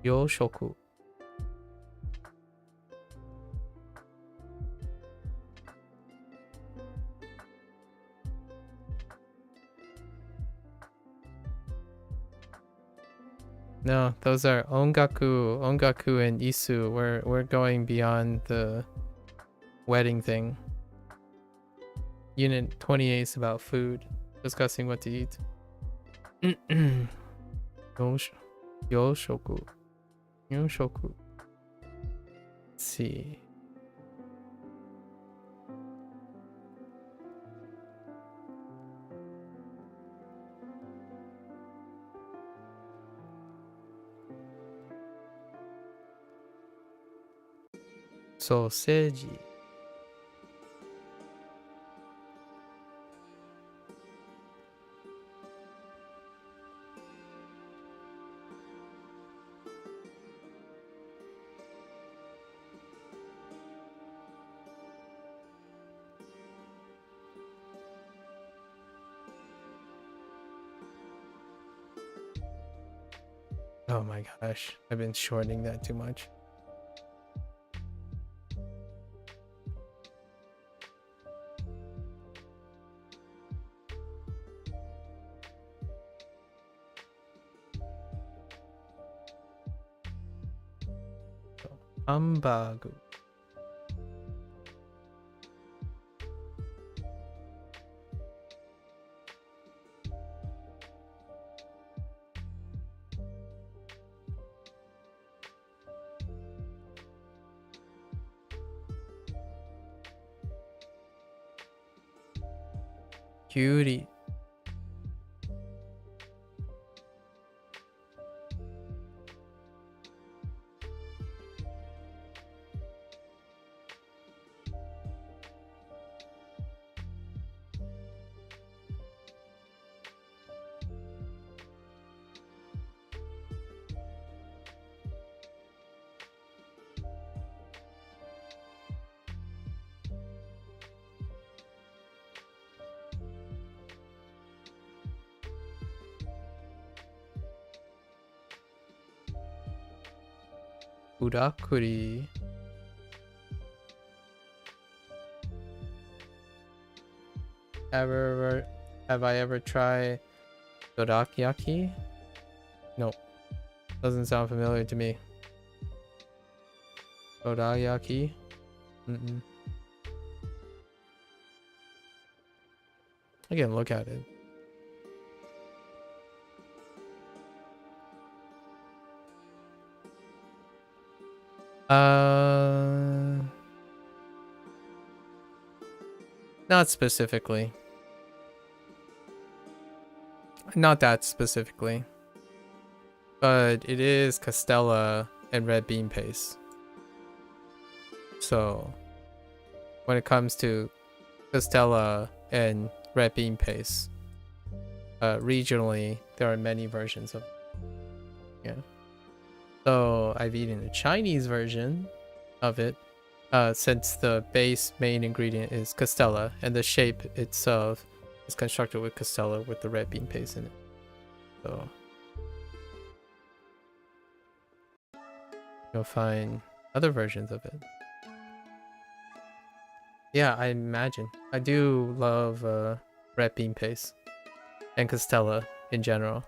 Yoshoku. No, those are ongaku and isu. We're going beyond the wedding thing. Unit 28 is about food, discussing what to eat. Yoshoku. Yoshoku. Let's see. Sausage. Oh my gosh, I've been shortening that too much. Hambagu. Cutie. Urakuri. Have I ever tried Dorakyaki? Nope. Doesn't sound familiar to me. Dorayaki? Mm-mm. I can look at it. Not specifically. Not that specifically. But it is Castella and red bean paste. So when it comes to Castella and red bean paste, regionally there are many versions of it. Yeah. So I've eaten a Chinese version of it, since the base main ingredient is Castella and the shape itself is constructed with Castella with the red bean paste in it. So you'll find other versions of it. Yeah, I imagine. I do love red bean paste and Castella in general.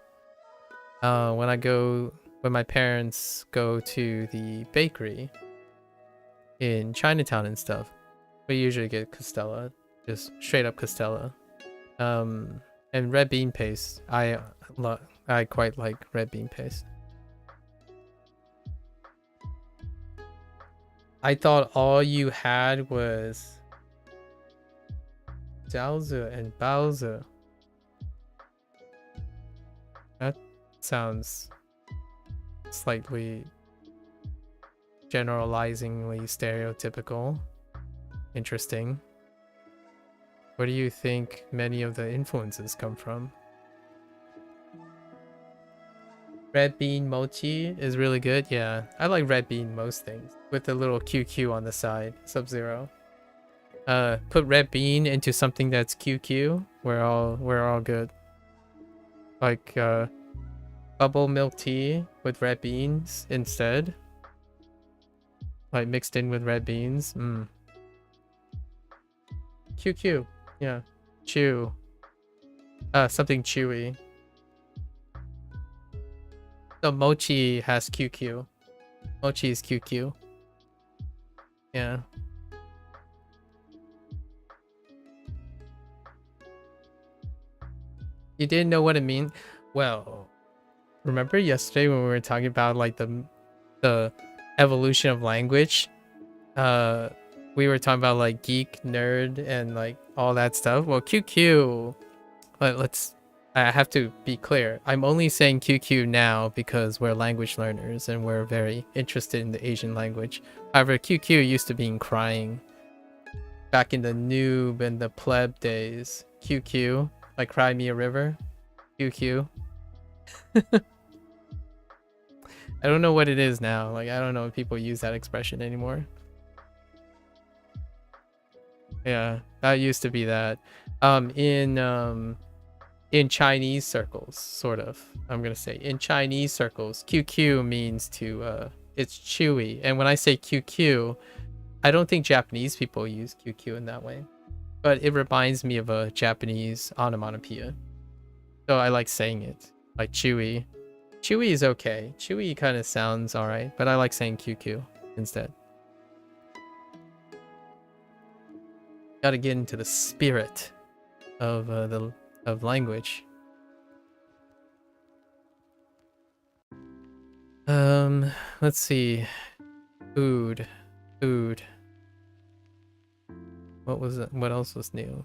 When my parents go to the bakery in Chinatown and stuff, we usually get Castella, just straight up Castella. And red bean paste, I quite like red bean paste. I thought all you had was Jiaozi and Baozi. That sounds slightly generalizingly stereotypical. Interesting. Where do you think many of the influences come from? Red bean mochi is really good. Yeah, I like red bean most things with the little QQ on the side. Sub-Zero. Put red bean into something that's QQ. We're all good. Like bubble milk tea with red beans instead. Like mixed in with red beans. QQ. Yeah. Chew. Something chewy. So mochi has QQ. Mochi is QQ. Yeah. You didn't know what it means? Well, remember yesterday when we were talking about like the evolution of language? We were talking about like geek, nerd, and like all that stuff. Well, QQ. I have to be clear. I'm only saying QQ now because we're language learners and we're very interested in the Asian language. However, QQ used to mean crying. Back in the noob and the pleb days. QQ. Like Cry Me a River. QQ. I don't know what it is now. Like, I don't know if people use that expression anymore. Yeah, that used to be that. In Chinese circles, sort of. I'm gonna say in Chinese circles, QQ means to it's chewy. And when I say QQ, I don't think Japanese people use QQ in that way. But it reminds me of a Japanese onomatopoeia. So I like saying it. Like chewy. Chewy is okay. Chewy kind of sounds alright, but I like saying QQ instead. Gotta get into the spirit of language. Let's see. Food. What was it? What else was new?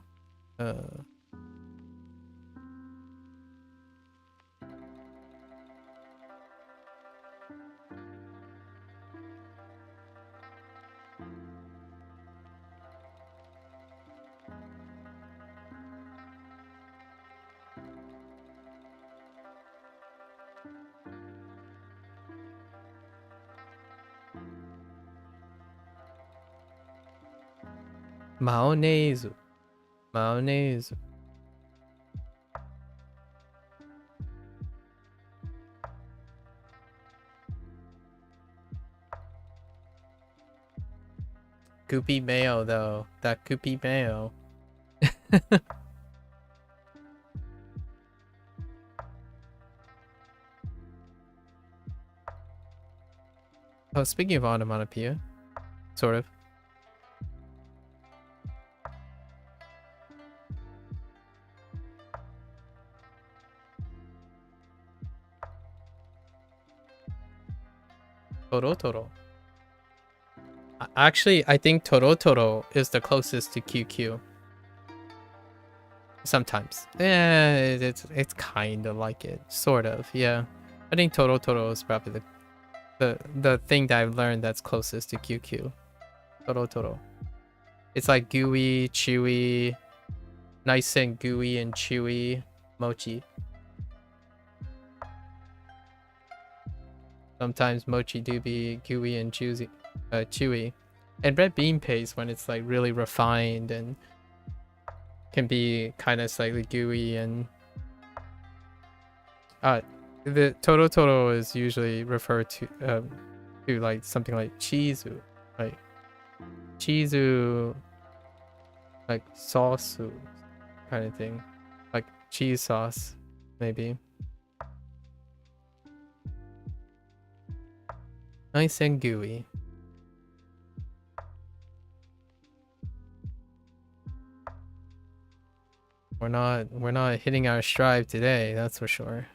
Mayonnaise. goopy mayo though. That goopy mayo. Oh, speaking of onomatopoeia, sort of. Torotoro. Actually, I think Torotoro is the closest to QQ. Sometimes. Yeah, it's kind of like it. Sort of, yeah. I think Torotoro is probably the thing that I've learned that's closest to QQ. Torotoro. It's like gooey, chewy, nice and gooey and chewy mochi. Sometimes mochi do be gooey and chewy. And red bean paste when it's like really refined and can be kind of slightly gooey and the Torotoro is usually referred to like something like chizu, like chizu, like sauce kind of thing, like cheese sauce maybe. Nice and gooey. We're not hitting our stride today, that's for sure.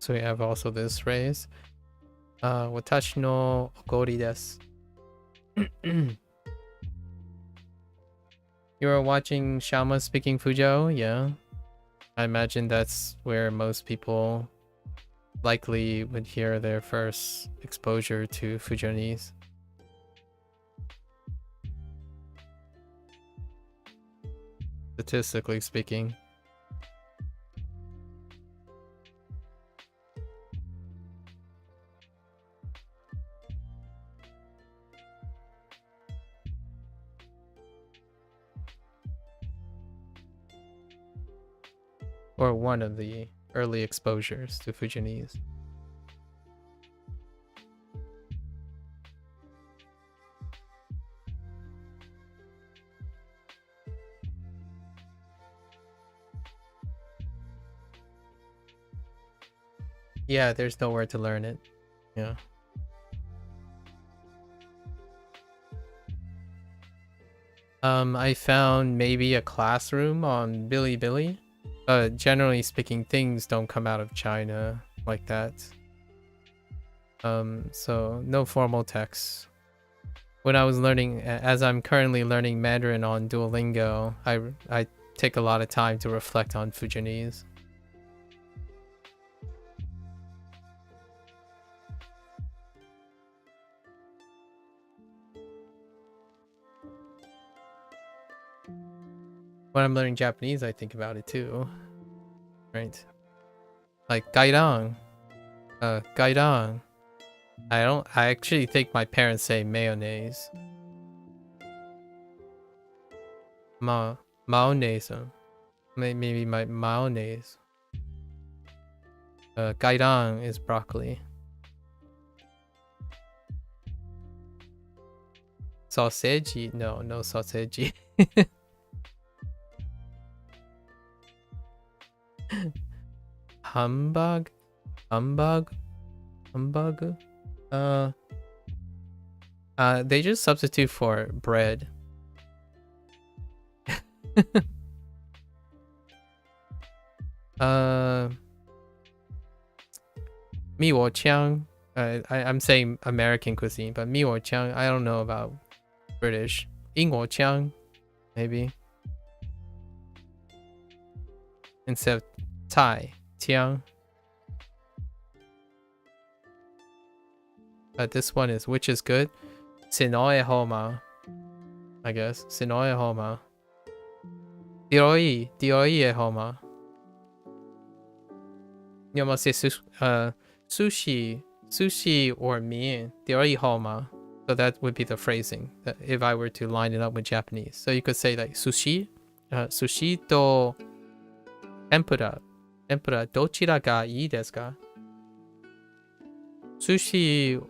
So we have also this phrase. Watashi no okori desu. You are watching Shama speaking Fuzhou? Yeah. I imagine that's where most people likely would hear their first exposure to Fujonese. Statistically speaking. Or one of the early exposures to Fujonese. Yeah, there's nowhere to learn it. Yeah. I found maybe a classroom on Bilibili. Generally speaking, things don't come out of China like that. So no formal texts. When I was learning, as I'm currently learning Mandarin on Duolingo, I take a lot of time to reflect on Fujonese. When I'm learning Japanese, I think about it too. Right? Like gairang. Gairang. I actually think my parents say mayonnaise. Mayonnaise. Maybe my mayonnaise. Gairang is broccoli. Sausage? No sausage. Humbug? They just substitute for bread. mi wo chiang. I'm saying American cuisine, but mi wo chiang, I don't know about British. Ing wo chiang, maybe. Instead of Thai, tiang. But this one is, which is good? Sinoe homa, I guess. Sinoe homa. Dioi e homa. You almost say sushi or miin. Dioi homa. So that would be the phrasing that if I were to line it up with Japanese. So you could say like sushi, sushi to tempura. Tempura, dochira ga ii desu ka? Sushi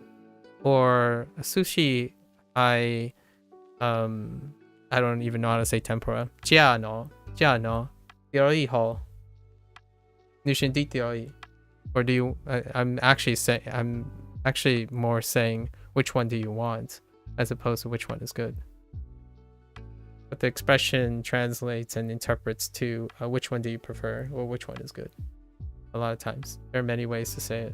or sushi, I don't even know how to say tempura. Jia no. Dioi ho. Nushin di dioi. Or do you? I'm actually more saying which one do you want, as opposed to which one is good. But the expression translates and interprets to which one do you prefer or which one is good. A lot of times there are many ways to say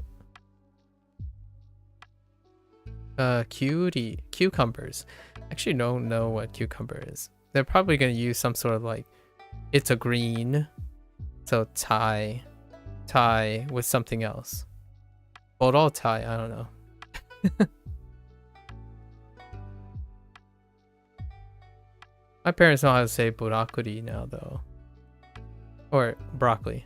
it. Cucumbers. Actually don't know what cucumber is. They're probably going to use some sort of like, it's a green, so Thai with something else. Boro Thai, I don't know. My parents know how to say broccoli now though. Or broccoli.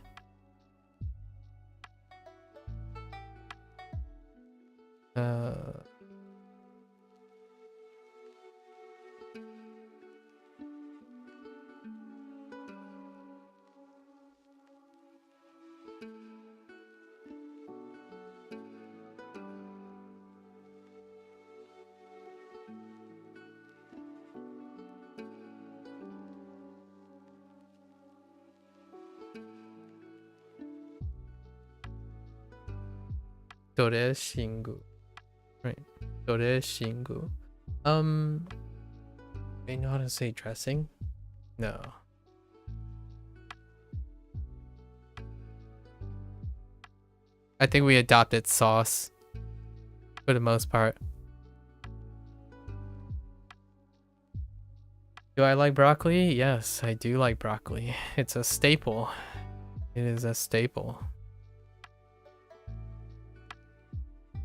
Doreshingu. Right. Doreshingu. They know how to say dressing? No. I think we adopted sauce for the most part. Do I like broccoli? Yes, I do like broccoli. It's a staple. It is a staple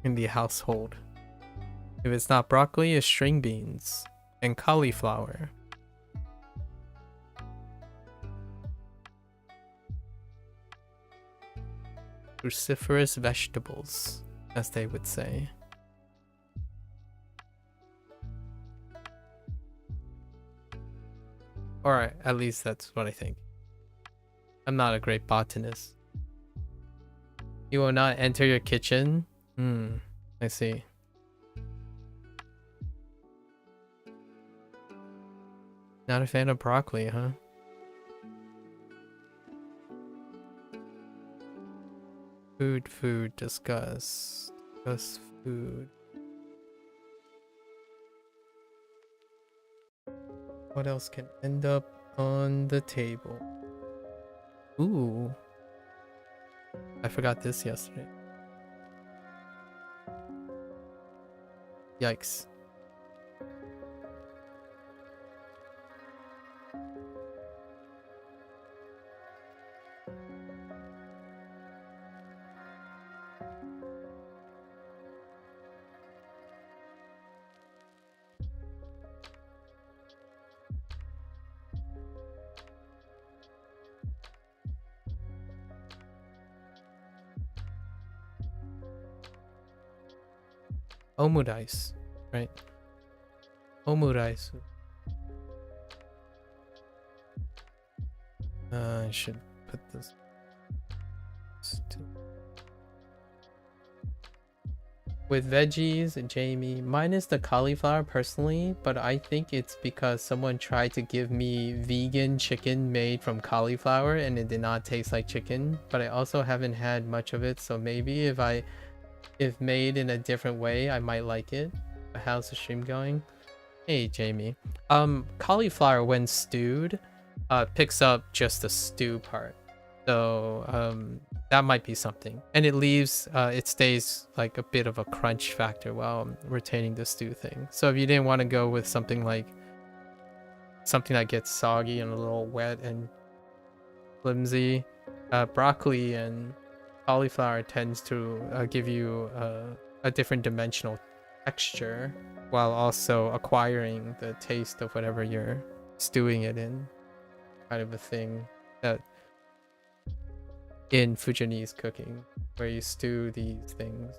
in the household. If it's not broccoli, it's string beans and cauliflower. Cruciferous vegetables, as they would say. Or at least that's what I think. I'm not a great botanist. You will not enter your kitchen? I see. Not a fan of broccoli, huh? Food, discuss food. What else can end up on the table? Ooh. I forgot this yesterday. Yikes. Omurice, right? Omurice. I should put this. With veggies, Jamie, minus the cauliflower personally, but I think it's because someone tried to give me vegan chicken made from cauliflower and it did not taste like chicken, but I also haven't had much of it, so maybe if made in a different way, I might like it. How's the stream going? Hey, Jamie. Cauliflower when stewed, picks up just the stew part. So that might be something. And it stays like a bit of a crunch factor while retaining the stew thing. So if you didn't want to go with something that gets soggy and a little wet and flimsy, broccoli and cauliflower tends to give you a different dimensional texture while also acquiring the taste of whatever you're stewing it in, kind of a thing that in Fujianese cooking, where you stew these things.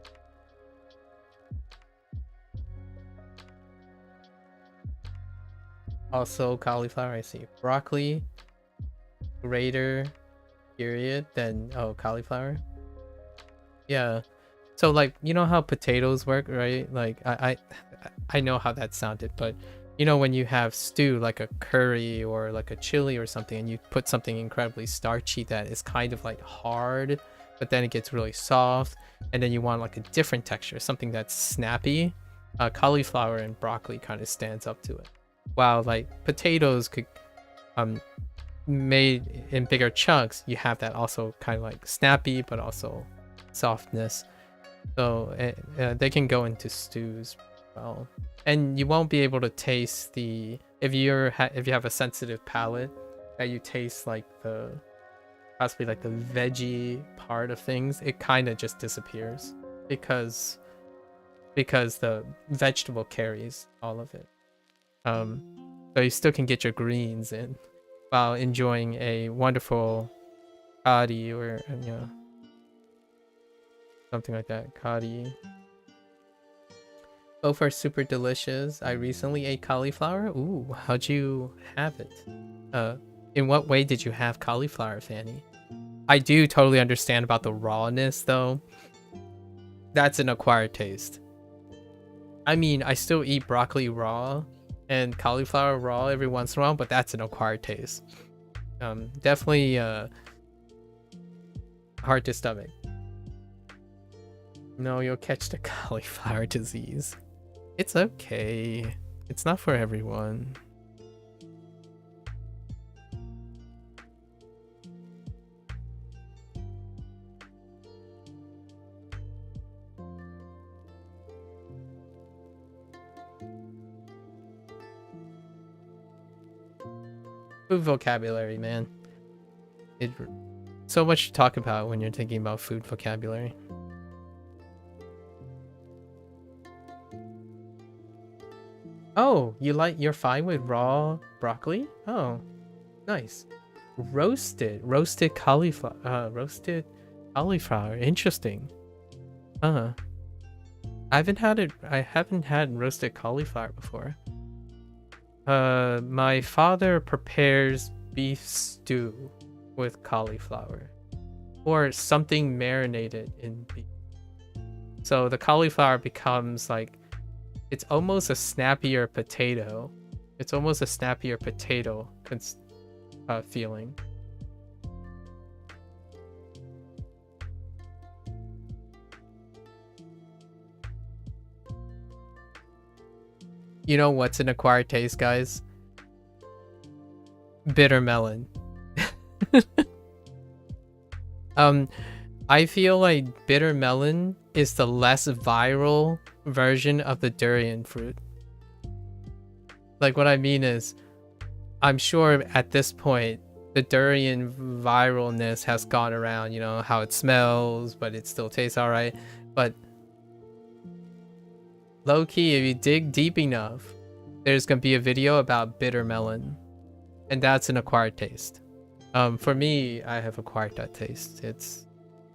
Also cauliflower, I see. Broccoli, greater, period, then cauliflower. Yeah. So like, you know how potatoes work, right? Like I know how that sounded, but you know when you have stew like a curry or like a chili or something, and you put something incredibly starchy that is kind of like hard, but then it gets really soft, and then you want like a different texture, something that's snappy. Cauliflower and broccoli kind of stands up to it. While like potatoes could made in bigger chunks, you have that also kind of like snappy but also softness. So they can go into stews well, and you won't be able to taste the if you have a sensitive palate, that you taste like possibly like the veggie part of things. It kind of just disappears because the vegetable carries all of it. So you still can get your greens in while enjoying a wonderful curry or something like that. Curry. Both are super delicious. I recently ate cauliflower. Ooh, how'd you have it? In what way did you have cauliflower, Fanny? I do totally understand about the rawness though. That's an acquired taste. I mean, I still eat broccoli raw and cauliflower raw every once in a while, but that's an acquired taste. Definitely hard to stomach. No, you'll catch the cauliflower disease. It's okay. It's not for everyone. Food vocabulary, man. So much to talk about when you're thinking about food vocabulary. Oh, you're fine with raw broccoli? Oh, nice. Roasted cauliflower. Roasted cauliflower. Interesting. I haven't had roasted cauliflower before. My father prepares beef stew with cauliflower or something marinated in beef. So the cauliflower becomes like, it's almost a snappier potato. It's almost a snappier potato feeling. You know what's an acquired taste, guys? Bitter melon. I feel like bitter melon is the less viral version of the durian fruit. Like what I mean is, I'm sure at this point the durian viralness has gone around, you know, how it smells, but it still tastes alright. But low key, if you dig deep enough, there's gonna be a video about bitter melon, and that's an acquired taste. For me, I have acquired that taste. It's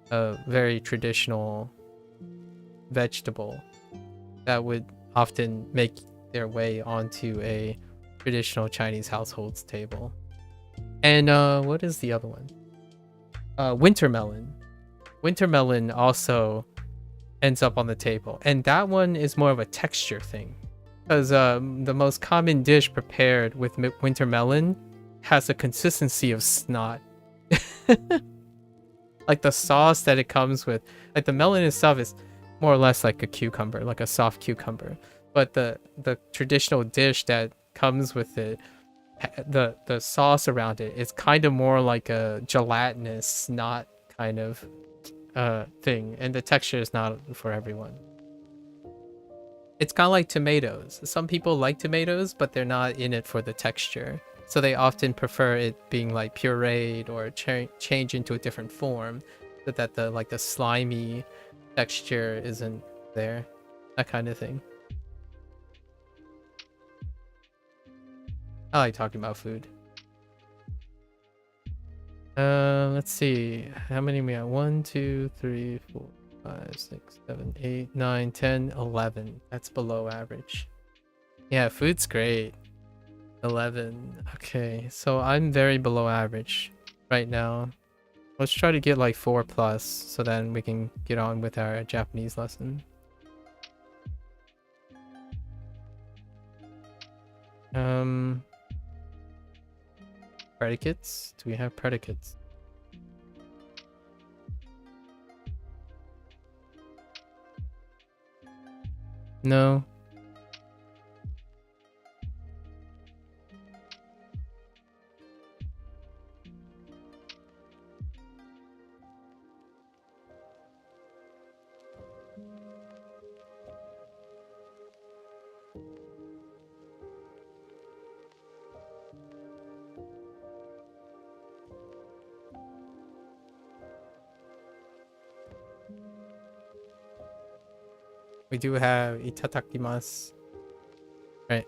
a very traditional vegetable that would often make their way onto a traditional Chinese household's table. And what is the other one? Winter melon. Winter melon also ends up on the table, and that one is more of a texture thing, because the most common dish prepared with winter melon has a consistency of snot. Like the sauce that it comes with, like the melon itself is more or less like a cucumber, like a soft cucumber, but the traditional dish that comes with it the sauce around it is kind of more like a gelatinous snot kind of thing, and the texture is not for everyone. It's kind of like tomatoes. Some people like tomatoes, but they're not in it for the texture. So they often prefer it being like pureed or change into a different form, so that the slimy texture isn't there. That kind of thing. I like talking about food. Let's see. How many we got? 1, 2, 3, 4, 5, 6, 7, 8, 9, 10, 11. That's below average. Yeah, food's great. 11. Okay, so I'm very below average right now. Let's try to get like 4+, so then we can get on with our Japanese lesson. Predicates? Do we have predicates? No. We do have itadakimasu. Right.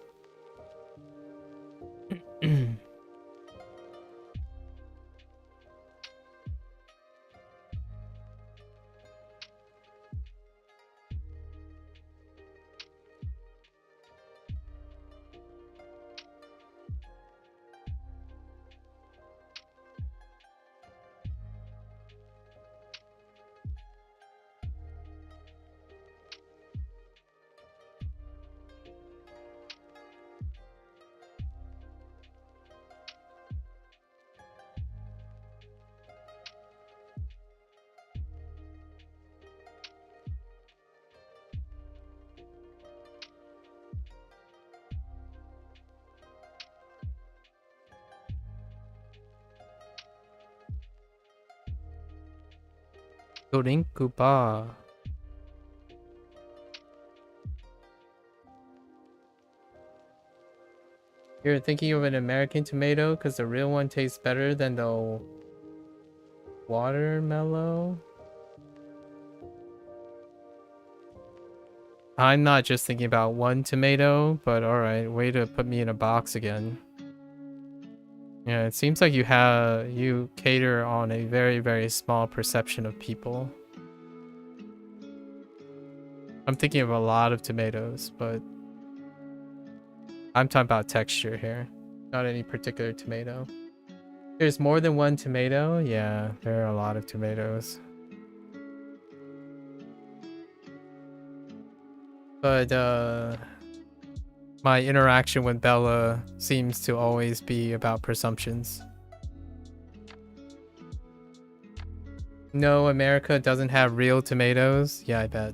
Duolingo bar. You're thinking of an American tomato because the real one tastes better than the watermelon? I'm not just thinking about one tomato, but alright, way to put me in a box again. Yeah, it seems like you cater on a very, very small perception of people. I'm thinking of a lot of tomatoes, but I'm talking about texture here, not any particular tomato. There's more than one tomato? Yeah, there are a lot of tomatoes. But my interaction with Bella seems to always be about presumptions. No, America doesn't have real tomatoes? Yeah, I bet.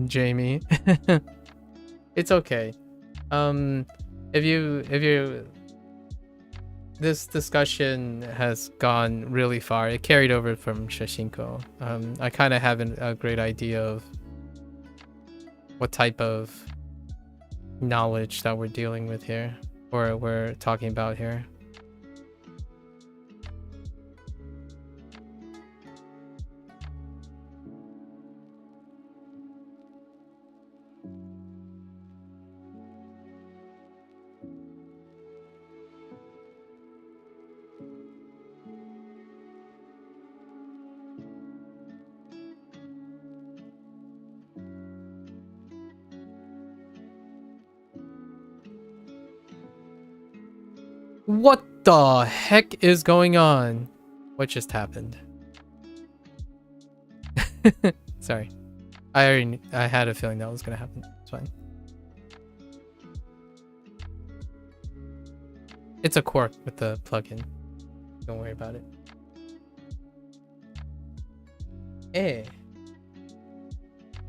Jamie. It's okay. If you this discussion has gone really far. It carried over from Shashingo. I kind of have a great idea of what type of knowledge that we're dealing with here, or we're talking about here. What the heck is going on? What just happened? Sorry. I had a feeling that was gonna happen. It's fine. It's a quirk with the plugin. Don't worry about it. Eh.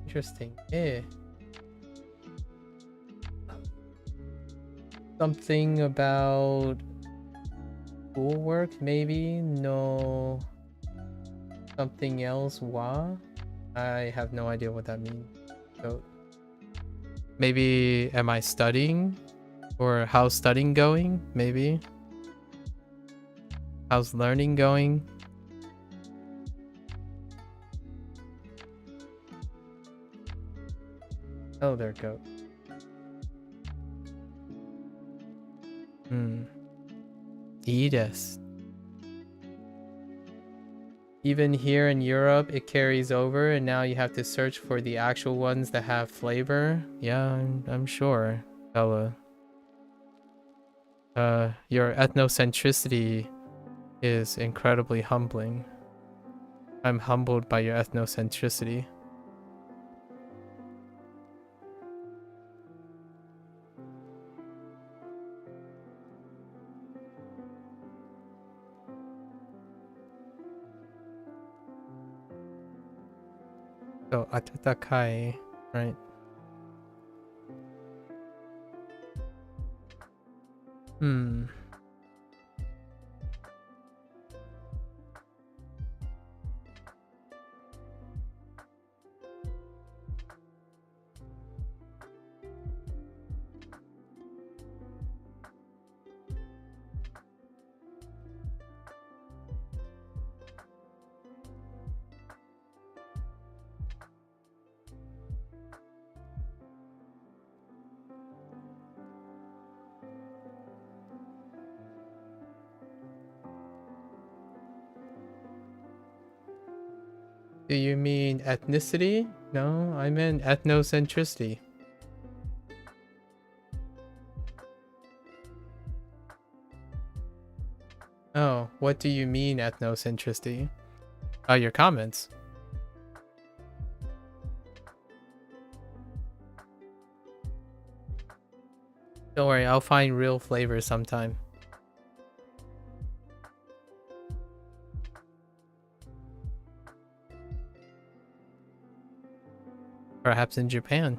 Interesting. Eh. Something about schoolwork, maybe? No. Something else? Wa? I have no idea what that means. So maybe am I studying? Or how's studying going? Maybe. How's learning going? Oh, there it goes. Edith. Even here in Europe, it carries over, and now you have to search for the actual ones that have flavor. Yeah, I'm sure, Bella. Your ethnocentricity is incredibly humbling. I'm humbled by your ethnocentricity. So, atatakai, right? Do you mean ethnicity? No, I meant ethnocentricity. Oh, what do you mean ethnocentricity? Oh, your comments. Don't worry, I'll find real flavor sometime. Perhaps in Japan.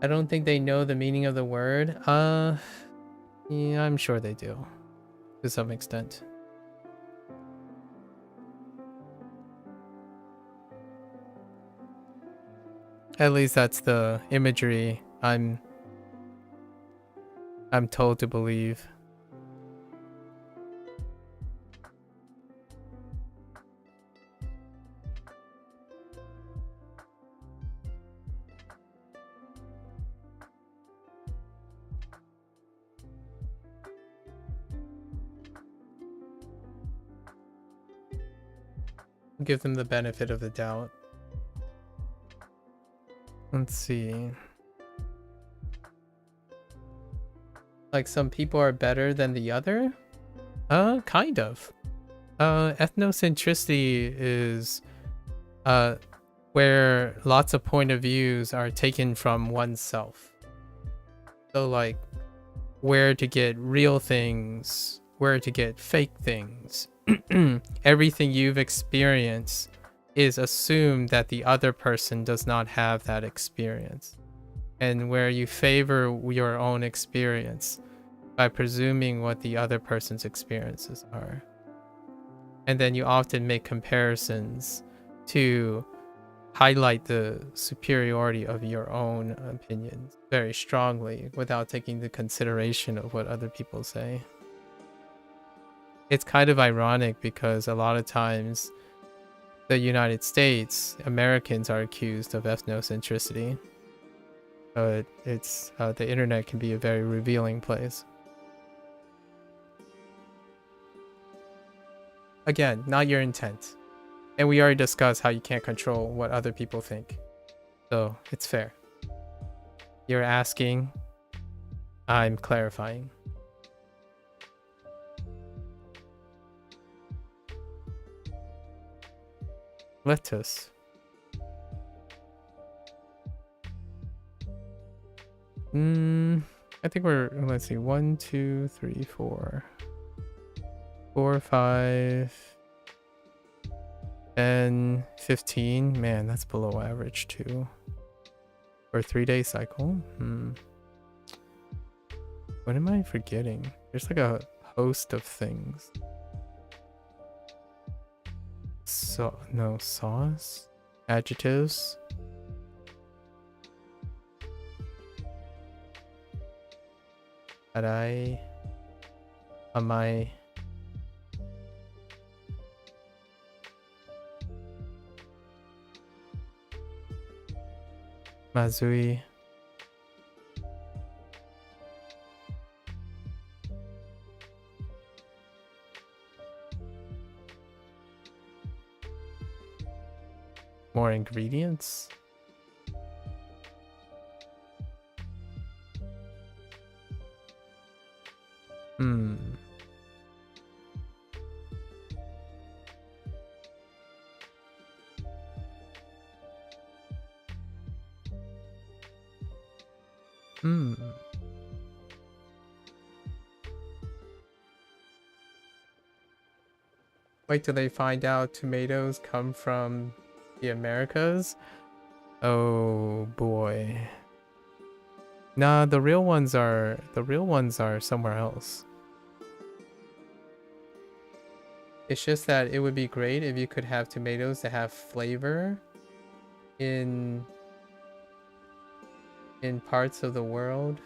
I don't think they know the meaning of the word. Yeah, I'm sure they do. To some extent. At least that's the imagery I'm told to believe. Give them the benefit of the doubt. Let's see. Like some people are better than the other? Kind of. Ethnocentricity is where lots of point of views are taken from oneself. So like where to get real things, where to get fake things. Everything you've experienced is assumed that the other person does not have that experience. And where you favor your own experience by presuming what the other person's experiences are. And then you often make comparisons to highlight the superiority of your own opinions very strongly without taking the consideration of what other people say. It's kind of ironic because a lot of times the United States, Americans are accused of ethnocentricity. But it's the internet can be a very revealing place. Again, not your intent. And we already discussed how you can't control what other people think. So it's fair. You're asking, I'm clarifying. Lettuce. I think we're, let's see, 1, 2, 3, 4, 4, 5, 10, 15. Man, that's below average too. For a 3-day cycle. What am I forgetting? There's like a host of things. So, no, sauce? Adjectives? Am I... Mazui. More ingredients? Wait till they find out tomatoes come from the Americas? Oh boy. Nah, the real ones are somewhere else. It's just that it would be great if you could have tomatoes that have flavor in parts of the world,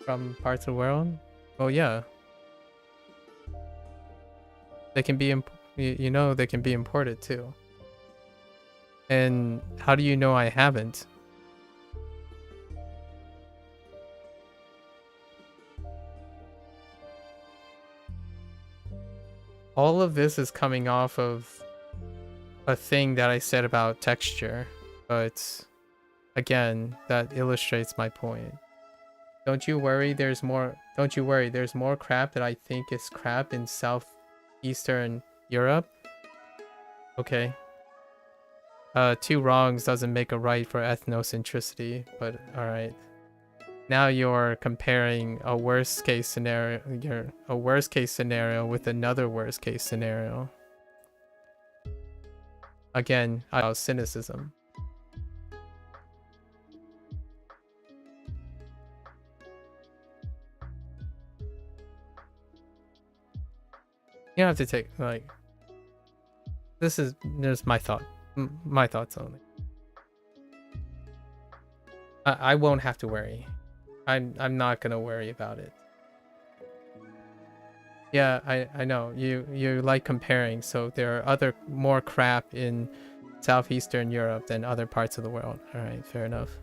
from parts of the world. Oh yeah. They can be you know, they can be imported too. And how do you know I haven't? All of this is coming off of a thing that I said about texture, but again, that illustrates my point. Don't you worry, there's more crap that I think is crap in southeastern Europe. Okay. 2 wrongs doesn't make a right for ethnocentricity, but alright. Now you're comparing a worst case scenario with another worst case scenario. Again, cynicism. You don't have to take, like, there's my thought. My thoughts only. I won't have to worry. I'm not gonna worry about it. Yeah, I know. You like comparing, so there are other more crap in southeastern Europe than other parts of the world. Alright, fair enough.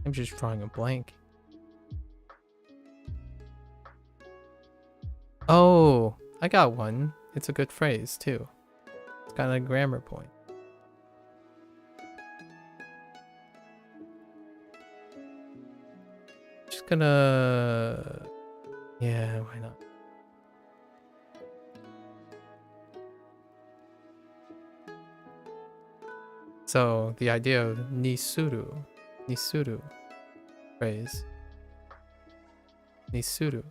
I'm just drawing a blank. Oh, I got one. It's a good phrase too. It's got a grammar point. Just gonna... Yeah, why not? So the idea of nisuru phrase. Nisuru.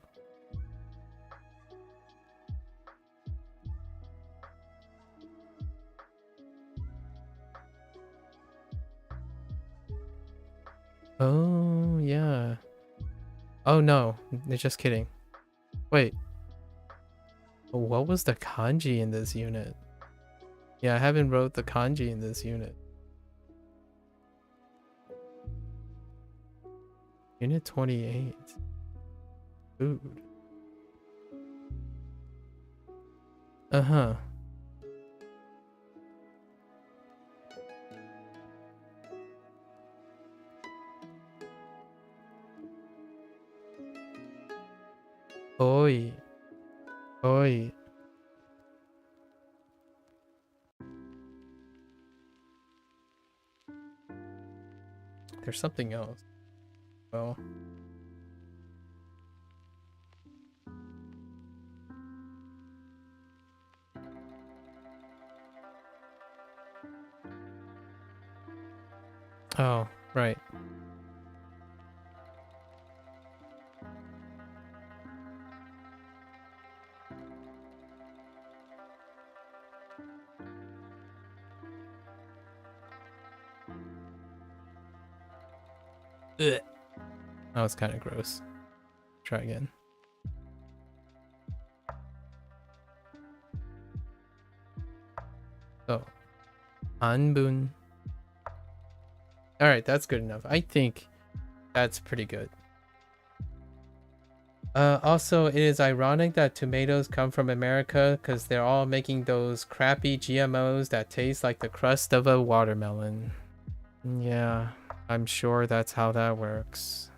Oh, yeah. Oh no, just kidding. Wait. What was the kanji in this unit? Yeah, I haven't wrote the kanji in this unit. Unit 28. Food. Uh-huh. Oi. Oi. There's something else. Well. Oh, right. Ugh. That was kind of gross. Try again. So, anbun. All right, that's good enough. I think that's pretty good. Also, it is ironic that tomatoes come from America because they're all making those crappy GMOs that taste like the crust of a watermelon. Yeah, I'm sure that's how that works.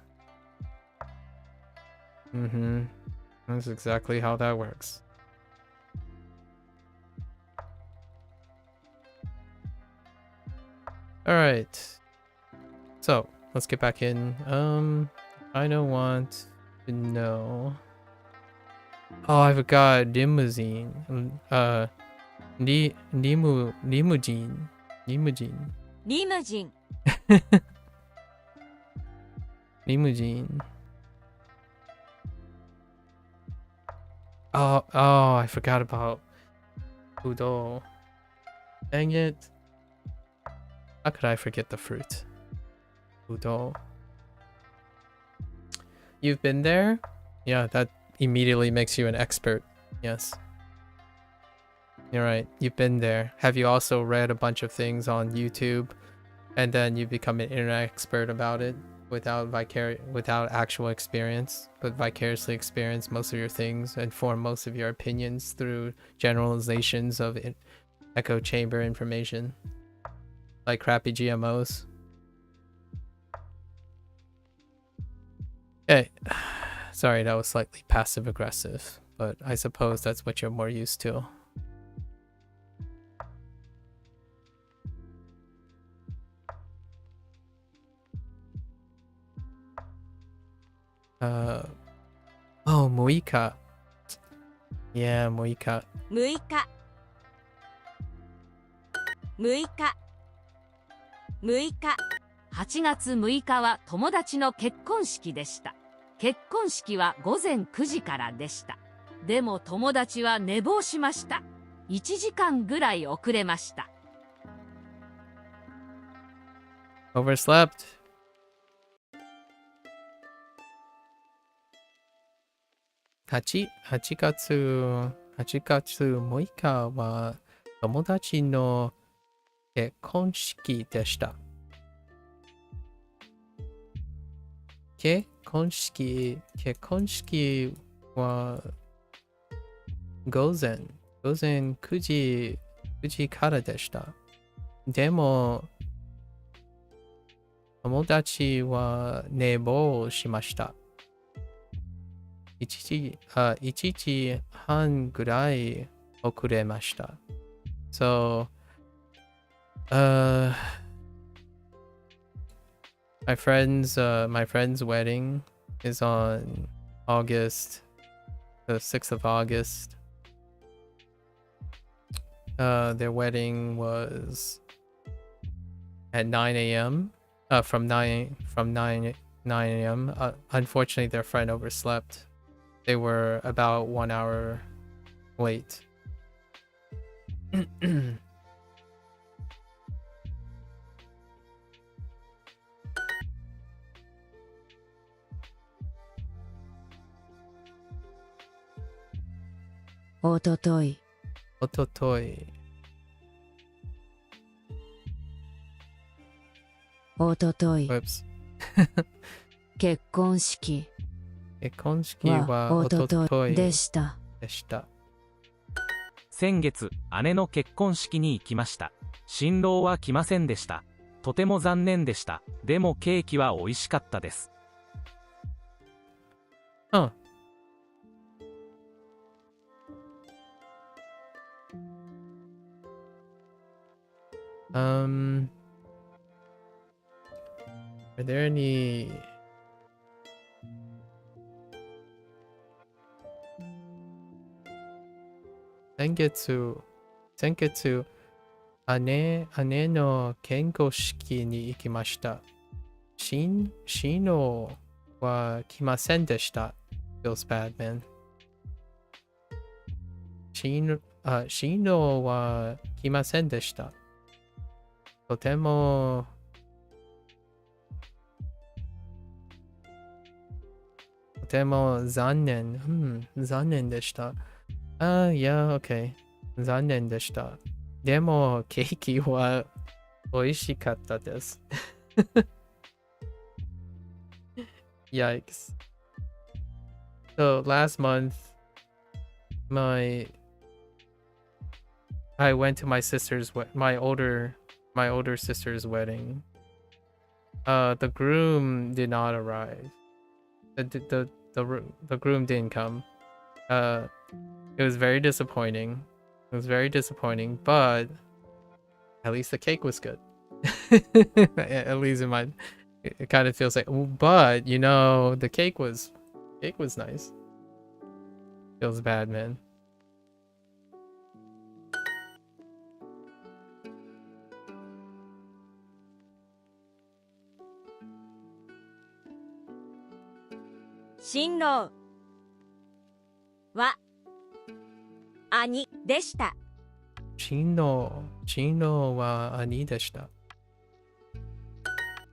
Mm-hmm. That's exactly how that works. All right. So, let's get back in. I don't want to know. Oh, I forgot limousine. Limousine. Limousine. Limousine. Limousine. Oh, I forgot about Udo. Dang it. How could I forget the fruit? Udo. You've been there? Yeah, that immediately makes you an expert. Yes. You're right. You've been there. Have you also read a bunch of things on YouTube and then you become an internet expert about it without actual experience, but vicariously experience most of your things and form most of your opinions through generalizations of echo chamber information, like crappy GMOs? Hey, sorry, that was slightly passive aggressive, but I suppose that's what you're more used to. Oh, Muika. Yeah, Muika. 6日6日6日8月6日は友達の結婚式でした。結婚式は午前9時からでした。でも友達は寝坊しました。1時間ぐらい遅れました。Overslept. Hachi katsu 6日は友達の結婚式でした。結婚式は午前9時からでした。でも友達は寝坊しました。1時半ぐらい遅れました。So, my friend's wedding is on August, the 6th of August. Their wedding was at 9 a.m. From 9 a.m. Unfortunately, their friend overslept. They were about 1 hour late. Ototoi. Whoops. 結婚式はおとといでした。先月、姉の結婚式に行きました。新郎は来ませんでした。とても残念でした。でもケーキは美味しかったです。Are there any? Sengetsu, ane no kengoshiki ni ikimashita. Shino wa kimasen deshita. Feels bad, man. Shino wa kimasen deshita. Totemo zannen. Zannen deshita. Yeah, okay. Zannen deshita. Demo keiki wa oishikatta desu. Yikes. So last month, I went to my older sister's wedding. The groom did not arrive. The groom didn't come. It was very disappointing. But at least the cake was good. At least it kind of feels like, but you know, the cake was nice. Feels bad, man. Shinro wa ani deshita. Shino wa ani deshita.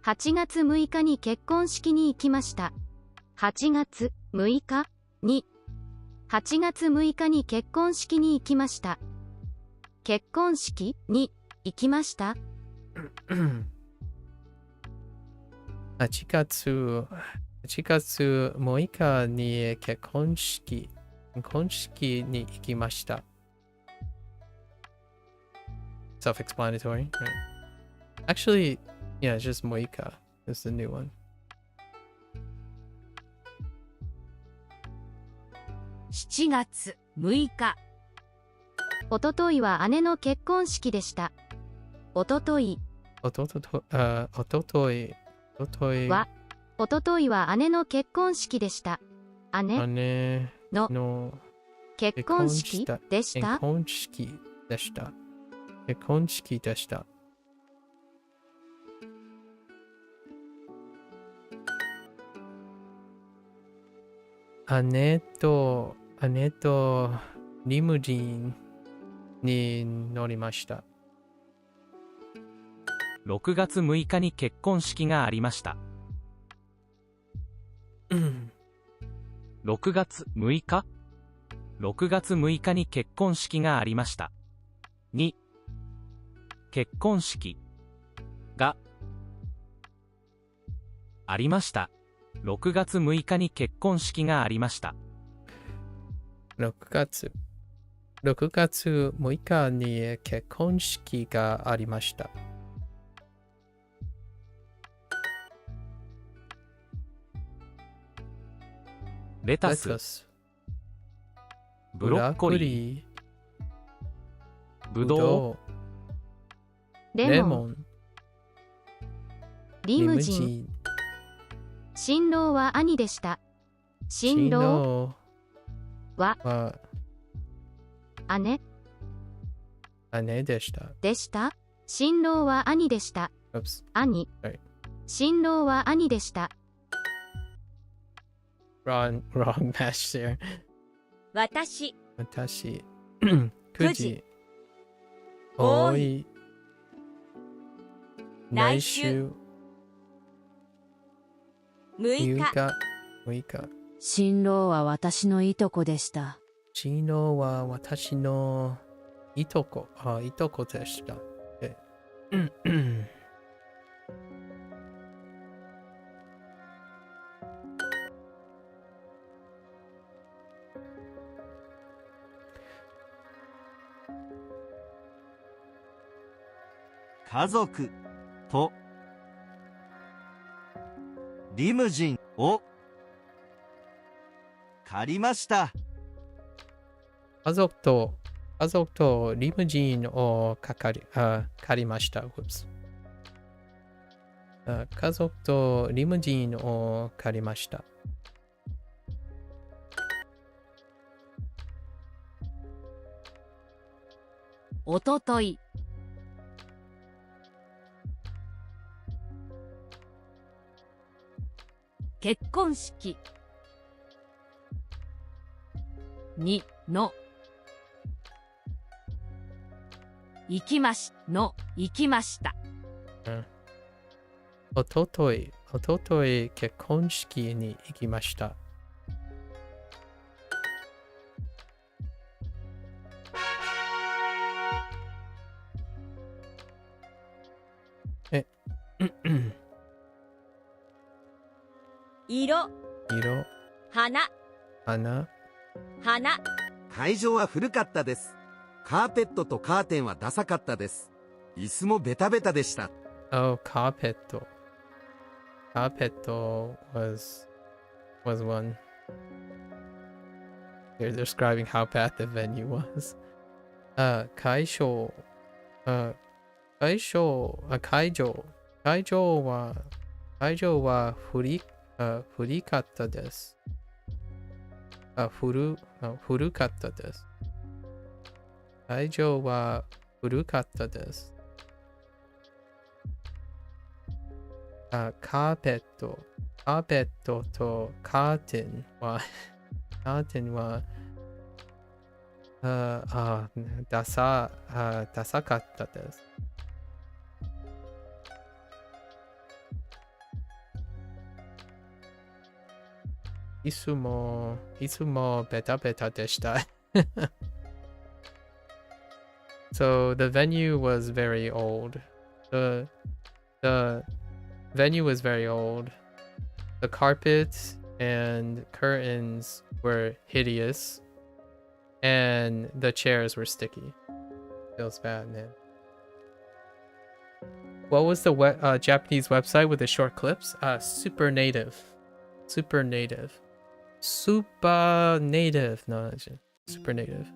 8月6日に結婚式に行きました。8月6日に8月6日に結婚式に行きました。結婚式に行きました。8月6日に結婚式に行きました。Self-explanatory, right? Actually, yeah, it's just Moika is the new one. 7月6日。おとといは姉の結婚式でした。おとといは姉の結婚式でした。姉の結婚式でした。結婚式でした。姉とリムジンに乗りました。6月6日に結婚式がありました。6月6日 ?6 月6日に結婚式がありました。2、結婚式がありました。6月6日に結婚式がありました。6月6日に結婚式がありました。レタス、ブロッコリー、ブドウ、レモン、リムジン。新郎は兄でした。新郎は姉でした。新郎は兄でした。兄。新郎は兄でした。Wrong match there. 私9時多い来週6日新郎は私のいとこでした。新郎は私のいとこでした。家族とリムジンを借りました。家族と家族とリムジンを借りました。Whoops. 家族とリムジンを借りました。おととい、結婚式にの行きました。おととい結婚式に行きました。色、花、会場は古かったです。カーペットとカーテンはダサかったです。椅子もベタベタでした。Oh, carpet. Carpet was one. They're describing how bad the venue was. 会場は古かったです。古かったです。会場は古かったです。カーペットとカーテンはダサかったです。いつもベタベタでした。So the venue was very old. The venue was very old. The carpets and curtains were hideous, and the chairs were sticky. Feels bad, man. What was the Japanese website with the short clips? Super native. No, super native.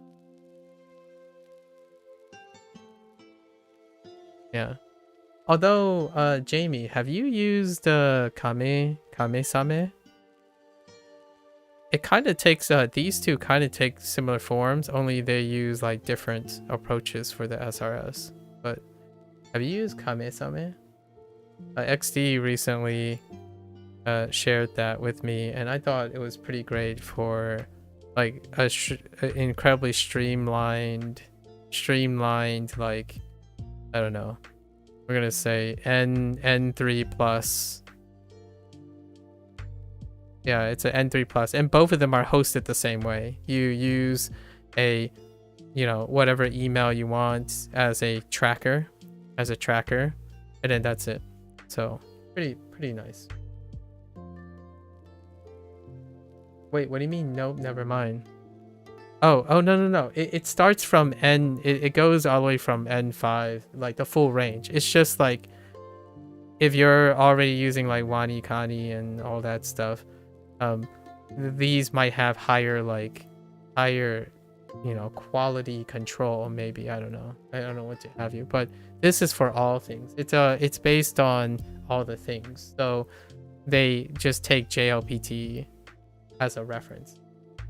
Yeah. Although, Jamie, have you used Kame-same? It kind of takes, these two kind of take similar forms, only they use like different approaches for the SRS. But have you used Kame-same? XD recently shared that with me, and I thought it was pretty great for like a incredibly streamlined, like, I don't know. We're gonna say N3 plus. Yeah, it's an N3 plus, and both of them are hosted the same way. You use a, whatever email you want as a tracker, and then that's it. So pretty nice. Wait, what do you mean? Nope, never mind. Oh, no. It starts from N, it goes all the way from N5, like the full range. It's just like, if you're already using like Wani, Kani, and all that stuff, these might have higher, quality control, maybe. I don't know what to have you, but this is for all things. It's based on all the things. So they just take JLPT as a reference.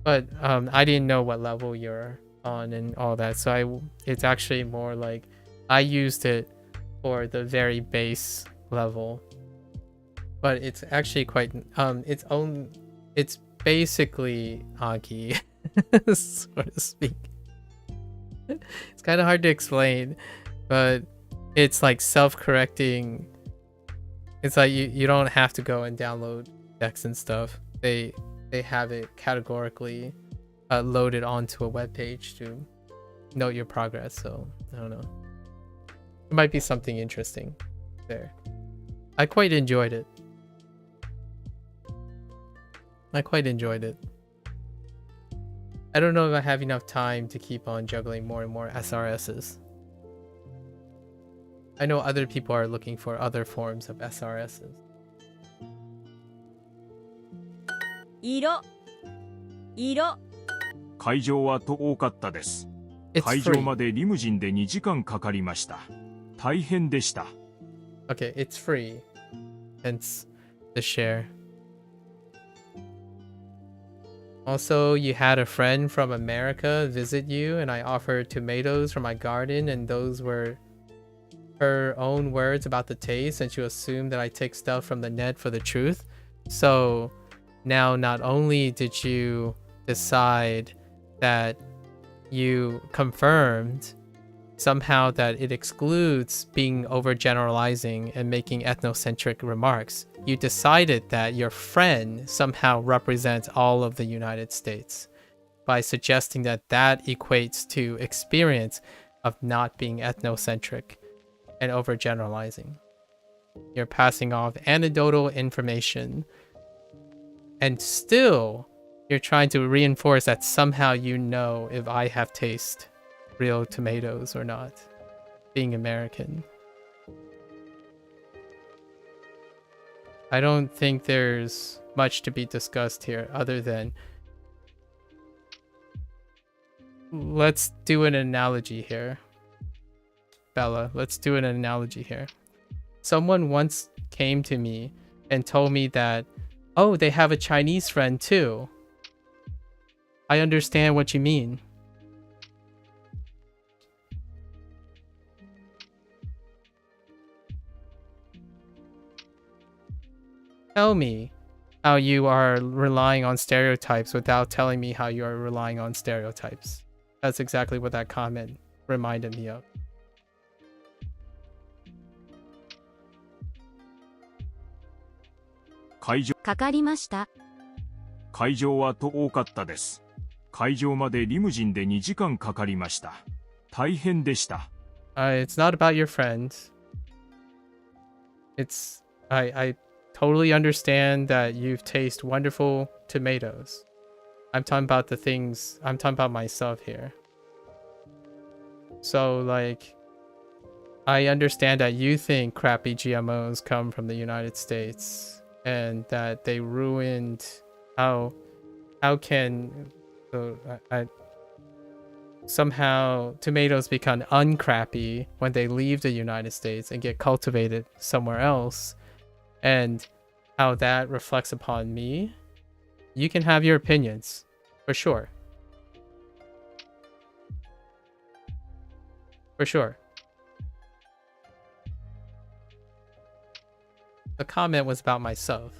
But I didn't know what level you're on and all that, so it's actually more like I used it for the very base level. But it's actually quite it's basically Anki, so to speak. It's kind of hard to explain, but it's like self-correcting. It's like you don't have to go and download decks and stuff. They have it categorically loaded onto a web page to note your progress. So I don't know. It might be something interesting there. I quite enjoyed it. I don't know if I have enough time to keep on juggling more and more SRSs. I know other people are looking for other forms of SRSs. 会場は遠かったです。It's 会場 free. までリムジンで2時間かかりました。大変でした。Okay, it's free. Hence the share. Also, you had a friend from America visit you, and I offered tomatoes from my garden, and those were her own words about the taste, and she assumed that I take stuff from the net for the truth. So now not only did you decide that you confirmed somehow that it excludes being overgeneralizing and making ethnocentric remarks, you decided that your friend somehow represents all of the United States by suggesting that that equates to experience of not being ethnocentric and overgeneralizing. You're passing off anecdotal information, and still you're trying to reinforce that somehow you know if I have taste real tomatoes or not, being American. I don't think there's much to be discussed here other than let's do an analogy here. Bella, let's do an analogy here. Someone once came to me and told me that, oh, they have a Chinese friend too. I understand what you mean. Tell me how you are relying on stereotypes without telling me how you are relying on stereotypes. That's exactly what that comment reminded me of. 会場かかりました。会場は遠かったです。会場までリムジンで2時間かかりました。大変でした。It's not about your friends. It's I totally understand that you've tasted wonderful tomatoes. I'm talking about the things, I'm talking about myself here. So like, I understand that you think crappy GMOs come from the United States and that they ruined how can somehow tomatoes become uncrappy when they leave the United States and get cultivated somewhere else, and how that reflects upon me. You can have your opinions, for sure. For sure. The comment was about myself.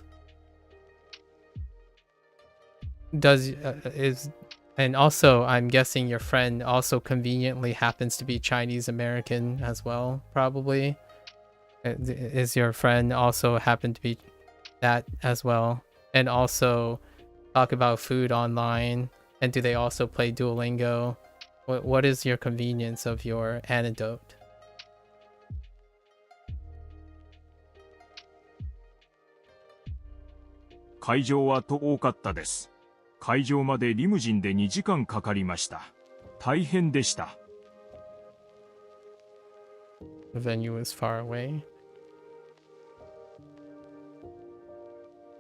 And also, I'm guessing your friend also conveniently happens to be Chinese American as well, probably. Is your friend also happen to be that as well? And also talk about food online? And do they also play Duolingo? What is your convenience of your anecdote? 会場は遠かったです。会場までリムジンで2時間かかりました。大変でした。The venue is far away.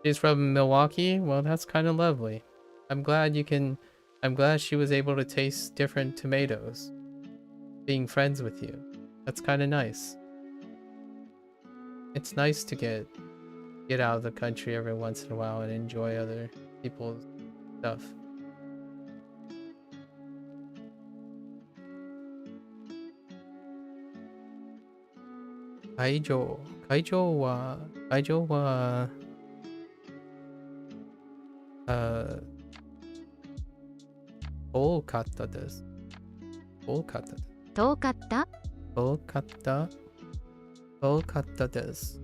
She's from Milwaukee? Well, that's kind of lovely. I'm glad she was able to taste different tomatoes. Being friends with you. That's kind of nice. It's nice to get out of the country every once in a while and enjoy other people's stuff. Kaijo wa Kolkata desu. Kolkata. 遠かった Kolkata desu.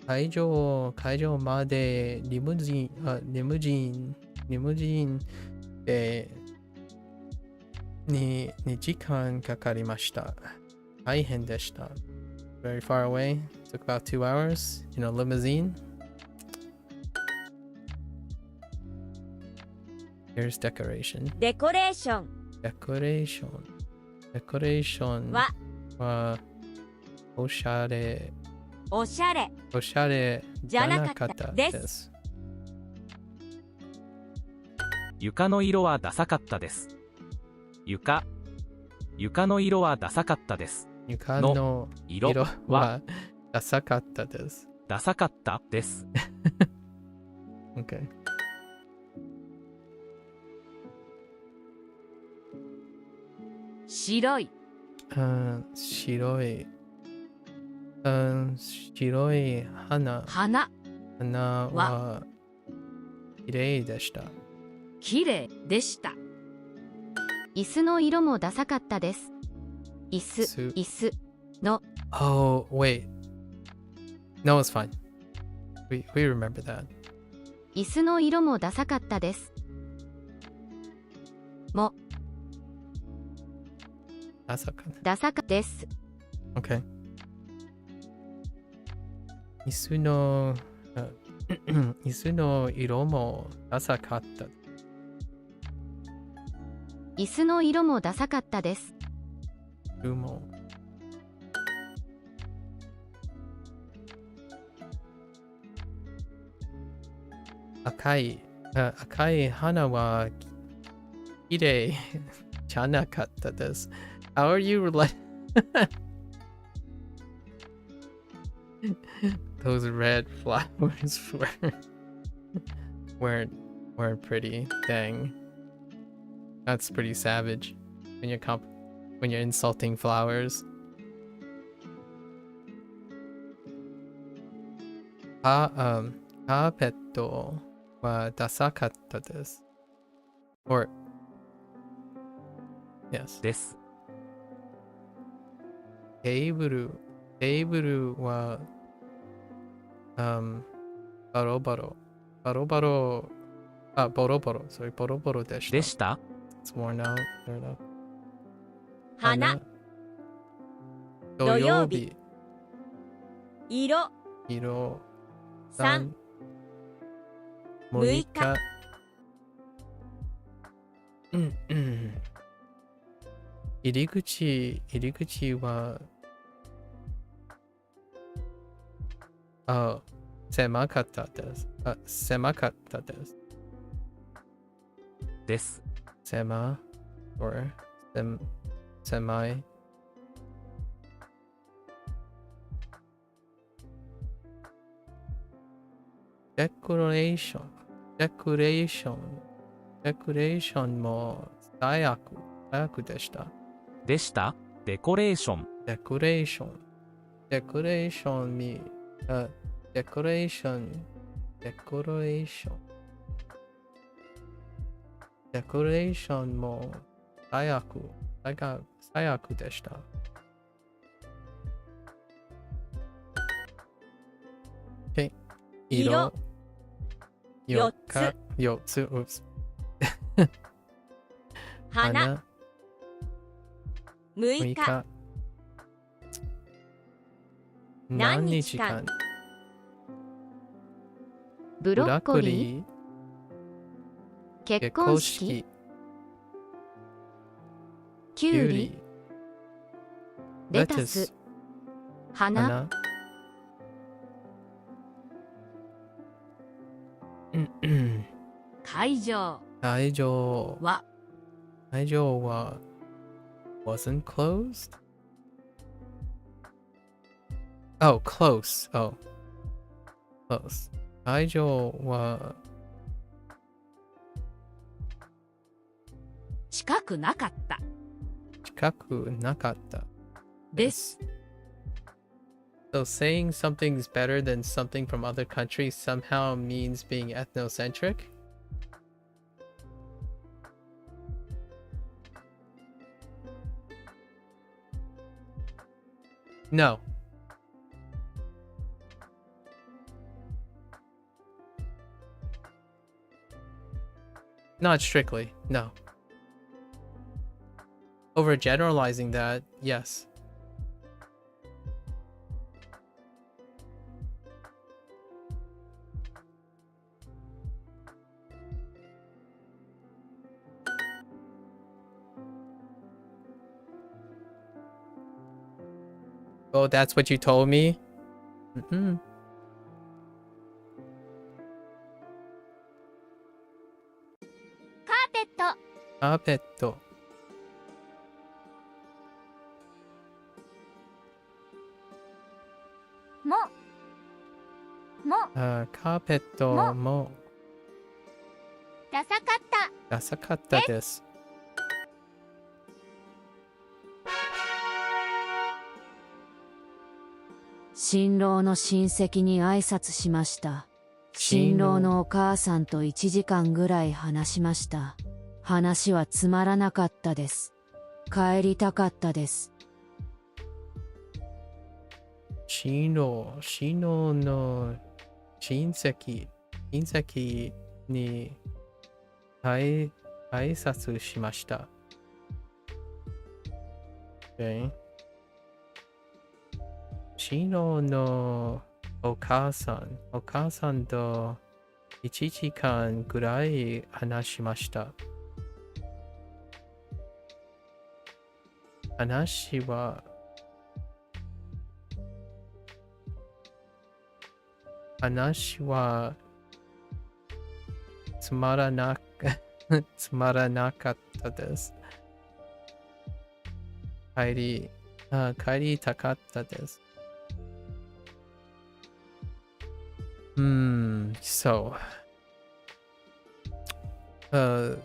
会場までリムジンで2時間かかりました。大変でした。Very far away. Took about 2 hours in a limousine. Here's decoration. デコレーション Decoration はおしゃれじゃなかったです。床の色はダサかったです。床。床の色はダサかったです。床の色色ははダサかったです。ダサかったです。Okay. 白い、白い。白い花。花花は綺麗でした。綺麗でした。椅子の色もダサかったです。椅子の Oh, wait. No, it's fine. We remember that. 椅子の色もダサかったです。もダサか。ダサかです。Okay. 椅子の椅子の色もダサかった。椅子の色もダサかったです。も赤い花は綺麗じゃなかったです。How are you like those red flowers weren't pretty. Dang. That's pretty savage when you're insulting flowers. カーペットはダサかったです。Or yes. です。テーブルはボロボロでした。でした。It's worn out. 花、土曜日。色、色3、 6日。入り口は狭かったです。です。狭い。デコレーションも最悪でした。でした。デコレーション。デコレーションも最悪でした。Okay. 色4つ。4つ。Oops. 花、6 6日。日。何日間。ブロッコリー、結婚式、きゅうり、レタス、花、会場は wasn't closed? Oh, close. Oh, close. 会場は近くなかったです。So saying something's better than something from other countries somehow means being ethnocentric? No. Not strictly, no. Overgeneralizing that, yes. Oh, that's what you told me? Mm-hmm. カーペット、カーペット。ももカーペットもダサかったダサかったです。新郎の親戚に挨拶しました。新郎のお母さんと1時間ぐらい話しました。話はつまらなかったです。帰りたかったです。新郎の親戚に挨拶しました。Okay. 新郎のお母さんと1時間ぐらい話しました。話はつまらなかったです。帰りたかったです。So, I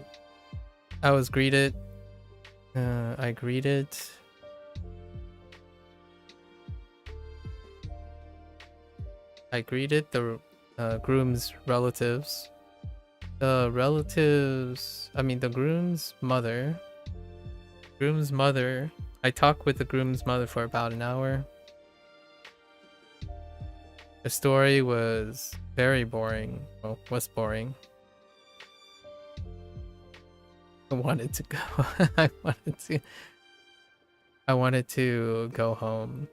was greeted. I greeted the groom's relatives. The groom's mother. I talked with the groom's mother for about an hour. The story was very boring. Well, was boring. I wanted to go. I wanted to go home.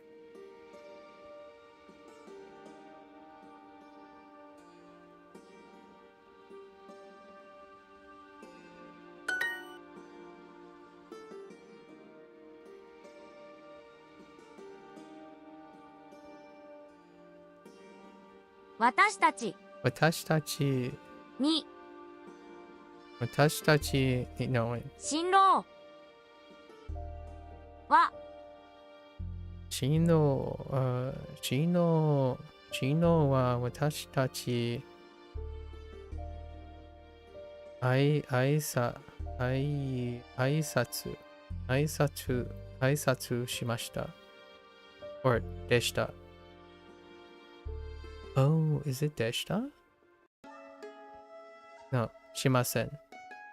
私たちにno, 新郎は新郎は私たち挨拶しました。or でした。Oh, is it でした? No, しません。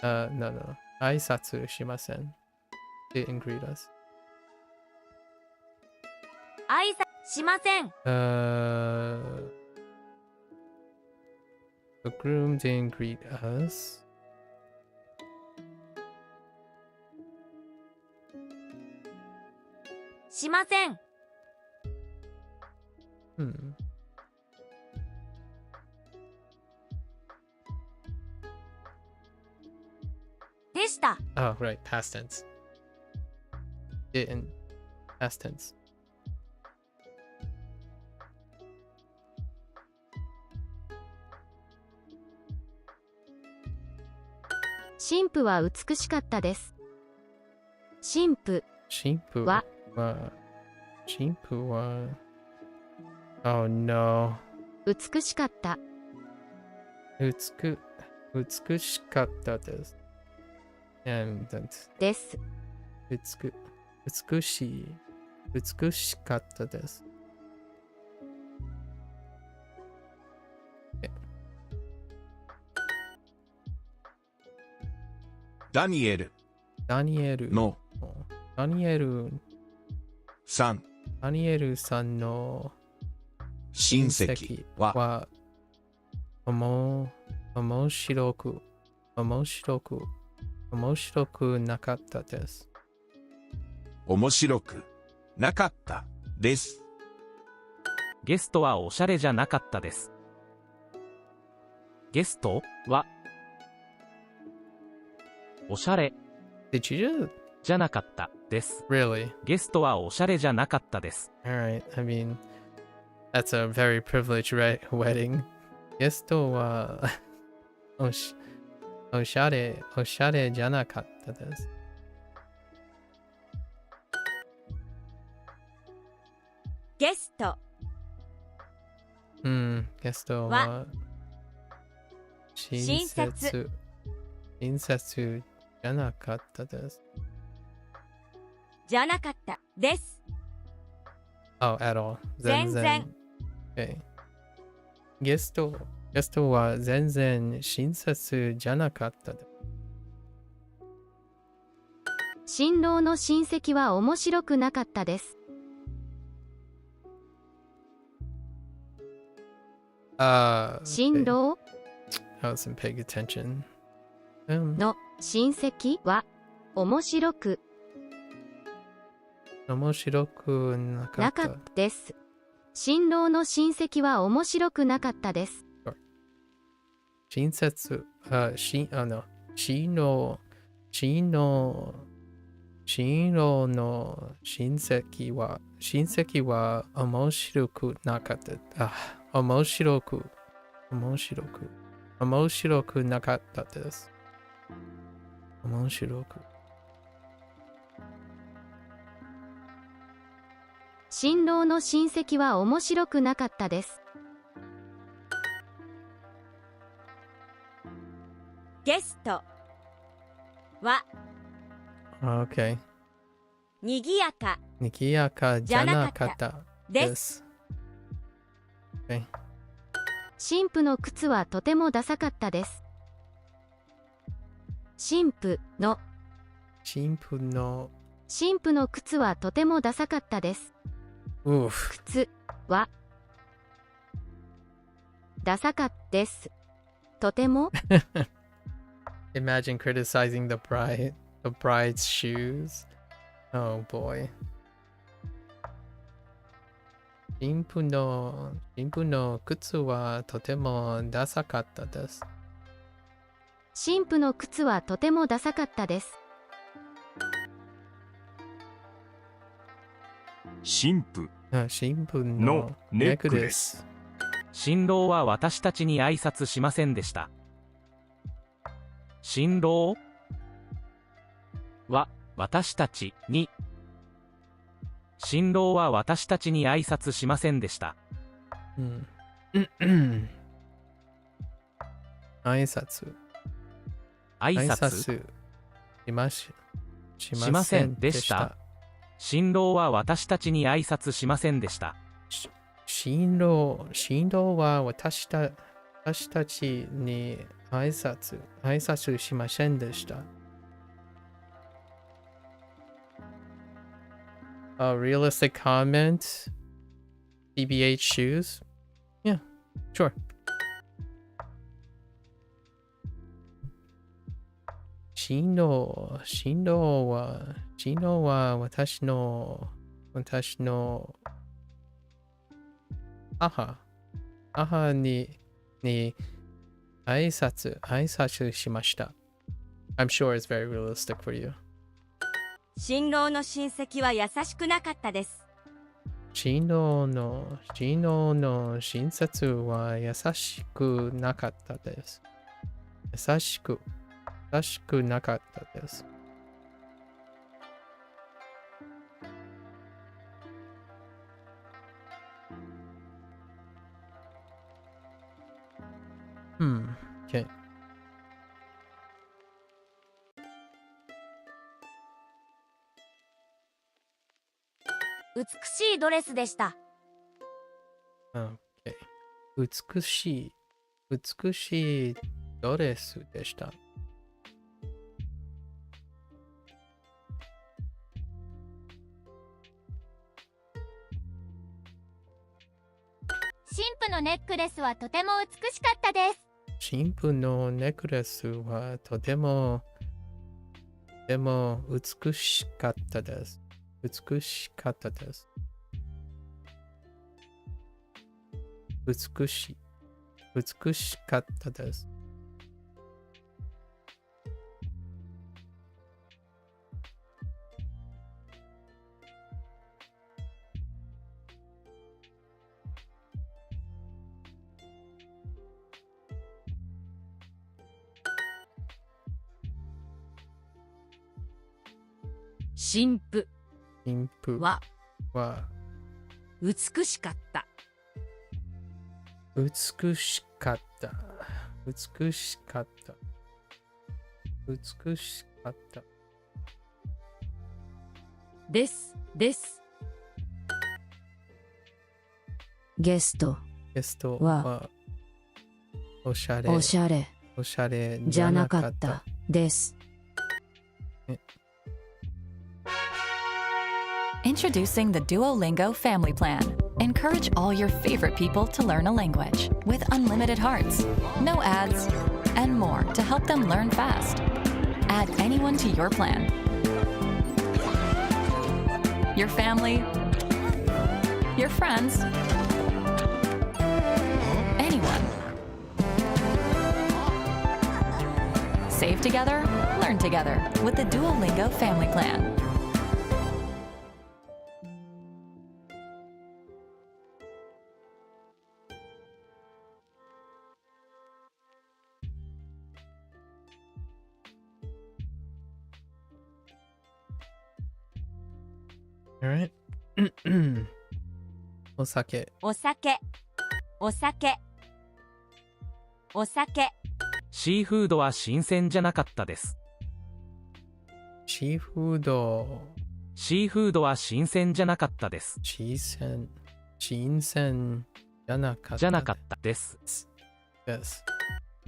No. 挨拶しません。Didn't greet us. 挨拶しません。The groom didn't greet us. しません。でした。Oh, right. Past tense. Didn't. Past tense. 新婦は美しかったです。新婦は Oh no. 美しかった。美しかったです。And です。美しかったです。ダニエルのダニエルさんの親戚は面白くなかったです。面白くなかったです。ゲストはおしゃれじゃなかったです。ゲストはおしゃれ Did you じゃなかったです。Really? ゲストはおしゃれじゃなかったです。Alright, I mean, that's a very privileged wedding. ゲストはおしゃれじゃなかったです。ゲストゲストは親切じゃなかったです。じゃなかったです。Oh, at all. 全然。Okay. ゲストは全然親切じゃなかったです。新郎の親戚は面白くなかったです。新郎 I wasn't paying attention. の親戚は面白くなかったです。新郎の親戚は面白くなかったです。新郎の親戚は面白くなかった。面白くなかったです。新郎の親戚は面白くなかったです。ゲストは Okay. にぎやかじゃなかったです。Okay. 新婦の靴はとてもダサかったです。新婦の靴はとてもダサかったです。靴はダサかったです。とてもImagine criticizing the bride's shoes. Oh boy. 新婦の靴はとてもダサかったです。新婦の靴はとてもダサかったです。新婦のネックレス。新郎は私たちに挨拶しませんでした。新郎は私たちに挨拶しませんでした。挨拶しませんでした。新郎は私たちに挨拶しませんでした。新郎は私たちに挨拶しませんでした。A realistic comment? BB-8 shoes? Yeah, sure. 新郎は私の母に挨拶しました。I'm sure it's very realistic for you. 新郎の親戚は優しくなかったです。新郎の親戚は優しくなかったです。優しくなかったです。Okay. 美しいドレスでした。Okay. 美しいドレスでした。新婦のネックレスはとても美しかったです。新婦のネックレスはとても美しかったです。美しかったです。新婦はは美しかった。美しかった。美しかった。美しかった。です。ゲストゲストははおしゃれ。おしゃれおしゃれじゃなかったです。Introducing the Duolingo Family Plan. Encourage all your favorite people to learn a language with unlimited hearts, no ads, and more to help them learn fast. Add anyone to your plan. Your family, your friends, anyone. Save together, learn together with the Duolingo Family Plan. Alright. お酒。お酒シーフードは新鮮じゃなかったです。シーフード。シーフードは新鮮じゃなかったです。新鮮じゃなかった。じゃなかったです。です。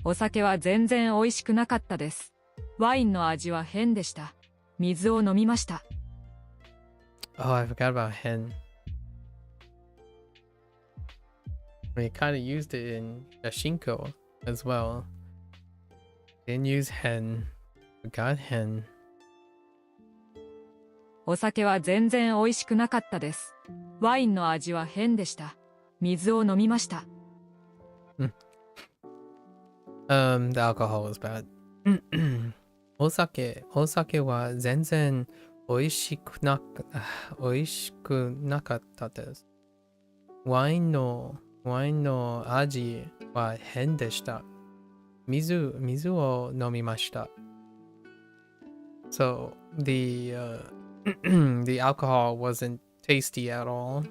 お酒は全然美味しくなかったです。ワインの味は変でした。水を飲みました。Oh, I forgot about hen. We kind of used it in Shashingo as well. Didn't use hen. Forgot hen. お酒は全然美味しくなかったです。ワインの味は変でした。水を飲みました。The alcohol was bad. お酒は全然美味しくなかったです。ワインの味は変でした。水を飲みました。So the the alcohol wasn't tasty at all.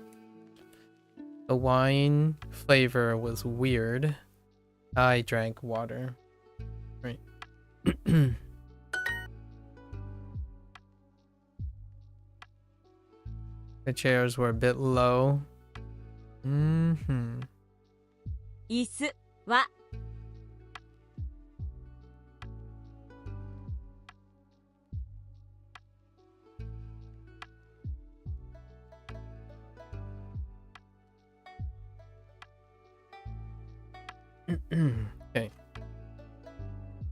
The wine flavor was weird. I drank water. Right. The chairs were a bit low. 椅子はOkay.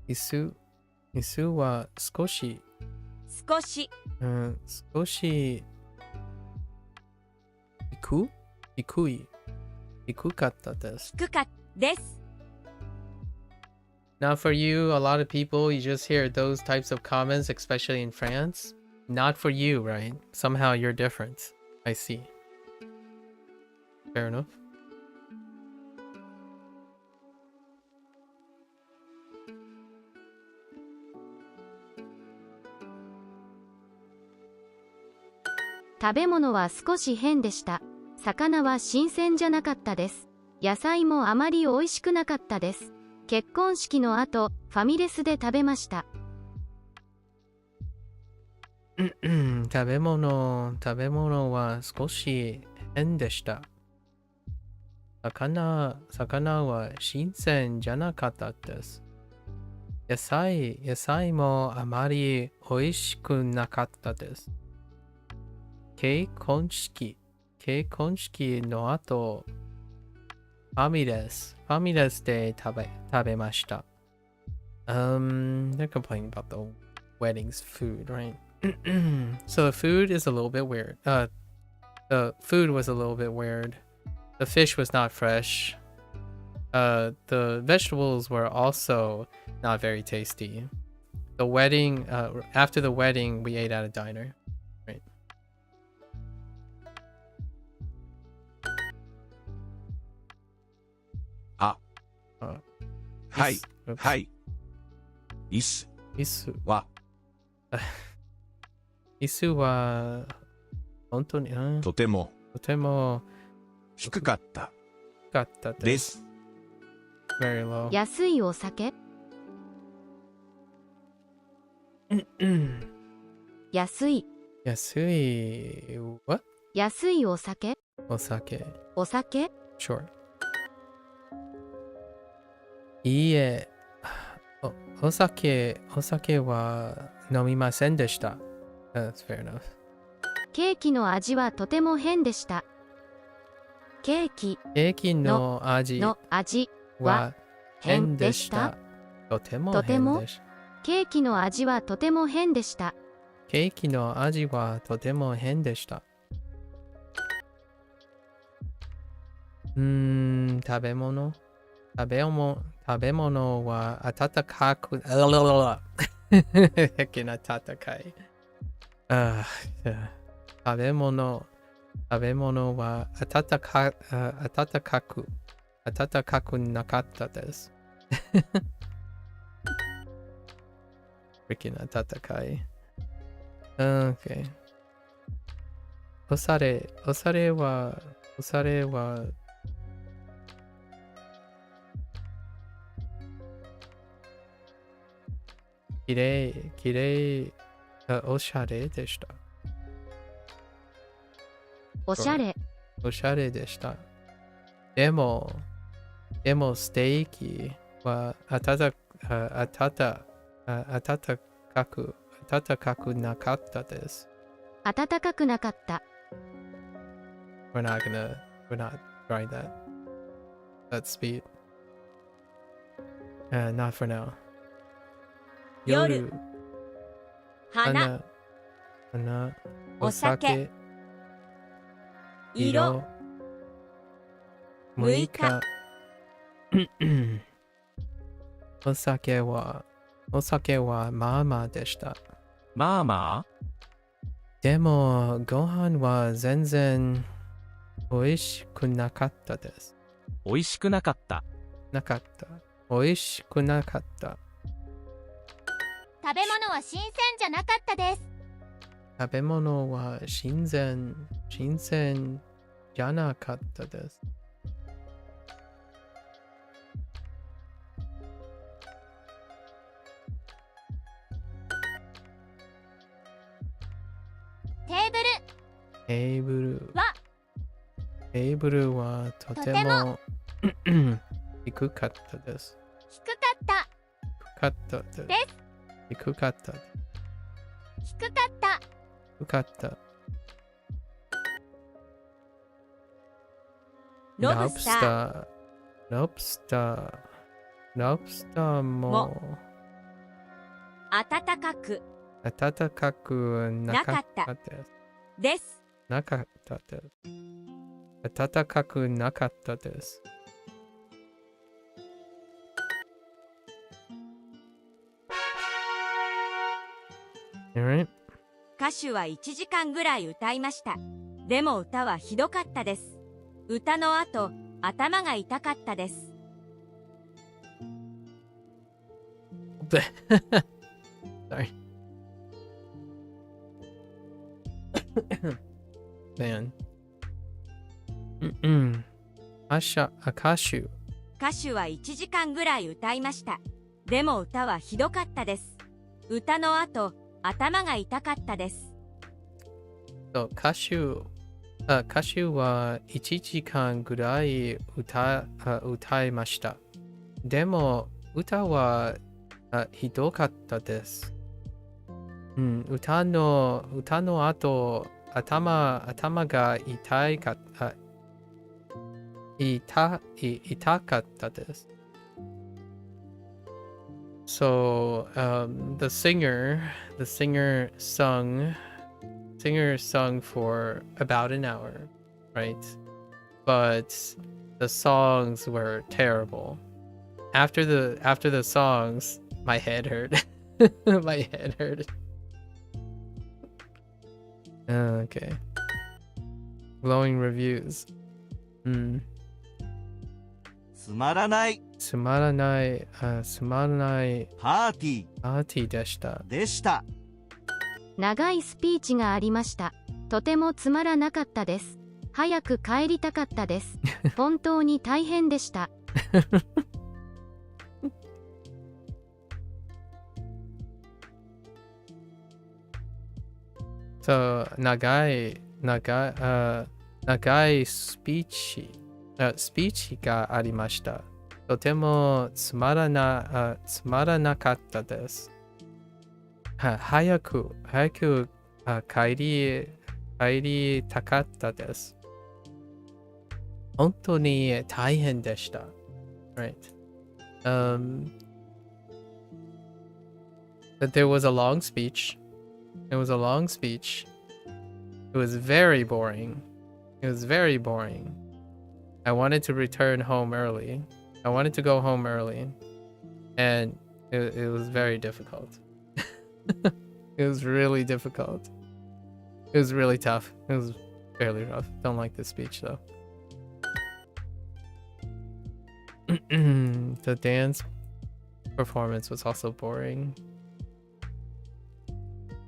椅子は少し低かったです。Now for you, a lot of people, you just hear those types of comments, especially in France. Not for you, right? Somehow you're different. I see. Fair enough.「食べ物は少し変でした。魚は新鮮じゃなかったです。野菜もあまり美味しくなかったです。結婚式の後、ファミレスで食べました。」食べ物は少し変でした。魚は新鮮じゃなかったです。野菜もあまり美味しくなかったです。結婚式の後、ファミレスで食べました。They're complaining about the wedding's food, right? So the food is a little bit weird. The food was a little bit weird. The fish was not fresh. The vegetables were also not very tasty. The wedding, after the wedding, we ate at a diner. Right. はい。椅子は椅子は本当に、とても低かったです。Very low. 安いお酒安い Yasui. What? 安いお酒 Osake. お酒 Sure. Iie. Osake wa nomimasen deshita. That's fair enough. ケーキの味はとても変でした。ケーキ Keiki no aji の味 wa hen deshita. とてもとても変でした。ケーキの味はとても変でした。ケーキの味はとても変でした。食べ物は温かく、変な温かい。食べ物は温かくなかったです。freaking 温かい。Okay. おされはきれい、おしゃれでした。おしゃれおしゃれでした。でもステーキは温かくなかったです。暖かくなかった。We're not trying that speed. Not for now. 夜花お酒色6日お酒はまあまあでした。まあまあでもご飯は全然美味しくなかったです。美味しくなかった。美味しくなかった。食べ物は新鮮じゃなかったです。食べ物は新鮮じゃなかったです。テーブルはとても低かったです。低かったです。低かった。ロブスターも暖かくなかったです。暖かくなかったです。Alright. 歌手は1時間ぐらい歌いました。でも歌はひどかったです。歌の後、頭が痛かったです。Sorry. Man. 歌手は1時間ぐらい歌いました。でも歌はひどかったです。歌の後、頭が痛かったです。歌手は1時間ぐらい歌いました。でも歌はひどかったです。歌の後、頭が痛かったです。So the singer sung for about an hour, right? But the songs were terrible. After the songs, my head hurt. My head hurt. Okay. Glowing reviews. つまらない。つまらないパーティーでした。長いスピーチがありました。とてもつまらなかったです。早く帰りたかったです。本当に大変でした。So, 長いスピーチがありました。とてもつまらなかったです。早く帰りたかったです。本当に大変でした。Right. But there was a long speech. It was very boring. I wanted to return home early. I wanted to go home early. And it was very difficult. It was really difficult. It was really tough. It was fairly rough. Don't like this speech though. The dance performance was also boring.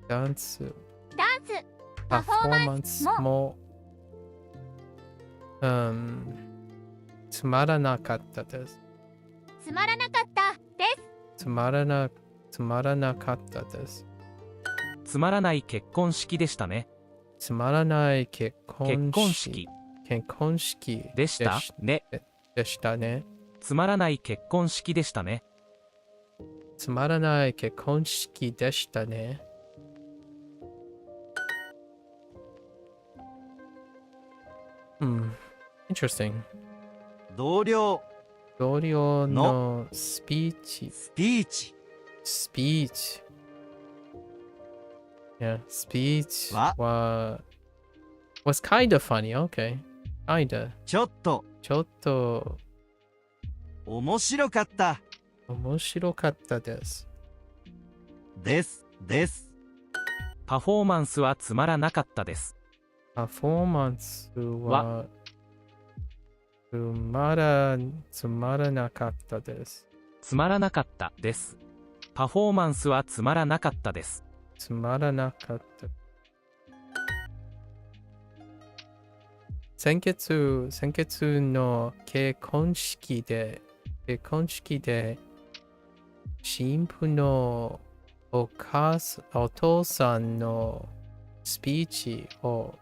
Dance performance もつまらなかったです。つまらなかったです。つまらなかったです。つまらない結婚式でしたね。つまらない結婚式でしたね。でしたね。つまらない結婚式でしたね。つまらない結婚式でしたね。Interesting. 同僚のスピーチ。Yeah, speech was kind of funny. Okay. Kinda. ちょっと面白かったです。パフォーマンスはつまらなかったです。パフォーマンスはつまらなかったです。つまらなかったです。パフォーマンスはつまらなかったです。つまらなかった。先月の結婚式で新婦のお父さんのスピーチを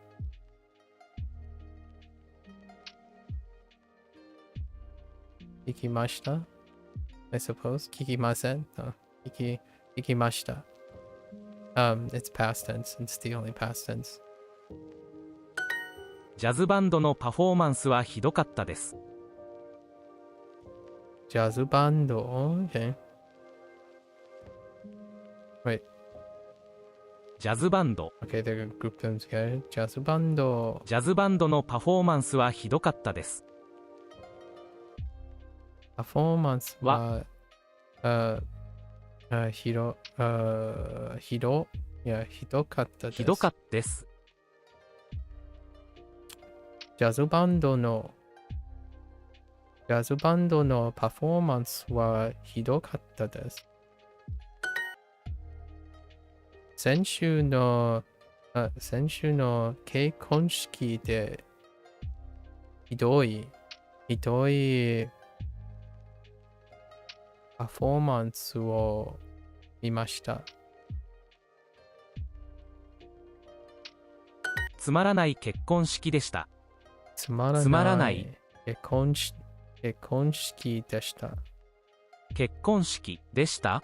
聞きました？ I suppose 聞きません？聞きました。It's past tense. It's the only past tense. ジャズバンドのパフォーマンスはひどかったです。ジャズバンド Okay. Wait. ジャズバンド Okay, they're grouped together. ジャズバンドのパフォーマンスはひどかったです。パフォーマンスはひどかったです。ひどかったです。ジャズバンドのパフォーマンスはひどかったです。先週の結婚式でひどいパフォーマンスを見ました。つまらない結婚式でした。つまらない結婚式でした。結婚式でした。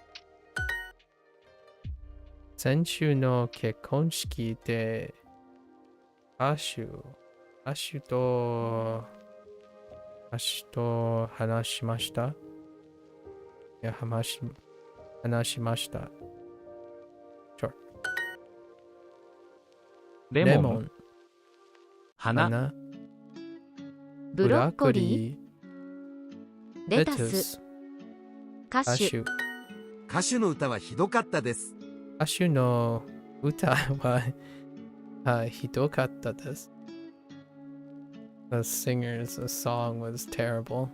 先週の結婚式で歌手と話しました。いや、話しました。Sure. レモン、花、ブロッコリー、レタス、歌手の歌はひどかったです。歌手の歌はひどかったです。The singer's song was terrible.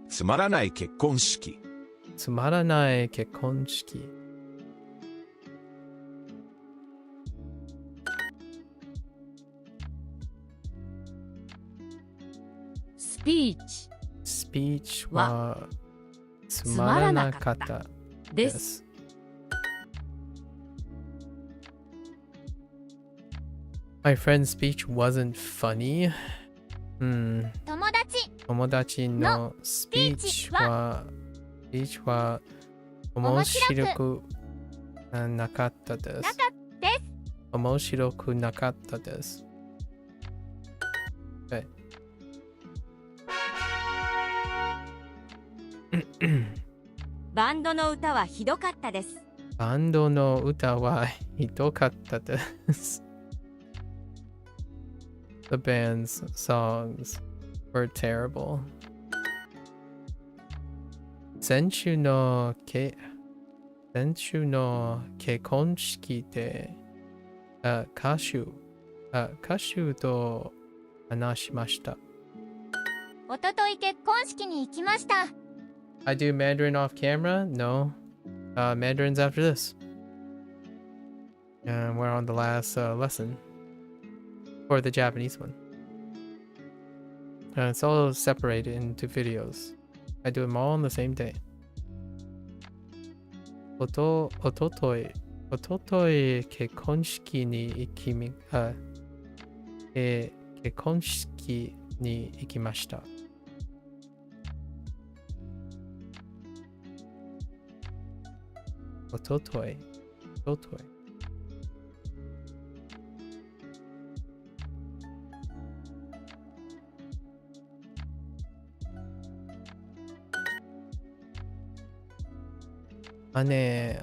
つまらない結婚式。つまらない結婚式。スピーチはつまらなかったです。My friend's speech wasn't funny. 友達友達のスピーチは面白くなかったです。面白くなかったです。Okay. バンドの歌はひどかったです。バンドの歌はひどかったです。The band's songs were terrible. 先週の結婚式で歌手と話しました。おととい結婚式に行きました。I do Mandarin off camera? No. Mandarin's after this. And we're on the last lesson. For the Japanese one. It's all separated into videos. I do them all on the same day. おととい結婚式に行きました。おととい。姉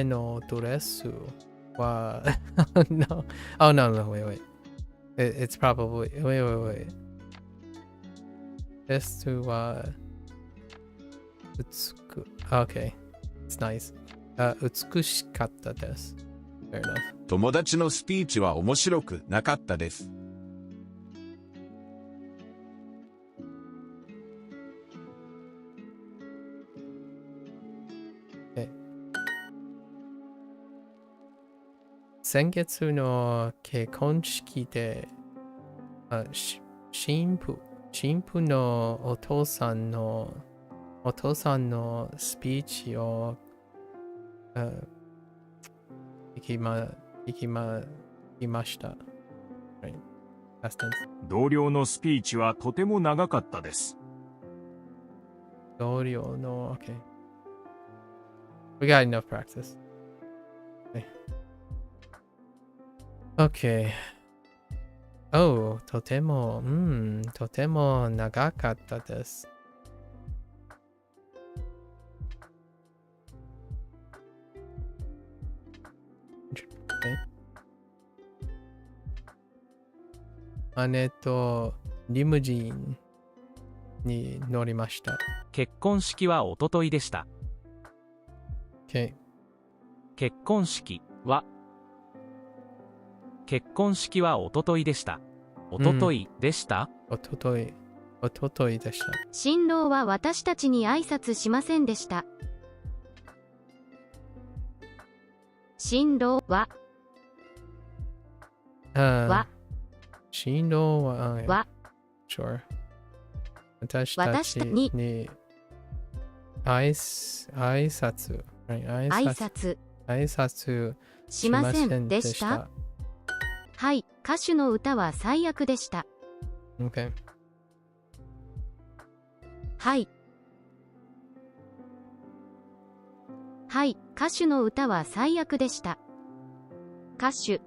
のドレスはno. Oh no, wait. It's probably wait. ドレスはOkay. It's nice. 美しかったです。Fair enough. 友達のスピーチは面白くなかったです。先月の結婚式で新婦のお父さんのスピーチを行きました。Right. Last tense. 同僚のスピーチはとても長かったです。同僚の Okay. We got enough practice. Okay. Oh, とても長かったです。姉とリムジンに乗りました。結婚式はおとといでした。Okay. 結婚式はおとといでした。おとといでした、おとといでした。新郎は私たちに挨拶しませんでした。新郎は新郎はSure. 私たちに挨拶しませんでした。はい、歌手の歌は最悪でした。Okay. はい、歌手の歌は最悪でした。歌手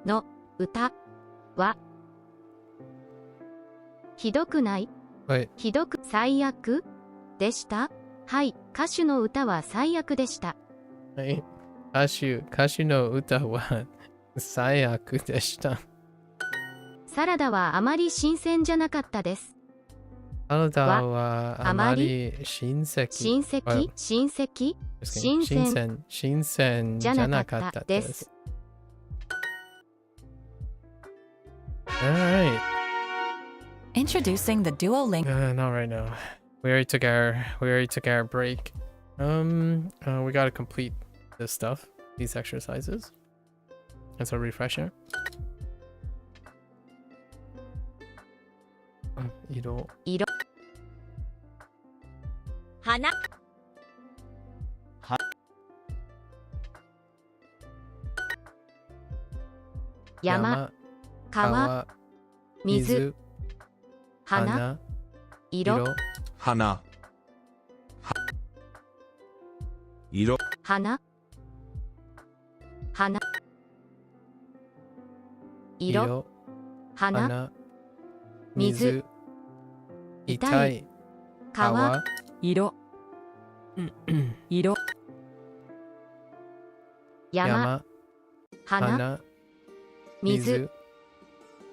の歌はひどくない？ひどく最悪でした。はい、歌手の歌は最悪でした。はい、歌手の歌は最悪でした。サラダはあまり新鮮じゃなかったです。サラダはあまり新鮮じゃなかったです。Alright. Introducing the Duolingo. Not right now. We already took our break. We gotta complete this stuff, these exercises. That's a refresher. 色花山、川、水、花、色、花色花、花、色、花、水、痛い、川、色色山、花、水、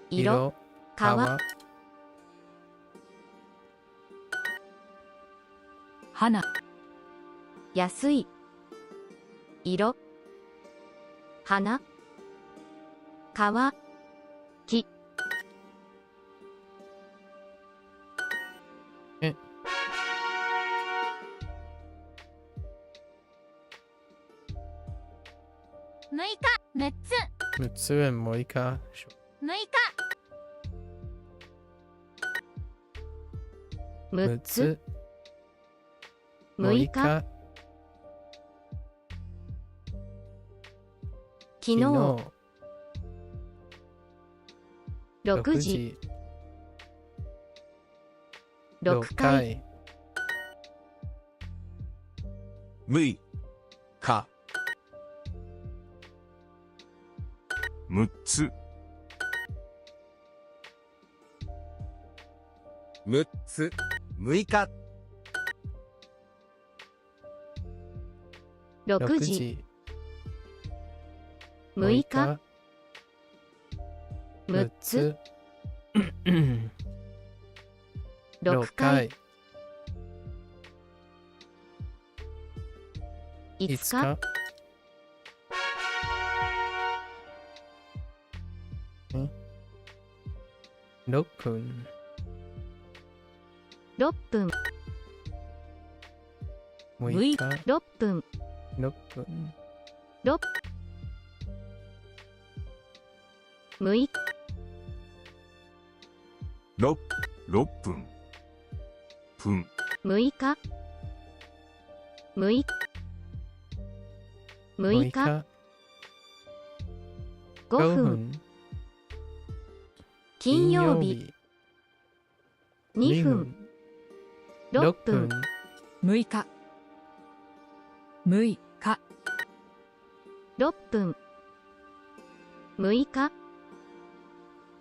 色、川、花安い、色、花、川、木。6日、6つ、 6つ and 6日。 6日、 6つ、6日、昨日、6時、6回、 6日6つ6つ、6日、 6時、6日、6つ、6回、 5日、 6分、 6分、 6日、 6分、 6分、 6、 6、 6分分6日、6、 6日、 5分、金曜日、2分、6分、 6日6日6分、6日、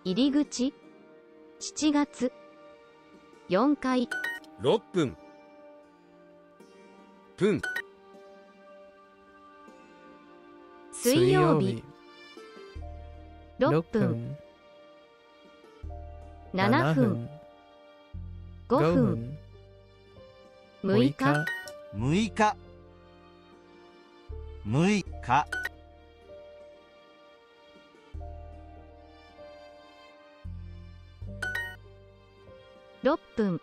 入り口、7月、4回、 6分、分、水曜日、6分、7分、5分、6日、 6日6日6分、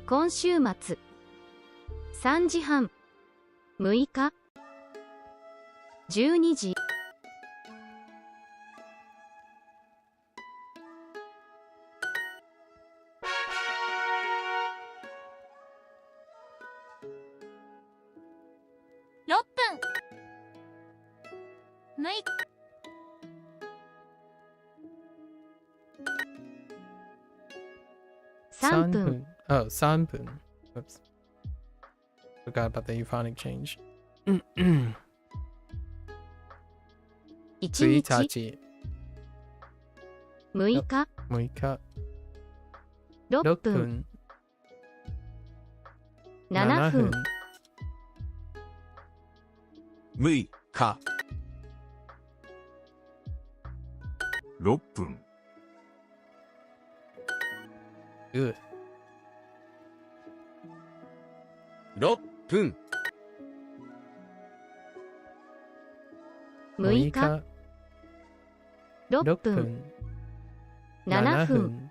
今週末、3時半、6日、12時、6分、6日、 3分、 Oh, 3分. Oops. Forgot about the euphonic change. 1 1日、日、 6日、 6日、 6 6分、分、 7分、 6日6分Ugh. 6分、 6日、 6分、 7分、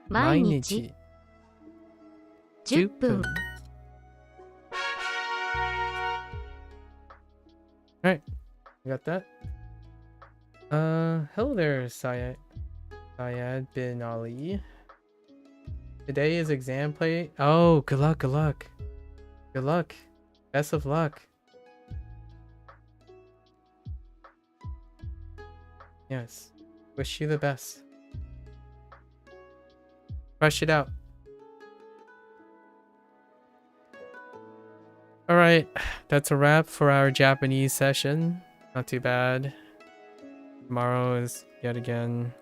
毎日、10分。 Alright, you got that? Hello there, Syed bin Ali. Today is exam play. Oh, good luck, good luck. Good luck. Best of luck. Yes. Wish you the best. Crush it out. Alright, that's a wrap for our Japanese session. Not too bad. Tomorrow is yet again,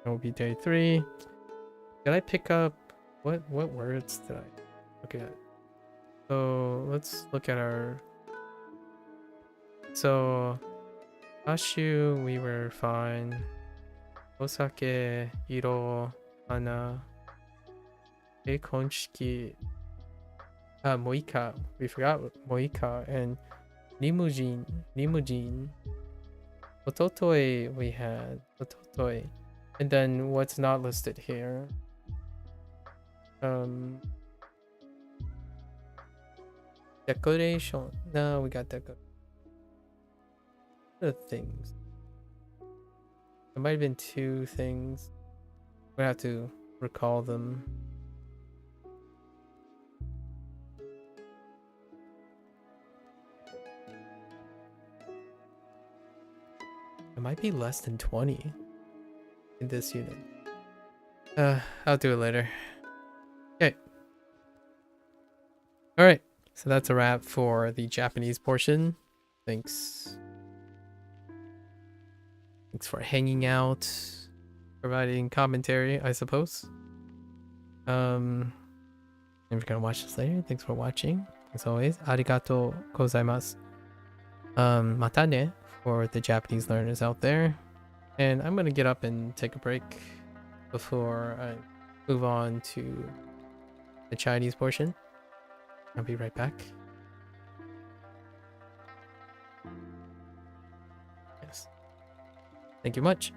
it will be day 3. Did I pick up, what words did I look at? So let's look at our, so Ashu, we were fine. Osake, Iro, Hana, Keikonshiki, Moika, we forgot Moika, and Limujin. Ototoi we had, Ototoi. And then what's not listed here? Decoration. No, we got decoration. The things. There might have been 2 things. We have to recall them. It might be less than 20 in this unit. I'll do it later. Okay. Alright, so that's a wrap for the Japanese portion. Thanks for hanging out, providing commentary, I suppose. If you're gonna watch this later, thanks for watching. As always, arigatou gozaimasu. Mata ne for the Japanese learners out there. And I'm gonna get up and take a break before I move on to the Chinese portion. I'll be right back. Yes. Thank you much.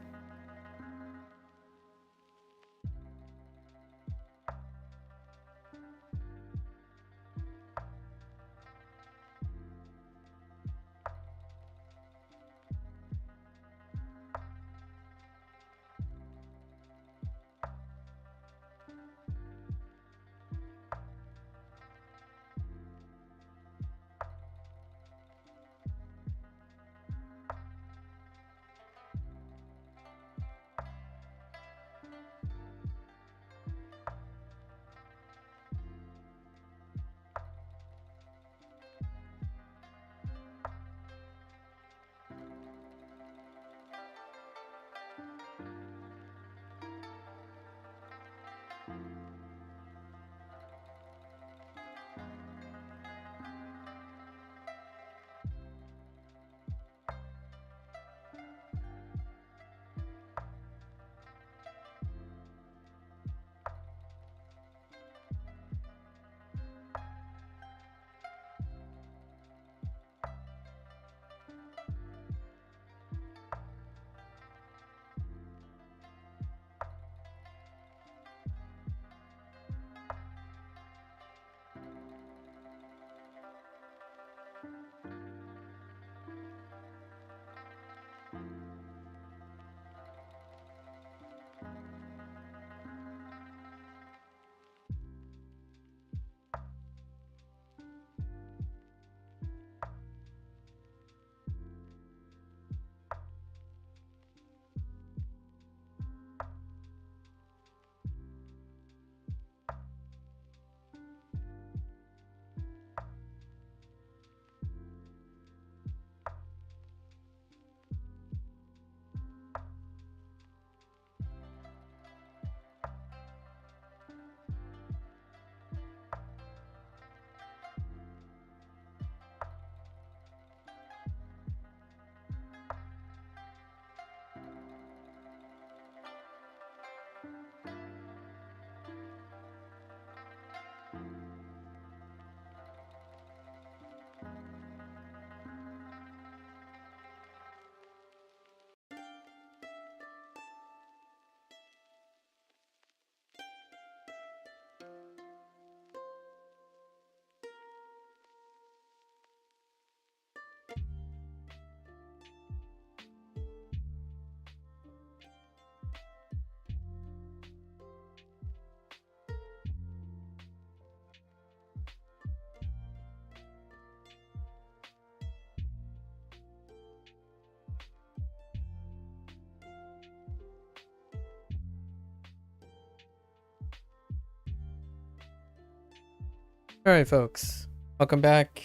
Alright, folks. Welcome back.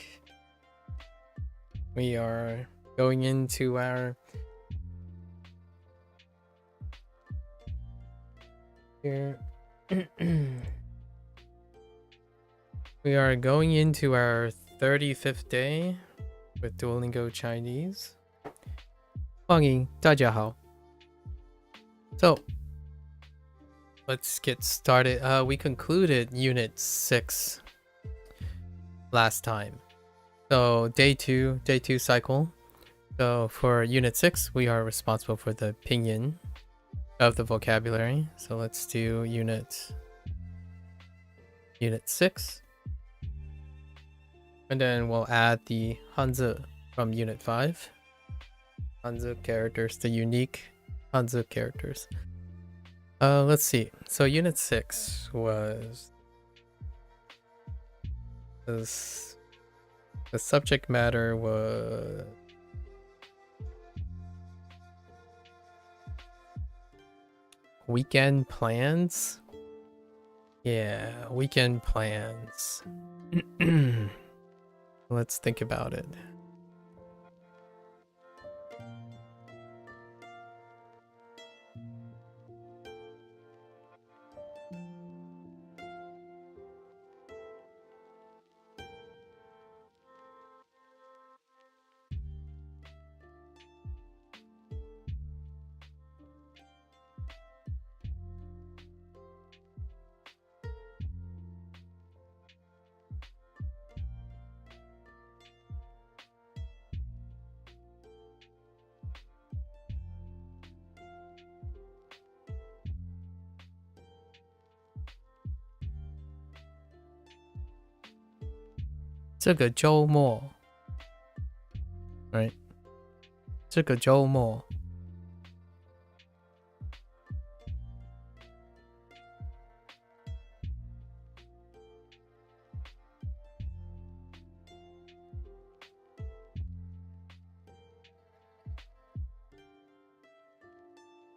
We are going into our here. We are going into our 35th day with Duolingo Chinese. 欢迎大家好. So, let's get started. We concluded Unit 6 last time. So, day two cycle. So, for Unit 6, we are responsible for the pinyin of the vocabulary. So, let's do Unit 6. And then we'll add the Hanzi from Unit 5. Hanzi characters, the unique Hanzi characters. Let's see. So Unit 6 was the subject matter was weekend plans. Yeah, weekend plans. Let's think about it. Right? 这个周末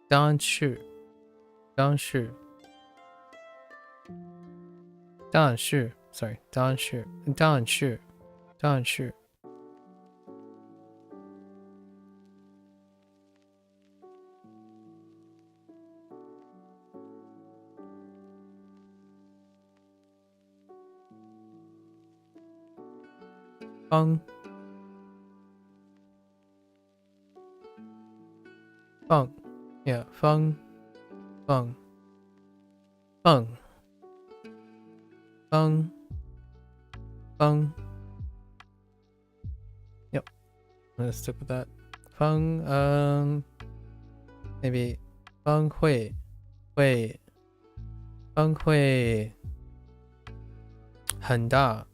当是yeah, 放 Yep, I'm gonna stick with that. 放 maybe 放会很大。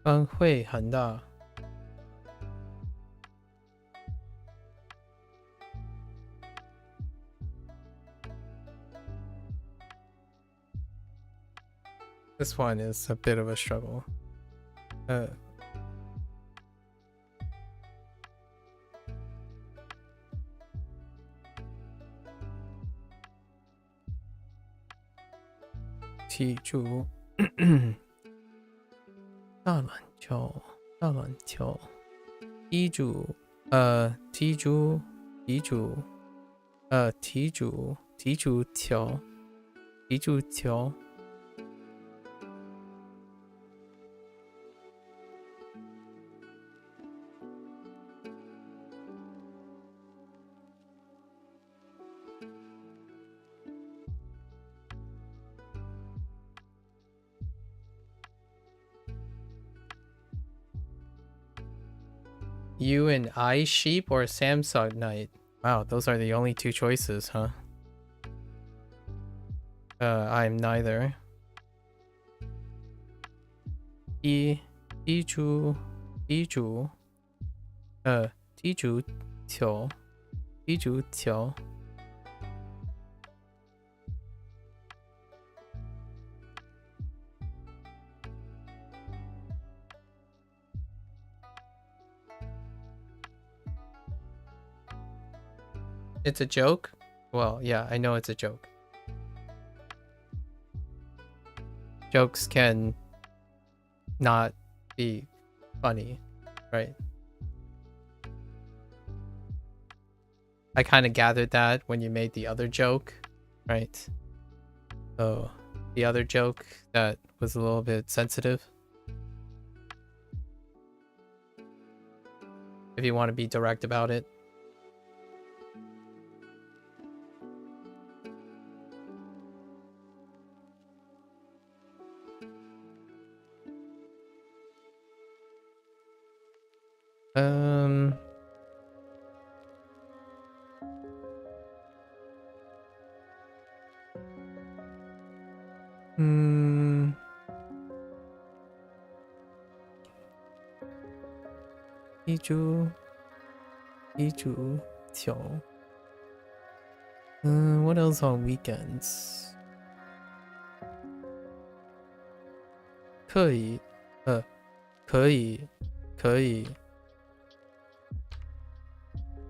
风会很大。This one is a bit of a struggle. T 住大篮球踢足球 You and I sheep or Samsung night? Wow, those are the only two choices, huh? I'm neither. 踢足球 It's a joke? Well, yeah, I know it's a joke. Jokes can not be funny, right? I kind of gathered that when you made the other joke, right? So, the other joke that was a little bit sensitive. If you want to be direct about it. Um... Hmm... What else on weekends? 可以，可以，可以，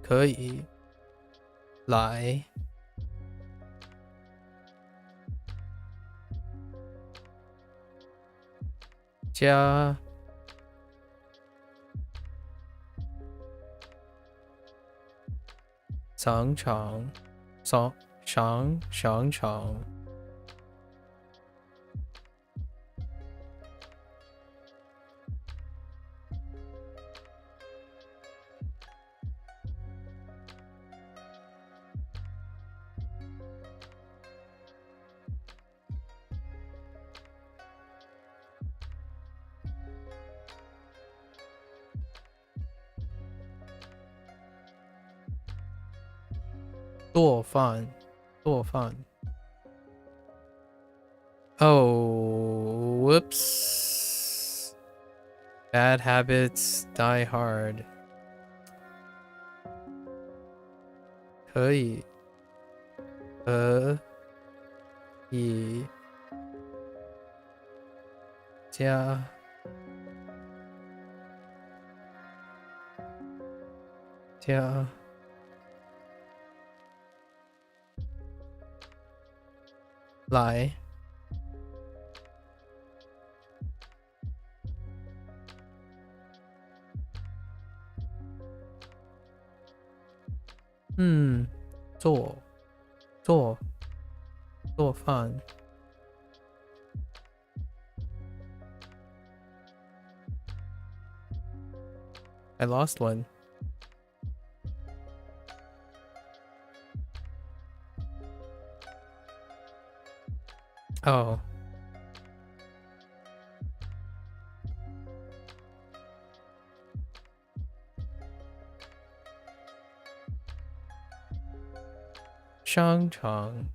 可以，来，加，商场，商场。做饭，做饭。Oh, whoops. Bad habits die hard. 可以，可以，加，加。来，做饭。I lost one. Oh. Shang Chang.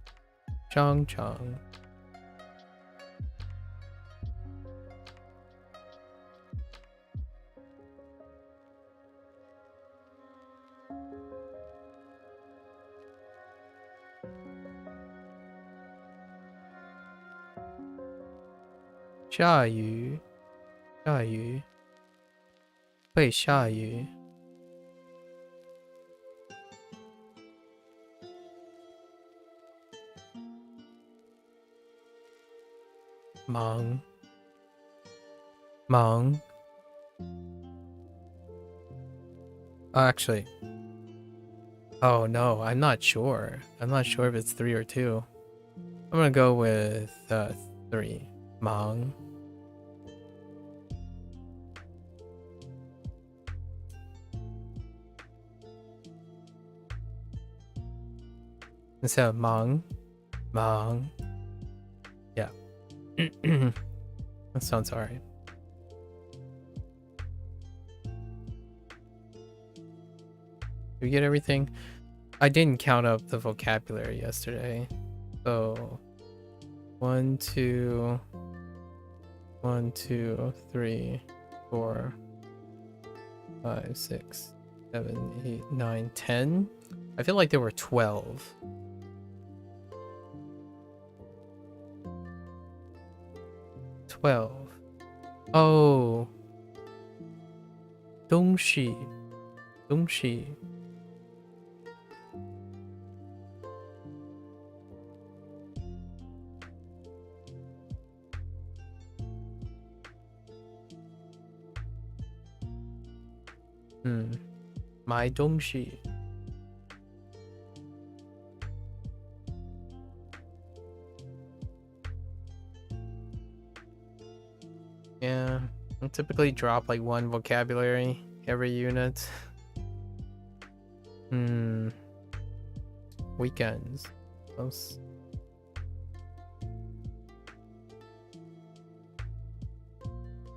Sha yu. 会下雨。忙。Actually. Oh no, I'm not sure. I'm not sure if it's 3 or 2. I'm gonna go with 3. 忙。Instead of 忙。Yeah. That sounds alright. Did we get everything? I didn't count up the vocabulary yesterday. So 1, 2, 3, 4, 5, 6, 7, 8, 9, 10. I feel like there were 12. Oh. 东西买东西. Yeah, I typically drop like 1 vocabulary every unit. Weekends. Close.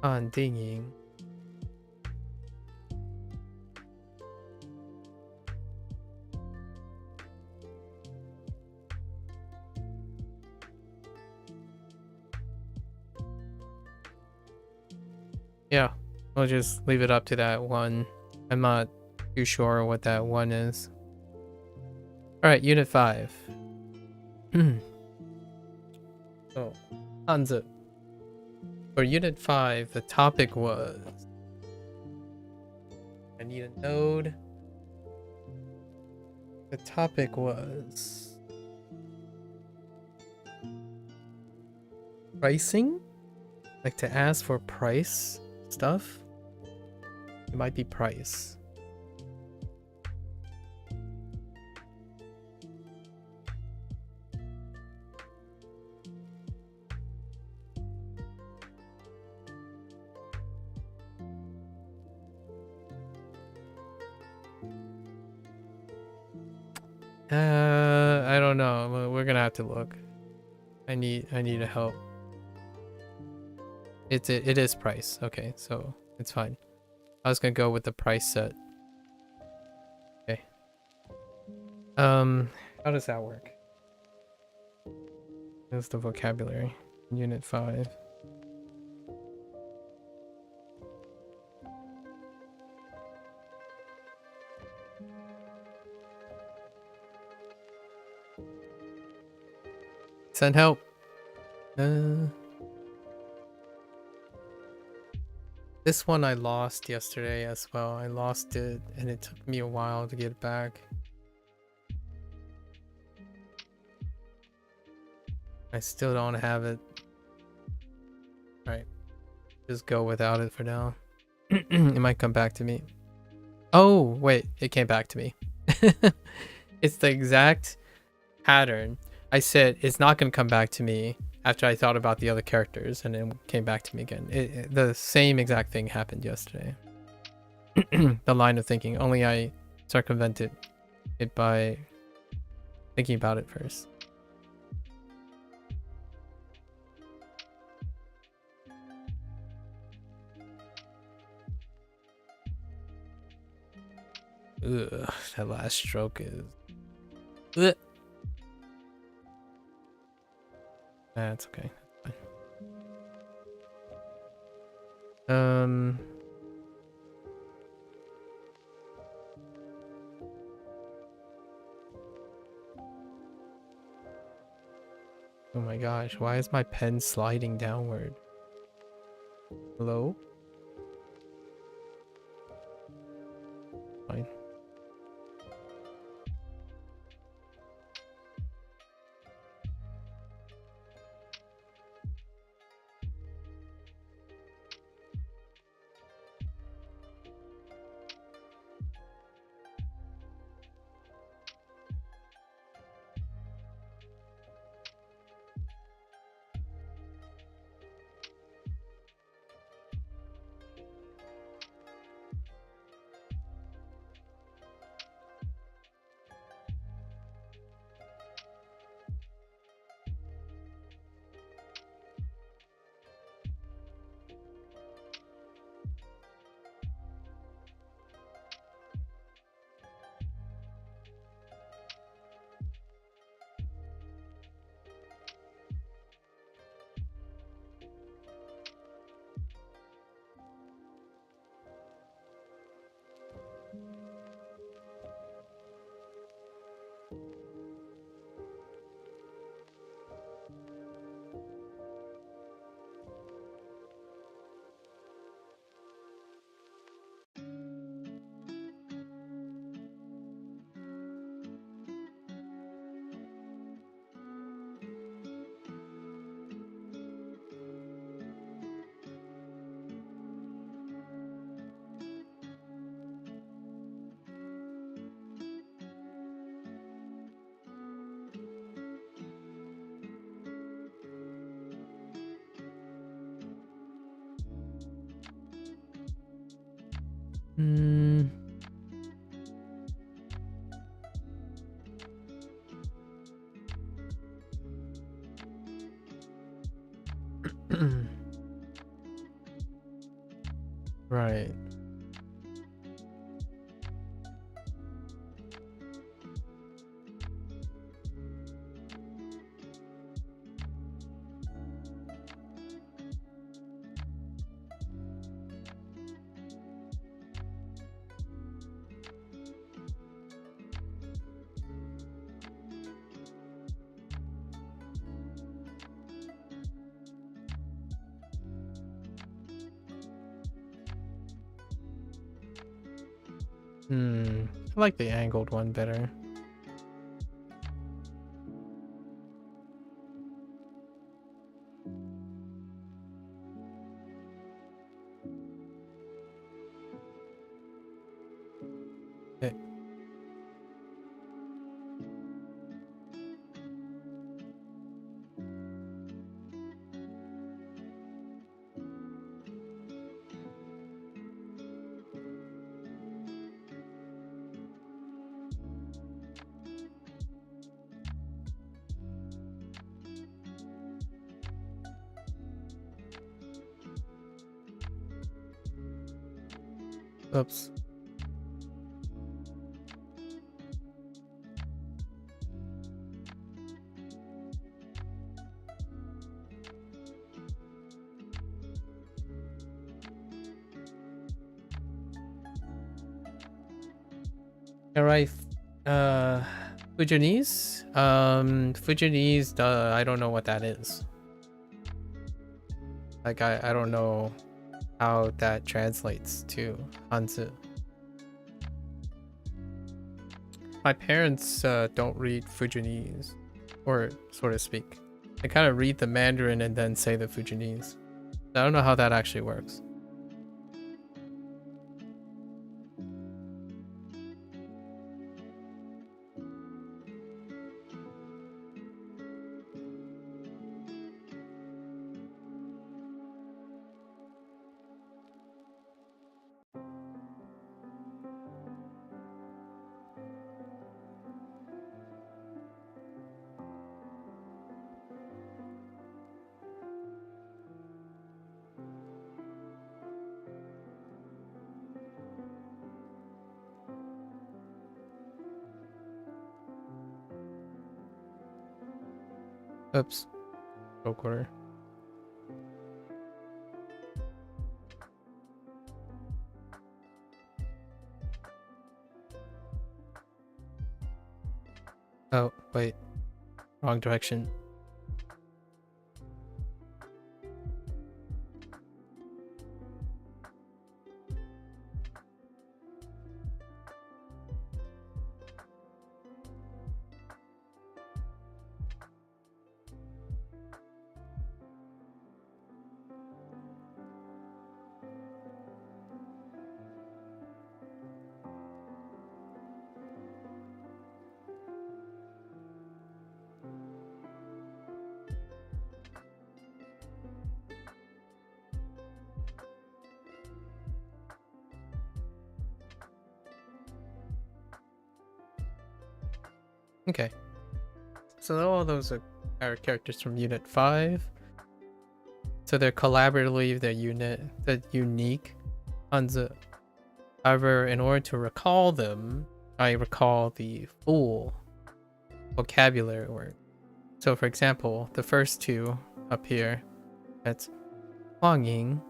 On digging. Yeah, we'll just leave it up to that one. I'm not too sure what that one is. Alright, Unit 5. So, Hanzu. For Unit 5, the topic was... I need a node. The topic was... pricing? Like to ask for price stuff? It might be price. I don't know. We're gonna have to look. I need a help. It is price. Okay, so it's fine. I was gonna go with the price set. Okay. How does that work? That's the vocabulary. Unit 5. Send help. This one I lost yesterday as well. I lost it and it took me a while to get it back. I still don't have it. Alright. Just go without it for now. It might come back to me. Oh, wait. It came back to me. It's the exact pattern. I said it's not going to come back to me after I thought about the other characters, and it came back to me again. The same exact thing happened yesterday. The line of thinking, only I circumvented it by thinking about it first. Ugh, that last stroke is... Ugh. That's okay. That's fine. Oh my gosh, why is my pen sliding downward? Hello? Fine. Hmm. Right. I like the angled one better. Okay. Oops. All right. Fujianese? Fujianese, I don't know what that is. Like, I don't know how that translates to Hanzi. My parents don't read Fujianese, or so to speak. They kind of read the Mandarin and then say the Fujianese. I don't know how that actually works. Oops. Go quarter. Oh, wait. Wrong direction. Okay. So all those are characters from Unit 5. So they're collaboratively the unique Hanzi. However, in order to recall them, I recall the full vocabulary word. So for example, the first two up here, that's Huangying,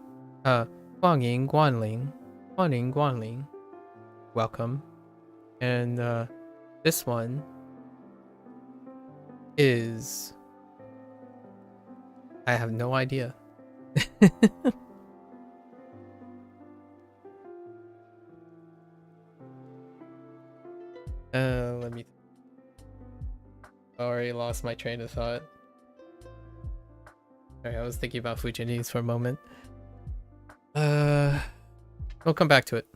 Huangying Guanling, Huangying Guanling, welcome. And this one is, I have no idea. Let me. I already lost my train of thought. Sorry, I was thinking about Fujianese for a moment. We'll come back to it.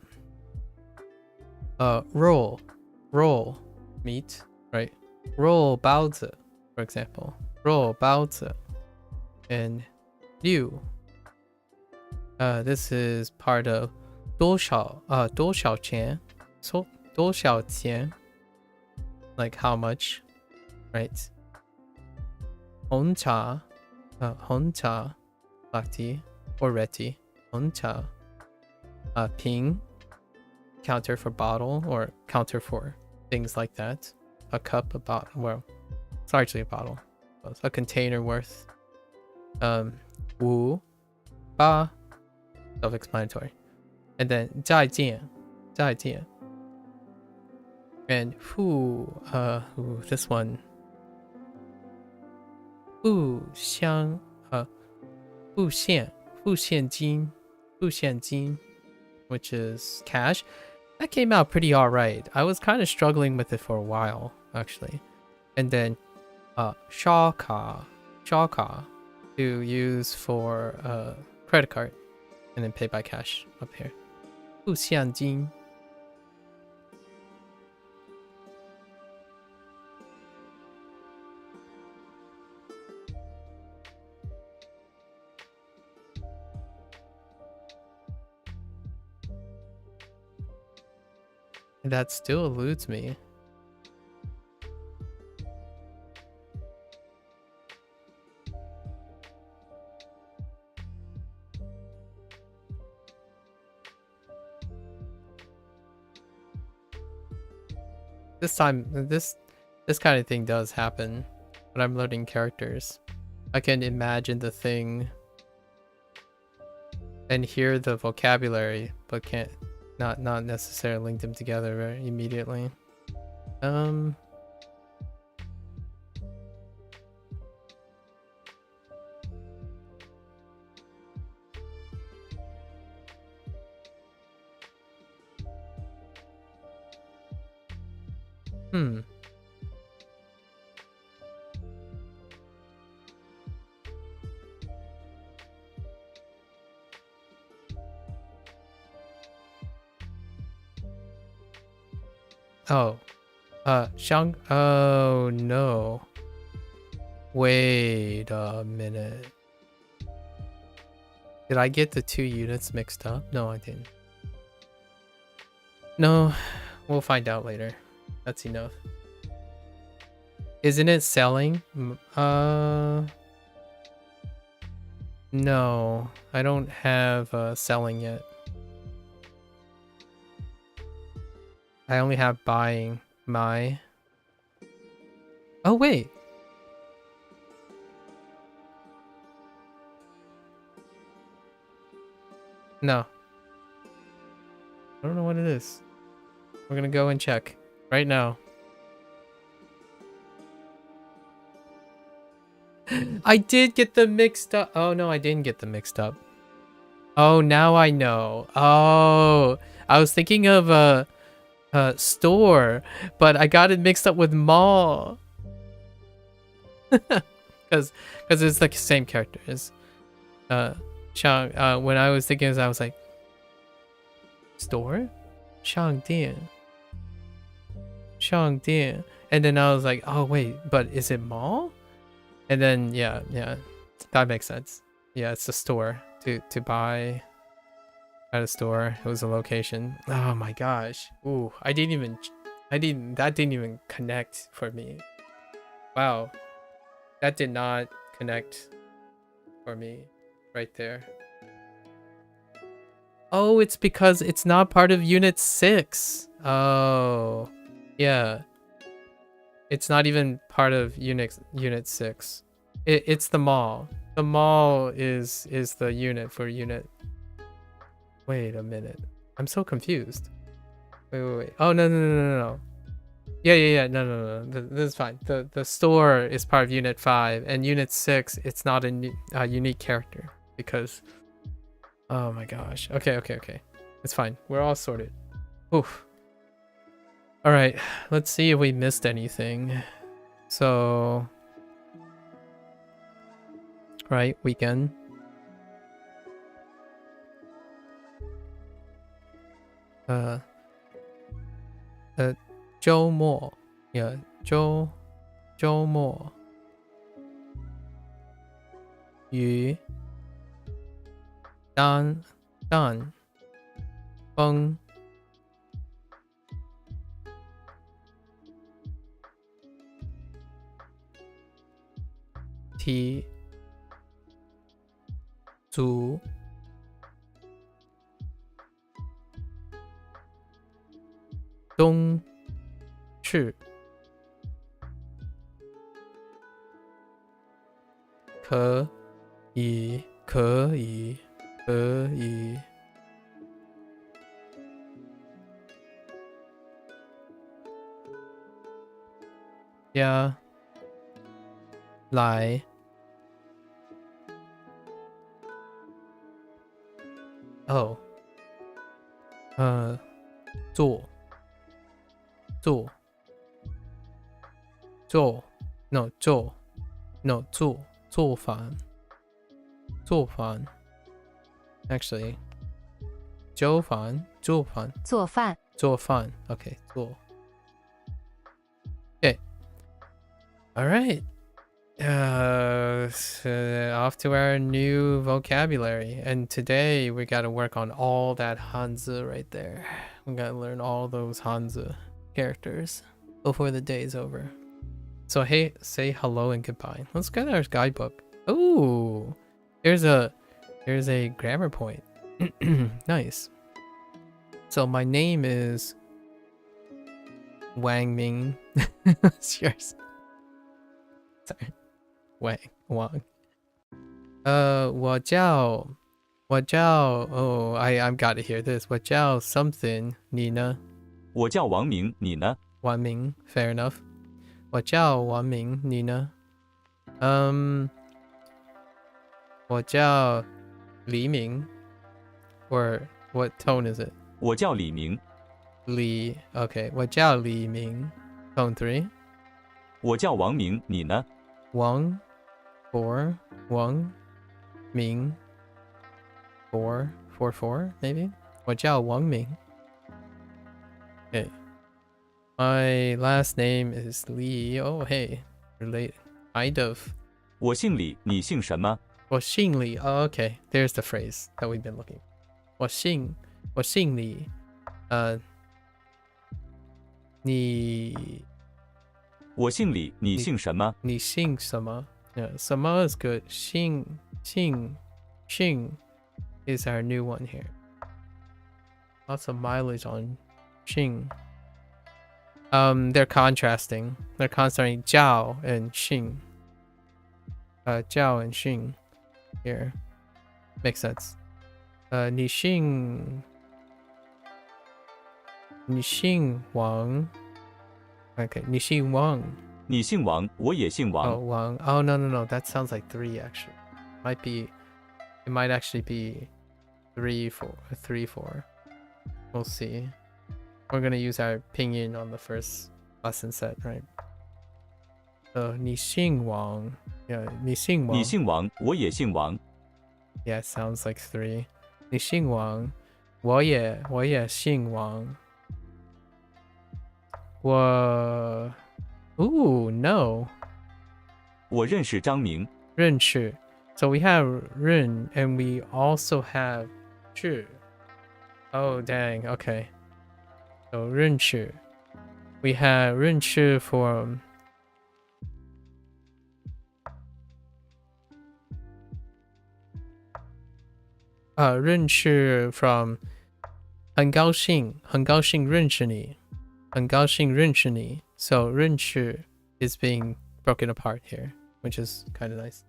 Roll, meat, right? Roll baozi, for example. Roll baozi. And liu. This is part of 多少钱? So 多少钱? Like how much, right? 红茶, black tea or red tea. 红茶. 瓶, counter for bottle or counter for things like that. A cup, a bottle. Well, it's largely a bottle. A container worth. 五, 八, self-explanatory. And then 再见. And this one. 付现金, which is cash. That came out pretty alright. I was kind of struggling with it for a while, actually. And then 刷卡 to use for credit card and then pay by cash up here. 付现金. That still eludes me. This time, this kind of thing does happen when I'm loading characters. I can imagine the thing and hear the vocabulary, but can't not necessarily link them together very immediately. Oh, oh no. Wait a minute. Did I get the two units mixed up? No, I didn't. No, we'll find out later. That's enough. Isn't it selling? No, I don't have selling yet. I only have buying my... Oh, wait. No. I don't know what it is. We're gonna go and check right now. I did get them mixed up. Oh, no, I didn't get them mixed up. Oh, now I know. Oh, I was thinking of store, but I got it mixed up with mall. Because it's like the same characters. When I was thinking, I was like, store? Shangdian. And then I was like, oh wait, but is it mall? And then yeah, that makes sense. Yeah, it's a store to buy at a store. It was a location. Oh my gosh. Ooh, that didn't even connect for me. Wow. That did not connect for me right there. Oh, it's because it's not part of Unit 6. Oh, yeah. It's not even part of Unit 6. It's the mall. The mall is the unit for Unit. Wait a minute. I'm so confused. Wait. Oh, no. Yeah. No. This is fine. The store is part of Unit 5, and Unit 6, it's not a unique character because... Oh my gosh. Okay. It's fine. We're all sorted. Oof. Alright, let's see if we missed anything. So... Right, weekend. Joe Moore. Yeah, Joe Moore. Yu Dan 风 体组东是可以可以可以呀来哦做做做 no 做 no 做饭做饭 actually 做饭做饭做饭做饭 okay 做 okay all right off to our new vocabulary, and today we got to work on all that Hanzi right there. We got to learn all those Hanzi characters before the day's over. So hey, say hello and goodbye. Let's get our guidebook. Ooh, there's a grammar point. Nice. So my name is Wang Ming. What's yours? Sorry. Wang. 我叫 oh, I've got to hear this. 我叫 something. 你呢？我叫王明，你呢？王明 fair enough. 我叫王明，你呢？我叫黎明 or what tone is it? 我叫李明。李 okay. 我叫李明 tone 3. 我叫王明，你呢？王 4 Wang Ming 4 maybe. 我叫王明 Okay. My last name is Li. Oh hey, related. Kind of. 我姓李，你姓什么？我姓李 Oh okay. There's the phrase that we've been looking. 我姓李你我姓李，你姓什么？你姓什么 Yeah, 什么 is good. 姓 is our new one here. Lots of mileage on 姓. They're contrasting. They're contrasting 叫 and 姓. 叫 and 姓 here. Makes sense. 你姓王 Okay, 你姓王你姓王，我也姓王。Oh, Wang. Oh, no. That sounds like 3 actually. It might actually be 3, 4. We'll see. We're gonna use our pinyin on the first lesson set, right? So, 你姓王 Yeah, 你姓王。你姓王，我也姓王。Yeah, it sounds like 3. 你姓王，我也姓王。Ooh, no. 我认识张明。认识 So we have 认 and we also have 识 Oh, dang. Okay. So 认识 We have 认识 from认识 from 很高兴认识你很高兴认识你 So 认識 is being broken apart here, which is kind of nice.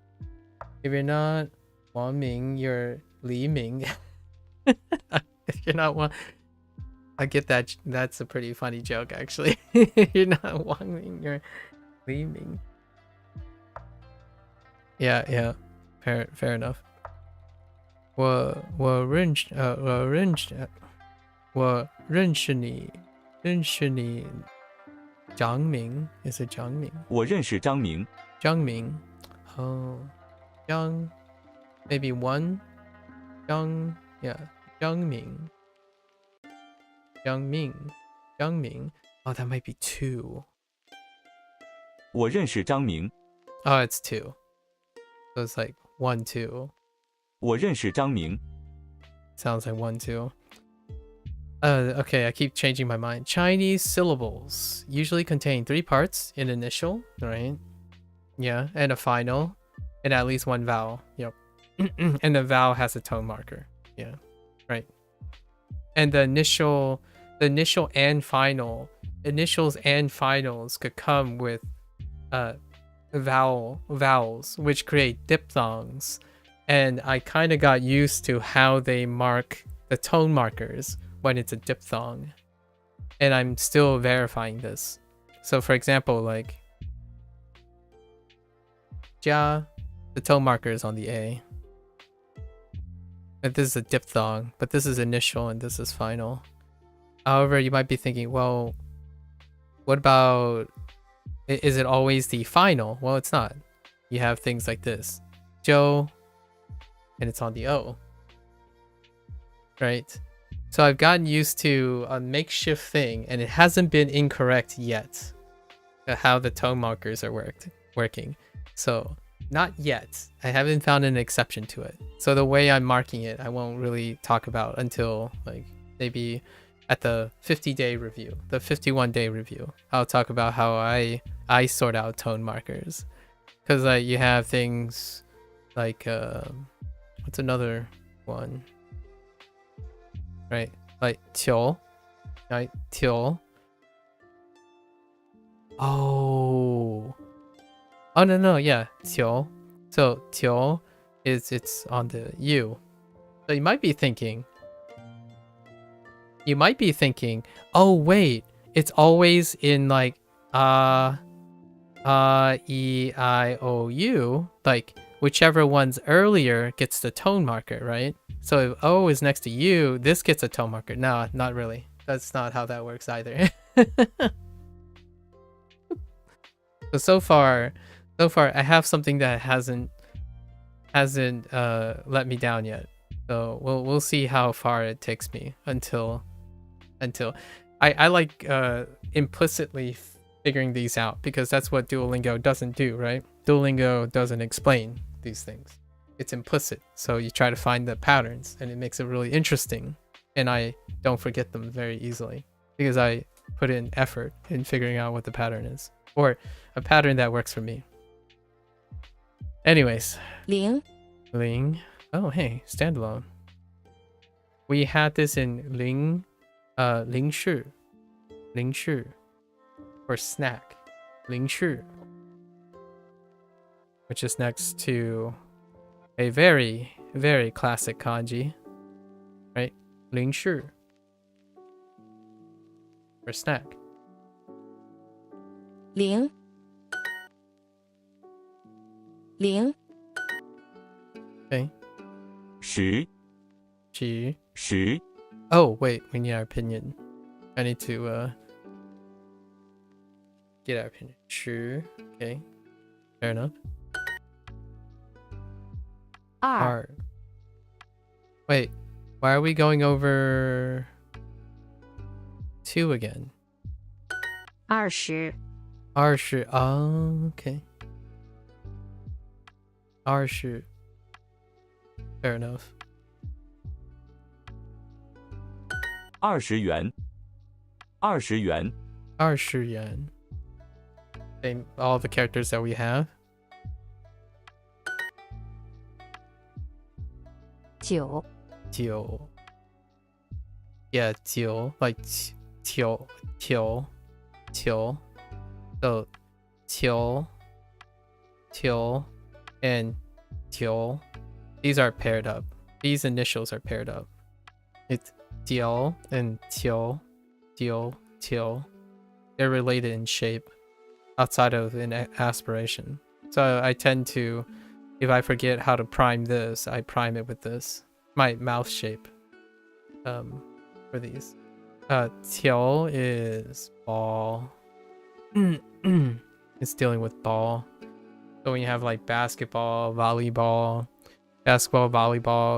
If you're not Wang Ming, you're Li Ming. If you're not Wang, I get that. That's a pretty funny joke, actually. You're not Wang Ming, you're Li Ming. Yeah. Fair enough. 我认识你张明 is it 张明？我认识张明。张明 Oh, Zhang, maybe 1 Zhang, yeah, 张明 Oh, that might be 2. 我认识张明。Oh, it's 2. So it's like 1, 2. 我认识张明。 Sounds like 1, 2. Okay, I keep changing my mind. Chinese syllables usually contain 3 parts: an initial, right? Yeah, and a final, and at least 1 vowel. Yep. And the vowel has a tone marker. Yeah, right. And the initial and final, initials and finals could come with vowels, which create diphthongs. And I kind of got used to how they mark the tone markers when it's a diphthong, and I'm still verifying this. So for example, like ja, the tone marker is on the A, but this is a diphthong, but this is initial and this is final. However, you might be thinking, well, what about, is it always the final? Well, it's not. You have things like this, Joe, and it's on the O, right? So I've gotten used to a makeshift thing, and it hasn't been incorrect yet, how the tone markers are working. So not yet. I haven't found an exception to it. So the way I'm marking it, I won't really talk about until like maybe at the 50-day review, the 51-day review. I'll talk about how I sort out tone markers, because like you have things like what's another one? Right, like 球, right? 球. Oh no, yeah, 球. So 球 it's on the U. So you might be thinking, oh wait, it's always in like E, I, O, U, like whichever one's earlier gets the tone marker, right? So if O is next to U, this gets a tone marker. No, not really. That's not how that works either. So far, I have something that hasn't let me down yet. So we'll see how far it takes me until I like implicitly figuring these out, because that's what Duolingo doesn't do, right? Duolingo doesn't explain these things. It's implicit. So you try to find the patterns, and it makes it really interesting. And I don't forget them very easily because I put in effort in figuring out what the pattern is, or a pattern that works for me. Anyways. Ling. Oh, hey, standalone. We had this in Ling Shi, or snack, Ling Shi, which is next to a very, very classic kanji, right? Ling Shi, or snack. Ling. Okay. 10 10 Oh wait, we need our opinion. I need to get our opinion. 10. Okay, fair enough. R. Wait, why are we going over 2 again? 20. 20. Oh, okay. 20. Fair enough. 20元 20元 20 yen. Same, all the characters that we have. 9. 9. Yeah, 9, like 球. So 球 and 球. These are paired up. These initials are paired up. It's 九 and 球. They're related in shape outside of an aspiration. So I tend to, if I forget how to prime this, I prime it with this. My mouth shape for these. 球 is ball. It's dealing with ball. So when you have like basketball, volleyball,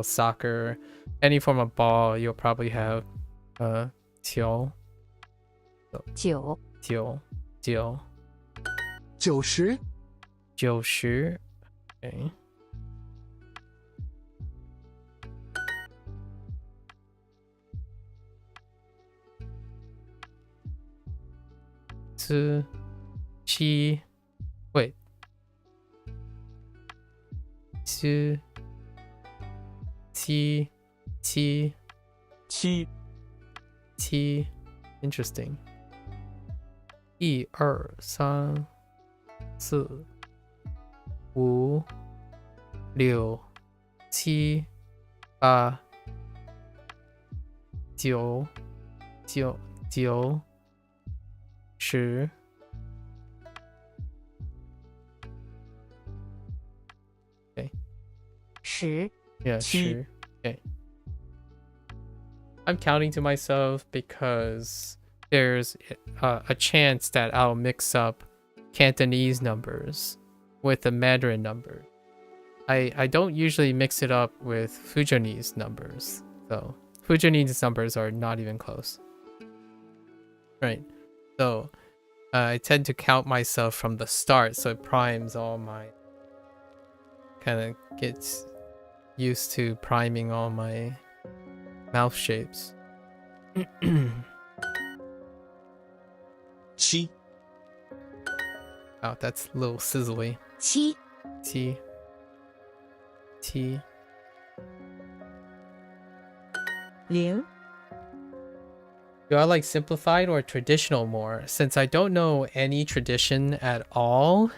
soccer, any form of ball, you'll probably have 球. 9. 90. 90. 90. Okay. zi, qi. Wait. Zi, qi, qi, qi, qi. Interesting. 1、2、3、4、5、6、7、8、9、9、9、10。Okay. 10. Yeah, 10. Okay. I'm counting to myself because there's a chance that I'll mix up Cantonese numbers with the Mandarin number. I don't usually mix it up with Fujianese numbers, though. Fujianese numbers are not even close. Right. So I tend to count myself from the start, so it primes all my... kind of gets used to priming all my mouth shapes. Chi. Oh, that's a little sizzly. Chi. T. T. 0. Do I like simplified or traditional more? Since I don't know any tradition at all,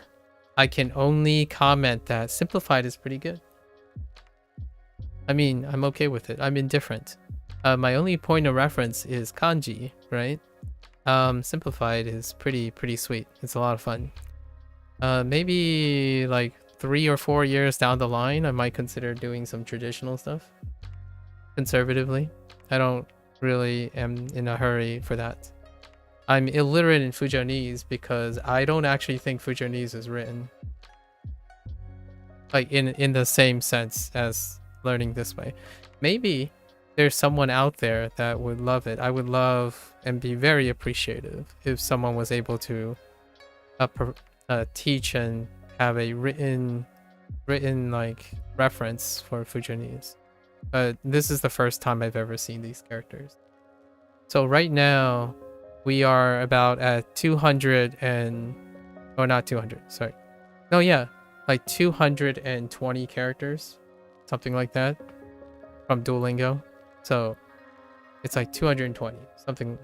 I can only comment that simplified is pretty good. I mean, I'm okay with it. I'm indifferent. My only point of reference is kanji, right? Simplified is pretty sweet. It's a lot of fun. Maybe like 3 or 4 years down the line, I might consider doing some traditional stuff. Conservatively. I don't really am in a hurry for that. I'm illiterate in Fujianese because I don't actually think Fujianese is written. Like in the same sense as learning this way. Maybe there's someone out there that would love it. I would love and be very appreciative if someone was able to teach and have a written like reference for Fujianese. But this is the first time I've ever seen these characters. So right now we are about at 200 and... oh, not 200, sorry. No, yeah, like 220 characters, something like that, from Duolingo. So it's like 220, something.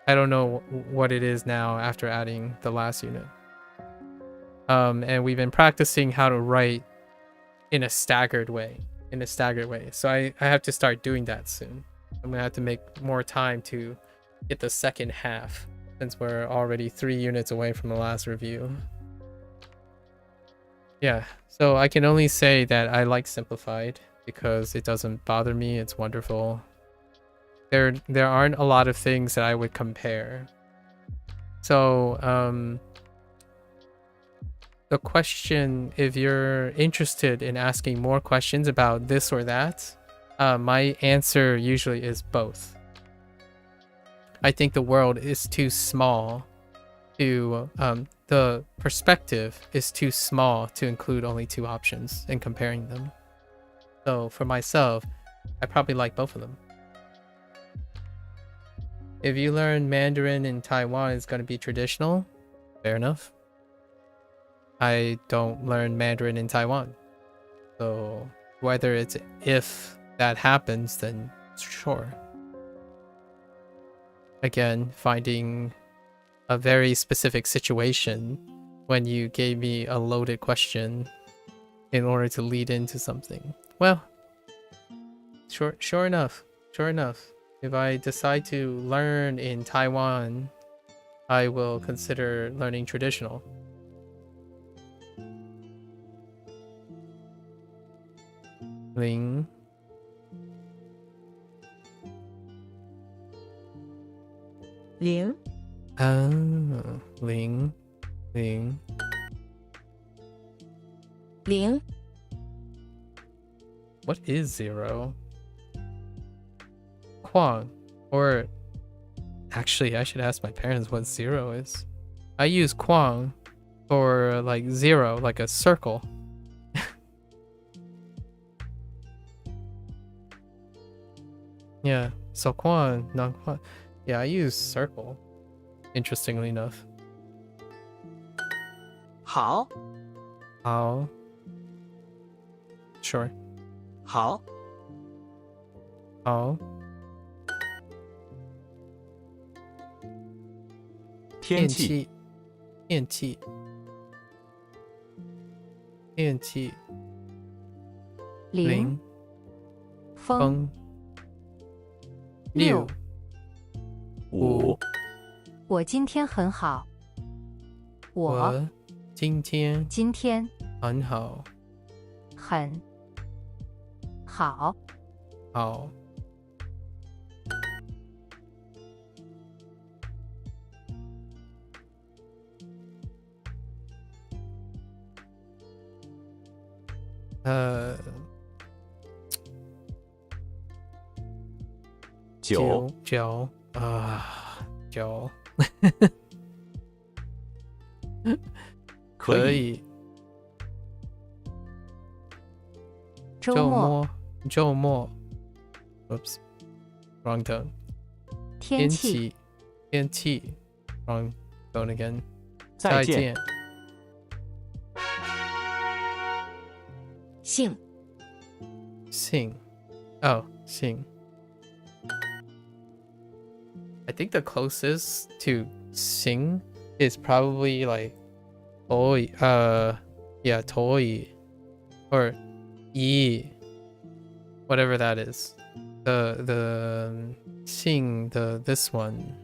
I don't know what it is now after adding the last unit. And we've been practicing how to write in a staggered way. So I have to start doing that soon. I'm gonna have to make more time to get the second half, since we're already 3 units away from the last review. Yeah, so I can only say that I like simplified because it doesn't bother me. It's wonderful. There aren't a lot of things that I would compare. So the question, if you're interested in asking more questions about this or that, my answer usually is both. I think the world is too small to, the perspective is too small to include only 2 options in comparing them. So for myself, I probably like both of them. If you learn Mandarin in Taiwan, it's going to be traditional. Fair enough. I don't learn Mandarin in Taiwan. So whether it's if that happens, then sure. Again, finding a very specific situation when you gave me a loaded question in order to lead into something. Well, sure enough. If I decide to learn in Taiwan, I will consider learning traditional. Ling. Ling. Oh, Ling. Ling. Ling. What is 0? Kwang. Or actually, I should ask my parents what 0 is. I use Kwang for like 0, like a circle. Yeah, so Kwang, not Kwang. Yeah, I use circle. interestingly enough. 好 How? Sure. 好 How? 天气天气天气零风风六五我今天很好。我今天今天很好很好。好九九啊九可以周末 Oops wrong tone 天气天气 wrong tone again 再见姓姓 oh 姓 I think the closest to sing is probably like toy yeah toy or e whatever that is the sing this one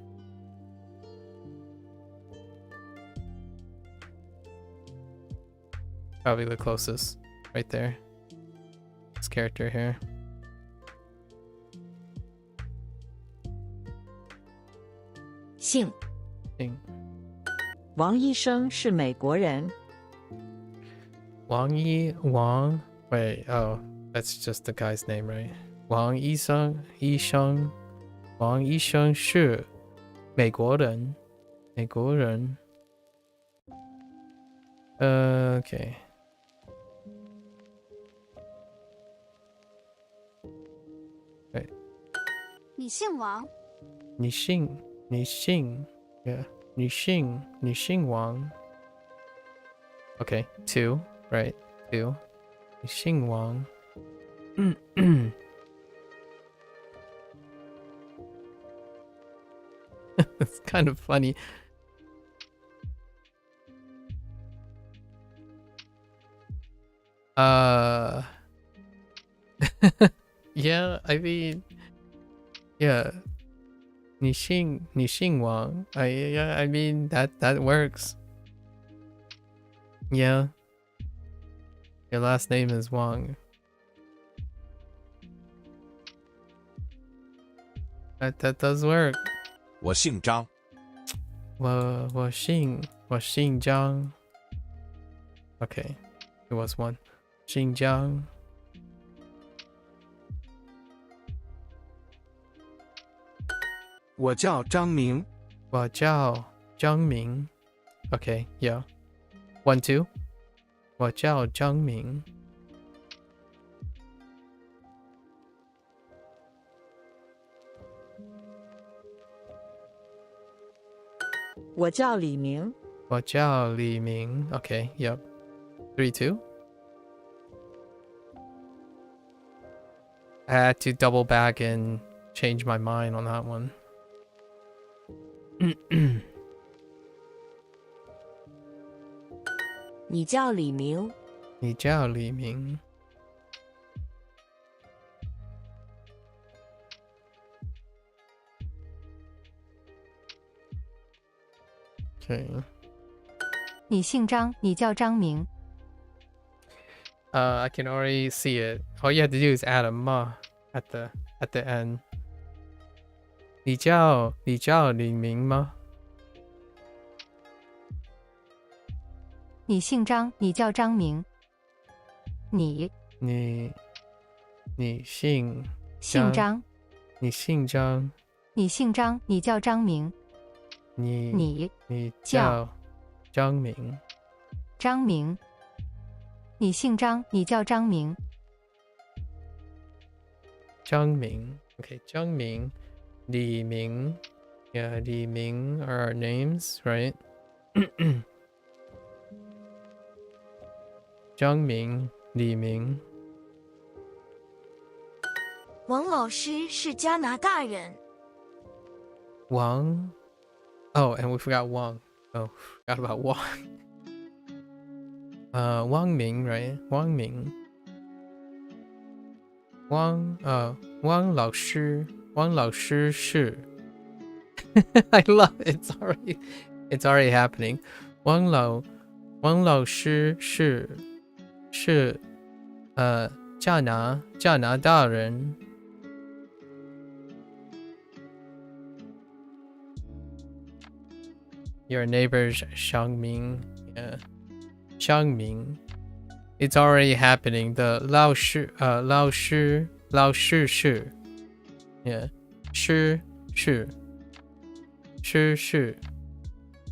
probably the closest right there this character here 姓王医生是美国人。Wang wait oh that's just the guy's name right 王医生王医生是美国人okay 你姓王？你姓 yeah 你姓王 okay 2 right 2你姓王It's kind of funny. Yeah, I mean, yeah. 你姓王 yeah, I mean that works. Yeah. Your last name is Wang. That does work. 我姓张。我姓张 Okay, it was one. 姓张我叫张明。我叫张明 Okay, yeah. 1, 2. 我叫张明。我叫李明。我叫李明 Okay, yep. 3, 2. I had to double back and change my mind on that one. 你叫李明。你叫李明。Okay. 你姓张，你叫张明。I can already see it. All you have to do is add a ma at the end. 你叫李明吗？你姓张，你叫张明。你姓张。你姓张。你姓张，你叫张明。你叫张明。张明。你姓张，你叫张明。张明 OK 张明李明 Yeah, Li Ming are our names, right? Zhang Ming, Li Ming. 王老师是加拿大人。 Wang. Oh, and we forgot Wang. Oh, forgot about Wang. Wang Ming, right? Wang Ming. Wang Lao Shi. Wang Lao Shi Shi. I love it. It's already happening. Wang Lao Shi Shi. Shi. 加拿大人. Your neighbor's Xiangming. Yeah. Xiangming. It's already happening. The Lao Shi Shi. Yeah. Shi Shi. Shi Shi.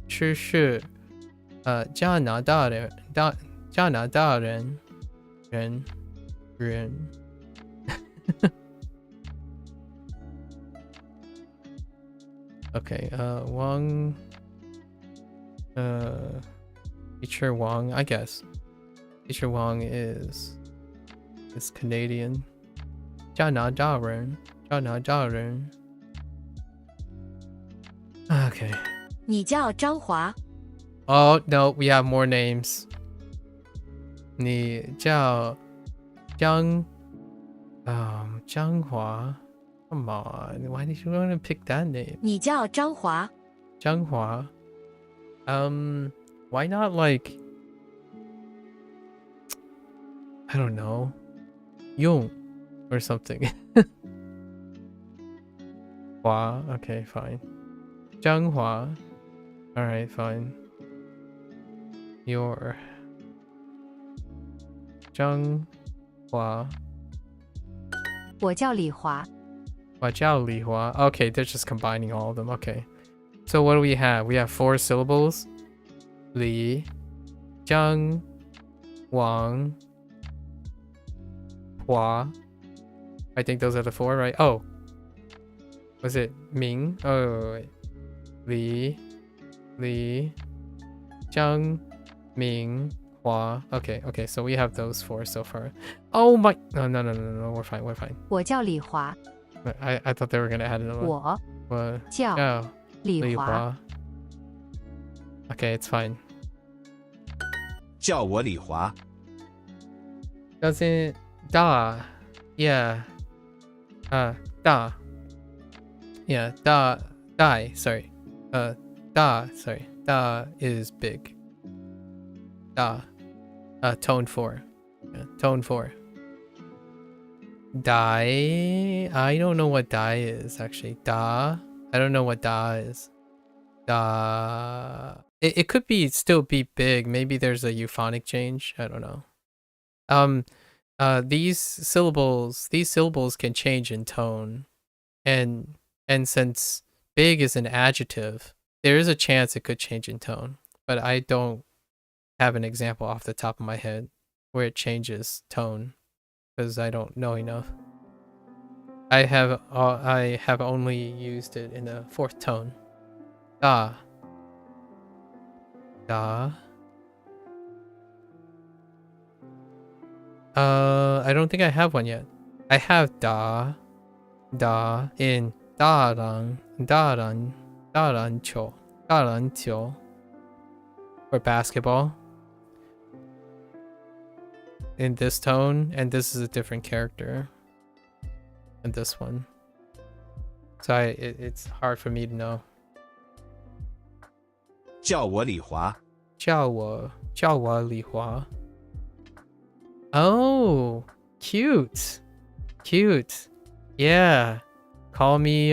Shi Shi. 加拿大人. Okay, Wang. Teacher Wang, I guess. Teacher Wang is Canadian. 加拿大人. Okay. 你叫张华。 Oh no, we have more names. 你叫张华. Come on, why did you want to pick that name? 你叫张华。 张华. Why not like, I don't know, Yong or something. Hua, okay, fine. Zhanghua. Alright, fine. Your Zhanghua. 我叫李华。 Li Hua. Okay, they're just combining all of them. Okay. So what do we have? We have 4 syllables. Li, Zhang, Wang, Hua. I think those are the 4, right? Oh. Was it Ming? Oh, wait. Li, Zhang, Ming, Hua. Okay, so we have those 4 so far. Oh my... No, we're fine. 我叫李华。 I thought they were going to add another one. 我叫李华。 Okay, it's fine. 叫我李华。 Doesn't da, yeah. Da. Yeah, die, sorry. Sorry. Da is big. Da. Tone 4. Yeah, tone 4. Die. I don't know what die is actually. Da. I don't know what da is. Da. It could still be big. Maybe there's a euphonic change. I don't know. These syllables can change in tone, and since big is an adjective, there is a chance it could change in tone. But I don't have an example off the top of my head where it changes tone, because I don't know enough. I have only used it in the 4th tone. Da. Da. I don't think I have one yet. I have da in daran cho for basketball in this tone, and this is a different character in this one, so it's hard for me to know. 叫我李华。叫我李华. Oh, cute. Yeah. Call me,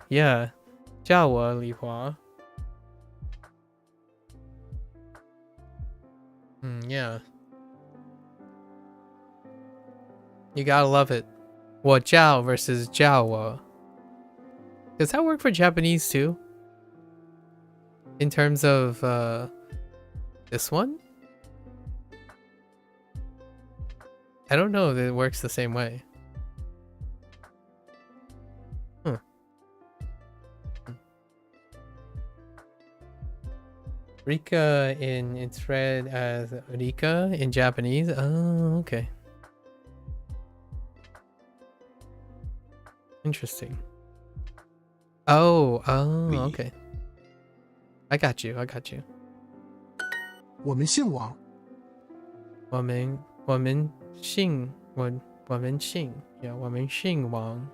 yeah. 叫我李华. Yeah. You gotta love it. 我叫 versus 叫我. Does that work for Japanese too? In terms of this one? I don't know if it works the same way. Rika it's read as Rika in Japanese. Oh, okay. Interesting. Oh, okay. I got you. 我们姓王。我们姓，yeah, 我们姓王。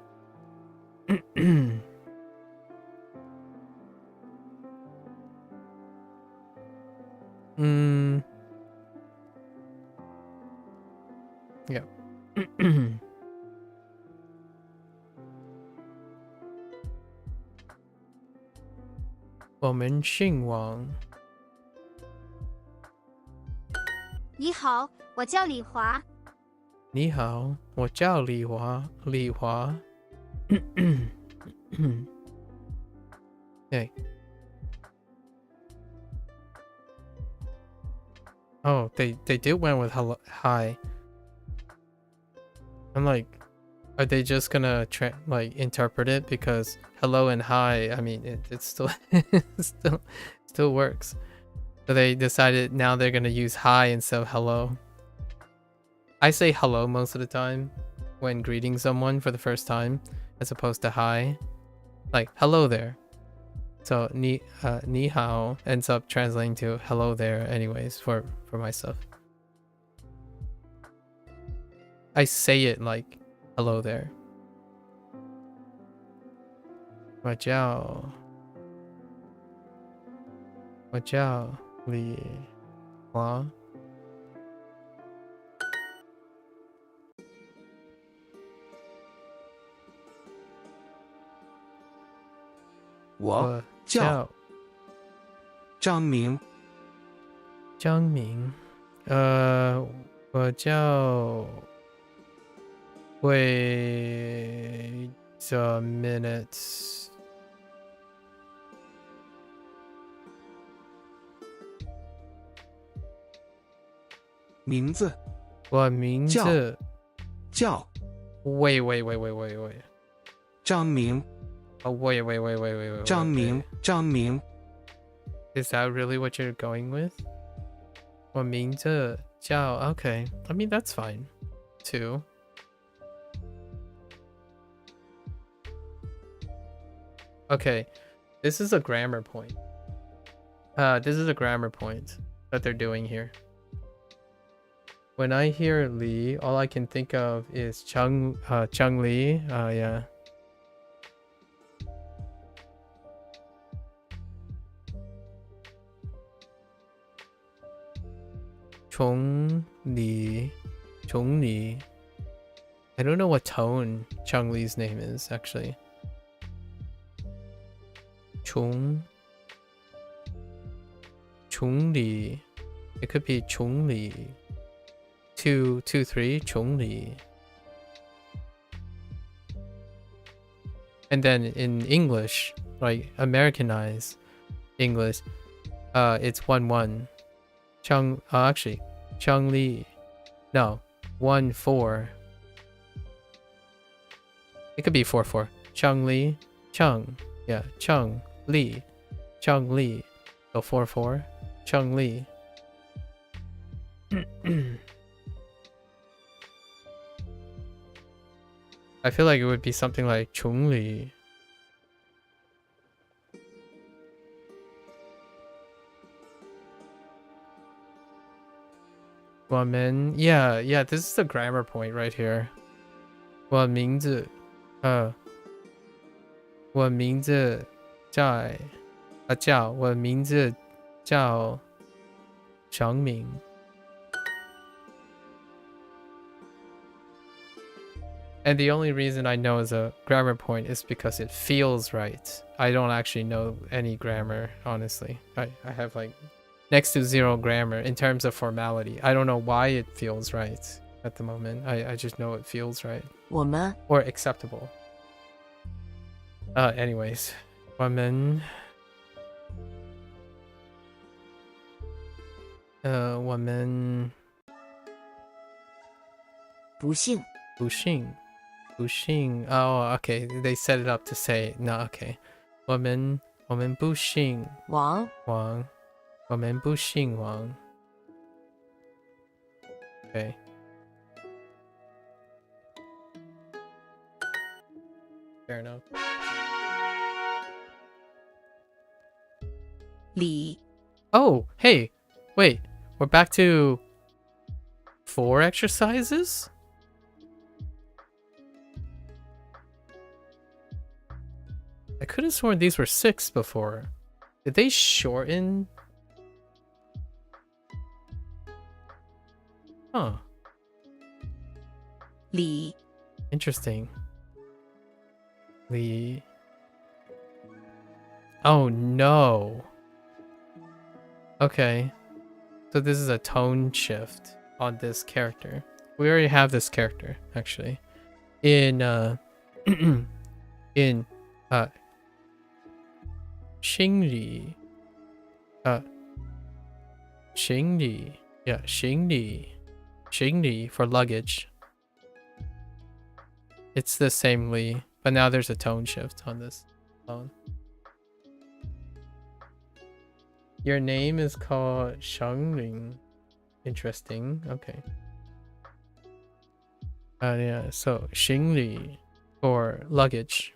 Yeah. 我们姓王。你好，我叫李华。你好，我叫李华。Hey. Oh, they did went with hello, hi. I'm like, are they just gonna interpret it because hello and hi? I mean, it's still still works. So they decided now they're gonna use hi instead of hello. I say hello most of the time when greeting someone for the first time, as opposed to hi. Like hello there. So ni hao ends up translating to hello there anyways for my stuff. I say it like hello there. 我叫李华。我叫张明。我叫 Wait a minute. 名字。我名字叫 Wait. 张明。Wait. 张明。 Is that really what you're going with? 我名字叫 Okay. I mean, that's fine too. Okay, this is a grammar point. This is a grammar point that they're doing here. When I hear Li, all I can think of is Chung Li. Yeah. Chung Li. I don't know what tone Chung Li's name is actually. Chung Li. It could be Chung Li. 223 Chung Li. And then in English, like Americanized English, it's 1-1. Actually, Chung Li. No, 1-4. It could be 4-4. Chung Li. Chung. Yeah, Chung Li. Chung Li. So 4-4. Chung Li. I feel like it would be something like Chung Li. Woman. Yeah, this is the grammar point right here. 我名字叫我名字叫张明。And the only reason I know is a grammar point is because it feels right. I don't actually know any grammar, honestly. I have like next to zero grammar in terms of formality. I don't know why it feels right at the moment. I just know it feels right. 我们 Or acceptable. Anyways. 我们不幸 Oh, okay. They set it up to say no. Okay. 我们不幸王我们不姓王. Okay. Fair enough. 礼 Oh, hey, wait. We're back to 4 exercises? I could have sworn these were 6 before. Did they shorten? Huh. 礼 Interesting. Lee. Oh no. Okay. So this is a tone shift on this character. We already have this character, actually. In in Xingli. Xingli. Yeah, Xingli. Xingli for luggage. It's the same Li, but now there's a tone shift on this phone. Your name is called Shangling. Interesting. Okay. Yeah, so Xingli for luggage.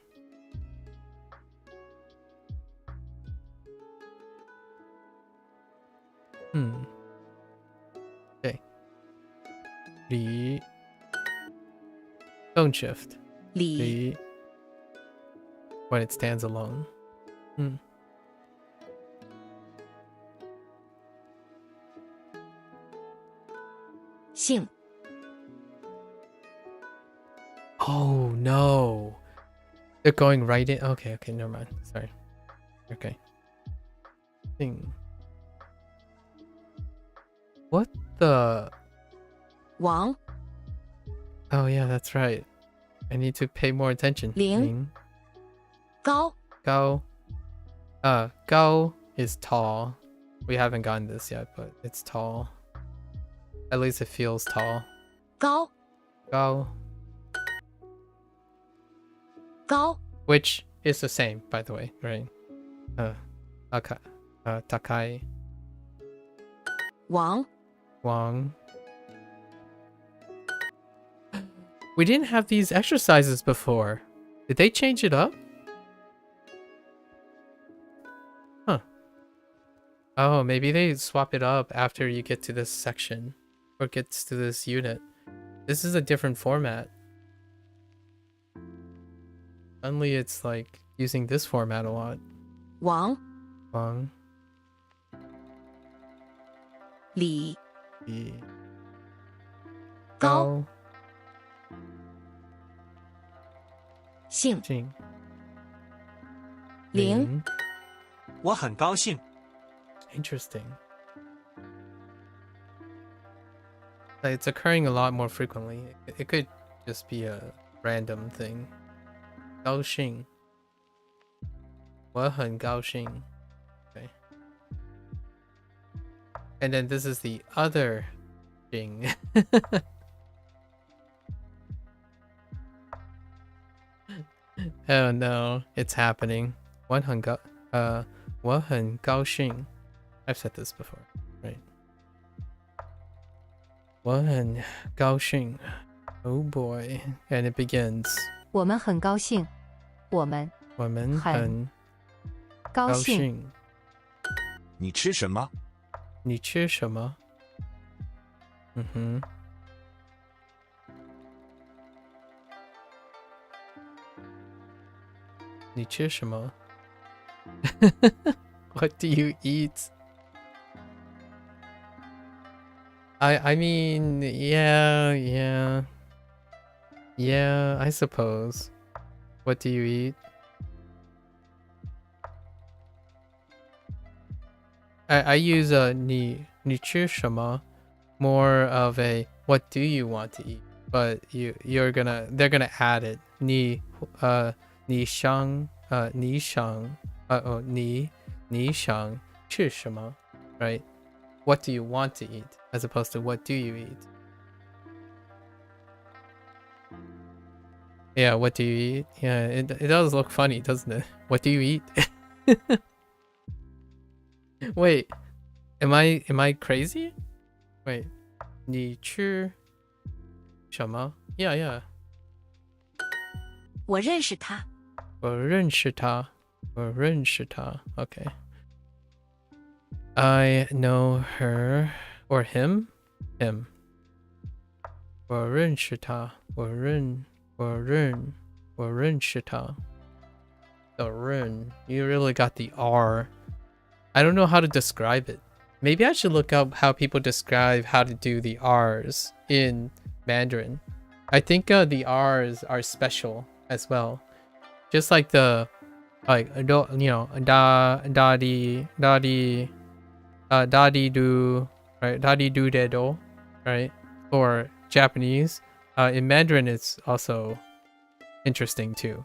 Okay. Li. Tone shift. Li. When it stands alone. 姓 Oh no. They're going right in. Okay, never mind. Sorry. Okay. Thing. What the? 王 Oh yeah, that's right. I need to pay more attention. 零 高 Gao. Gao is tall. We haven't gotten this yet, but it's tall. At least it feels tall. 高 Gao. 高 Which is the same, by the way, right? Takai. 王 Wang. We didn't have these exercises before. Did they change it up? Huh. Oh, maybe they swap it up after you get to this section. Or gets to this unit. This is a different format. Suddenly it's like using this format a lot. 王 Wang. 礼 Li. 高 姓 Jing. 零 我很高兴。 Interesting. It's occurring a lot more frequently. It could just be a random thing. 高兴. 我很高兴. Okay. And then this is the other thing. Oh no, it's happening. 我很高兴. I've said this before, right? 我很高兴. Oh boy. And it begins. 我们很高兴。我们很高兴。你吃什么？你吃什么？你吃什么？ What do you eat? I mean, yeah, I suppose. What do you eat? I use 你吃什么 more of a what do you want to eat, but they're gonna add it. 你想吃什么 right? What do you want to eat as opposed to what do you eat? Yeah, what do you eat? Yeah, it does look funny, doesn't it? What do you eat? Wait, Am I crazy? Wait. 你去什么? Yeah, yeah. 我认识他。我认识他. Okay. I know her or him. Him. 我认识他. 我认识他. The run. You really got the R. I don't know how to describe it. Maybe I should look up how people describe how to do the R's in Mandarin. I think the R's are special as well. Just like the, like, da di do, right? Da di do de do, right? For Japanese. In Mandarin, it's also interesting too.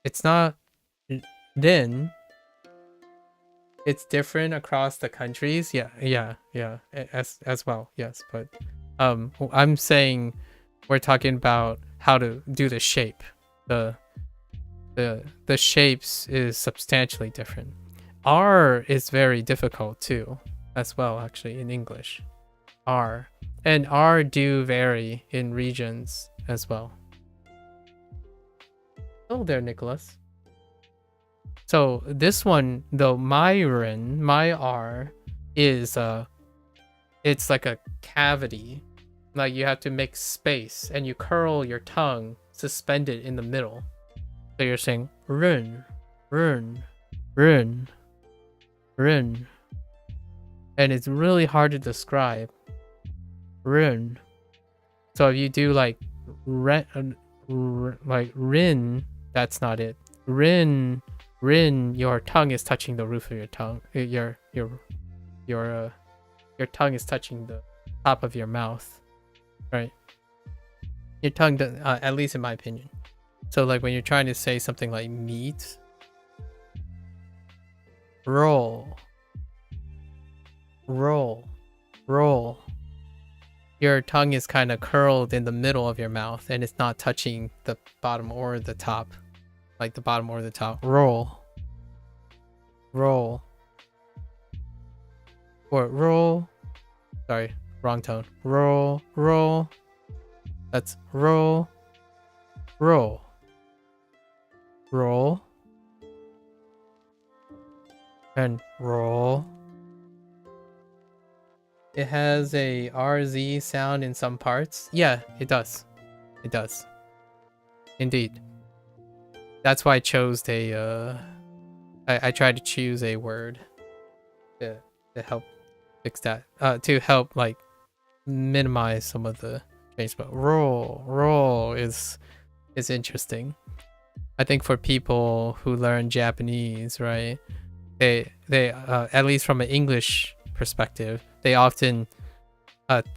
It's not then. It's different across the countries. Yeah. As well. Yes, but I'm saying we're talking about how to do the shape. The shapes is substantially different. R is very difficult too, as well, actually, in English. R. And R do vary in regions as well. Oh there, Nicholas. So this one, though, my R is it's like a cavity. Like you have to make space and you curl your tongue suspended in the middle. So you're saying run. And it's really hard to describe. Run. So if you do like rin, that's not it. Rin, your tongue is touching the roof of your tongue. Your tongue is touching the top of your mouth, right? Your tongue does, at least in my opinion. So like when you're trying to say something like meat, roll. Your tongue is kind of curled in the middle of your mouth and it's not touching the bottom or the top. Like the bottom or the top. Roll. Or roll. Sorry, wrong tone. Roll. That's roll. And roll. It has a RZ sound in some parts. Yeah, it does. Indeed. That's why I chose I tried to choose a word to help fix that. To help like minimize some of the change. But roll is interesting. I think for people who learn Japanese, right? They at least from an English perspective, they often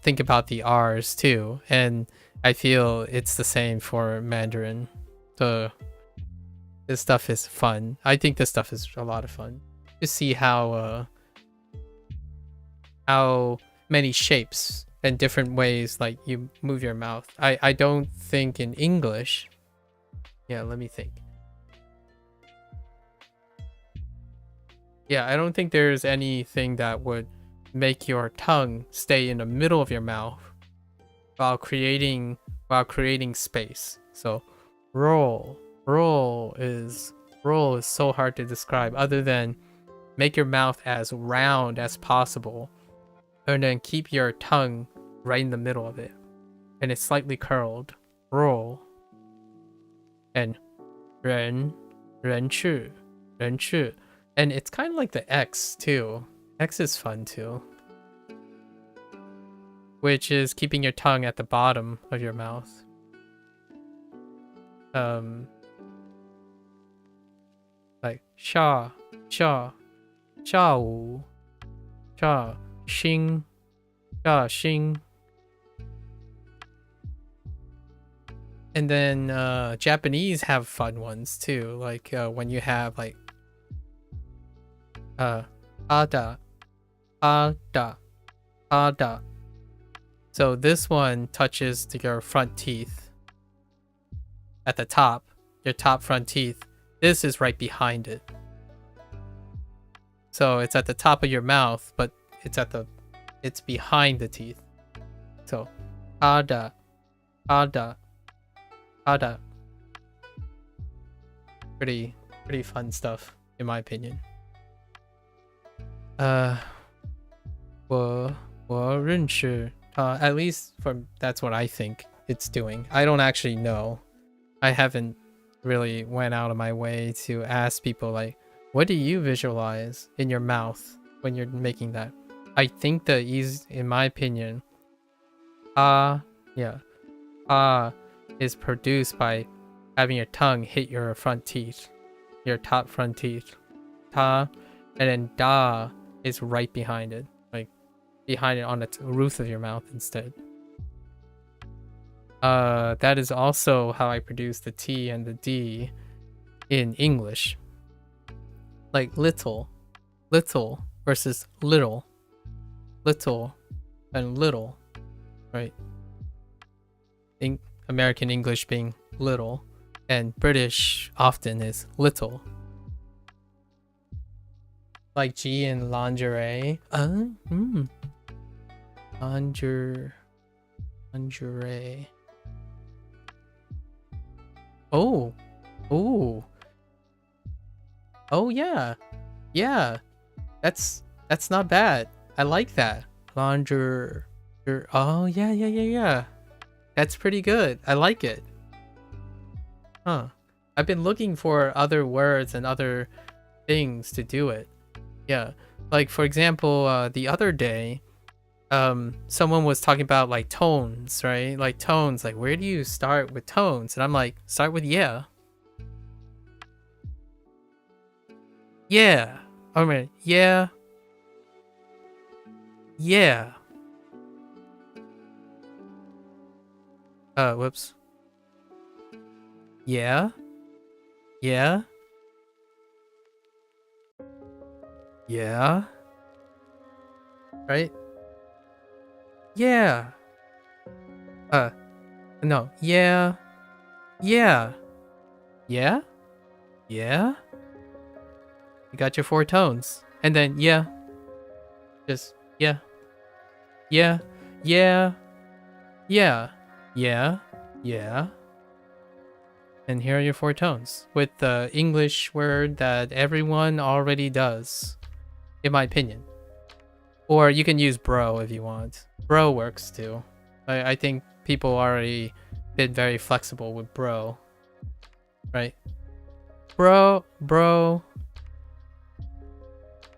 think about the R's too, and I feel it's the same for Mandarin. So this stuff is fun. I think this stuff is a lot of fun to see how many shapes and different ways like you move your mouth. I don't think in English. Yeah, let me think. Yeah, I don't think there's anything that would make your tongue stay in the middle of your mouth while creating space. So roll is so hard to describe other than make your mouth as round as possible and then keep your tongue right in the middle of it and it's slightly curled. Roll. And ren chu. And it's kind of like the X too. X is fun too. Which is keeping your tongue at the bottom of your mouth. Like sha, wu, xing. And then Japanese have fun ones too. Like when you have like ada. So this one touches to your front teeth at the top, your top front teeth. This is right behind it. So it's at the top of your mouth, but it's behind the teeth. So ada, ada, ada. Pretty fun stuff, in my opinion. 我认识他, at least that's what I think it's doing. I don't actually know. I haven't really went out of my way to ask people like, what do you visualize in your mouth when you're making that? I think that in my opinion, is produced by having your tongue hit your front teeth, your top front teeth. Ta, and then da is right behind it, like behind it on the roof of your mouth instead. That is also how I produce the T and the D in English. Like little versus little and little, right? American English being little, and British often is little. Like G in lingerie. Lingerie. Oh yeah. That's not bad. I like that. Oh yeah. That's pretty good. I like it. Huh. I've been looking for other words and other things to do it. Yeah. Like for example, the other day, someone was talking about like tones, right? Like tones, like where do you start with tones? And I'm like, start with yeah. Yeah. I mean, yeah. Yeah. Whoops. Yeah. Yeah. Yeah. Right? Yeah. No. Yeah. Yeah. Yeah. Yeah. You got your 4 tones. And then yeah. Just yeah. Yeah. Yeah. Yeah. Yeah. Yeah. And here are your 4 tones with the English word that everyone already does, in my opinion. Or you can use bro if you want. Bro works too. I think people already been very flexible with bro. Right? Bro. Bro.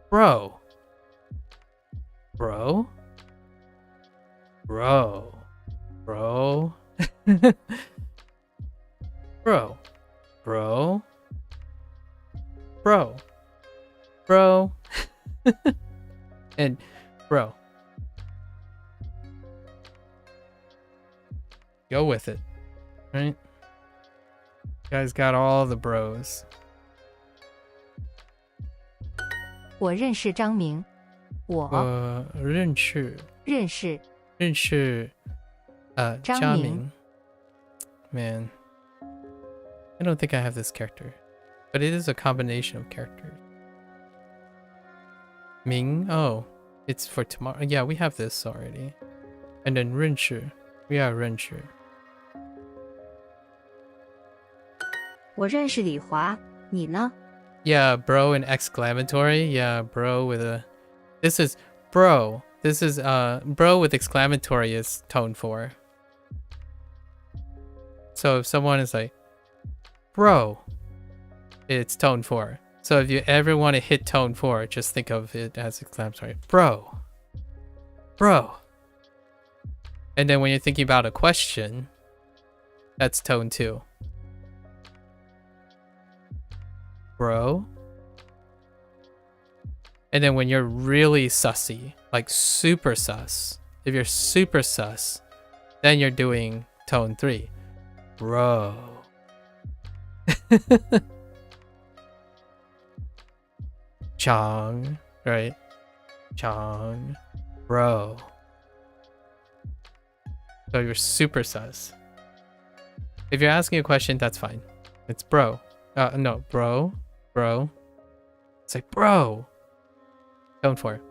Bro. Bro. Bro. Bro. Bro. Bro. Bro. Bro. And bro. Go with it. Right? You guys got all the bros. 我认识张明。我认识张明. Man, I don't think I have this character, but it is a combination of characters. Ming, oh, it's for tomorrow. Yeah, we have this already. And then 认识, we are 认识. 我认识李华，你呢？ Yeah, bro and exclamatory. Yeah, bro with a... This is bro. This is bro with exclamatory is tone 4. So if someone is like, bro, it's tone 4. So if you ever want to hit tone 4, just think of it as exclamatory. Bro. Bro. And then when you're thinking about a question, that's tone 2. Bro. And then when you're really sussy, like super sus, if you're super sus, then you're doing tone 3. Bro. Chong, right? Chong. Bro. So you're super sus. If you're asking a question, that's fine. It's bro. No, bro. Bro. It's like, bro. Going for it.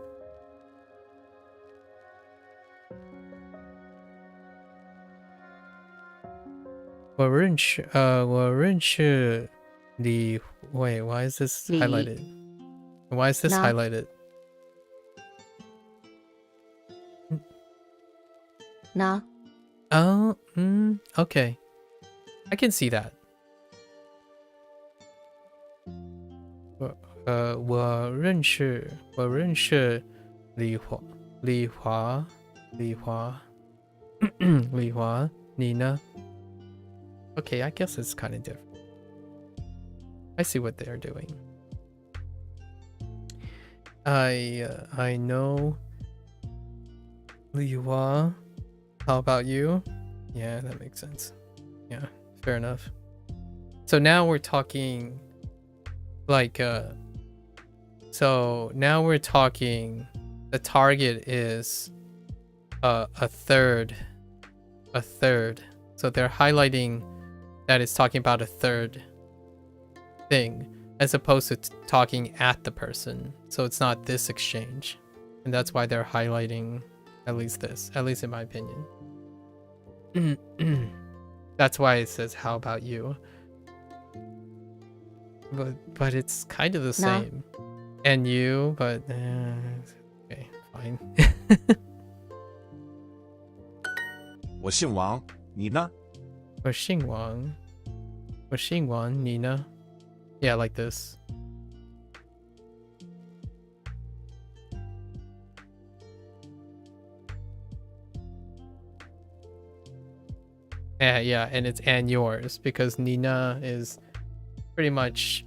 Wait, why is this highlighted? Why is this No. highlighted? No. Oh, okay. I can see that. 我认识李华，李华，你呢? Okay, I guess it's kind of different. I see what they're doing. I know Li Hua. How about you? Yeah, that makes sense. Yeah, fair enough. So now we're talking like so now we're talking the target is a third. So they're highlighting that it's talking about a third thing as opposed to talking at the person. So it's not this exchange. And that's why they're highlighting at least this, at least in my opinion. That's why it says, how about you? But it's kind of the same. And you, but okay, fine. 我姓王，你呢？我姓王，你呢? Yeah, like this. Yeah, and it's and yours because Nina is pretty much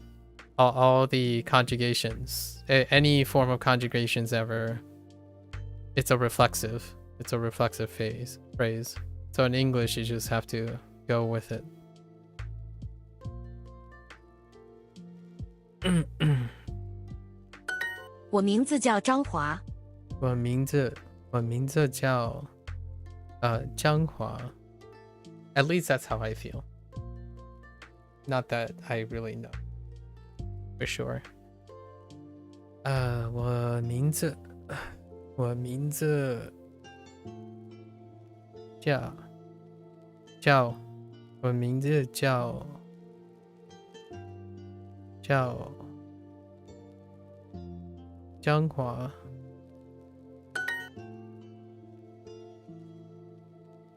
all the conjugations. Any form of conjugations ever. It's a reflexive phrase. So in English, you just have to go with it. 我名字叫张华。我名字叫张华. At least that's how I feel. Not that I really know for sure. 我名字叫张华。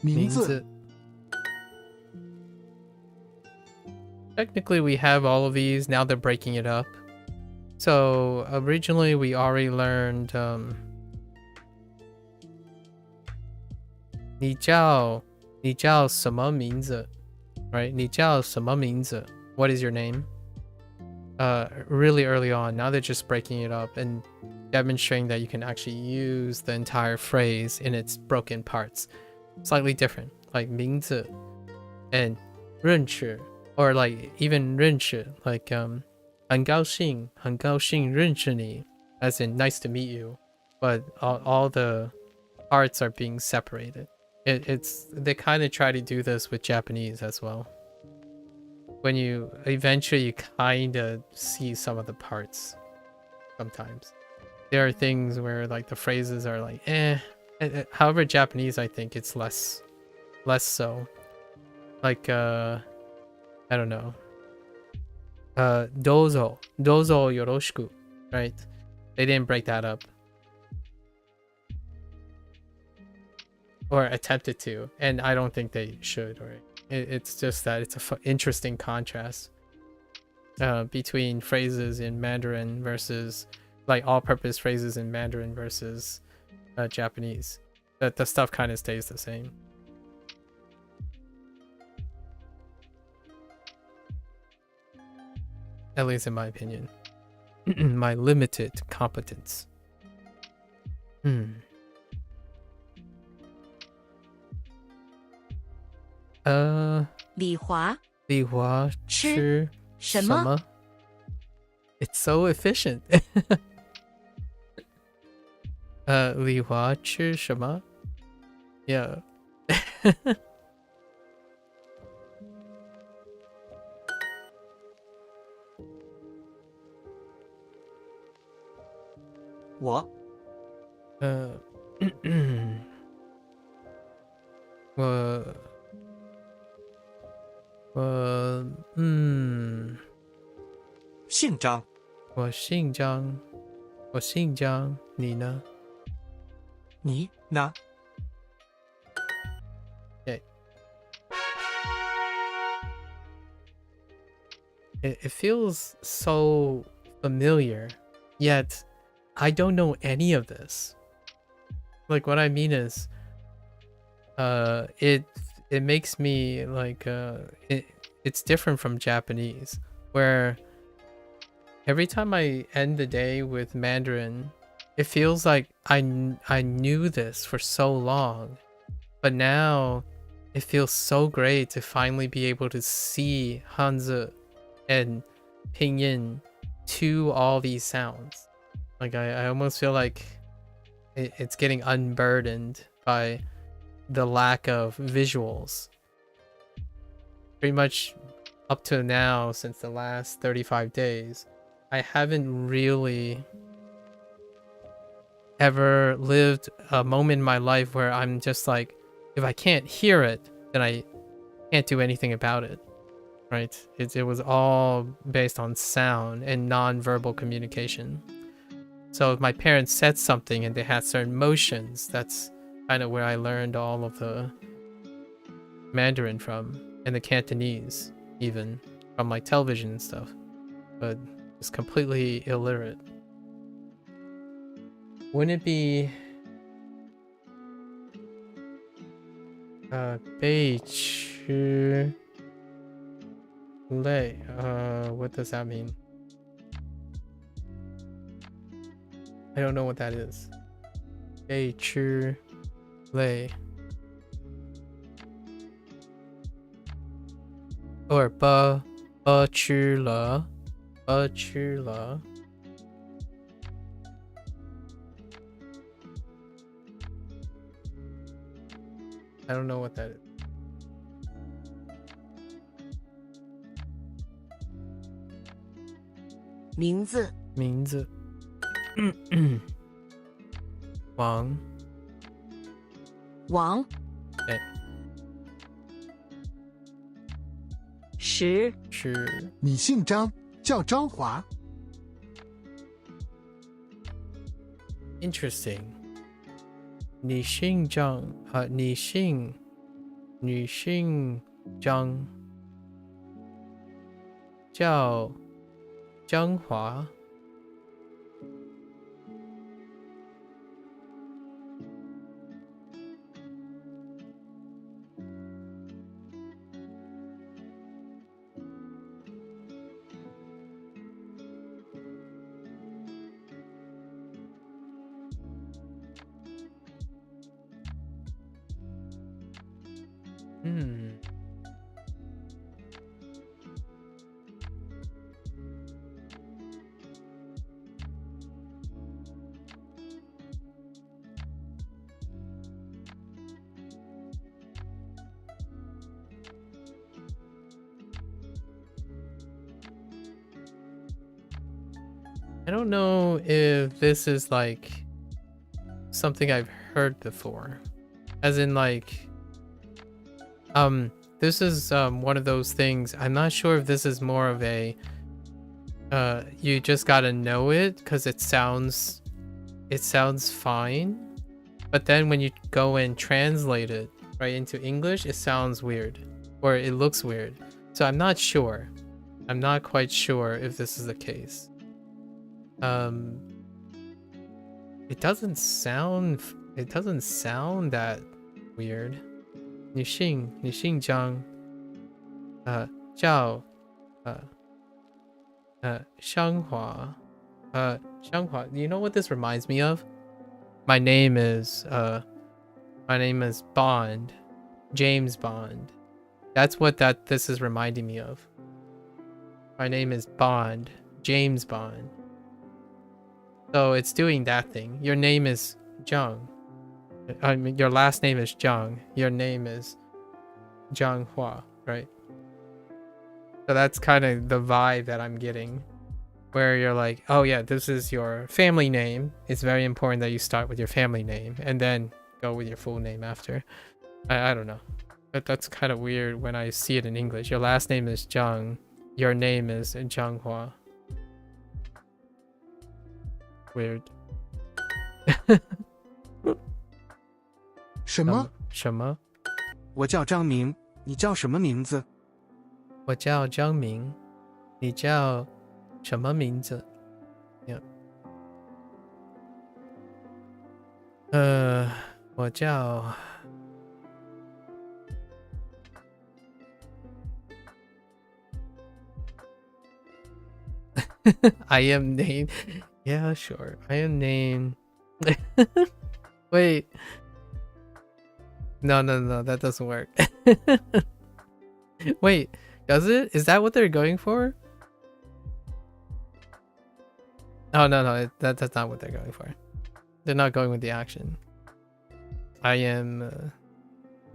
名字 Technically, we have all of these. Now they're breaking it up. So originally, we already learned 你叫什么名字? Right? 你叫什么名字? What is your name? Really early on. Now they're just breaking it up and demonstrating that you can actually use the entire phrase in its broken parts. Slightly different. Like 名字 and 认识. Or like even 认识, like 很高兴认识你, as in nice to meet you, but all the parts are being separated. They kind of try to do this with Japanese as well. When you eventually kind of see some of the parts. Sometimes there are things where like the phrases are like however, Japanese, I think it's less so. Like I don't know. どうぞよろしく, right? They didn't break that up. Or attempted to, and I don't think they should, right? It's just that it's an interesting contrast between phrases in Mandarin versus like all-purpose phrases in Mandarin versus Japanese. That the stuff kind of stays the same. At least in my opinion. My limited competence. 李华吃什么? It's so efficient. 李华吃什么? Yeah. 我我姓张。我姓张，我姓张，你呢？你呢？ Okay. It feels so familiar, yet I don't know any of this. Like what I mean is, it makes me like it's different from Japanese, where every time I end the day with Mandarin, it feels like I knew this for so long, but now it feels so great to finally be able to see Hanzi and Pinyin to all these sounds. Like I almost feel like it's getting unburdened by the lack of visuals. Pretty much up to now, since the last 35 days, I haven't really ever lived a moment in my life where I'm just like, if I can't hear it, then I can't do anything about it, right? It was all based on sound and non-verbal communication. So if my parents said something and they had certain motions, that's kind of where I learned all of the Mandarin from, and the Cantonese even, from like television and stuff, but it's completely illiterate. Wouldn't it be Bei Chi Lei? What does that mean? I don't know what that is. Bei Chi Lei. Or Ba Chi La. Ba Chi La. I don't know what that is. 名字名字王王哎石是你姓张，叫张华。 Interesting. 你姓张你姓张，叫张华。I don't know if this is like something I've heard before, as in like this is one of those things. I'm not sure if this is more of a you just gotta know it because it sounds fine, but then when you go and translate it right into English, it sounds weird or it looks weird. So I'm not sure. I'm not quite sure if this is the case. It doesn't sound that weird. 你姓张，叫香华，香华. You know what this reminds me of? My name is Bond, James Bond. That's what this is reminding me of. My name is Bond, James Bond. So it's doing that thing. Your name is Zhang. I mean, your last name is Zhang. Your name is Zhang Hua, right? So that's kind of the vibe that I'm getting. where you're like, oh yeah, this is your family name. It's very important that you start with your family name and then go with your full name after. I don't know. That's kind of weird when I see it in English. Your last name is Zhang. Your name is Zhanghua. Weird. 什么？什么？我叫张明，你叫什么名字？我叫张明，你叫什么名字？ Yeah. 我叫 I am named. Yeah, sure. I am named. Wait. No, that doesn't work. Wait, does it? Is that what they're going for? Oh, no, that's not what they're going for. They're not going with the action. I am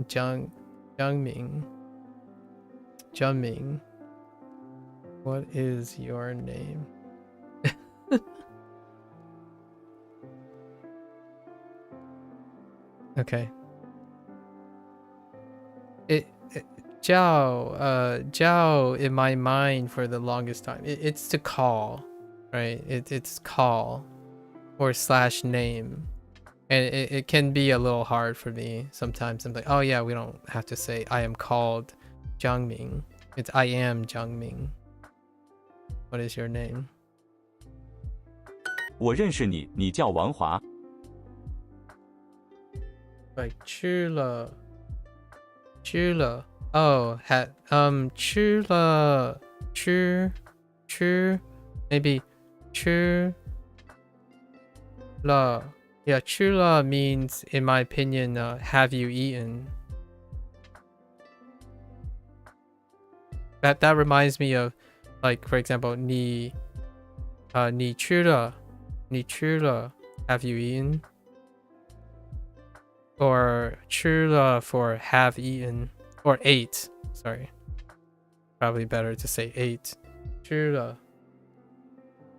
Jiangming. Jiangming. What is your name? Okay. Jiao in my mind for the longest time. It's to call, right? It's call or slash name. And it can be a little hard for me sometimes. I'm like, oh yeah, we don't have to say I am called Jiangming. It's I am Jiangming. What is your name? 我认识你，你叫王华。 Like 吃了 oh吃了 maybe 吃了 yeah 吃了 means in my opinion have you eaten. That reminds me of, like, for example, 你吃了 have you eaten? Or 吃了 for have eaten or ate. Sorry. Probably better to say ate. 吃了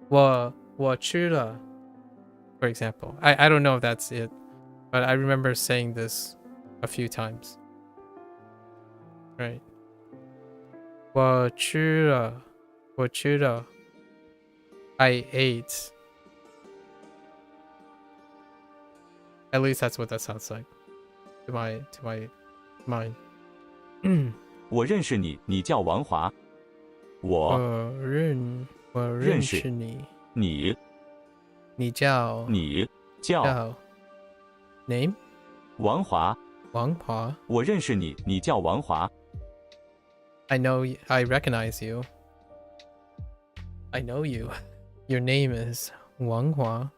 我吃了 for example. I don't know if that's it, but I remember saying this a few times. Right. 我吃了 I ate. At least that's what that sounds like to my mind. 我认识你，你叫王华。我认识你。你叫 name 王华。我认识你，你叫王华。 I recognize you. I know you. Your name is 王华。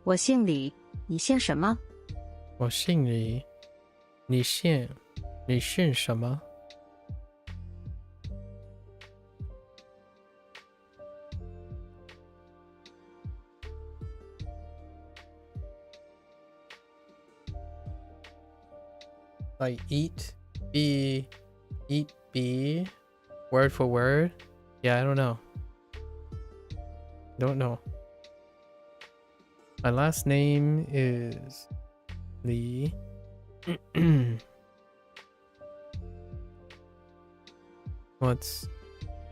我姓李，你姓什么？我姓李，你姓什么？ Like eat B word for word. Yeah, I don't know. My last name is Lee. What's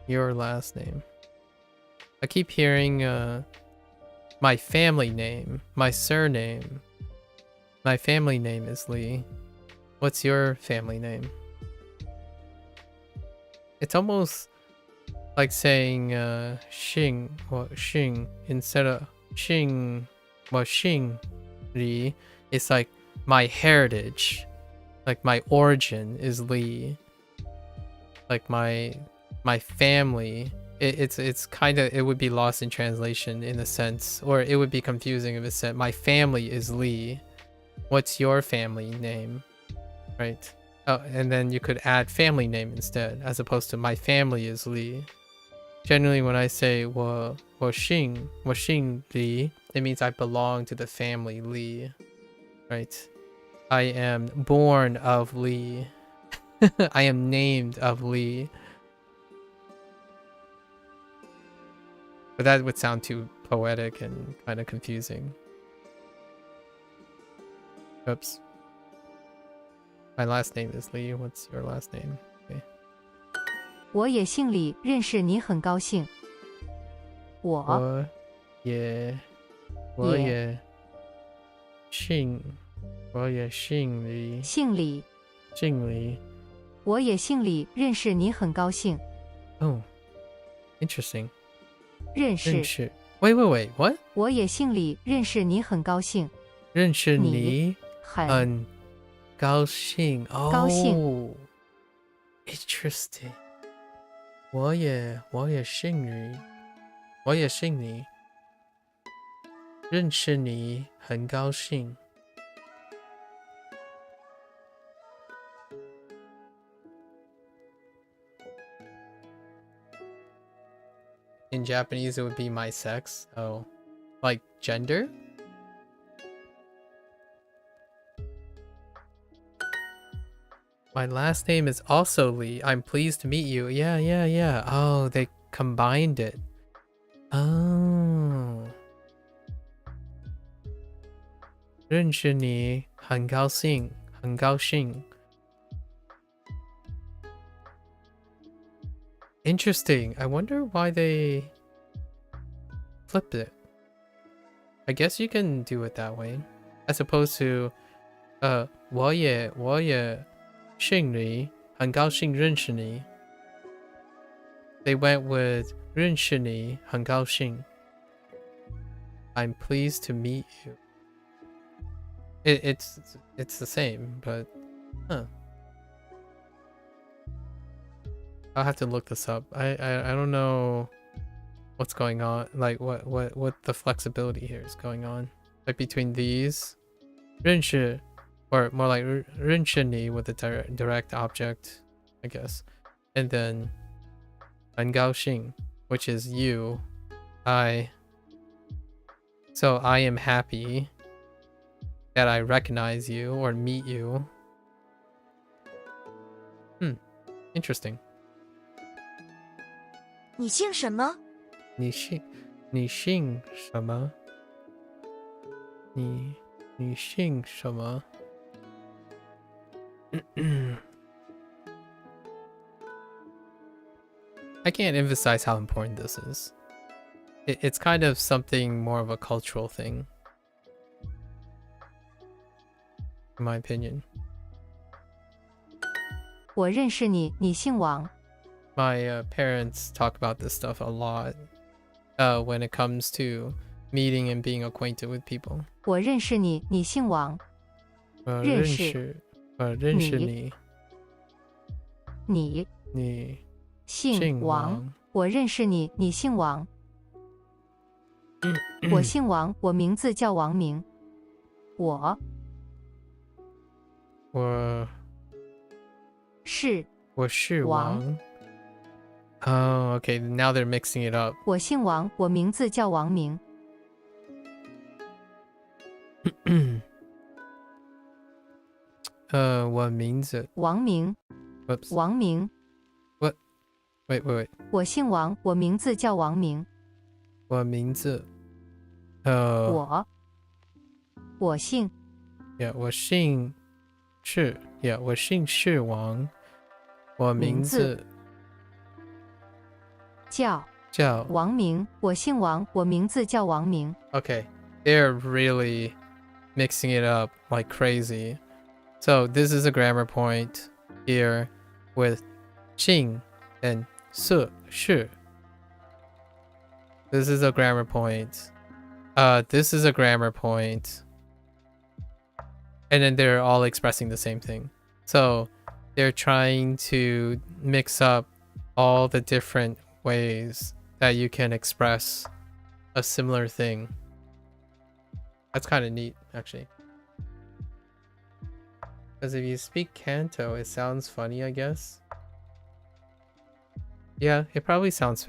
your last name? I keep hearing my family name, my surname. My family name is Lee. What's your family name? It's almost like saying Xing or Xing instead of Xing or Xing Li. It's like my heritage, like my origin is Li. Like my family. It's kind of, it would be lost in translation in a sense, or it would be confusing if it said my family is Li. What's your family name? Right. Oh, and then you could add family name instead, as opposed to my family is Li. Generally, when I say 我姓Li, it means I belong to the family Li. Right. I am born of Li. I am named of Li. But that would sound too poetic and kind of confusing. Oops. My last name is Lee. What's your last name? Okay. 我也姓李，认识你很高兴。我也姓李。姓李。姓李。我也姓李，认识你很高兴。Oh, interesting. 认识。Wait, what? 我也姓李，认识你很高兴。认识你很高兴。高兴。Interesting. 我也姓李，认识你很高兴。In Japanese, it would be my sex. Oh, like gender? My last name is also Lee. I'm pleased to meet you. Yeah. Oh, they combined it. Oh. 认识你很高兴。Interesting. I wonder why they flipped it. I guess you can do it that way, as opposed to, 我也姓李，很高兴认识你. They went with 认识你，很高兴. I'm pleased to meet you. It's the same, but I'll have to look this up. I don't know what's going on, like what the flexibility here is going on, like between these 认识, or more like 认识你 with a direct object, I guess, and then 很高兴, which is you, so I am happy that I recognize you or meet you. Interesting. 你姓什么？你姓什么？你姓什么？I can't emphasize how important this is. It's kind of something more of a cultural thing, in my opinion. 我认识你，你姓王。My parents talk about this stuff a lot when it comes to meeting and being acquainted with people. 我认识你，你姓王。认识你。你姓王。我认识你，你姓王。我姓王，我名字叫王明。我是王。Oh, okay. Now they're mixing it up. 我姓王，我名字叫王明。我名字。王明。Whoops. 王明。What? Wait. 我姓王，我名字叫王明。我名字。我姓。Yeah, 我姓是。Yeah, 我姓是王。我名字。叫王明，我姓王，我名字叫王明。Okay, they're really mixing it up like crazy. So this is a grammar point here with 姓 and 是. This is a grammar point. This is a grammar point. And then they're all expressing the same thing. So they're trying to mix up all the different ways that you can express a similar thing. That's kind of neat, actually. Because if you speak Kanto, it sounds funny, I guess. Yeah, it probably sounds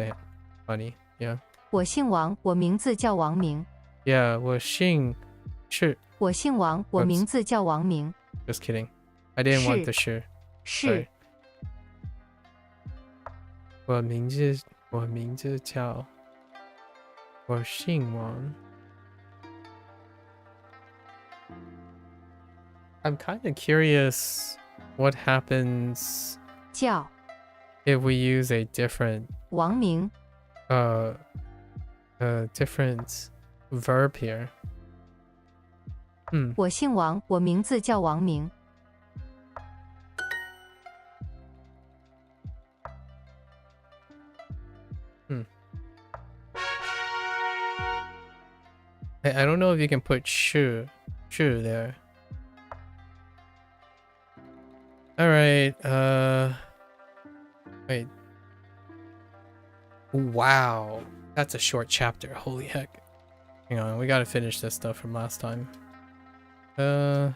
funny. Yeah. 我姓王，我名字叫王明。Yeah, 我姓是。我姓王，我名字叫王明。Just kidding. I didn't want the 是。是。我名字叫我姓王. I'm kind of curious what happens 叫 if we use a different 王明 different verb here. 我姓王，我名字叫王明。 I don't know if you can put 是 there. Alright, wait. Wow, that's a short chapter, holy heck. Hang on, we gotta finish this stuff from last time. Okay.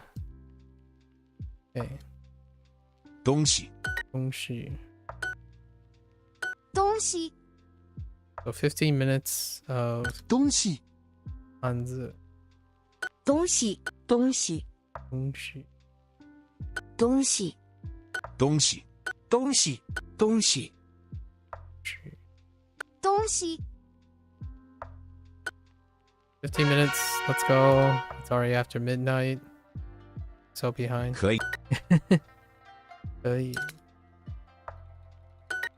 东西 东西 So 15 minutes of 东西汉字东西东西东西东西东西东西东西东西 15 minutes, let's go. It's already after midnight. So behind. 可以可以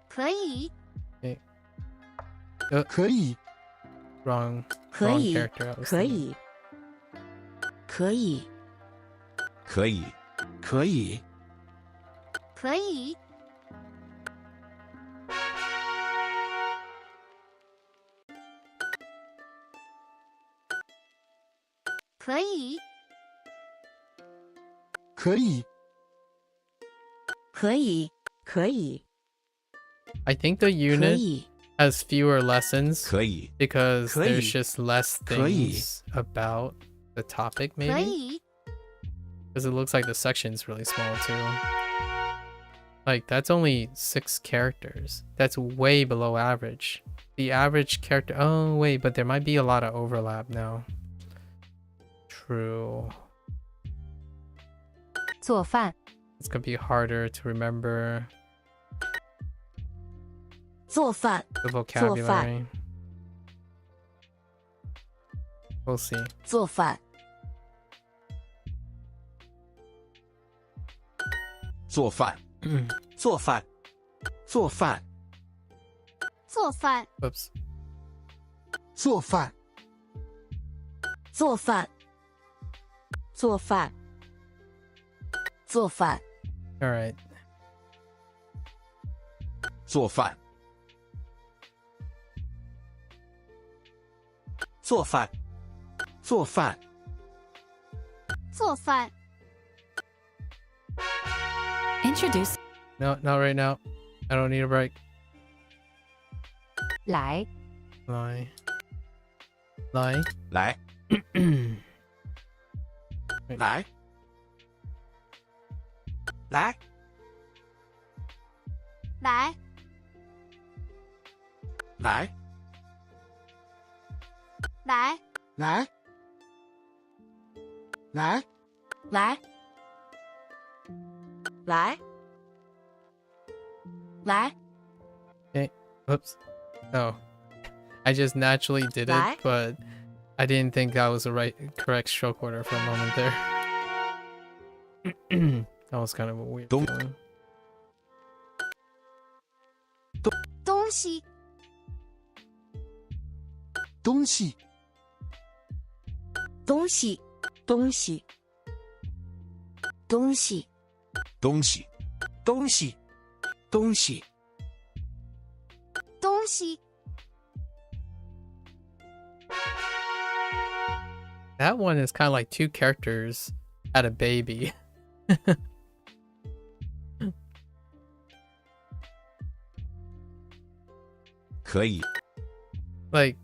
可以 Okay. 可以 Wrong 可 wrong 以 character. I was 可 thinking. 以可以可以可以可以可以可以可以可以 I think the 可 unit 以 has fewer lessons 可以 because 可以 there's just less 可以 things about the topic 可 maybe. 以 Because it looks like the section's really small too. Like, that's only 6 characters. That's way below average. The average character... Oh, wait, but there might be a lot of overlap now. True. 做饭 It's gonna be harder to remember 做饭 the vocabulary. We'll see. 做饭做饭做饭做饭做饭 Whoops. 做饭做饭做饭做饭 Alright. 做饭做饭做饭做饭 Introduce. No, not right now. I don't need a break. 来 Lie. Lie. 来 来来来来来来来来来来 Okay. Whoops. Oh. I just naturally did Lie. it, but I didn't think that was the correct stroke order for a moment there. That was kind of a weird Don't- feeling. 东西东西东西东西东西东西东西东西东西 That one is kind of like 2 characters at a baby. 可以 Like,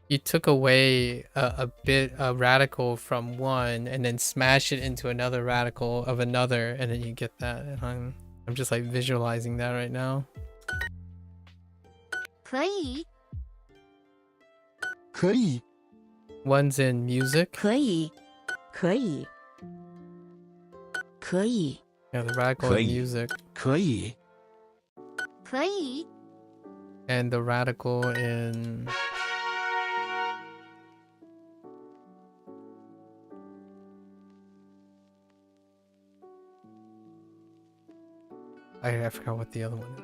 you took away a radical from one and then smash it into another radical of another, and then you get that. And I'm just like visualizing that right now. 可以可以 One's in music. 可以可以可以 Yeah, the radical in 可以 music. 可以可以 And the radical in I forgot what the other one is.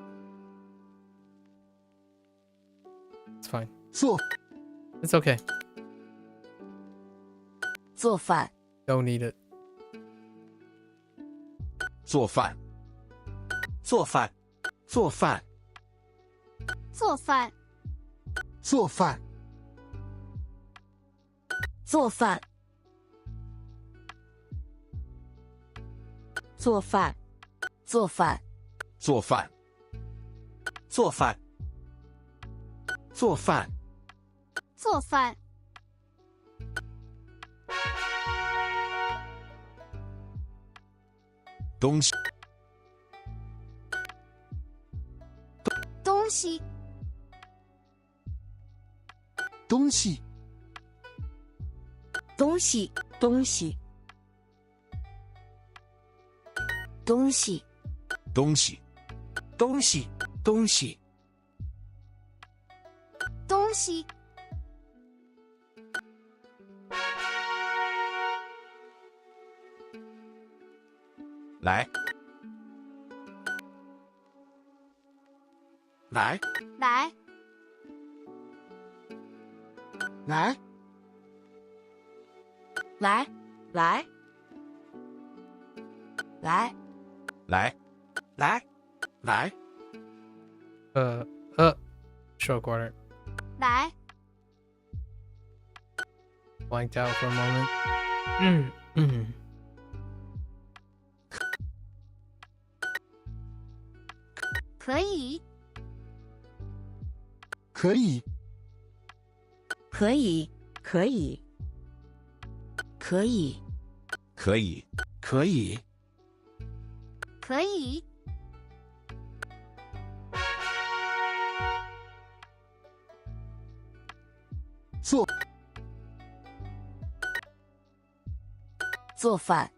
It's fine. It's okay. 做饭 Don't need it. 做饭，做饭，做饭，做饭，做饭，做饭做饭做饭做饭，做饭，做饭，做饭，东西，东西，东西，东西东西东西东西，东西，东西，东西，来，来，来，来，来来来来，来，来， Short quarter. 来， Blanked out for a moment. 可以，可以，可以可以可以可以，可以，可以，做做饭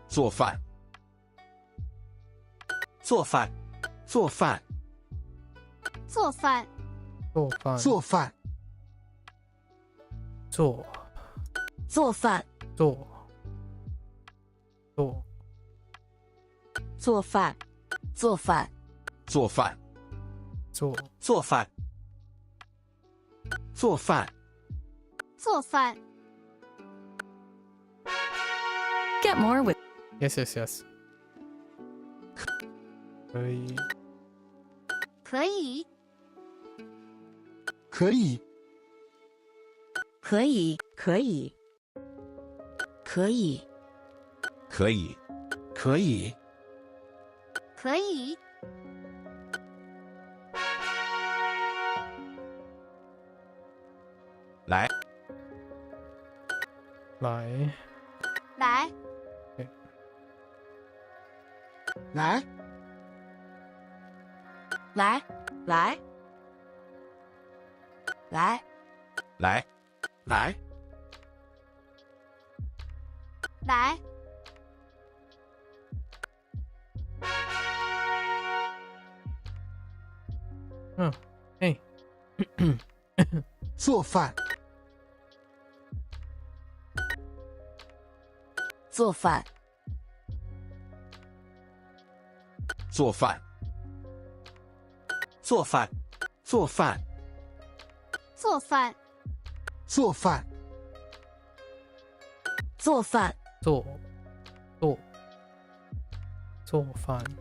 做饭，做饭，做饭，做饭，做饭做饭，做做饭做做做饭做饭做饭，做做饭，做饭，做饭， Get more with Yes, yes, yes. 可以，可以，可以，可以可以可以可以，可以，可以，来，来，来，来，来来来来，来，来，Hey. 做饭，做饭做饭，做饭，做饭，做饭，做饭，做饭做饭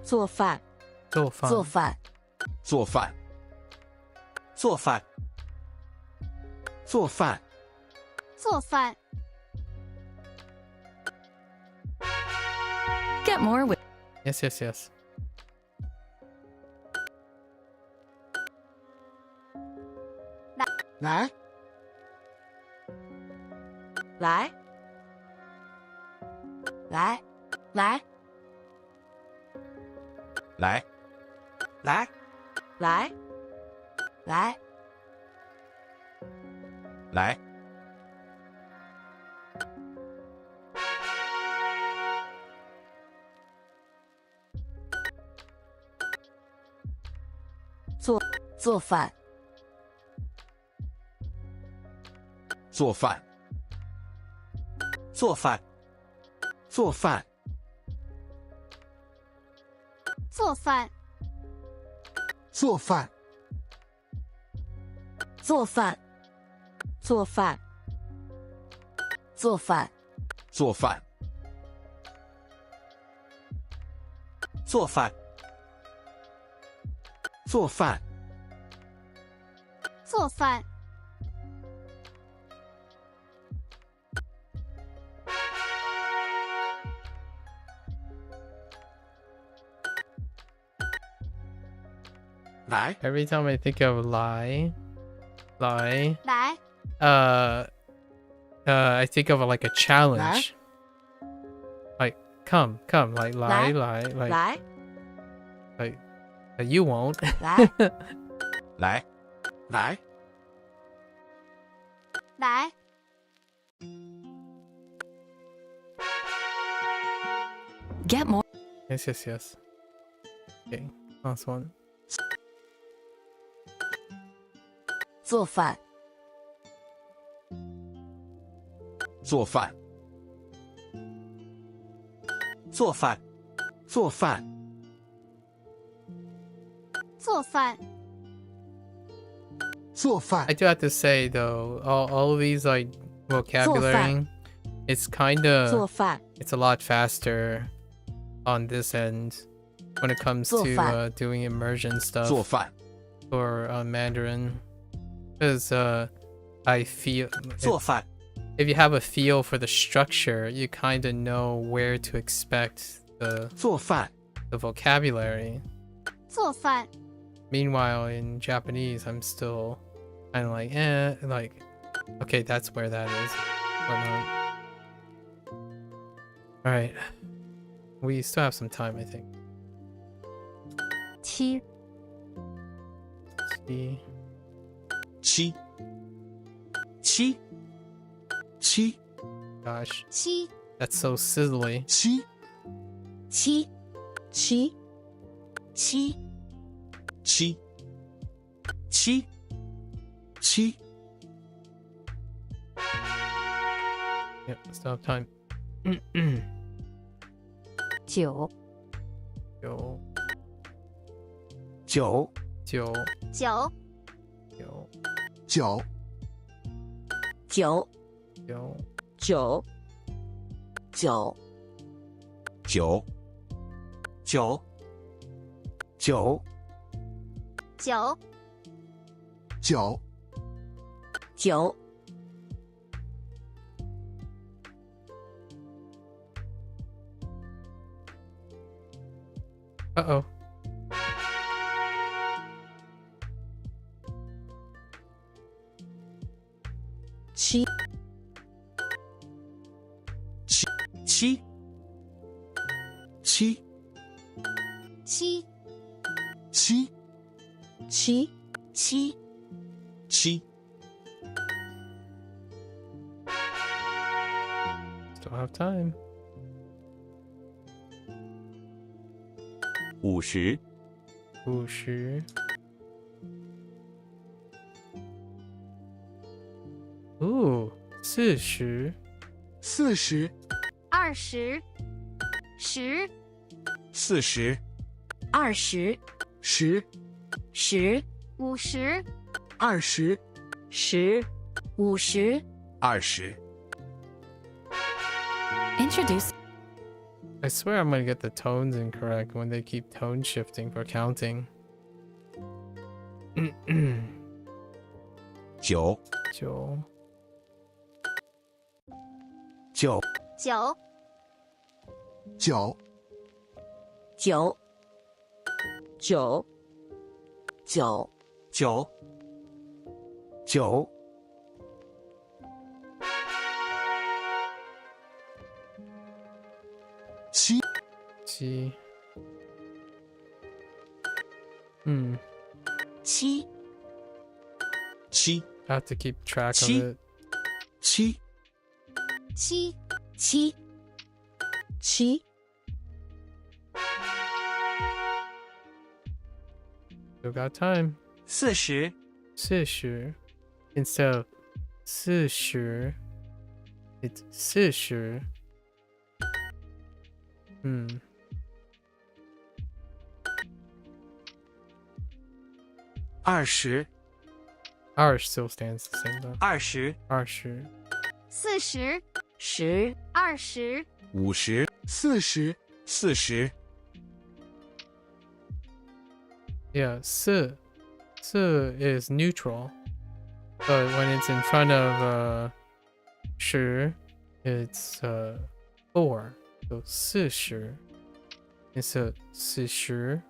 做饭做饭做饭做饭，做饭，做饭，做饭， Get more with Yes, yes, yes. 来，来来来来，来，来来来，做饭做饭，做饭，做饭，做饭，做饭，做饭，做饭，做饭，做饭，做饭，做饭，做饭，来， Every time I think of lie, 来， I think of like a challenge. Like, come, like lie, like 来， you won't. 来，来，来，来， Get more. Yes. Okay, last one. 做饭，做饭，做饭，做饭，做饭，做饭 I do have to say though, all of these like vocabulary, it's kind 做 of 饭， it's a lot faster on this end when it comes 做 to 饭 doing immersion 做 stuff 饭， for Mandarin, because I feel 做饭， if you have a feel for the structure, you kind of know where to expect 做饭， the vocabulary. 做饭， Meanwhile, in Japanese, I'm still kind of like, okay, that's where that is. Whatnot. All right, we still have some time, I think. 七， See. 七，七，七， Gosh, 七， that's so sizzly. 七七，七，七，七，七，七， Yep, still have time. 九， Yo, 九， yo, 九， yo, 九九， yo. 九，九，九，九，九，九，九九， Uh-oh. 七，七，七，七，七，七七，七，七， Still have time. 50， 50. Ooh, 40. 40二十，十， 40， 二十， 10十， 50， 20十， 50， 20， Introduce. I swear I'm gonna get the tones incorrect when they keep tone shifting for counting. 九， 9. 九，九， 9九，九，九，九，九， 7 7. 七，七， I have to keep track of 七。 it. 七，七，七，七， Still got time. 40， 40. Instead of 40, it's 40. 20 R still stands the same though. 20 20 40 10 20 50 40 40 Yeah, 四 is neutral, but when it's in front of 10, it's 4. So 40 instead of 40.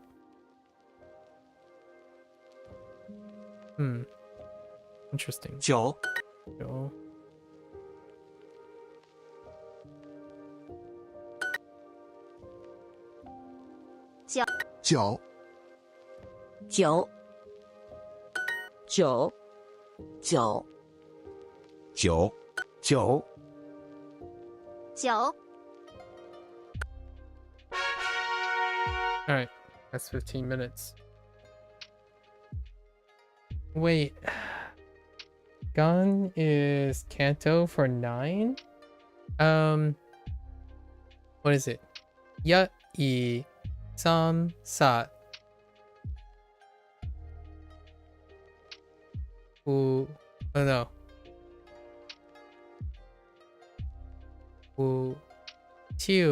Interesting. 9 9 9 9 9 9 9 9 9 9 Alright, that's 15 minutes. Wait, gun is canto for 9? What is it? 1, 2, 3, 4. Oh no. 5, 6,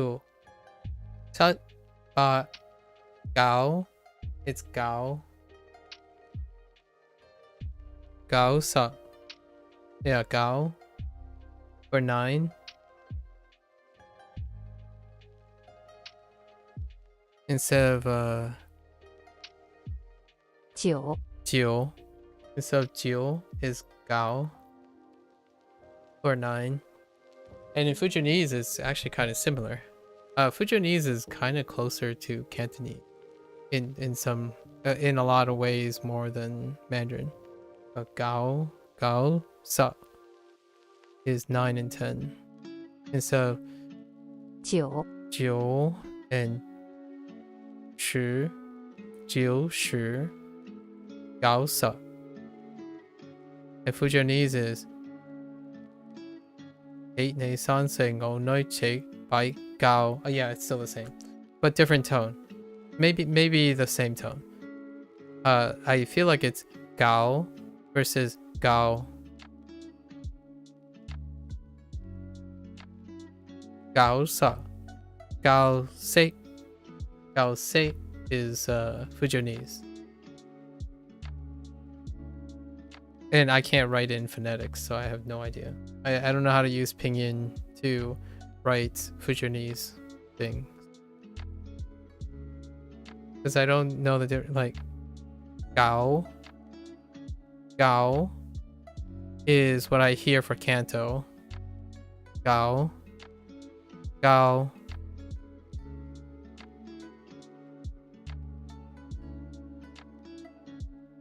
7, 8, 9. It's 9. 9, 10. Yeah, 9 for 9. Instead of 9 9. Instead of 9 is 9 for 9. And in Fujianese, it's actually kind of similar. Fujianese is kind of closer to Cantonese in some in a lot of ways more than Mandarin. Gao sa is 9 and 10 instead of 9 and 10 9 10 gao sa. And Fujianese is 8 2 3 4 5 6 7 8 gao. Oh yeah, it's still the same, but different tone. Maybe the same tone. I feel like it's gao versus gao. Gao sa. Gao se. Gao se is Fujianese. And I can't write in phonetics, so I have no idea. I don't know how to use pinyin to write Fujianese things. Because I don't know the difference. Like, Gao. Gao is what I hear for Canto. Gao. Gao.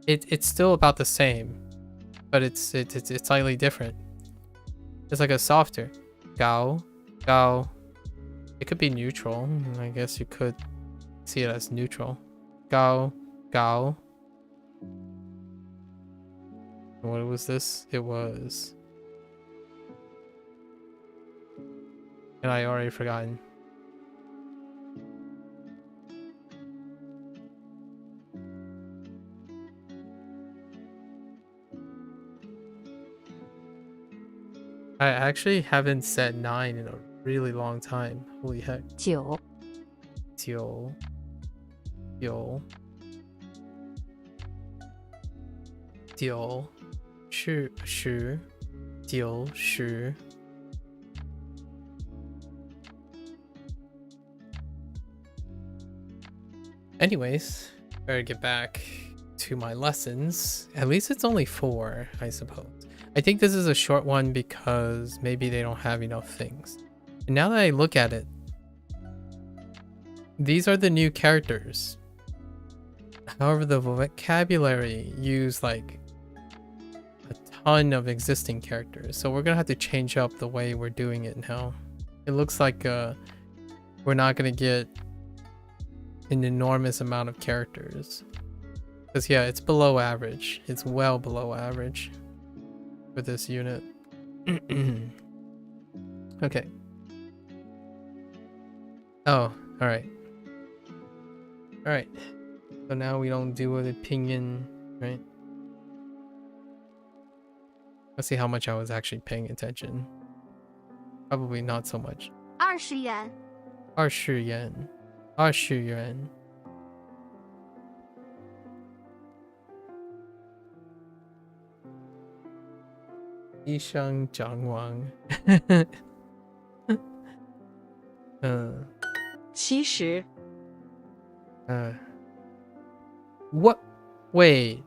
It's still about the same, but it's slightly different. It's like a softer Gao. Gao. It could be neutral. I guess you could see it as neutral. Gao. Gao. What was this? It was... And I already forgotten. I actually haven't said 9 in a really long time. Holy heck. 9 9 9 9 10 10 9 10 Anyways, better get back to my lessons. At least it's only 4, I suppose. I think this is a short one because maybe they don't have enough things. And now that I look at it, these are the new characters. However, the vocabulary used like a ton of existing characters. So we're gonna have to change up the way we're doing it now. It looks like we're not gonna get an enormous amount of characters. Because yeah, it's below average. It's well below average for this unit. Okay. Oh, alright. Alright. So now we don't deal with opinion, right? Let's see how much I was actually paying attention. Probably not so much. 20元。20元，20元。一生长王。70。What? Wait.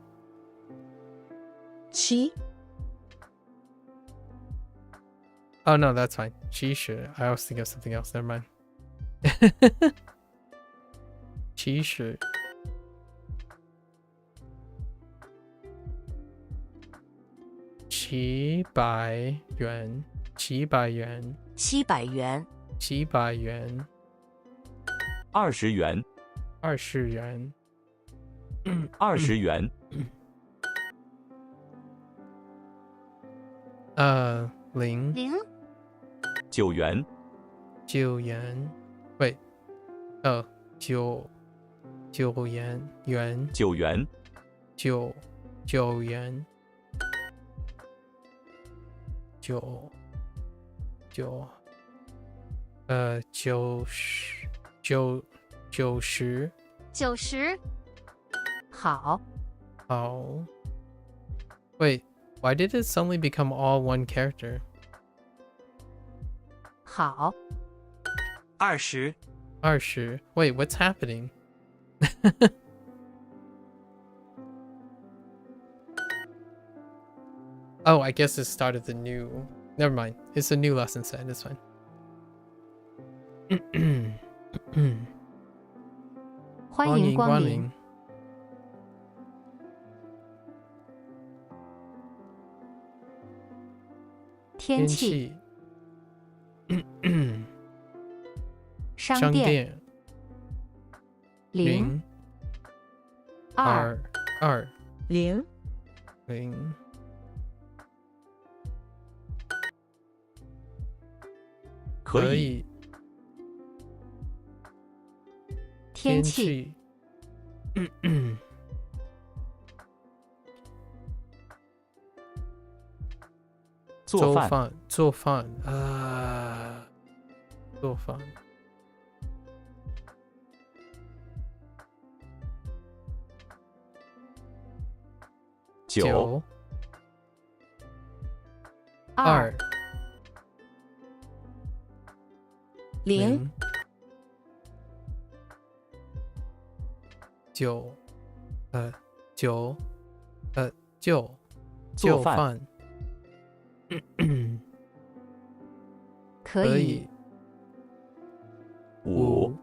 7。Oh no, that's fine. 70. I was thinking of something else. Never mind. 70. 700元，700元，700元，700元，20元，20元，20元。零9元，9元。Wait. 9元元，9元，9元。90。好。Wait, why did it suddenly become all one character? 好。20。Wait, what's happening? Oh, I guess it started the new... Never mind. It's a new lesson set. It's fine. 欢迎光临。天气。商店。0 2 0 可以。天气。做饭。做饭。9 2 0 9做饭。可以。5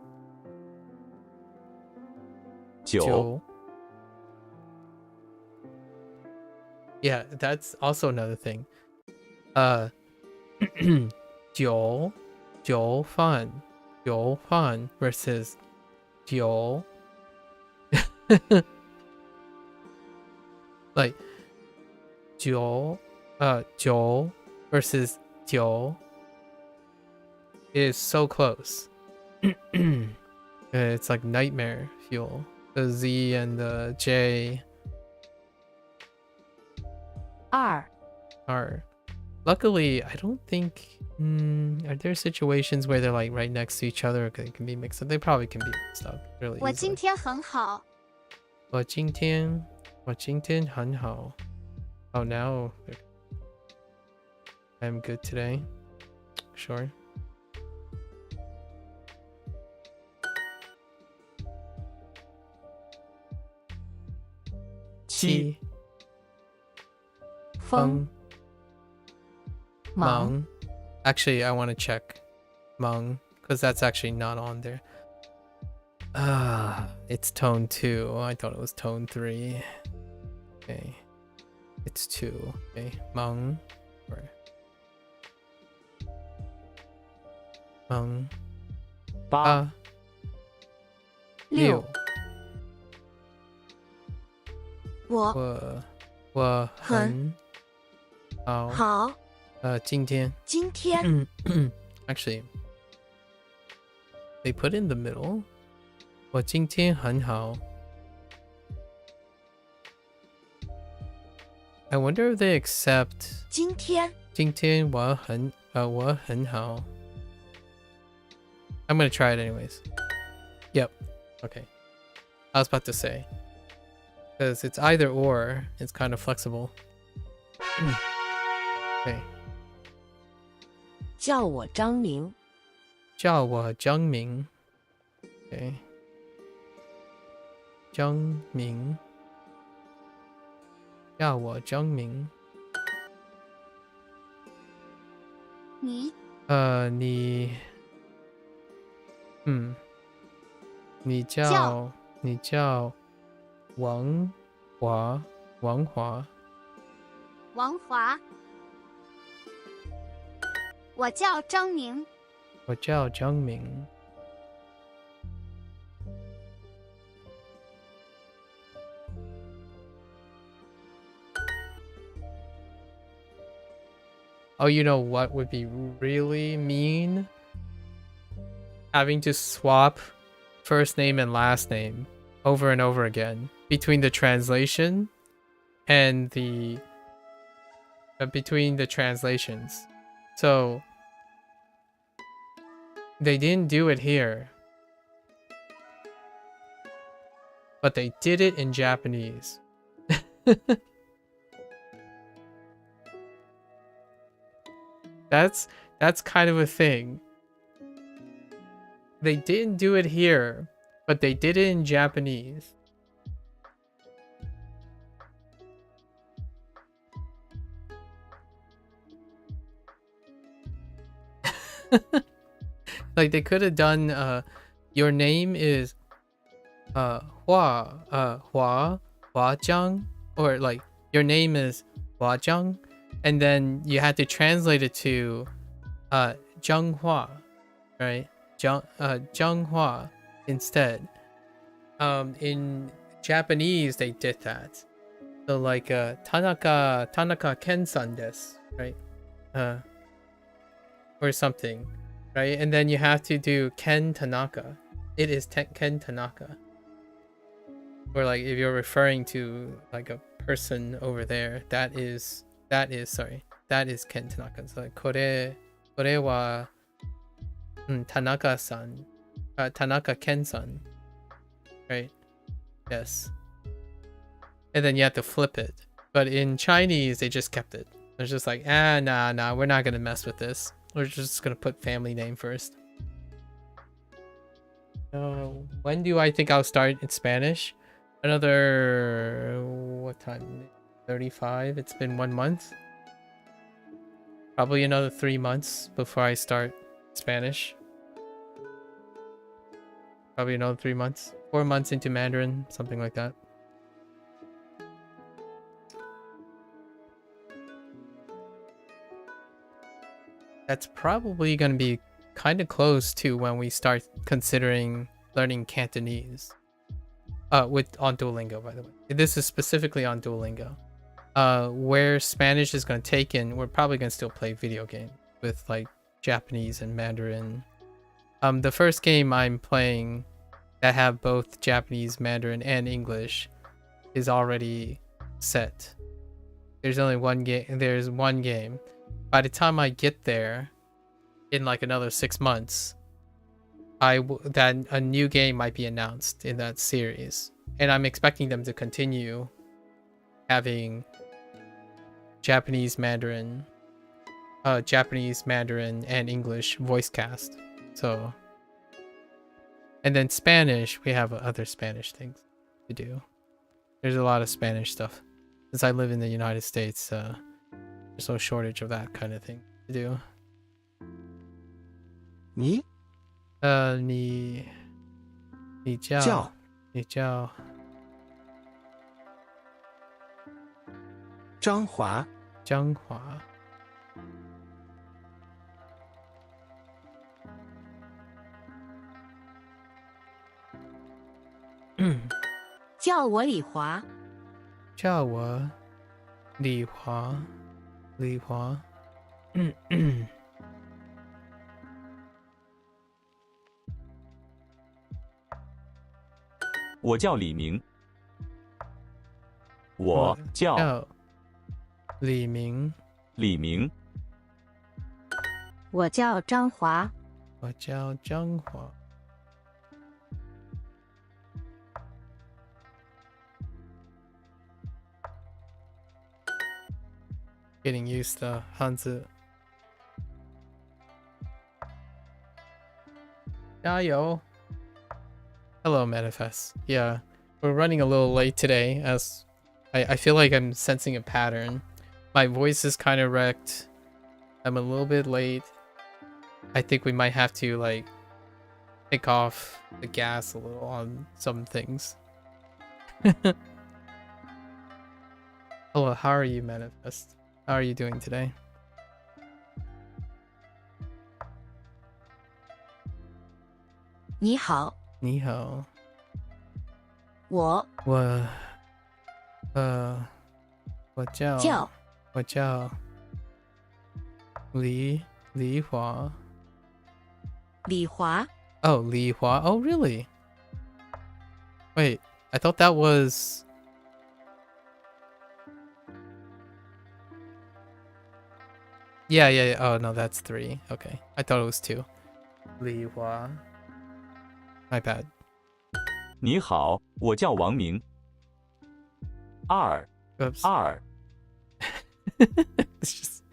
9 Yeah, that's also another thing. 酒饭 versus 酒 like 酒 versus 酒 is so close. It's like nightmare fuel. The Z and the J 2 Luckily, I don't think... are there situations where they're like right next to each other or they can be mixed up? They probably can be mixed up really 我今 easily. 天很好。我今天很好. Oh, now I'm good today. Sure. 7 风 忙. Actually, I want to check 忙 because that's actually not on there. It's tone 2. I thought it was tone 3. Okay. It's 2. Okay. 忙 忙 8 6我很好。今天 Actually, they put in the middle. 我今天很好。I wonder if they accept 今天今天我很好. I'm gonna try it anyways. Yep. Okay. I was about to say. Because it's either or. It's kind of flexible. Okay. 叫我张明。叫我张明. Okay. 张明. 叫我张明. 你你叫王华。王华。我叫张明。我叫张明。Oh, you know what would be really mean? Having to swap first name and last name over and over again between the translation and between the translations. So they didn't do it here, but they did it in Japanese. That's kind of a thing. They didn't do it here, but they did it in Japanese. Like they could have done your name is Hua Jiang, or like your name is Hua Jiang, and then you had to translate it to Zhang Hua, right? Zhang Hua instead. In Japanese they did that. So like Tanaka Ken-san desu, right? Or something, right? And then you have to do Ken Tanaka. It is Ken Tanaka. Or like if you're referring to like a person over there, that is Ken Tanaka. So like kore wa Tanaka-san, Tanaka Ken-san, right? Yes. And then you have to flip it. But in Chinese, they just kept it. They're just like, nah, we're not gonna mess with this. We're just gonna put family name first. When do I think I'll start in Spanish? Another, what time? 35? It's been 1 month. Probably another 3 months before I start Spanish. Probably another 3 months. 4 months into Mandarin, something like that. That's probably going to be kind of close to when we start considering learning Cantonese. On Duolingo, by the way. This is specifically on Duolingo. Where Spanish is going to take in, we're probably going to still play video games with like Japanese and Mandarin. The first game I'm playing that have both Japanese, Mandarin, and English is already set. There's only one game. There's one game. By the time I get there, in like another 6 months, that a new game might be announced in that series, and I'm expecting them to continue having Japanese, Mandarin, and English voice cast. So, and then Spanish, we have other Spanish things to do. There's a lot of Spanish stuff. Since I live in the United States, there's no shortage of that kind of thing to do. 你叫张华。叫我李华。叫我李华。我叫李明。我叫李明。李明。我叫张华。我叫张华。Getting used to 汉字。加油 Hello, Manifest. Yeah, we're running a little late today as I feel like I'm sensing a pattern. My voice is kind of wrecked. I'm a little bit late. I think we might have to like take off the gas a little on some things. Hello, how are you, Manifest? How are you doing today? 你好。你好。我叫李华。李华。Oh, 李华. Oh, really? Wait, I thought that was... Yeah. Oh, no, that's 3. Okay. I thought it was 2. 李华. My bad. 你好，我叫王明。2。It's just...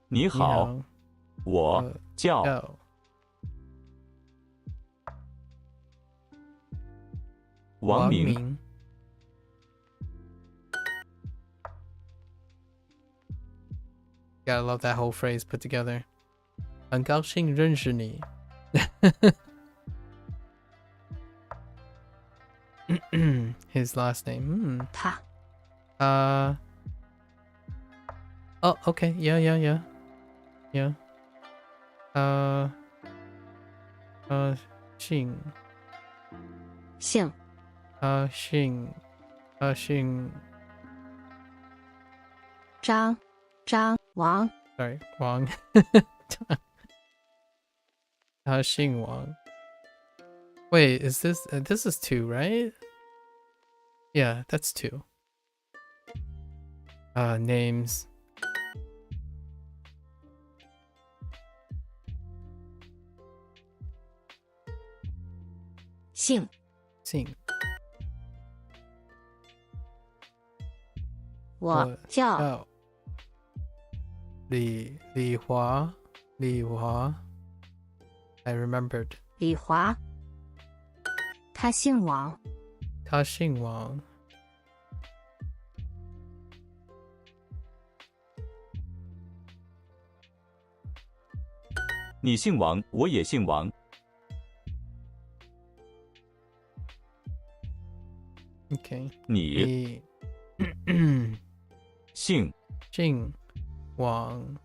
你好，我叫王明。Gotta love that whole phrase put together. 很高兴认识你。His last name. 他。Oh, okay. Yeah. Xing. 姓。姓。张王。Sorry, Wang. 姓王. Wait, is this is 2, right? Yeah, that's 2. Names. 姓。我叫李华。I remembered. 李华。他姓王。你姓王，我也姓王。Okay. 你姓王。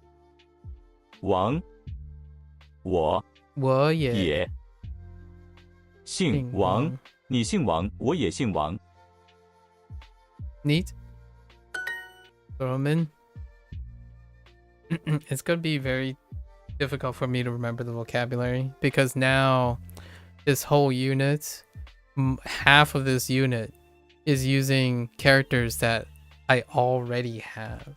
我也姓王。你姓王，我也姓王。Neat. Roman. It's gonna be very difficult for me to remember the vocabulary because now this whole unit, half of this unit is using characters that I already have.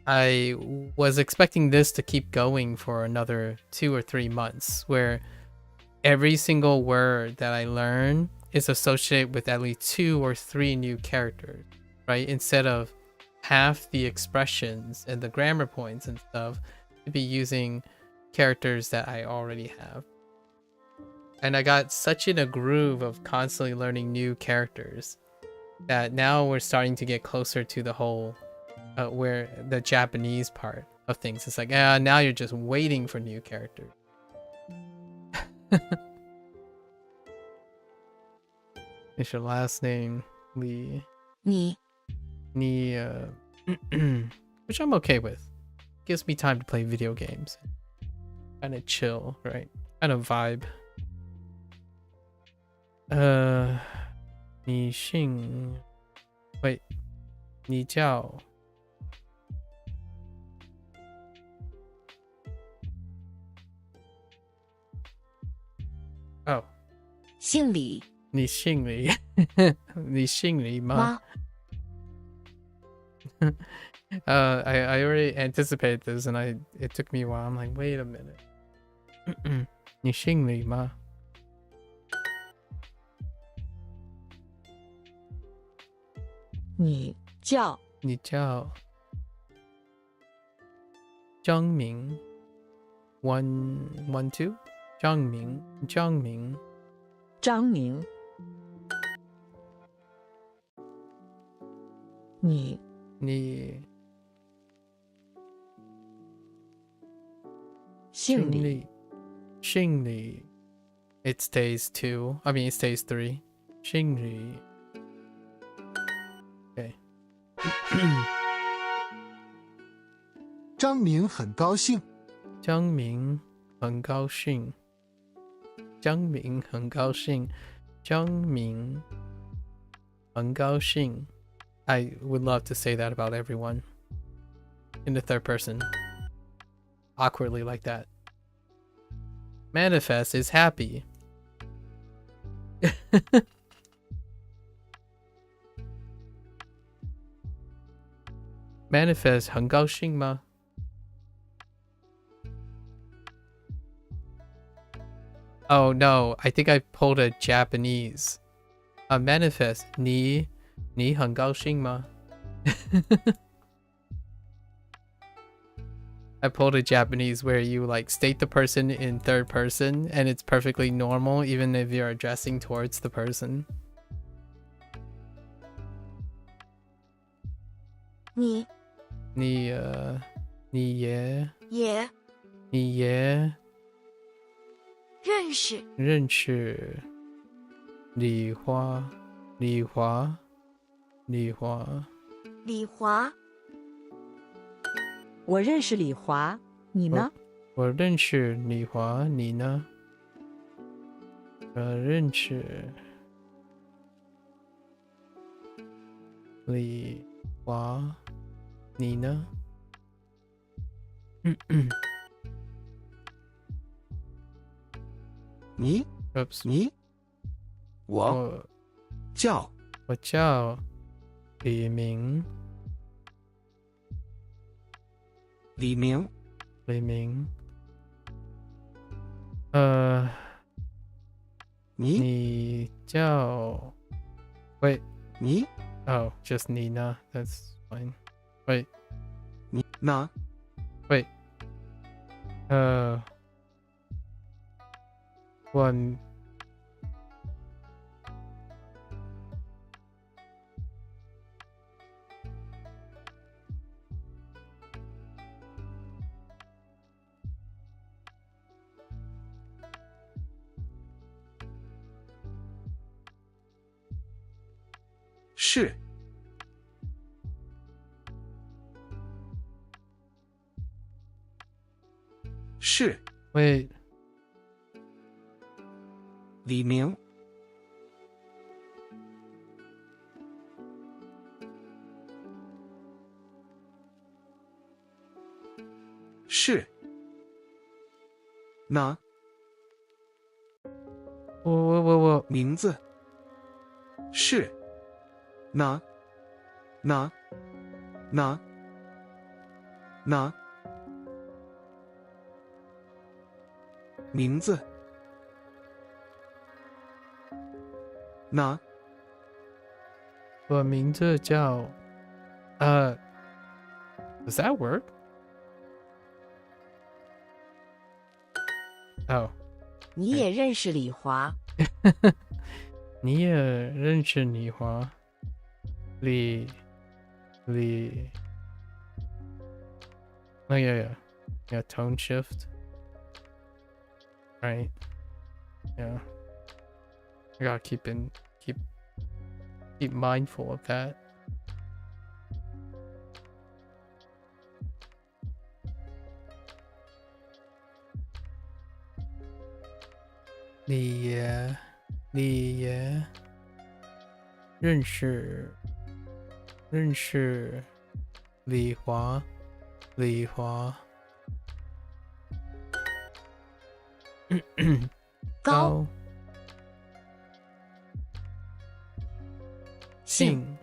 I was expecting this to keep going for another 2 or 3 months where every single word that I learn is associated with at least 2 or 3 new characters, right? Instead of half the expressions and the grammar points and stuff to be using characters that I already have. And I got such in a groove of constantly learning new characters that now we're starting to get closer to the whole where the Japanese part of things. It's like, now you're just waiting for new characters. Is your last name Lee? 你 which I'm okay with. Gives me time to play video games. Kind of chill, right? Kind of vibe. 你姓 Wait. 你叫 Oh. 姓李。你姓李？你姓李吗？ I already anticipated this, and it took me a while. I'm like, wait a minute. 你姓李吗？你叫张明 one two 张明张明。你姓李。姓李 it stays 2. I mean it stays 3. 姓李 Okay. 张明很高兴。张明很高兴。张明很高兴。张明很高兴。I would love to say that about everyone. In the third person. Awkwardly like that. Manifest is happy. Manifest 很高兴吗？ Oh no, I think I pulled a Japanese. Manifest 你很高兴吗？ I pulled a Japanese where you like state the person in third person and it's perfectly normal even if you're addressing towards the person. 你也认识李华我认识李华，你呢？我认识李华，你呢？我认识李华，你呢？你 Oops. 你我叫李明。李明你叫 Wait 你 Oh just Nina that's fine Wait 你呢 Wait 我是 Wait 李明是呢我名字是呢名字呢我名字叫Does that work? Oh 你也认识李华？你也认识李华？Oh yeah tone shift right yeah I gotta keep mindful of that.你也认识李华高兴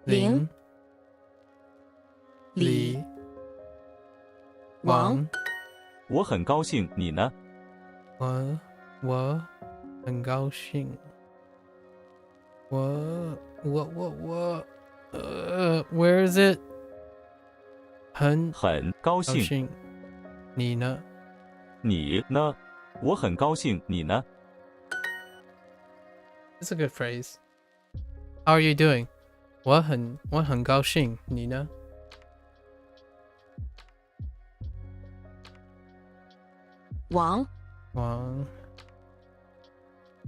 零李王我很高兴，你呢？我很高兴。Where is it? 很高兴。你呢？你呢？我很高兴，你呢？ It's a good phrase. How are you doing? 我很高兴，你呢？王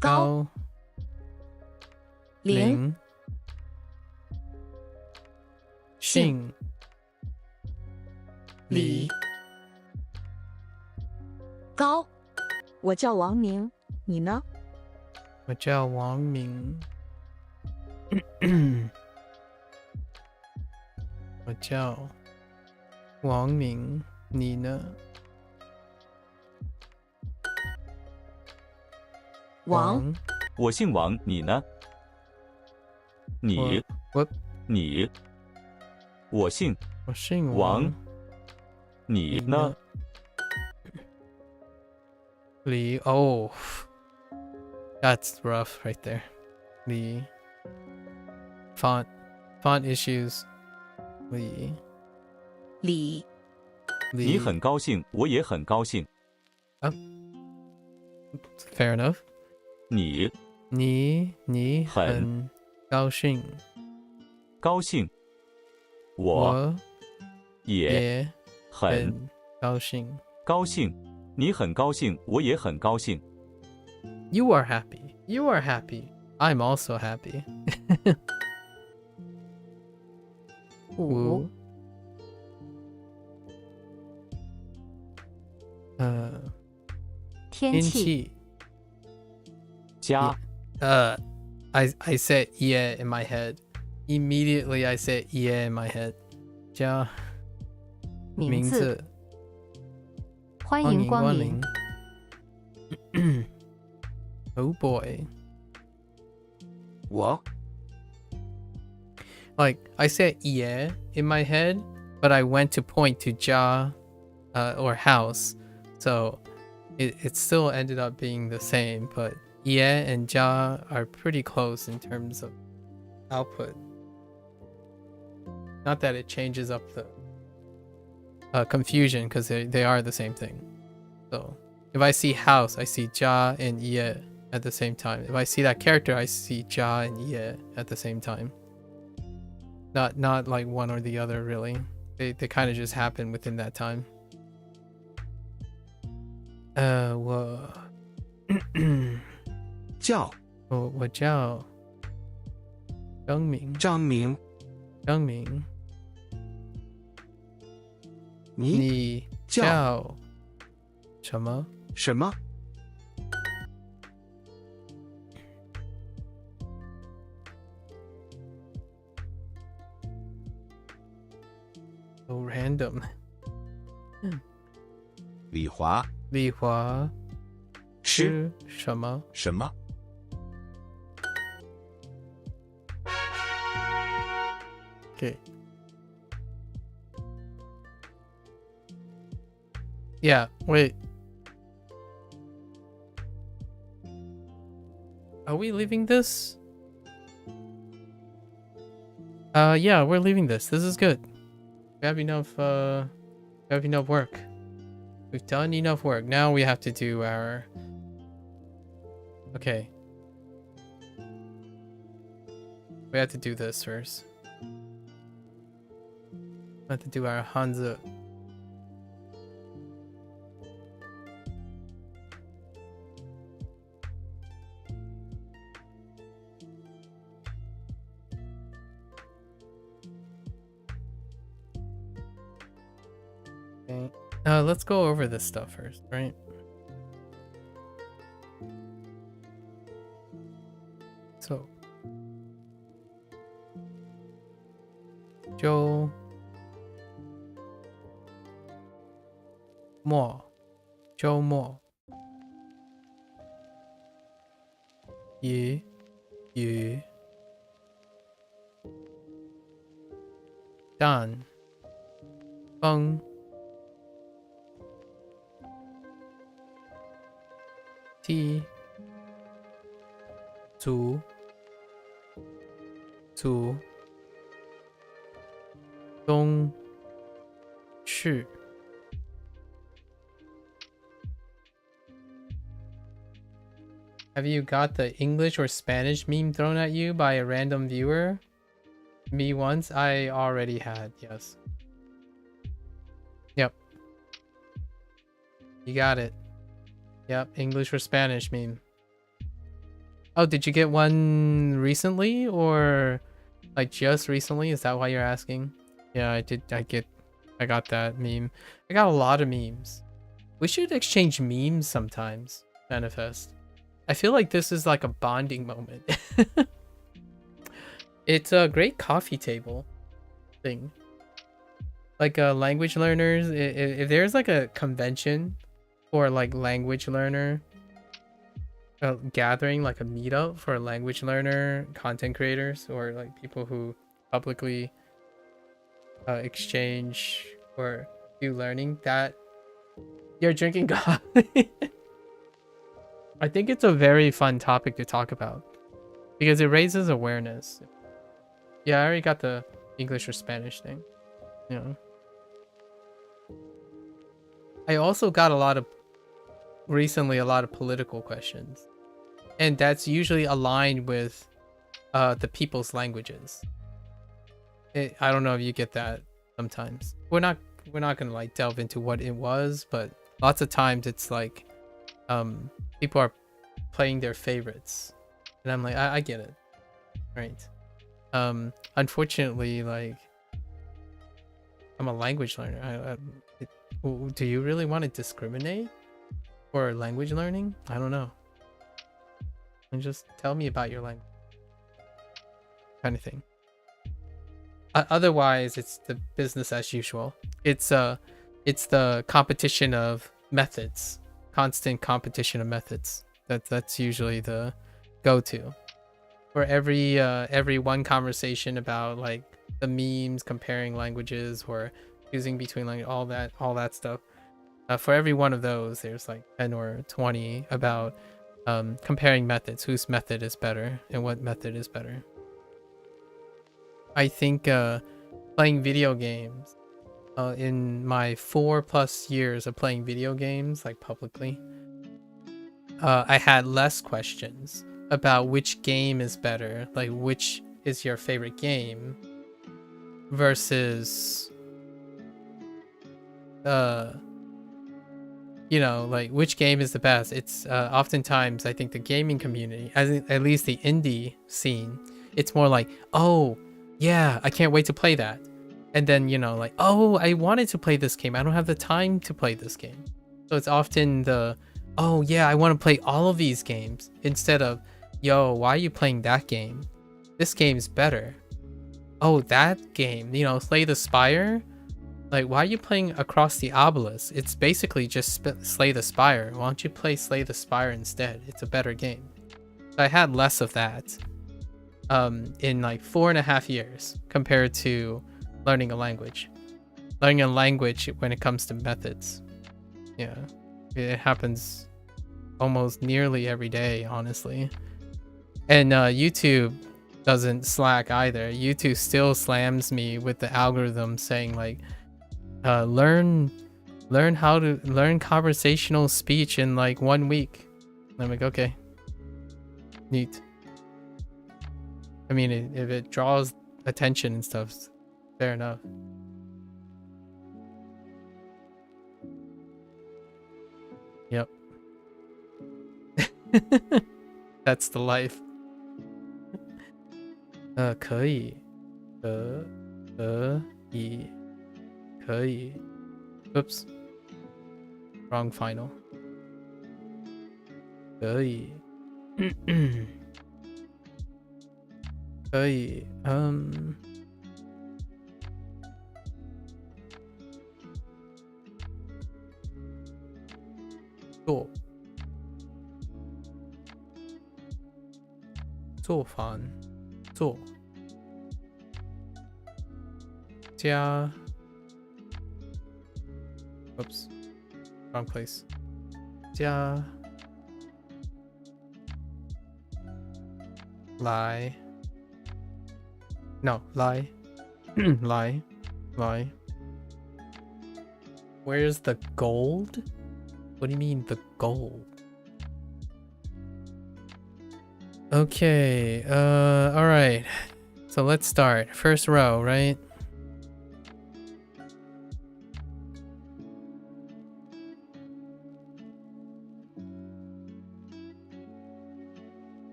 高零姓李高，我叫王明，你呢？我叫王明。我叫王明，你呢？王，我姓王，你呢？你你，我姓王，你呢？李 Oh, that's rough right there. 李 font issues. 李你很高兴，我也很高兴。Fair enough. 你很高兴，我也很高兴。你很高兴，我也很高兴。You are happy. You are happy. I'm also happy. 五天气家 I said yeah in my head. Immediately I said yeah in my head. 家名字欢迎光临。Oh boy. 我 Like I said yeah in my head, but I went to point to ja or house. So it still ended up being the same, but yeah and ja are pretty close in terms of output. Not that it changes up the confusion, because they are the same thing. So if I see house, I see ja and yeah at the same time. If I see that character, I see ja and yeah at the same time. Not like one or the other, really. They kind of just happen within that time. 我叫我叫张明。你叫什么？So random. 李华吃什么？什么？ Okay. Yeah, wait. Are we leaving this? Yeah, we're leaving this. This is good. We have enough work. We've done enough work. Now we have to do our... Okay. We have to do this first. We have to do our Hanzi. Okay. Let's go over this stuff first, right? So, 周末雨 Dan. Feng. Ti. Zu. Zu. Dong. Shi. Have you got the English or Spanish meme thrown at you by a random viewer? Me once? I already had, yes. Yep. You got it. Yep, English or Spanish meme. Oh, did you get one recently or like just recently? Is that why you're asking? Yeah, I did. I got that meme. I got a lot of memes. We should exchange memes sometimes, Manifest. I feel like this is like a bonding moment. It's a great coffee table thing. Like language learners, if there's like a convention for like language learner gathering, like a meetup for language learner content creators or like people who publicly exchange or do learning, that you're drinking coffee. I think it's a very fun topic to talk about because it raises awareness. Yeah, I already got the English or Spanish thing. Yeah. I also got recently a lot of political questions. And that's usually aligned with the people's languages. I don't know if you get that sometimes. We're not gonna like delve into what it was, but lots of times it's like people are playing their favorites. And I'm like, I get it. Right. Unfortunately, like I'm a language learner. Do you really want to discriminate for language learning? I don't know. And just tell me about your language, kind of thing. Otherwise, it's the business as usual. It's the competition of methods, constant competition of methods. That's usually the go-to. For every one conversation about like the memes, comparing languages, or choosing between like all that stuff. For every one of those, there's like 10 or 20 about comparing methods, whose method is better and what method is better. I think playing video games, in my 4+ years of playing video games like publicly, I had less questions about which game is better, like which is your favorite game, versus you know, like which game is the best. It's oftentimes I think the gaming community, at least the indie scene, it's more like, oh yeah, I can't wait to play that. And then, you know, like, oh, I wanted to play this game, I don't have the time to play this game. So it's often the, oh yeah, I want to play all of these games, instead of, yo, why are you playing that game? This game's better. Oh, that game, you know, Slay the Spire? Like, why are you playing Across the Obelisk? It's basically just Slay the Spire. Why don't you play Slay the Spire instead? It's a better game. So I had less of that in like 4.5 years compared to learning a language. Learning a language when it comes to methods. Yeah, it happens almost nearly every day, honestly. And YouTube doesn't slack either. YouTube still slams me with the algorithm saying like, learn how to learn conversational speech in like 1 week. And I'm like, okay, neat. I mean, if it draws attention and stuff, fair enough. Yep. That's the life. 可以 Oops. Wrong final. 可以可以做饭做家 Oops. Wrong place. 家 lie. No, lie. lie. Lie. Where's the gold? What do you mean the gold? Okay, alright. So let's start. First row, right?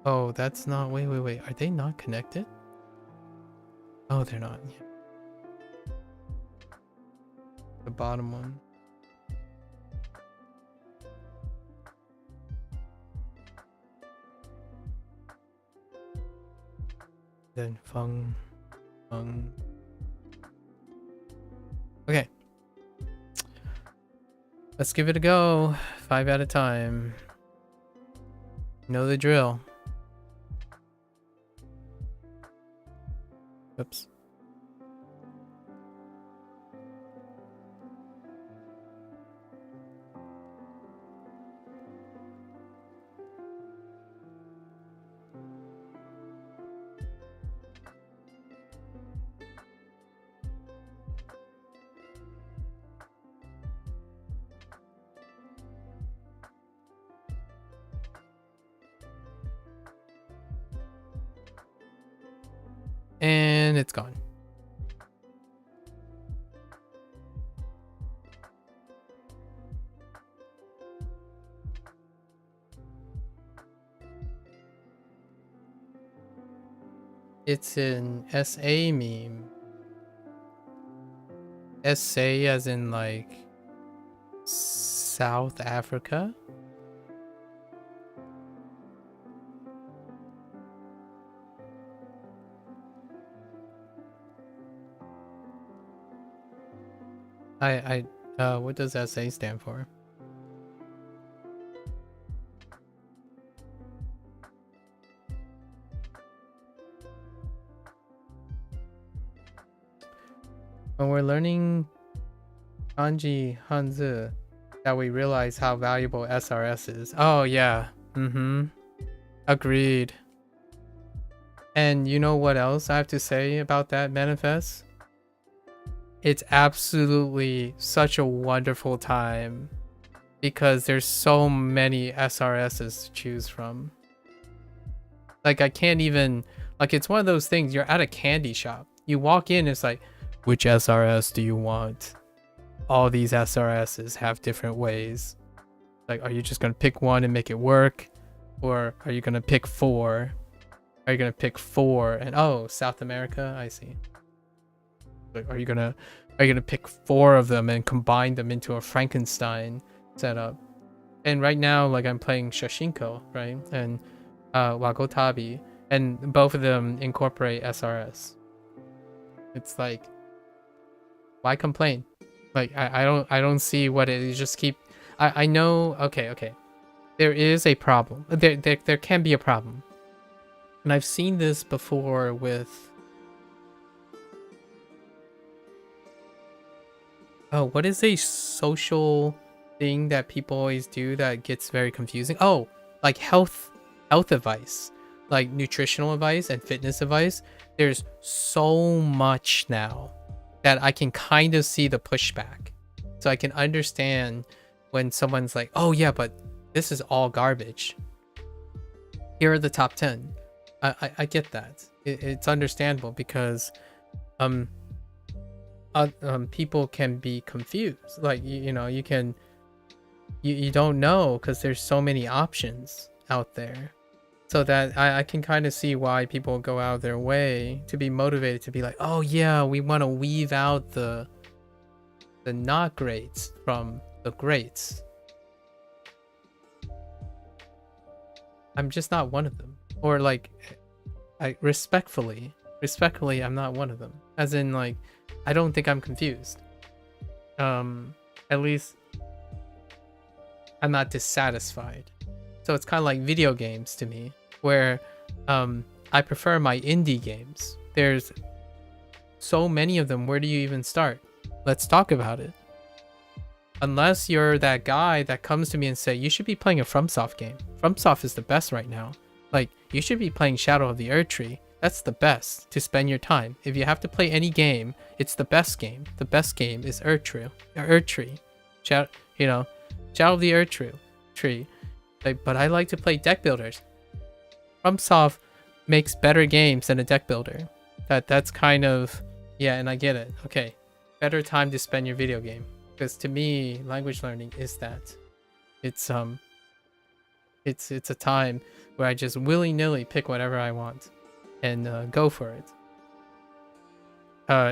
Oh, that's not. Wait. Are they not connected? Oh, they're not. Yeah. The bottom one. Then feng. Okay. Let's give it a go. 5 at a time. Know the drill. Oops. And it's gone. It's an SA meme. SA as in like South Africa? What does SA stand for? When we're learning kanji hanzi, that we realize how valuable SRS is. Oh yeah. Agreed. And you know what else I have to say about that manifest? It's absolutely such a wonderful time because there's so many SRSs to choose from. Like I can't even, like it's one of those things, you're at a candy shop. You walk in, it's like, which SRS do you want? All these SRSs have different ways. Like, are you just gonna pick one and make it work? Or are you gonna pick 4? Are you gonna pick 4 and oh, South America? I see. Like, are you gonna pick 4 of them and combine them into a Frankenstein setup? And right now, like I'm playing Shashingo, right? And Wagotabi, and both of them incorporate SRS. It's like, why complain? Like I don't see what it is. Just keep. I know. Okay. There is a problem. There can be a problem, and I've seen this before with. Oh, what is a social thing that people always do that gets very confusing? Oh, like health advice, like nutritional advice and fitness advice. There's so much now that I can kind of see the pushback. So I can understand when someone's like, oh yeah, but this is all garbage. Here are the top 10. I get that. It's understandable because people can be confused. Like you know, you don't know because there's so many options out there. So that I can kind of see why people go out of their way to be motivated to be like, oh yeah, we want to weave out the not greats from the greats. I'm just not one of them. Or like, I respectfully, I'm not one of them. As in, like, I don't think I'm confused. At least I'm not dissatisfied. So it's kind of like video games to me, where I prefer my indie games. There's so many of them. Where do you even start? Let's talk about it. Unless you're that guy that comes to me and say, you should be playing a FromSoft game. FromSoft is the best right now. Like, you should be playing Shadow of the Erdtree. That's the best to spend your time. If you have to play any game, it's the best game. The best game is Erdtree. Shadow of the Erdtree. Like, but I like to play deck builders. FromSoft makes better games than a deck builder. That's kind of, yeah, and I get it. Okay, better time to spend your video game. Because to me, language learning is that. It's a time where I just willy-nilly pick whatever I want and go for it.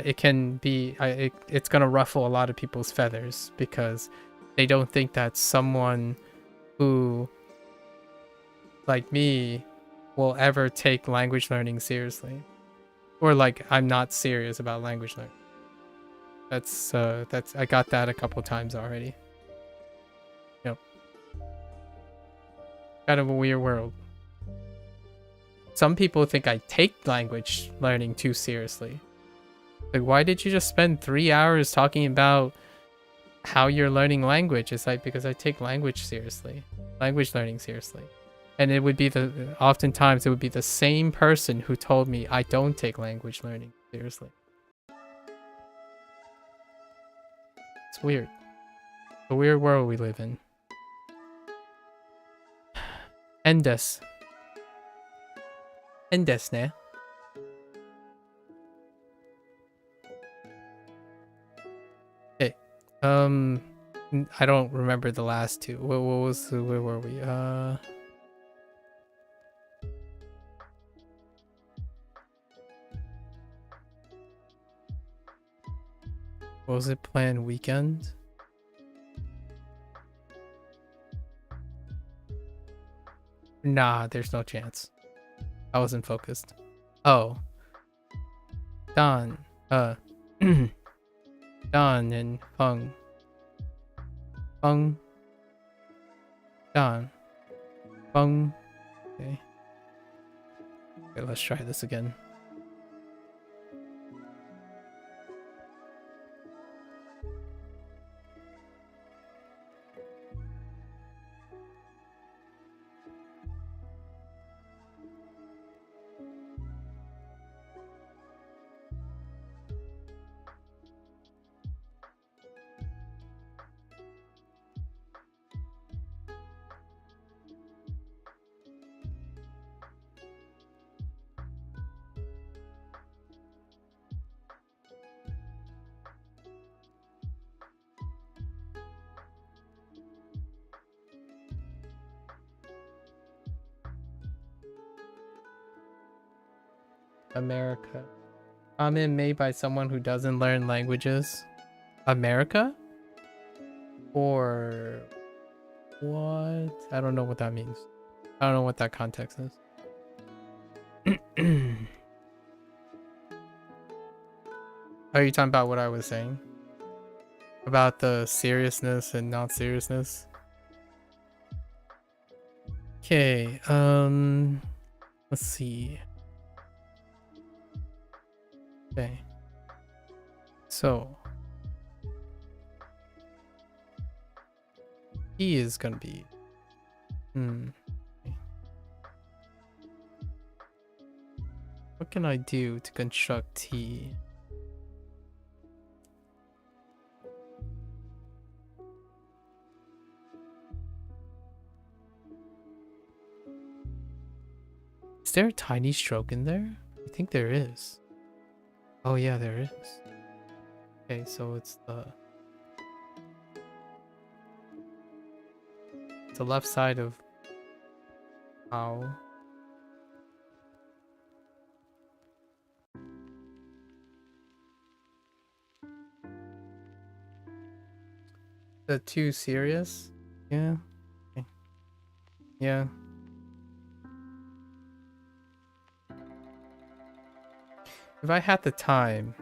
It can be, it's gonna ruffle a lot of people's feathers because they don't think that someone who, like me, will ever take language learning seriously, or like I'm not serious about language learning. That's I got that a couple times already. Yep. Kind of a weird world. Some people think I take language learning too seriously. Like, why did you just spend 3 hours talking about how you're learning language? It's like, because I take language learning seriously. And it would be oftentimes it would be the same person who told me I don't take language learning seriously. It's weird. A weird world we live in. Endes ne. Okay. I don't remember the last two. Where were we? What was it? Planned weekend? Nah, there's no chance. I wasn't focused. Oh. Don. Don and Feng. Don. Feng. Okay. Okay, let's try this again. America. Comment made by someone who doesn't learn languages. America? Or what? I don't know what that means. I don't know what that context is. Are you talking about what I was saying? About the seriousness and not seriousness? Okay, let's see. Okay. So he is gonna be what can I do to construct T? Is there a tiny stroke in there? I think there is. Oh yeah, there is. Okay, so it's the left side of ow. too serious? Yeah. Okay. Yeah. If I had the time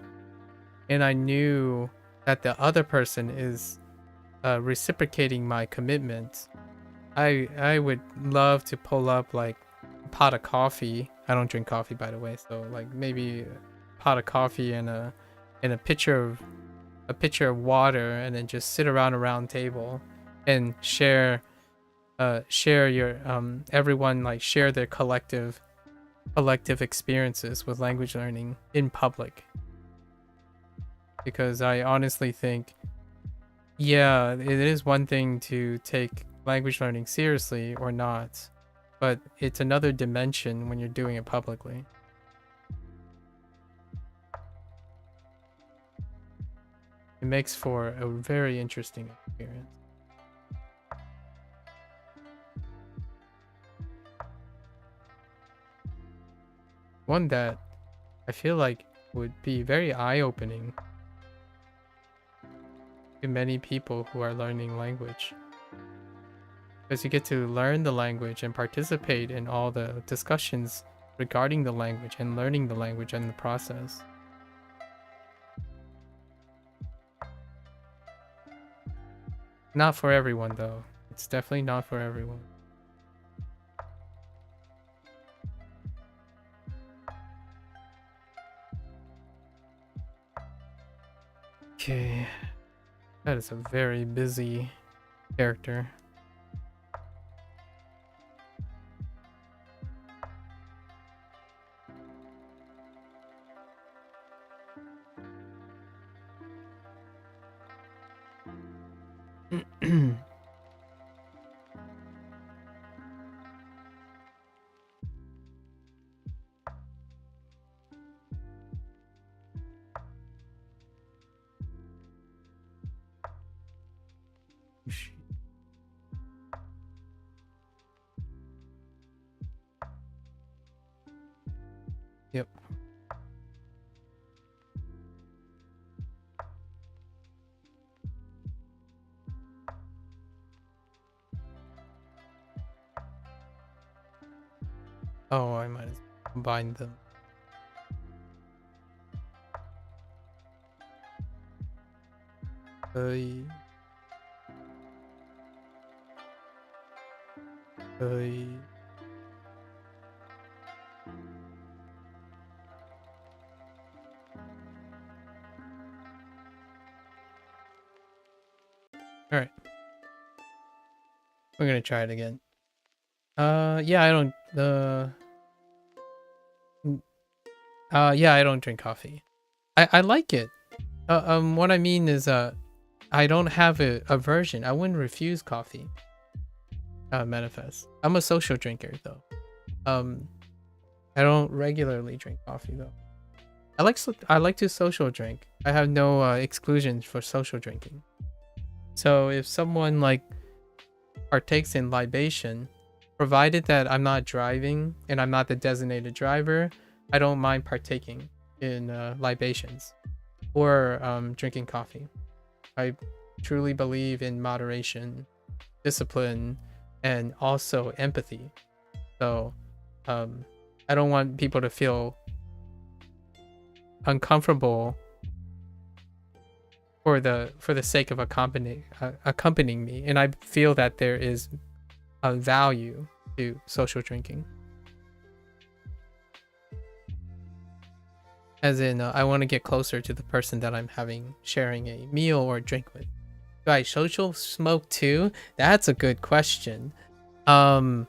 and I knew that the other person is reciprocating my commitment, I would love to pull up like a pot of coffee. I don't drink coffee, by the way, so like maybe a pot of coffee and a pitcher of water, and then just sit around a round table and share your everyone like share their collective experiences with language learning in public. Because I honestly think, yeah, it is one thing to take language learning seriously or not, but it's another dimension when you're doing it publicly. It makes for a very interesting experience. One that I feel like would be very eye-opening to many people who are learning language. Because you get to learn the language and participate in all the discussions regarding the language and learning the language in the process. Not for everyone, though. It's definitely not for everyone. Okay. That is a very busy character. Yep. Oh, I might as well combine them. Hey. Alright. We're gonna try it again. Yeah, I don't yeah, I don't drink coffee. I like it. What I mean is I don't have a aversion. I wouldn't refuse coffee. Manifest. I'm a social drinker though. I don't regularly drink coffee though. I like to social drink. I have no exclusions for social drinking. So if someone like partakes in libation, provided that I'm not driving and I'm not the designated driver, I don't mind partaking in libations or drinking coffee. I truly believe in moderation, discipline, and also empathy. So I don't want people to feel uncomfortable for the sake of accompanying me, and I feel that there is a value to social drinking. As in, I want to get closer to the person that I'm sharing a meal or drink with. Do I social smoke too? That's a good question. Huh.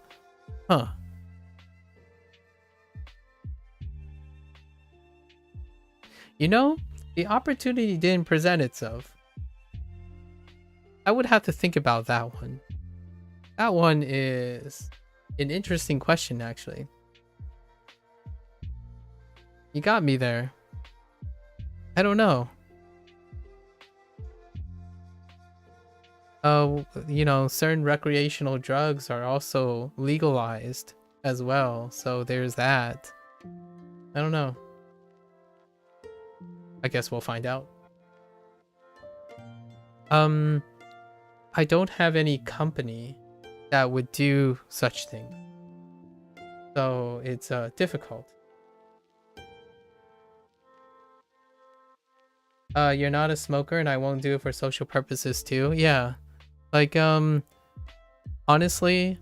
You know, the opportunity didn't present itself. I would have to think about that one. That one is an interesting question, actually. You got me there. I don't know. You know, certain recreational drugs are also legalized as well, so there's that. I don't know. I guess we'll find out. I don't have any company that would do such things. So it's difficult. You're not a smoker and I won't do it for social purposes too. Yeah. Like, honestly,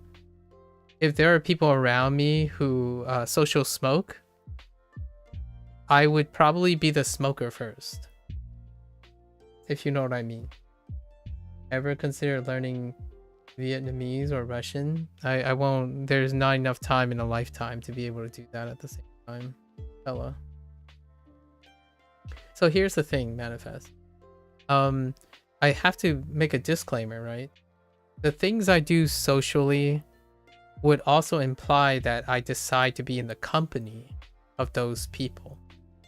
if there are people around me who social smoke, I would probably be the smoker first. If you know what I mean. Ever consider learning Vietnamese or Russian? I won't. There's not enough time in a lifetime to be able to do that at the same time, fella. So here's the thing, Manifest. I have to make a disclaimer, right? The things I do socially would also imply that I decide to be in the company of those people,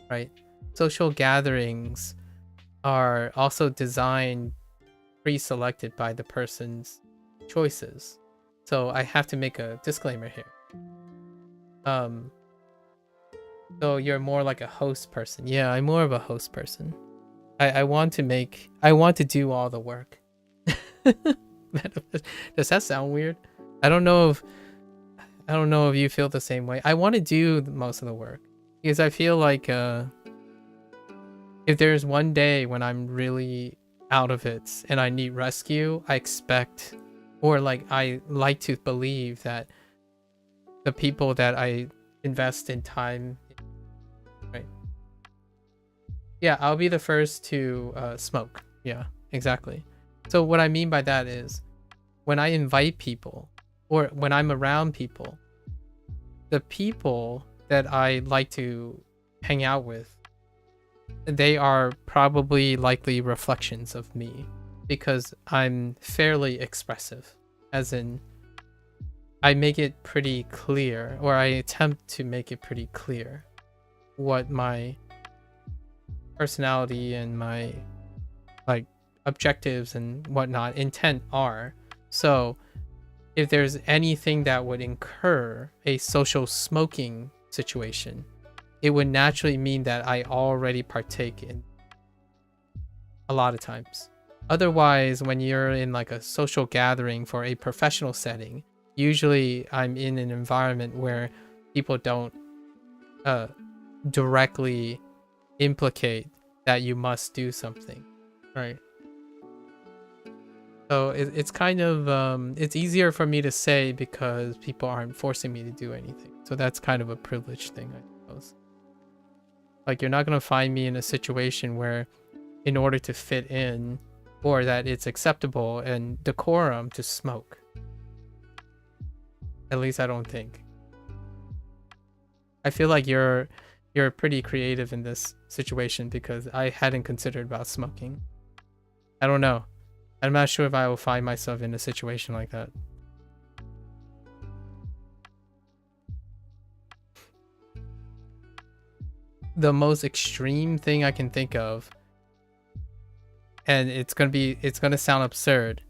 right? Social gatherings are also designed, pre-selected by the person's choices. So I have to make a disclaimer here. So you're more like a host person. Yeah, I'm more of a host person. I want to do all the work. Does that sound weird? I don't know if you feel the same way. I want to do most of the work because I feel like if there's one day when I'm really out of it and I need rescue, I expect, or like I like to believe that the people that I invest in time, right? Yeah, I'll be the first to smoke. Yeah, exactly. So what I mean by that is when I invite people or when I'm around people, the people that I like to hang out with, they are probably likely reflections of me because I'm fairly expressive, as in I make it pretty clear, or I attempt to make it pretty clear what my personality and my like objectives and whatnot intent are. So if there's anything that would incur a social smoking situation, it would naturally mean that I already partake in a lot of times. Otherwise, when you're in like a social gathering for a professional setting, usually I'm in an environment where people don't directly implicate that you must do something, right? So it's kind of it's easier for me to say because people aren't forcing me to do anything. So that's kind of a privileged thing, I suppose. Like, you're not going to find me in a situation where in order to fit in, or that it's acceptable and decorum to smoke. At least I don't think. I feel like you're pretty creative in this situation because I hadn't considered about smoking. I don't know. I'm not sure if I will find myself in a situation like that. The most extreme thing I can think of, and it's gonna sound absurd,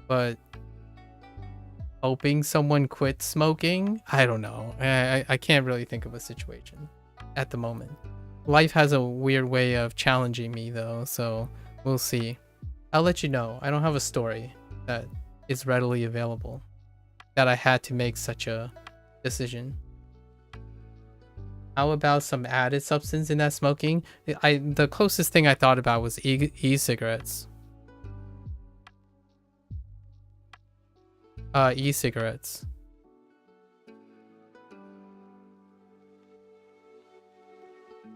but hoping someone quit smoking, I don't know. I can't really think of a situation at the moment. Life has a weird way of challenging me though, so we'll see. I'll let you know. I don't have a story that is readily available that I had to make such a decision. How about some added substance in that smoking? The closest thing I thought about was e-cigarettes. E-cigarettes.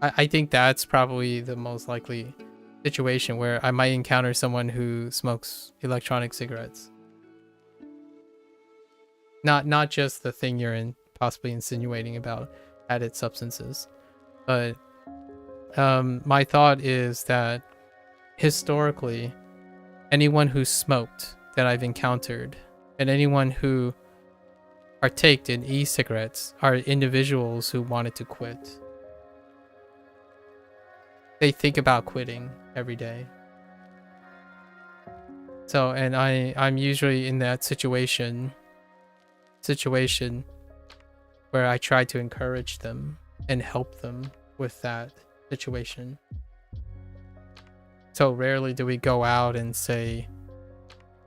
I think that's probably the most likely situation where I might encounter someone who smokes electronic cigarettes. Not just the thing you're possibly insinuating about added substances, but my thought is that historically anyone who smoked that I've encountered and anyone who partaked in e-cigarettes are individuals who wanted to quit. They think about quitting every day. So, and I'm usually in that situation where I try to encourage them and help them with that situation. So rarely do we go out and say,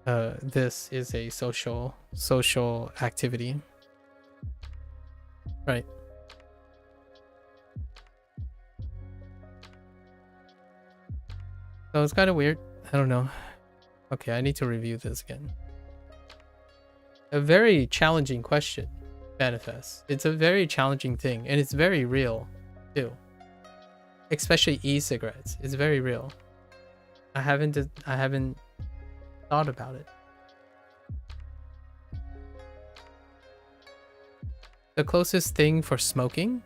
this is a social activity. Right. So it's kind of weird. I don't know. Okay, I need to review this again. A very challenging question, Manifest. It's a very challenging thing, and it's very real, too. Especially e-cigarettes. It's very real. I haven't thought about it. The closest thing for smoking,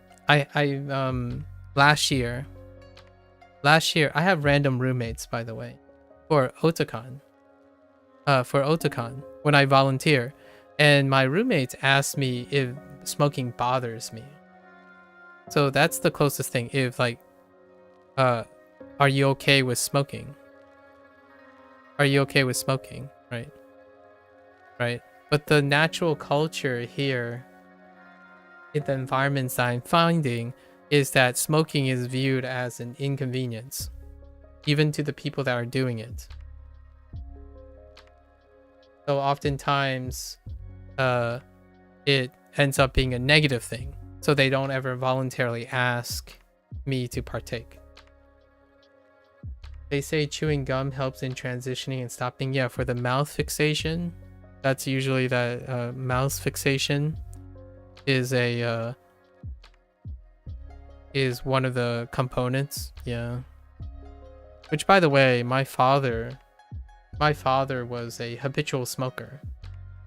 last year I have random roommates, by the way, for Otakon. When I volunteer, and my roommates asked me if smoking bothers me. So that's the closest thing. If like, are you okay with smoking? Are you okay with smoking? Right. Right. But the natural culture here, in the environments I'm finding, is that smoking is viewed as an inconvenience, even to the people that are doing it. So oftentimes, it ends up being a negative thing. So they don't ever voluntarily ask me to partake. They say chewing gum helps in transitioning and stopping. Yeah, for the mouth fixation, that's usually that mouth fixation is one of the components. Yeah. Which, by the way, my father was a habitual smoker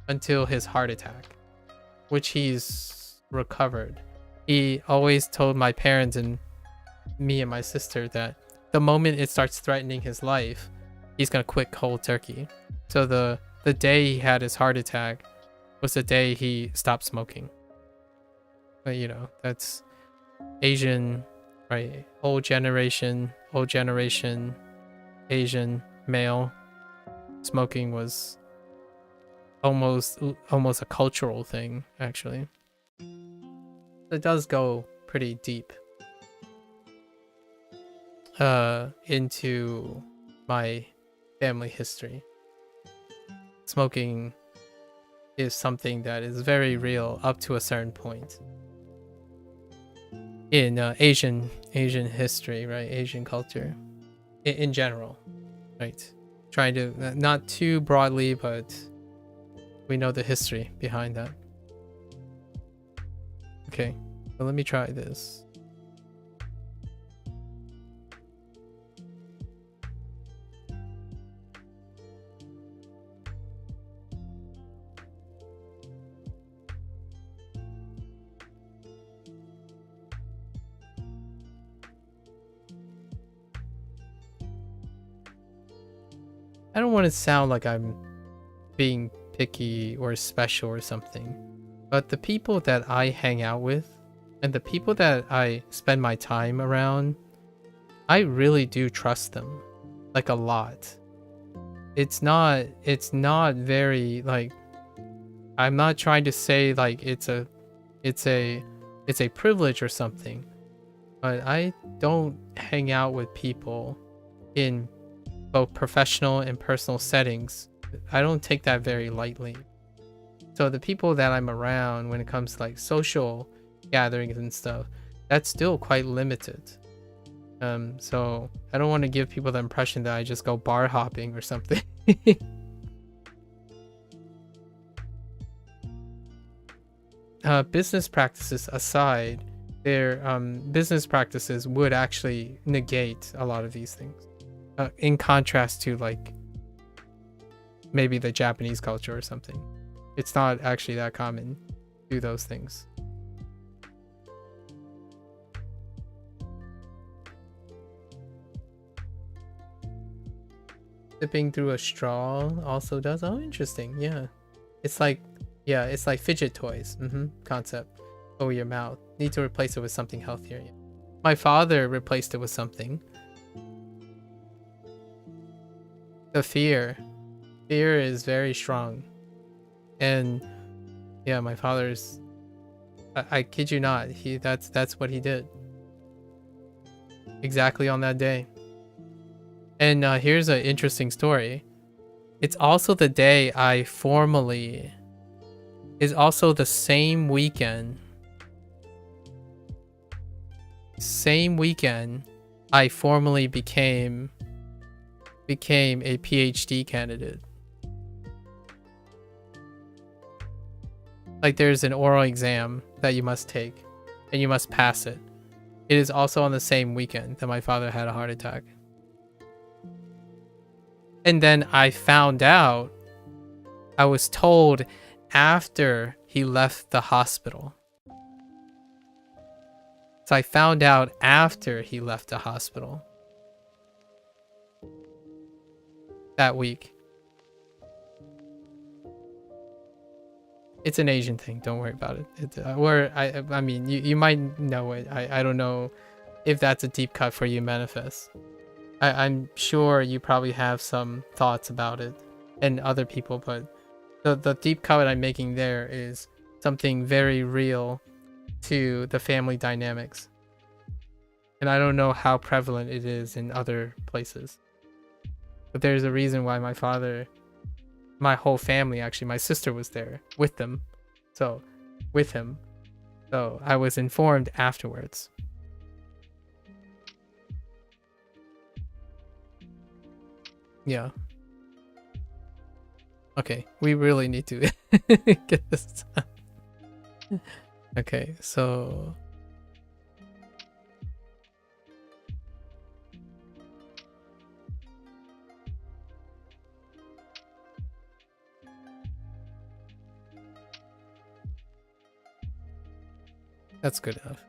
until his heart attack, which he's recovered. He always told my parents and me and my sister that the moment it starts threatening his life, he's gonna quit cold turkey. So the day he had his heart attack was the day he stopped smoking. But you know, that's Asian, right? Old generation Asian male. Smoking was almost a cultural thing, actually. It does go pretty deep into my family history. Smoking is something that is very real up to a certain point in Asian history, right? Asian culture in general, right? Trying to not too broadly, but we know the history behind that. Okay, so let me try this. I don't want to sound like I'm being picky or special or something, but the people that I hang out with and the people that I spend my time around, I really do trust them, like a lot. It's not very like, I'm not trying to say like it's a privilege or something, but I don't hang out with people in both professional and personal settings. I don't take that very lightly. So the people that I'm around when it comes to like social gatherings and stuff, that's still quite limited. So I don't want to give people the impression that I just go bar hopping or something. Business practices aside, their business practices would actually negate a lot of these things. In contrast to like maybe the Japanese culture or something. It's not actually that common to do those things. Sipping through a straw also does. Oh, interesting. Yeah. It's like fidget toys. Concept. Over your mouth. Need to replace it with something healthier. Yeah. My father replaced it with something. The fear is very strong, and yeah, my father's, I kid you not, that's what he did exactly on that day. And here's an interesting story. It's also the day I formally... is also the same weekend. Same weekend I formally became a PhD candidate. Like there's an oral exam that you must take and you must pass it. It is also on the same weekend that my father had a heart attack. And then I found out, I was told after he left the hospital. So I found out after he left the hospital that week. It's an Asian thing. Don't worry about it. I mean, you might know it. I don't know if that's a deep cut for you, Manifest. I'm sure you probably have some thoughts about it and other people, but the deep cut I'm making there is something very real to the family dynamics. And I don't know how prevalent it is in other places. But there's a reason why my whole family, actually, my sister was there with them. So, with him. So, I was informed afterwards. Yeah. Okay, we really need to get this done. Okay, so... That's good enough.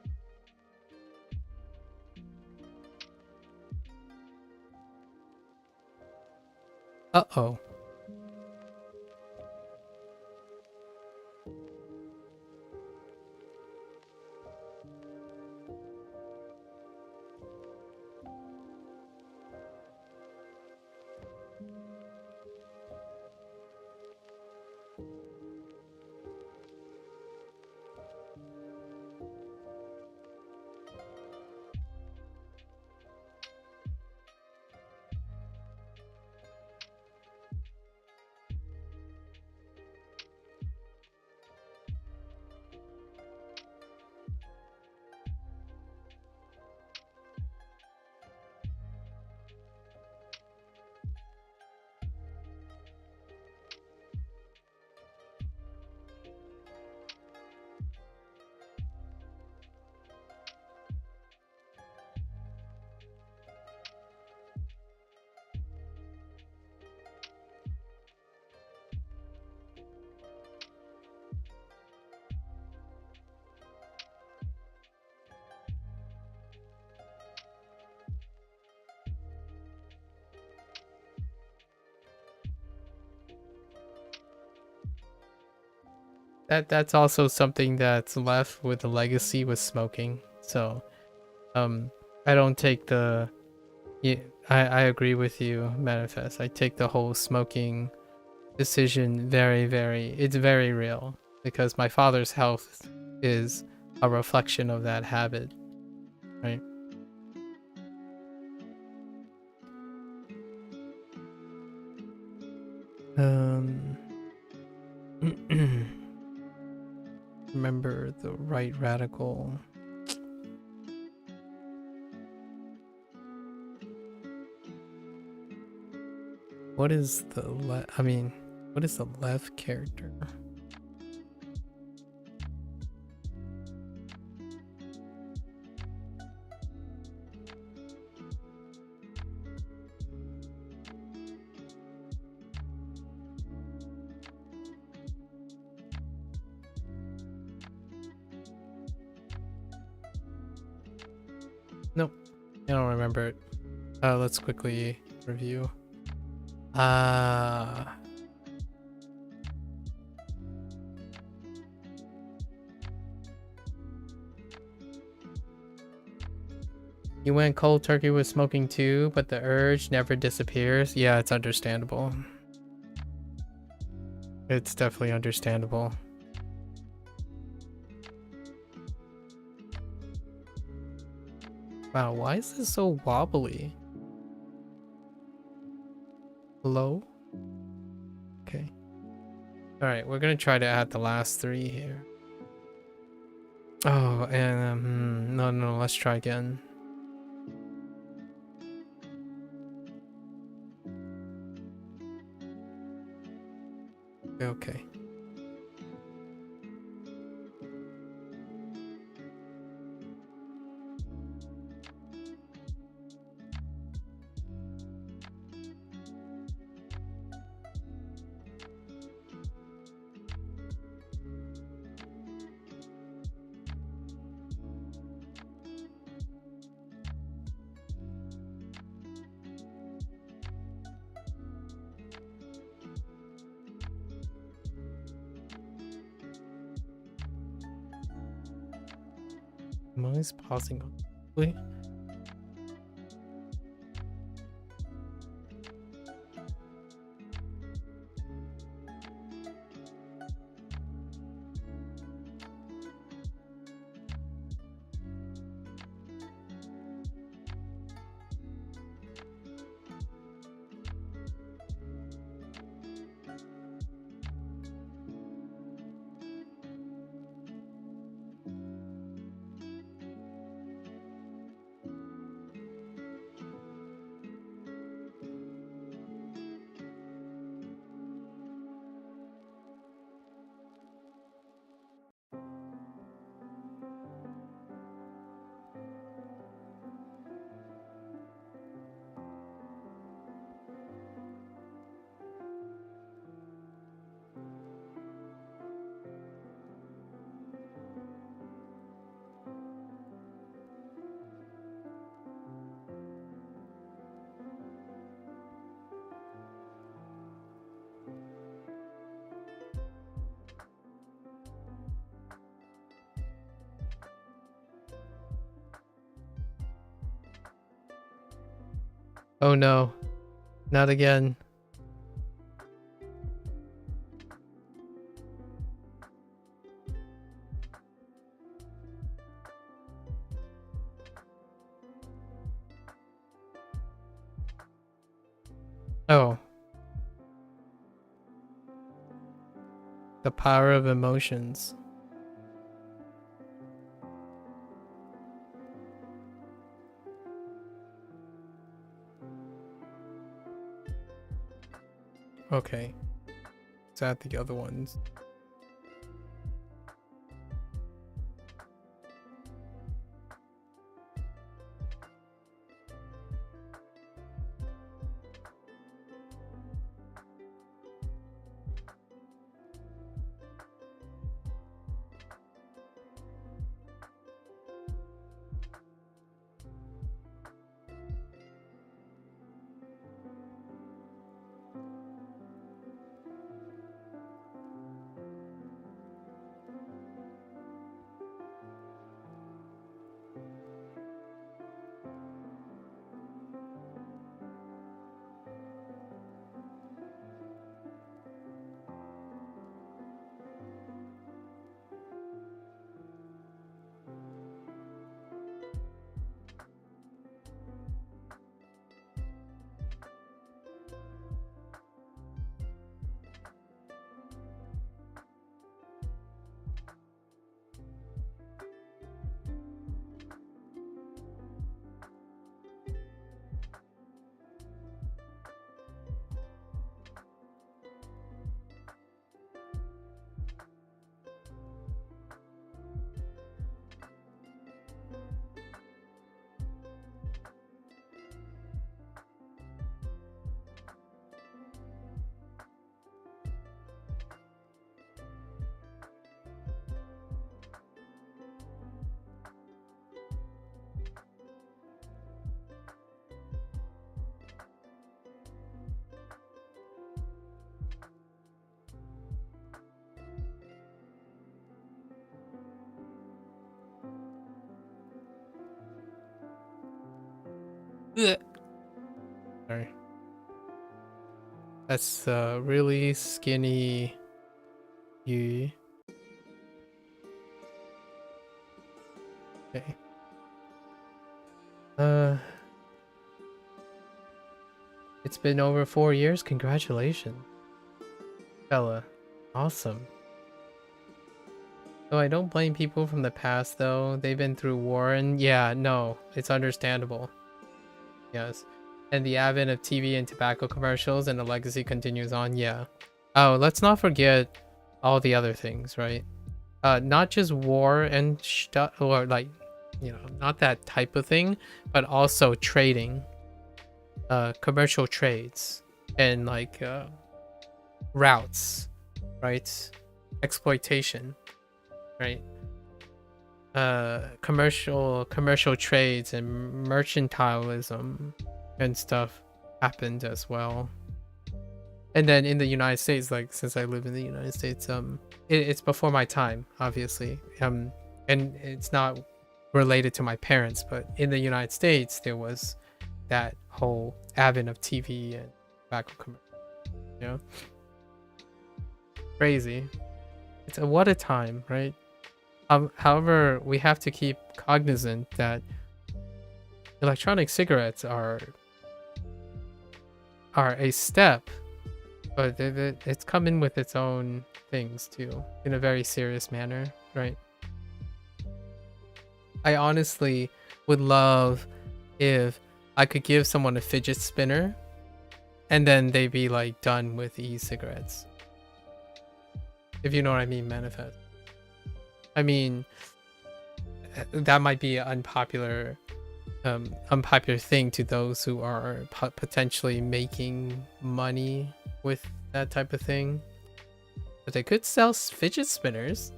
Uh-oh. That's also something that's left with the legacy with smoking. So, I don't take the... Yeah, I agree with you, Manifest. I take the whole smoking decision it's very real. Because my father's health is a reflection of that habit. Right? Remember the right radical. What is the what is the left character? Nope, I don't remember it. Let's quickly review. You went cold turkey with smoking too, but the urge never disappears. Yeah, it's understandable. It's definitely understandable. Wow, why is this so wobbly? Hello? Alright, we're gonna try to add the last 3 here. Oh, and no, let's try again. Okay. I'm always pausing. Wait. Oh no, not again. Oh. The power of emotions. Okay. Let's add the other ones. Ugh. Sorry. That's really skinny you. Okay. It's been over 4 years. Congratulations, Bella. Awesome. So I don't blame people from the past though. They've been through war and yeah, no, it's understandable. Yes. And the advent of TV and tobacco commercials and the legacy continues on. Yeah. Oh, let's not forget all the other things, right? Not just war and stuff, or like, you know, not that type of thing, but also trading, commercial trades and like routes, right? Exploitation, right? Commercial trades and mercantilism and stuff happened as well. And then in the United States, like since I live in the United States, it's before my time, obviously, and it's not related to my parents, but in the United States there was that whole advent of TV and tobacco commercial, you know. Crazy. It's what a time, right? However, we have to keep cognizant that electronic cigarettes are a step, but it's coming with its own things too, in a very serious manner, right? I honestly would love if I could give someone a fidget spinner and then they'd be like done with e-cigarettes. If you know what I mean, Manifest. I mean, that might be an unpopular thing to those who are potentially making money with that type of thing, but they could sell fidget spinners.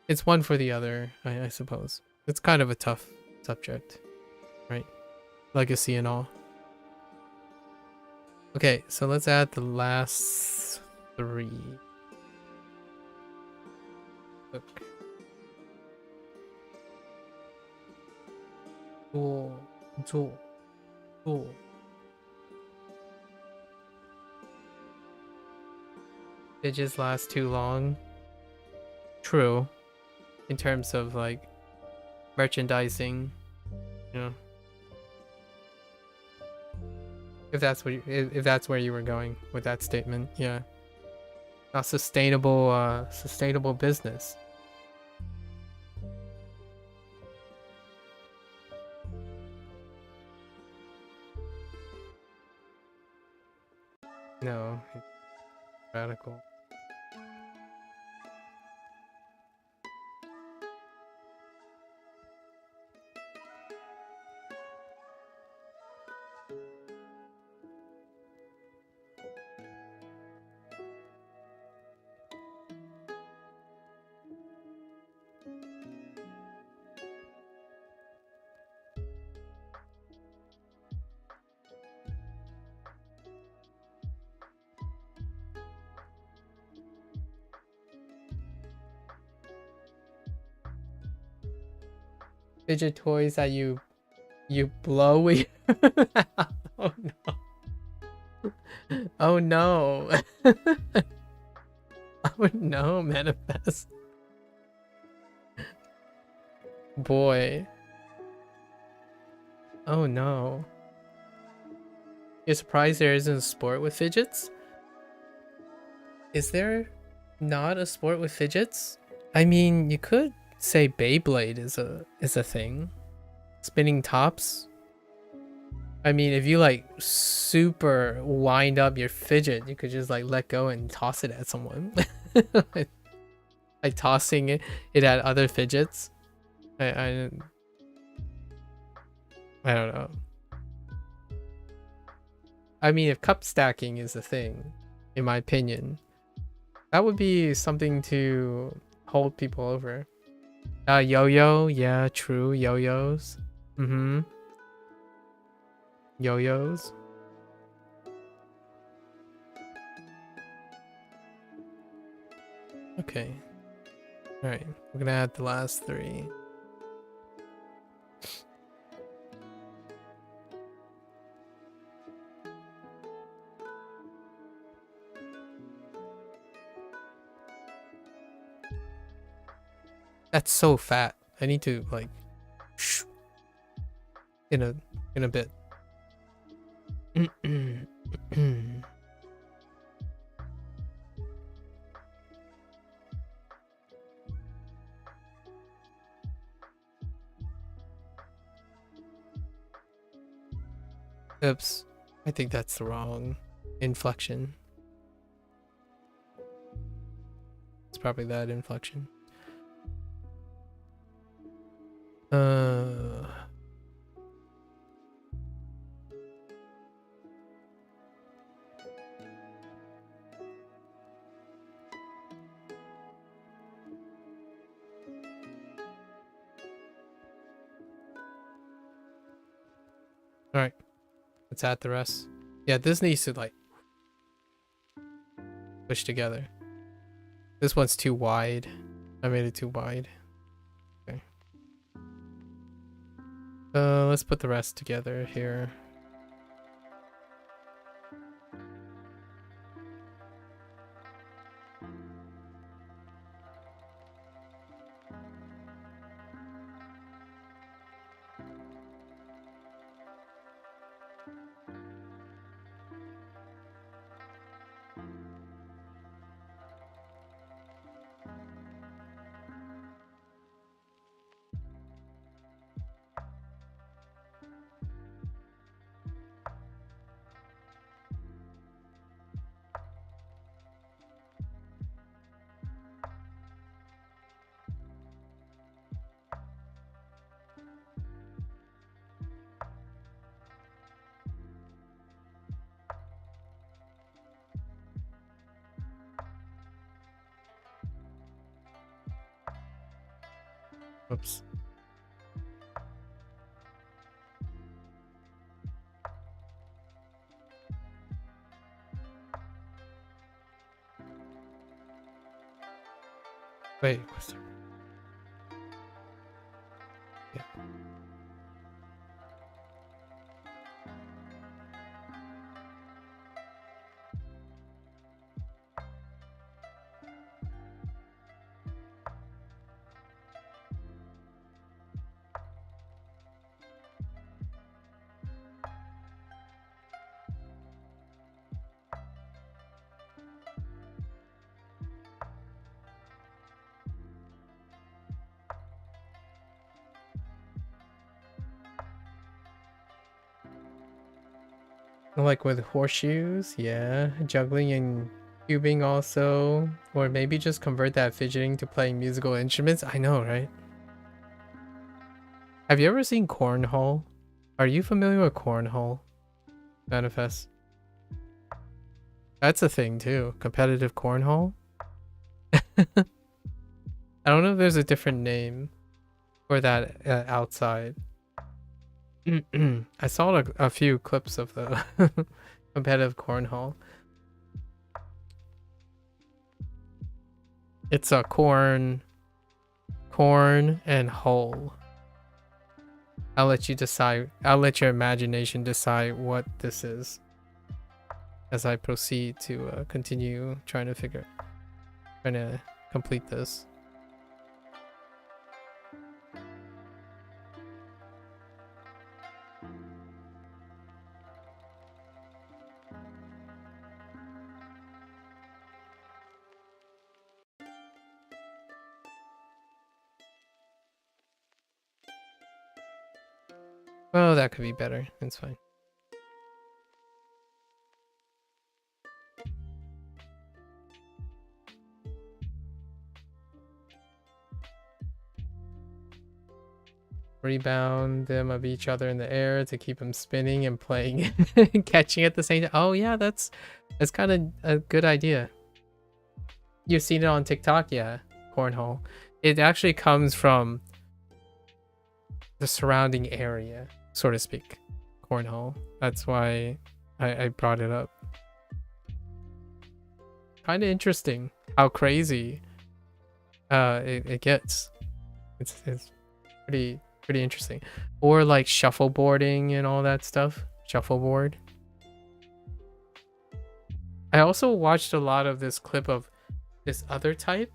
It's one for the other, I suppose. It's kind of a tough subject, right? Legacy and all. Okay, so let's add the last 3. Look. Cool. It just lasts too long. True. In terms of like merchandising, you know. If that's where you were going with that statement, yeah. Not sustainable business. No, it's radical. Fidget toys that you blow with. Oh no. Oh no. Oh no, Manifest. Boy. Oh no. You're surprised there isn't a sport with fidgets? Is there not a sport with fidgets? I mean, you could say Beyblade is a thing. Spinning tops. I mean, if you like super wind up your fidget, you could just like let go and toss it at someone. Like tossing it at other fidgets. I don't know. I mean, if cup stacking is a thing, in my opinion, that would be something to hold people over. Yo-yo, yeah, true, yo-yos. Yo-yos. Okay. Alright, we're gonna add the last 3. That's so fat. I need to like in a bit. Oops. I think that's the wrong inflection. It's probably that inflection. Alright. Let's add the rest. Yeah, this needs to like push together. This one's too wide. I made it too wide. Okay. Let's put the rest together here. Oops. Wait, what's the... Yeah. Like with horseshoes, yeah. Juggling and cubing also. Or maybe just convert that fidgeting to playing musical instruments. I know, right? Have you ever seen cornhole? Are you familiar with cornhole? Manifest. That's a thing too. Competitive cornhole. I don't know if there's a different name for that outside. I saw a few clips of the competitive cornhole. It's a corn and hole. I'll let you decide. I'll let your imagination decide what this is as I proceed to continue trying to complete this. Oh, that could be better. It's fine. Rebound them of each other in the air to keep them spinning and playing and catching at the same time. Oh yeah, that's kind of a good idea. You've seen it on TikTok? Yeah, cornhole. It actually comes from the surrounding area, so to speak. Cornhole. That's why I brought it up. Kind of interesting how crazy it gets. It's pretty interesting. Or like shuffleboarding and all that stuff. Shuffleboard. I also watched a lot of this clip of this other type.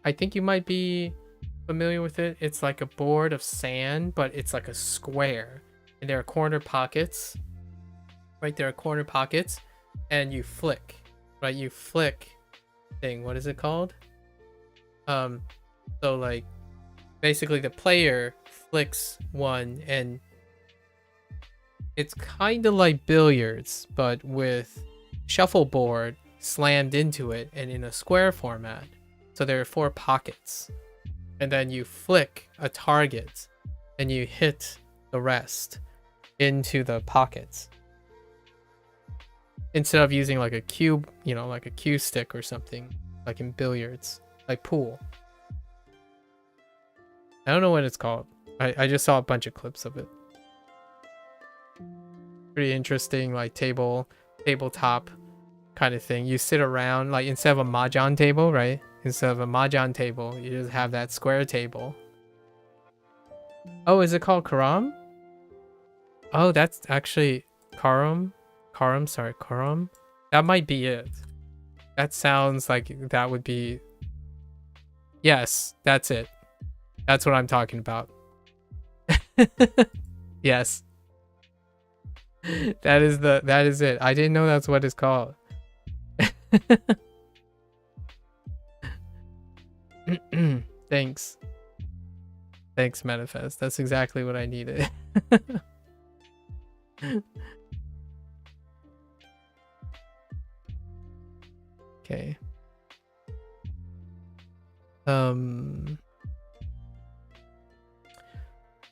I think you might be familiar with it. It's like a board of sand, but it's like a square. And there are corner pockets. Right, there are corner pockets. And you flick. Right, you flick thing. What is it called? So like basically the player flicks one and It's kind of like billiards, but with shuffleboard slammed into it and in a square format. So there are 4 pockets. And then you flick a target and you hit the rest into the pockets. Instead of using like a cube, you know, like a cue stick or something, like in billiards, like pool. I don't know what it's called. I just saw a bunch of clips of it. Pretty interesting, like tabletop kind of thing. You sit around, like instead of a mahjong table, right? Instead of a mahjong table, you just have that square table. Oh, is it called Karam? Oh, that's actually Karam. Sorry, Karam. That might be it. That sounds like that would be... Yes, that's it. That's what I'm talking about. Yes. That is it. I didn't know that's what it's called. Thanks. Thanks, Manifest. That's exactly what I needed. Okay.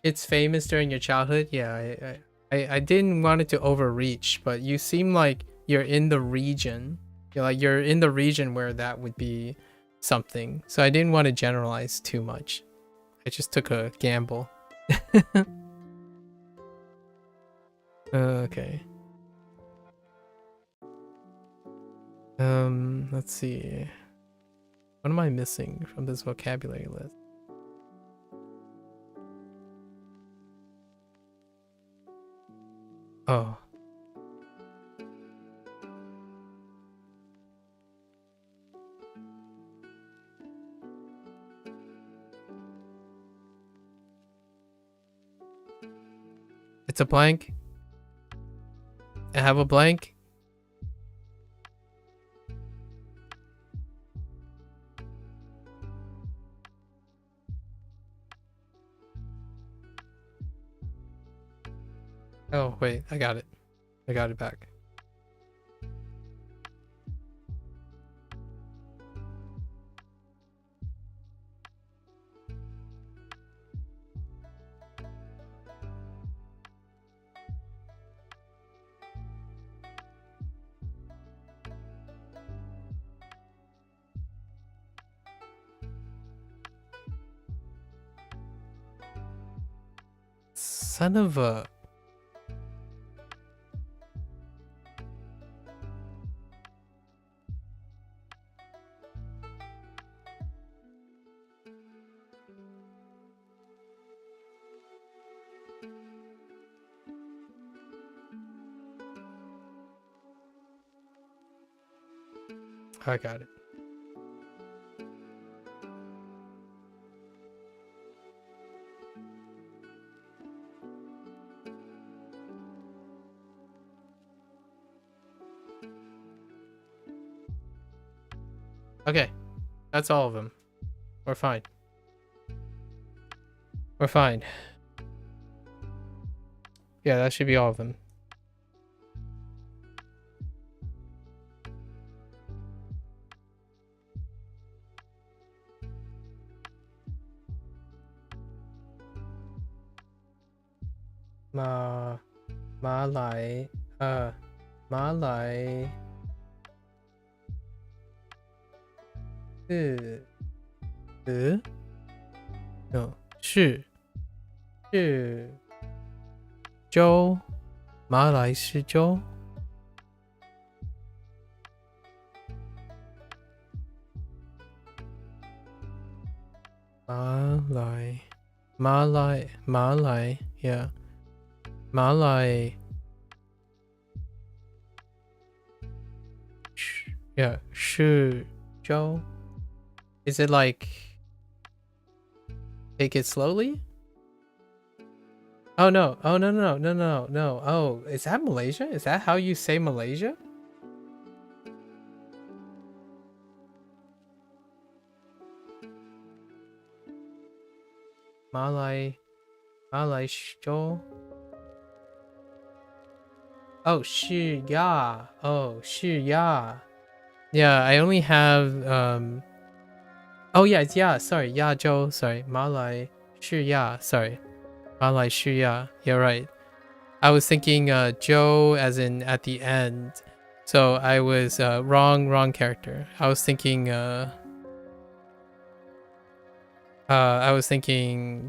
It's famous during your childhood. Yeah, I didn't want it to overreach, but you seem like you're in the region. You're in the region where that would be something. So I didn't want to generalize too much. I just took a gamble. Okay. Let's see. What am I missing from this vocabulary list? Oh. It's a blank. I have a blank. Oh, wait, I got it. I got it back. Son of a... I got it. Okay, that's all of them. We're fine. We're fine. Yeah, that should be all of them. Malay, Malay, 是州，马来是州。Malay, yeah. Malay. Yeah, 是州. Is it like take it slowly? Oh no. Oh no. Oh, is that Malaysia? Is that how you say Malaysia? Malay 州. Oh, 是呀. Oh, 是呀. Yeah, I only have oh yeah, sorry. 亚洲, sorry. 马来西亚, sorry. 马来西亚. You're right. I was thinking Joe as in at the end. So I was wrong character. I was thinking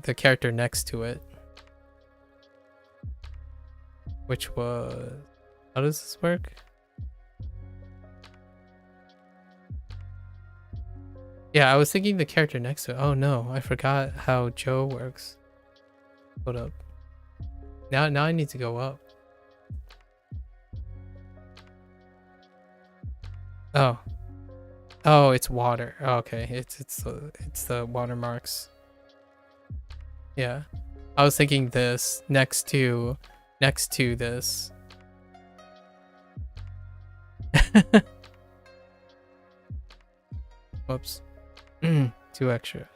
the character next to it. Which was, how does this work? Yeah, I was thinking the character next to it. Oh no, I forgot how Joe works. Hold up. Now I need to go up. Oh, it's water. Oh, okay, it's the watermarks. Yeah, I was thinking this next to this. Whoops. 2 extra.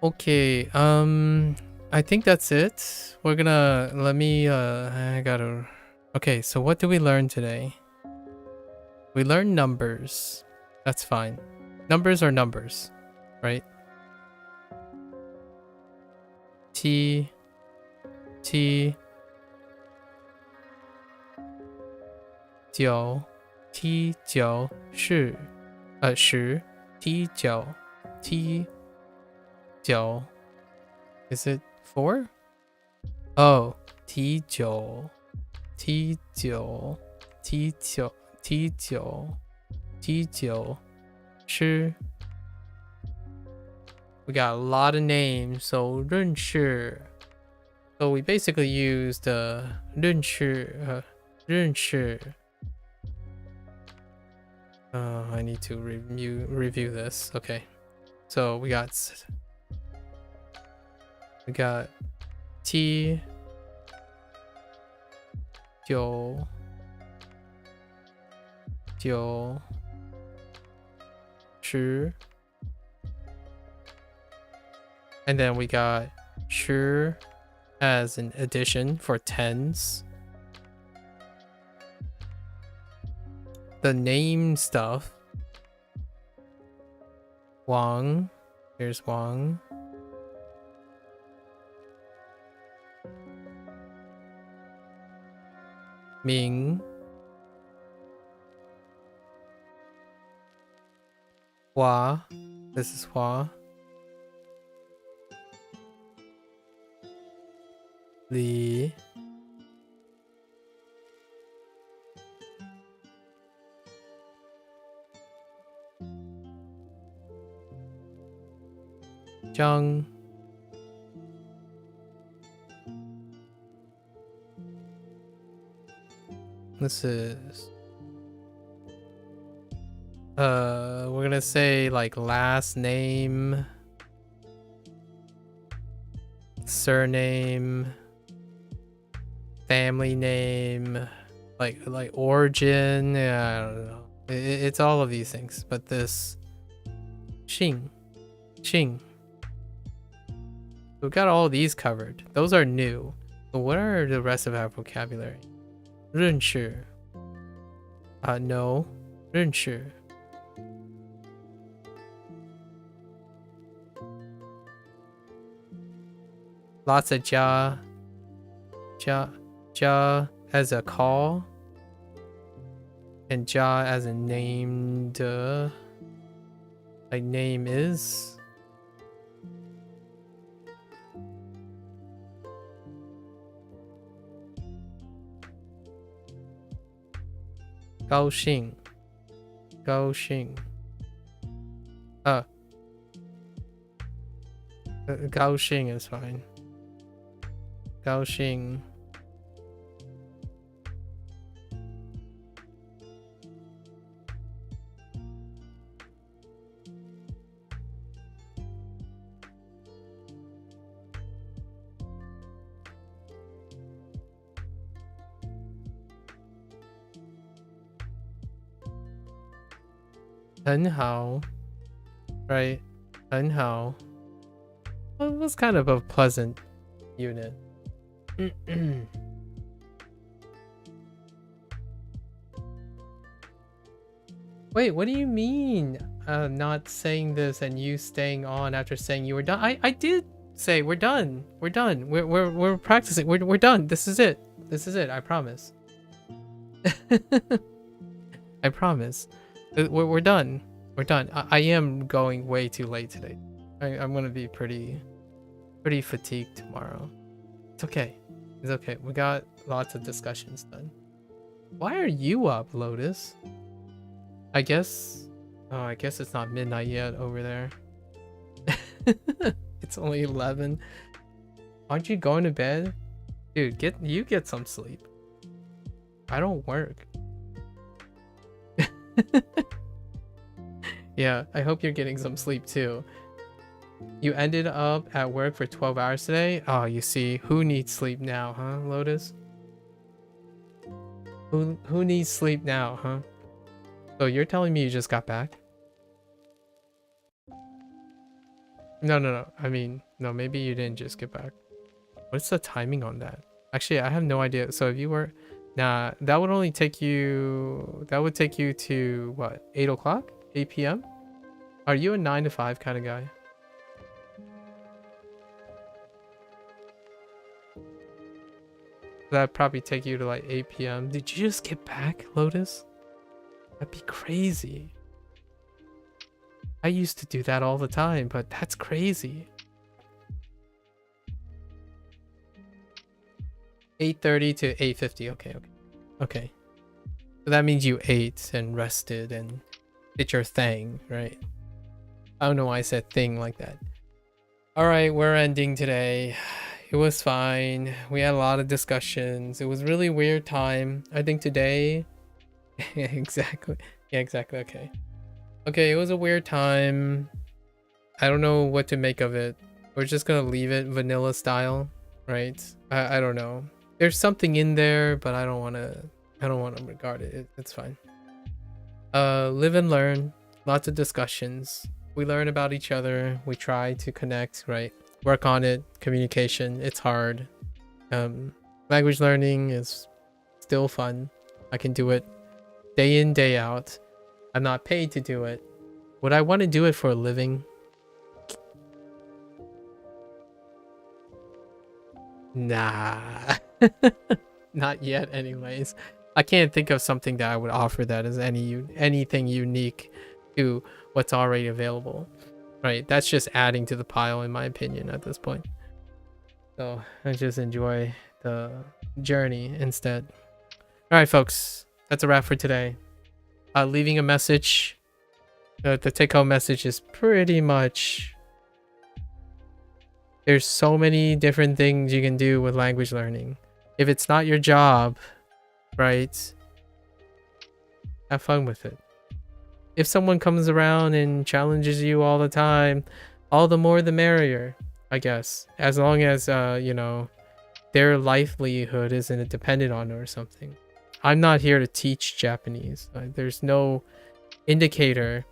Okay, I think that's it. We're gonna, okay, so what did we learn today? We learned numbers. That's fine. Numbers are numbers, right? T 9 T 9 是10 T 9 T 9 is it 4? Oh, T 9 T 9 T 9 T 9 T 9 是. We got a lot of names, so 认识. So we basically used 认识 I need to review this. Okay, so we got T 9 10 and then we got 10 as an addition for tens. The name stuff. Wang. Here's Wang. Ming. Hua. This is Hua. Li. Zhang. This is we're gonna say like last name, surname, family name, like origin. Yeah, I don't know. It's all of these things, but this Xing. We've got all these covered. Those are new. But what are the rest of our vocabulary? 认识. No. 认识. Lots of 加 as a call. And 加 as a named, like name is. Gao Xing. Gao Xing is fine. Gao Xing. Right? 很好. Well, it was kind of a pleasant unit. Wait, what do you mean? Not saying this and you staying on after saying you were done. I did say we're done. We're done. We're practicing. We're done. This is it. This is it. I promise. I promise. We're done. We're done. I am going way too late today. I'm gonna be pretty fatigued tomorrow. It's okay. It's okay. We got lots of discussions done. Why are you up, Lotus? I guess it's not midnight yet over there. It's only 11. Aren't you going to bed? Dude, get some sleep. I don't work. Yeah, I hope you're getting some sleep too. You ended up at work for 12 hours today? Oh, you see, who needs sleep now, huh, Lotus? Who needs sleep now, huh? So you're telling me you just got back? No. I mean, no, maybe you didn't just get back. What's the timing on that? Actually, I have no idea. So if you were... Nah, that would only take you... That would take you to, what, 8 o'clock? 8 p.m.? Are you a 9 to 5 kind of guy? That'd probably take you to like 8 p.m. Did you just get back, Lotus? That'd be crazy. I used to do that all the time, but that's crazy. 8:30 to 8:50. Okay. So that means you ate and rested and did your thing, right? I don't know why I said thing like that. All right, we're ending today. It was fine. We had a lot of discussions. It was really weird time. I think today... exactly. Yeah, exactly. Okay, it was a weird time. I don't know what to make of it. We're just gonna leave it vanilla style, right? I don't know. There's something in there, but I don't want to regard it. It's fine. Live and learn. Lots of discussions. We learn about each other. We try to connect, right? Work on it. Communication. It's hard. Language learning is still fun. I can do it day in, day out. I'm not paid to do it. Would I want to do it for a living? Nah. Not yet anyways. I can't think of something that I would offer that is anything unique to what's already available. Right? That's just adding to the pile in my opinion at this point. So I just enjoy the journey instead. Alright folks, that's a wrap for today. Leaving a message. The take-home message is pretty much... There's so many different things you can do with language learning. If it's not your job, right? Have fun with it. If someone comes around and challenges you all the time, all the more the merrier, I guess. As long as, you know, their livelihood isn't dependent on it or something. I'm not here to teach Japanese. There's no indicator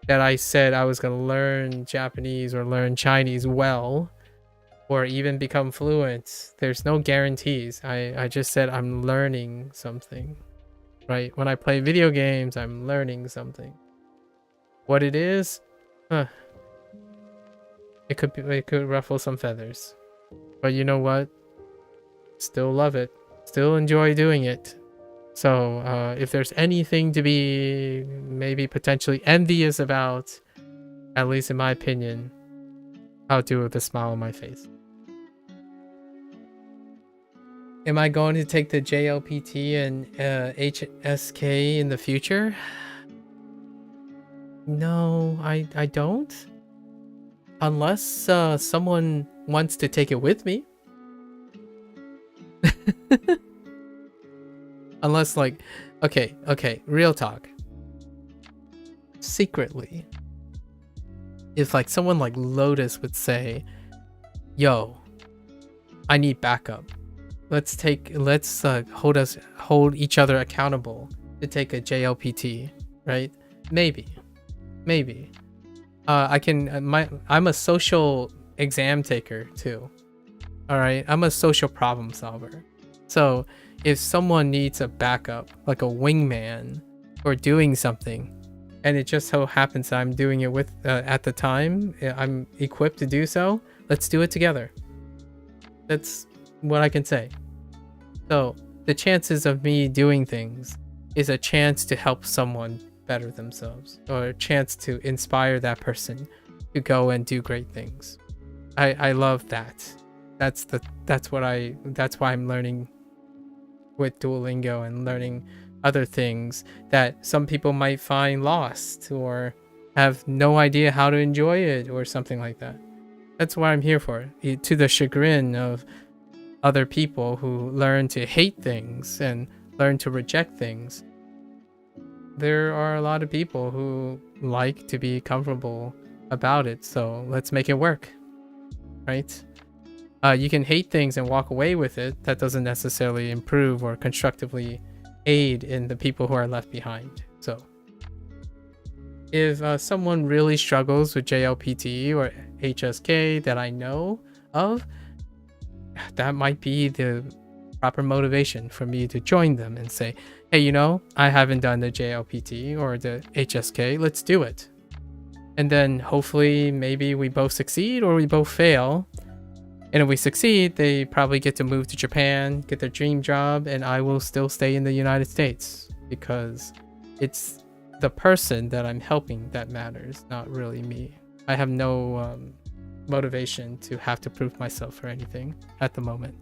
that I said I was going to learn Japanese or learn Chinese well, or even become fluent. There's no guarantees. I just said I'm learning something, right? When I play video games, I'm learning something. What it is, it could ruffle some feathers, but you know what? Still love it. Still enjoy doing it. So if there's anything to be maybe potentially envious about, at least in my opinion, I'll do it with a smile on my face. Am I going to take the JLPT and HSK in the future? No, I don't. Unless someone wants to take it with me. Unless like, okay, real talk. Secretly, if like someone like Lotus would say, yo, I need backup. Let's hold each other accountable to take a JLPT, right? Maybe. I'm a social exam taker too. All right, I'm a social problem solver. So if someone needs a backup, like a wingman, or doing something, and it just so happens that I'm doing it with at the time, I'm equipped to do so, let's do it together. That's what I can say. So the chances of me doing things is a chance to help someone better themselves, or a chance to inspire that person to go and do great things. I love that. That's why I'm learning with Duolingo and learning other things that some people might find lost or have no idea how to enjoy it or something like that. That's what I'm here for. To the chagrin of other people who learn to hate things and learn to reject things, there are a lot of people who like to be comfortable about it, so let's make it work, right? You can hate things and walk away with it. That doesn't necessarily improve or constructively aid in the people who are left behind. So if someone really struggles with JLPT or HSK that I know of, that might be the proper motivation for me to join them and say, hey, you know, I haven't done the JLPT or the HSK, let's do it. And then hopefully maybe we both succeed or we both fail. And if we succeed, they probably get to move to Japan, get their dream job, and I will still stay in the United States because it's the person that I'm helping that matters, not really me. I have no motivation to have to prove myself for anything at the moment,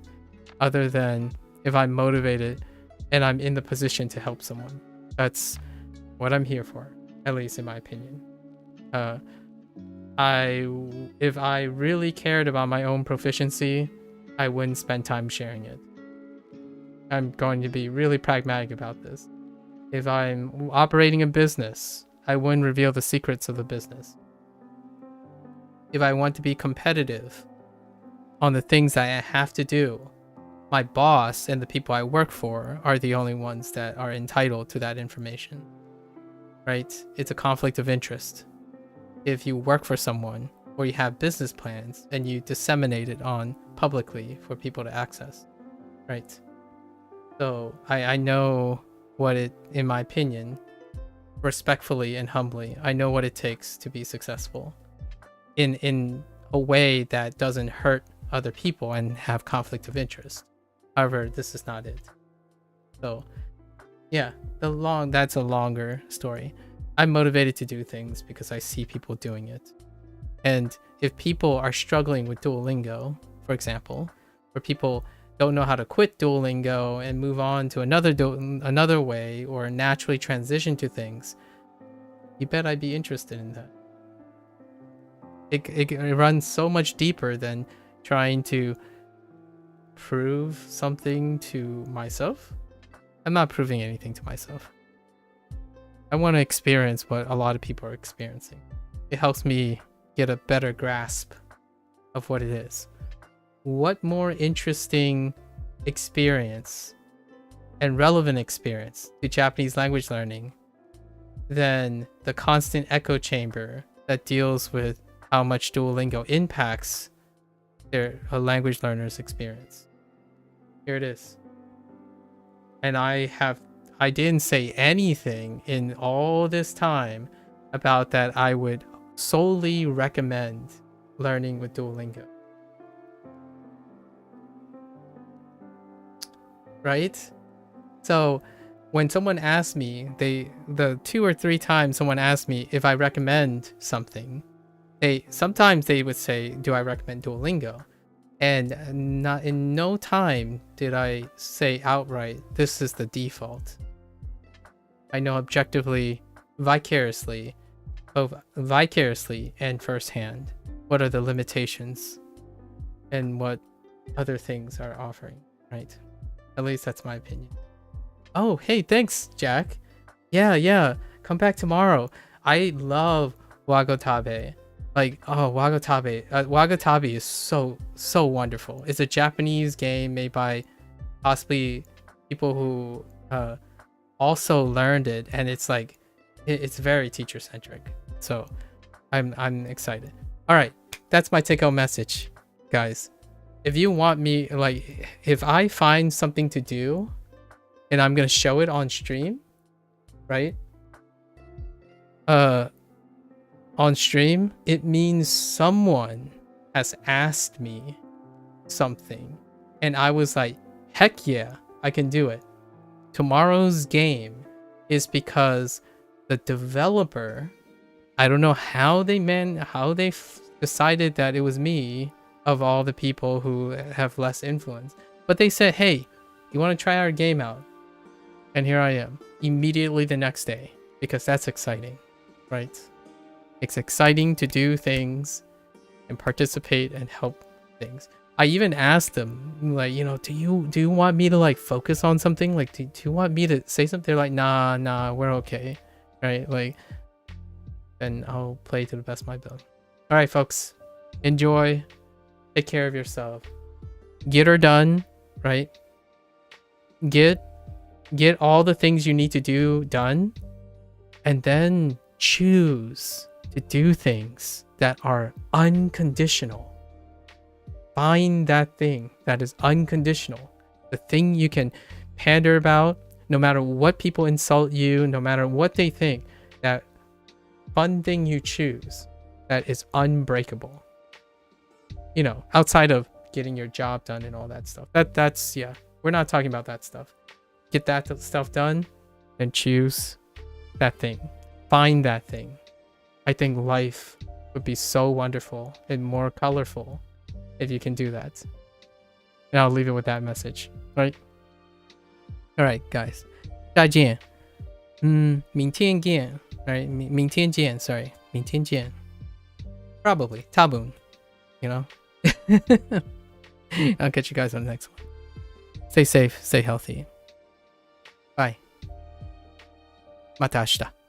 other than if I'm motivated and I'm in the position to help someone. That's what I'm here for, at least in my opinion. If I really cared about my own proficiency, I wouldn't spend time sharing it. I'm going to be really pragmatic about this. If I'm operating a business, I wouldn't reveal the secrets of the business. If I want to be competitive on the things that I have to do, my boss and the people I work for are the only ones that are entitled to that information, right? It's a conflict of interest. If you work for someone or you have business plans and you disseminate it on publicly for people to access, right? So I know what it, in my opinion, respectfully and humbly, I know what it takes to be successful in a way that doesn't hurt other people and have conflict of interest. However, this is not it. So yeah, that's a longer story. I'm motivated to do things because I see people doing it. And if people are struggling with Duolingo, for example, or people don't know how to quit Duolingo and move on to another way or naturally transition to things, you bet I'd be interested in that. It runs so much deeper than trying to prove something to myself. I'm not proving anything to myself. I want to experience what a lot of people are experiencing. It helps me get a better grasp of what it is. What more interesting experience and relevant experience to Japanese language learning than the constant echo chamber that deals with how much Duolingo impacts a language learner's experience? Here it is. And I didn't say anything in all this time about that I would solely recommend learning with Duolingo. Right? So when someone asks me, the 2 or 3 times someone asked me if I recommend something, sometimes they would say, do I recommend Duolingo? And not in no time did I say outright, this is the default. I know objectively, vicariously and firsthand what are the limitations and what other things are offering, right? At least that's my opinion. Oh, hey, thanks, Jack. Yeah, come back tomorrow. I love Wagotabe. Like, oh, Wagotabe. Wagotabe is so wonderful. It's a Japanese game made by possibly people who also learned it, and it's very teacher centric. So I'm excited. All right, that's my take-home message, guys. If you want me, like, if I find something to do and I'm gonna show it on stream, right? On stream, it means someone has asked me something and I was like, heck yeah, I can do it. Tomorrow's game is because the developer, I don't know how they decided that it was me of all the people who have less influence, but they said, hey, you want to try our game out? And here I am immediately the next day, because that's exciting, right? It's exciting to do things and participate and help things. I even asked them, like, you know, do you want me to like focus on something? Like, do you want me to say something? They're like, nah, we're okay, right? Like, then I'll play to the best of my ability. All right, folks, enjoy. Take care of yourself. Get her done, right? Get all the things you need to do done, and then choose to do things that are unconditional. Find that thing that is unconditional. The thing you can pander about, no matter what people insult you, no matter what they think, that fun thing you choose that is unbreakable. You know, outside of getting your job done and all that stuff. That's yeah, we're not talking about that stuff. Get that stuff done and choose that thing. Find that thing. I think life would be so wonderful and more colorful if you can do that. And I'll leave it with that message, right? All right, guys. 再见. 明天见. Right? 明天见, sorry. 明天见. Probably. 多分. You know? I'll catch you guys on the next one. Stay safe, stay healthy. Bye. また明日.